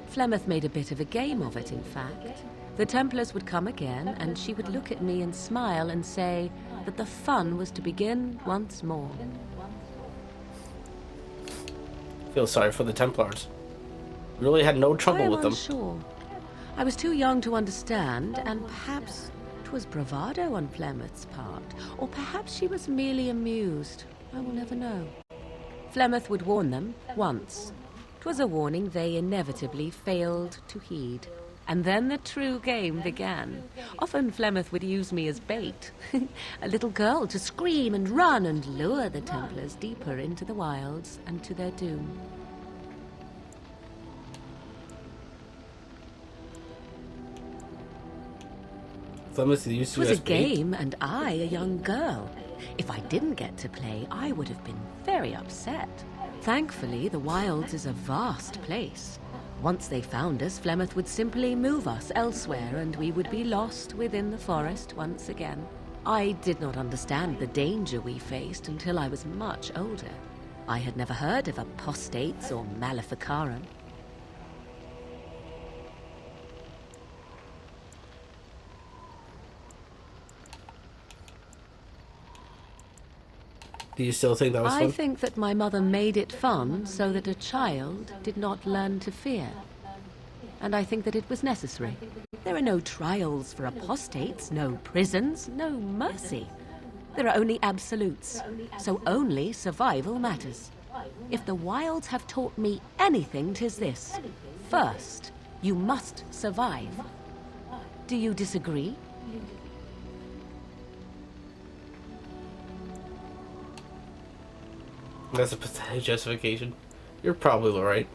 Flemeth made a bit of a game of it, in fact. The Templars would come again, and she would look at me and smile and say that the fun was to begin once more. Feel sorry for the Templars. Really had no trouble with them. I'm unsure. I was too young to understand, and perhaps 'twas bravado on Flemeth's part, or perhaps she was merely amused. I will never know. Flemeth would warn them once. 'Twas a warning they inevitably failed to heed. And then the true game began. Often Flemeth would use me as bait. A little girl to scream and run and lure the Templars deeper into the wilds and to their doom. Flemeth used to It was as a bait. game, and I a young girl. If I didn't get to play, I would have been very upset. Thankfully, the wilds is a vast place. Once they found us, Flemeth would simply move us elsewhere, and we would be lost within the forest once again. I did not understand the danger we faced until I was much older. I had never heard of apostates or maleficarum. Do you still think that was I fun? think that my mother made it fun so that a child did not learn to fear. And I think that it was necessary. There are no trials for apostates, no prisons, no mercy. There are only absolutes, so only survival matters. If the wilds have taught me anything, 'tis this. First, you must survive. Do you disagree? That's a pathetic justification. You're probably right.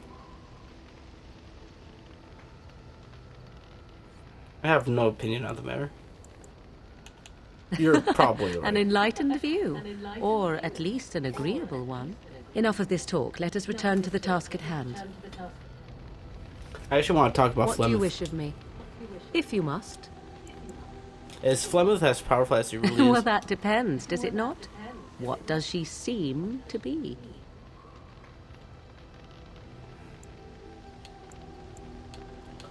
I have no opinion on the matter. You're probably right. An enlightened view, or at least an agreeable one. Enough of this talk. Let us return to the task at hand. I actually want to talk about What Flemeth. do you wish of me? If you must. Is Flemeth as powerful as he really is? Well, that depends, does it not? What does she seem to be?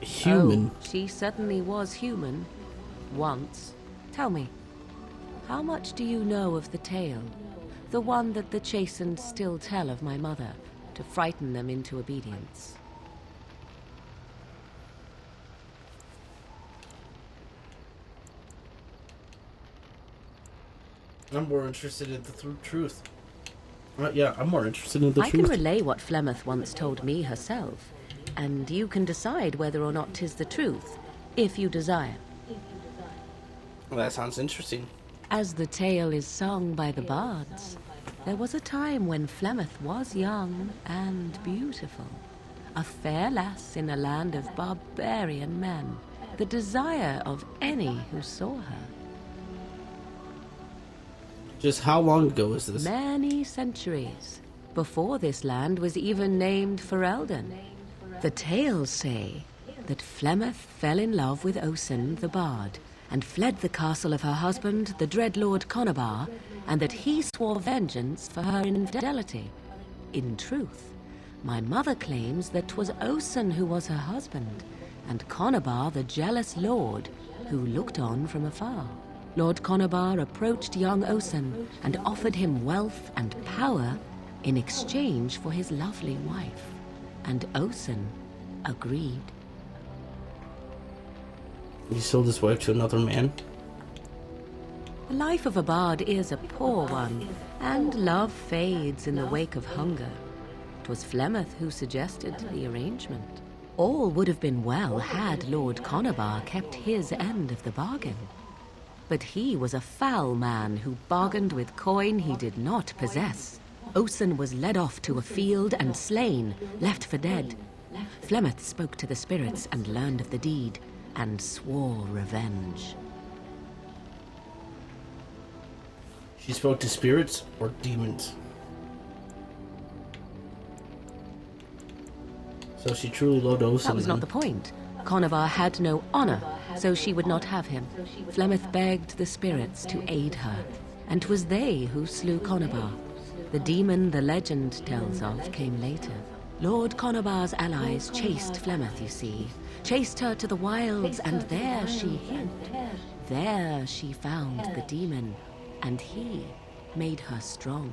Human. Oh, she certainly was human. Once. Tell me, how much do you know of the tale? The one that the chastened still tell of my mother, to frighten them into obedience. I'm more interested in the truth. Yeah, I'm more interested in the I truth. can relay what Flemeth once told me herself, and you can decide whether or not 'tis the truth, if you desire. Well, that sounds interesting. As the tale is sung by the bards, there was a time when Flemeth was young and beautiful, a fair lass in a land of barbarian men, the desire of any who saw her. Just how long ago is this? Many centuries, before this land was even named Ferelden. The tales say that Flemeth fell in love with Osen the Bard and fled the castle of her husband, the dread Lord Conabar, and that he swore vengeance for her infidelity. In truth, my mother claims that 'twas Osen who was her husband, and Conabar the jealous lord who looked on from afar. Lord Conabar approached young Osen and offered him wealth and power in exchange for his lovely wife, and Osen agreed. He sold his wife to another man? The life of a bard is a poor one, and love fades in the wake of hunger. 'Twas Flemeth who suggested the arrangement. All would have been well had Lord Conabar kept his end of the bargain. But he was a foul man who bargained with coin he did not possess. Osen was led off to a field and slain, left for dead. Flemeth spoke to the spirits and learned of the deed, and swore revenge. She spoke to spirits or demons? So she truly loved Osen. That was not the point. Conabar had no honor, so she would not have him. Flemeth begged the spirits to aid her, and 'twas they who slew Conabar. The demon the legend tells of came later. Lord Conabar's allies chased Flemeth, you see. Chased her to the wilds, and there she hid. There she found the demon, and he made her strong.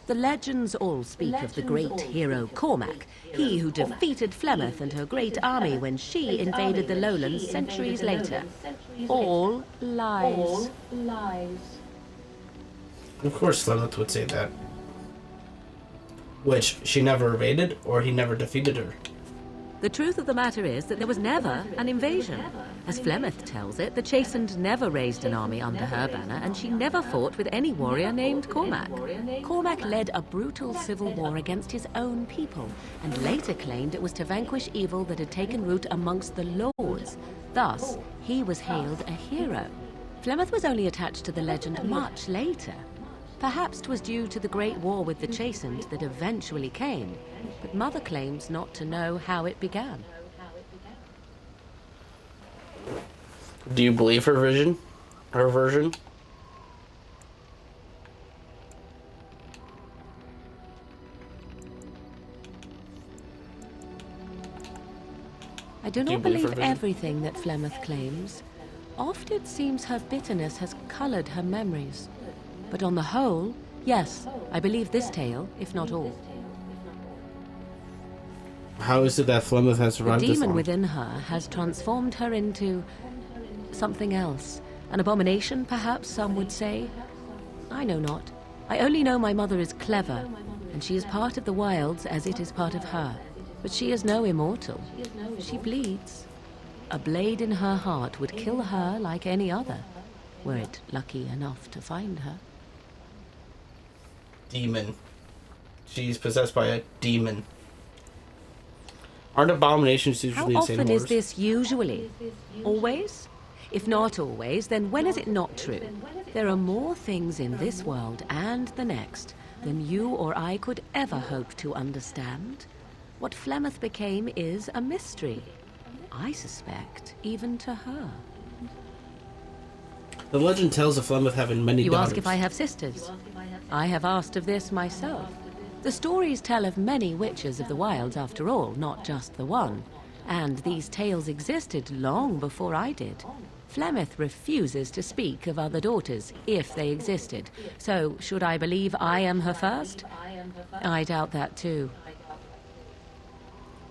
The legends all speak of the great hero Cormac, he who defeated Flemeth and her great army when she invaded the lowlands centuries later. All lies. Of course Flemeth would say that. Which, she never invaded, or he never defeated her? The truth of the matter is that there was never an invasion. As Flemeth tells it, the Chastened never raised an army under her banner, and she never fought with any warrior named Cormac. Cormac led a brutal civil war against his own people, and later claimed it was to vanquish evil that had taken root amongst the lords. Thus, he was hailed a hero. Flemeth was only attached to the legend much later. Perhaps 'twas due to the Great War with the Chastened that eventually came, but Mother claims not to know how it began. Do you believe her vision? Her version? I do not believe everything that Flemeth claims. Oft it seems her bitterness has colored her memories. But on the whole, yes, I believe this tale, if not all. How is it that Flemeth has survived The this demon long? within her has transformed her into something else. An abomination, perhaps some would say. I know not. I only know my mother is clever, and she is part of the wilds as it is part of her. But she is no immortal. She bleeds. A blade in her heart would kill her like any other, were it lucky enough to find her. Demon. She's possessed by a demon. Aren't abominations usually How insane often is wars? this usually? Always? If not always, then when is it not true? There are more things in this world and the next than you or I could ever hope to understand. What Flemeth became is a mystery. I suspect, even to her. The legend tells of Flemeth having many You daughters. ask if I have sisters. I have asked of this myself. The stories tell of many witches of the wilds after all, not just the one. And these tales existed long before I did. Flemeth refuses to speak of other daughters, if they existed. So, should I believe I am her first? I doubt that too.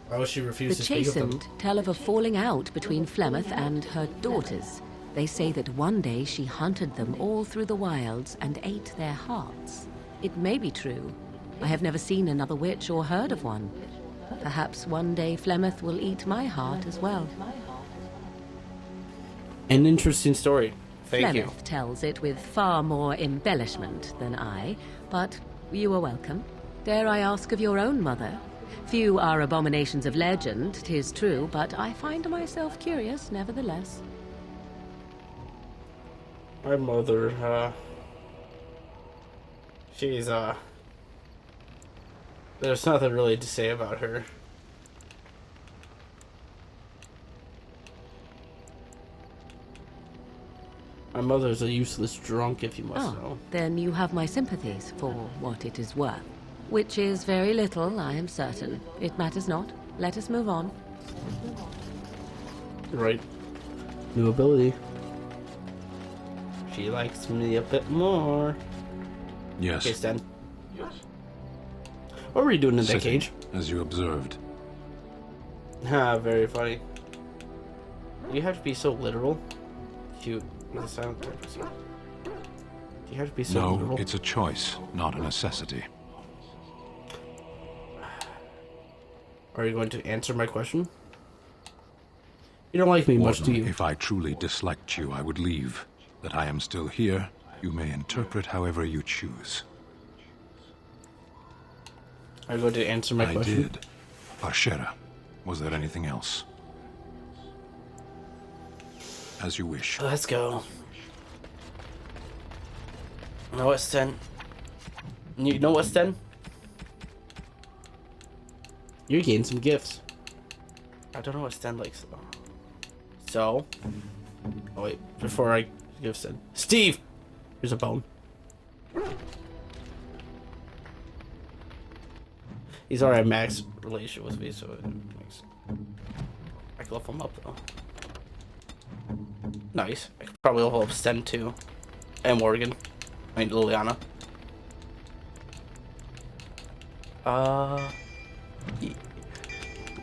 Why would she refuse The to speak of them? Chastened tell of a falling out between Flemeth and her daughters. They say that one day she hunted them all through the wilds and ate their hearts. It may be true. I have never seen another witch or heard of one. Perhaps one day Flemeth will eat my heart as well. An interesting story. Thank you. Flemeth tells it with far more embellishment than I, but you are welcome. Dare I ask of your own mother? Few are abominations of legend, 'tis true, but I find myself curious nevertheless. My mother, she's, there's nothing really to say about her. My mother's a useless drunk, if you must know. Then you have my sympathies for what it is worth. Which is very little, I am certain. It matters not. Let us move on. Right. New ability. She likes me a bit more. Yes. Okay, Sten. Yes. What were you doing in that cage? As you observed. Ha, very funny. You have to be so literal. Cute. With a silent purpose. You have to be so literal. No, it's a choice, not a necessity. Are you going to answer my question? You don't like me much, do you? If I truly disliked you, I would leave. That I am still here, you may interpret however you choose. Are you going to answer my question? I did. Parshera. Was there anything else? As you wish. Let's go. You know what, Sten? You know what, Sten? You're getting some gifts. I don't know what Sten likes though. So, oh wait, before I give Sten, Steve, here's a bone. He's already max relationship with me, so it makes. I can level him up though. Nice. I could probably level up Sten too, and Morgan. I mean Leliana. Yeah.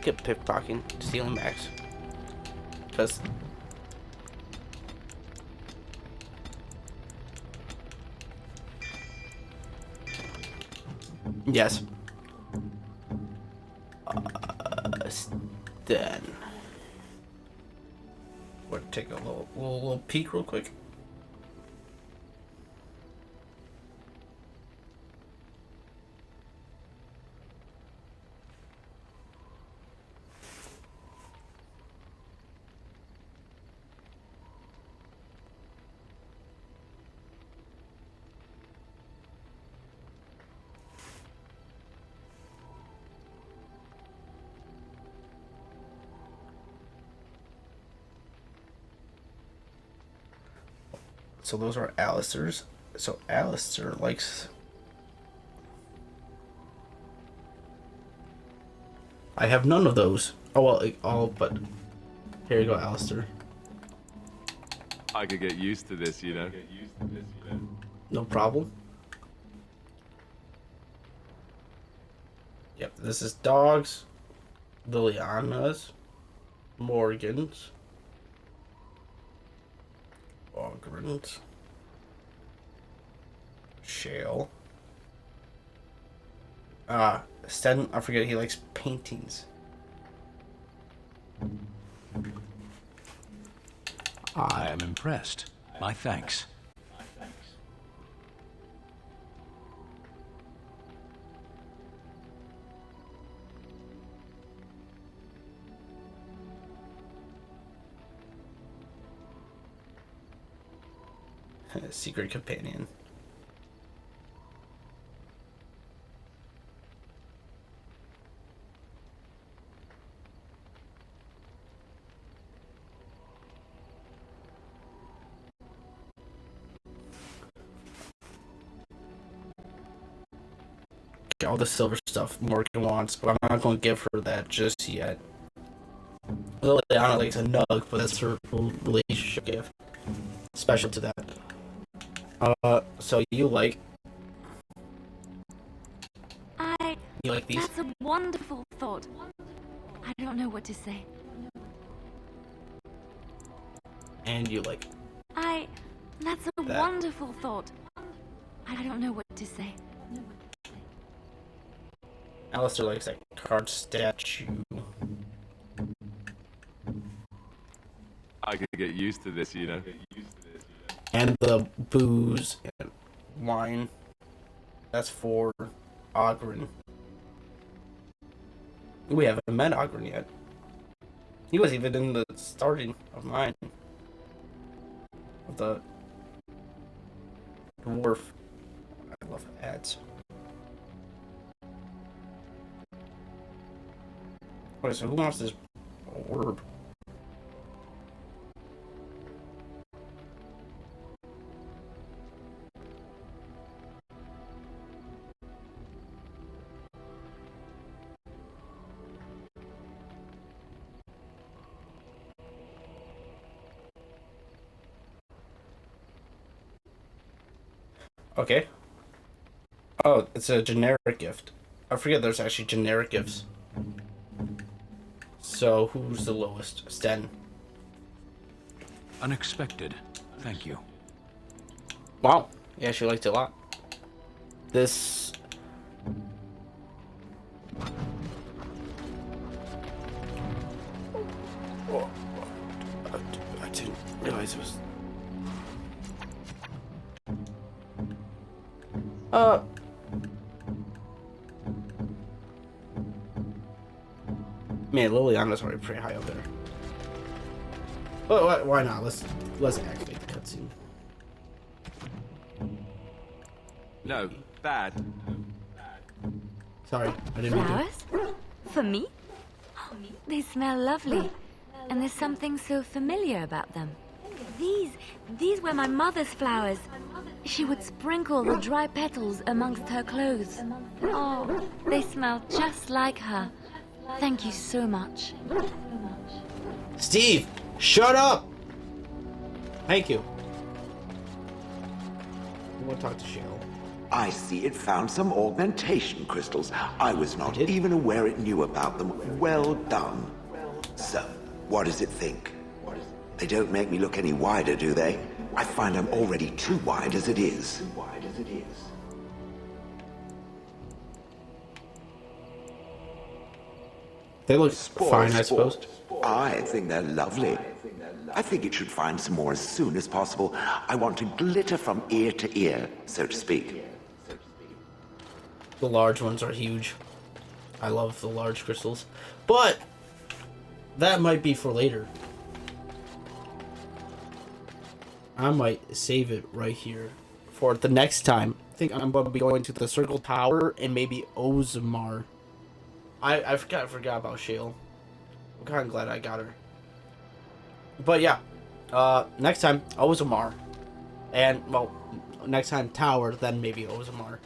Get pickpocketing, stealing max. Cause yes. Sten. We'll take a little peek real quick. So those are Alister's. So Alister likes. I have none of those. Oh well, all but. Here you go, Alister. I could get used to this, you know. No problem. Yep, this is dogs, Leliana's, Morgan's, Morgain's, Shale. Sten, I forget he likes paintings. I am impressed. My thanks. Secret companion. All the silver stuff Morgan wants, but I'm not going to give her that just yet. Leliana likes a nug, but that's her relationship gift. Special to that. So you like... You like these? That's a wonderful thought. I don't know what to say. And you like... That's a wonderful thought. I don't know what to say. Alister likes that card statue. I could get used to this, you know. And the booze and wine. That's for Ogren. We haven't met Ogren yet. He was even in the starting of mine. Of the dwarf. I love ads. Wait, so who wants this orb? Okay. Oh, it's a generic gift. I forget there's actually generic gifts. So, who's the lowest? Sten. Unexpected. Thank you. Wow. Yeah, she liked it a lot. This... Oh, I didn't realize it was... Man, Leliana's already pretty high up there. But why not? Let's activate the cutscene. No, bad. Sorry, I didn't mean to. Flowers? For me? They smell lovely. And there's something so familiar about them. These were my mother's flowers. She would sprinkle the dry petals amongst her clothes. Oh, they smell just like her. Thank you so much. Steve, shut up! Thank you. I want to talk to Shale. I see it found some augmentation crystals. I was not even aware it knew about them. Well done. So, what does it think? They don't make me look any wider, do they? I find I'm already too wide as it is. They look fine, I suppose. I think they're lovely. I think it should find some more as soon as possible. I want to glitter from ear to ear, so to speak. The large ones are huge. I love the large crystals. But that might be for later. I might save it right here for the next time. I think I'm going to be going to the Circle Tower and maybe Ozmar. I forgot about Shale. I'm kind of glad I got her. But yeah, next time Ozmar, and well, next time Tower, then maybe Ozmar.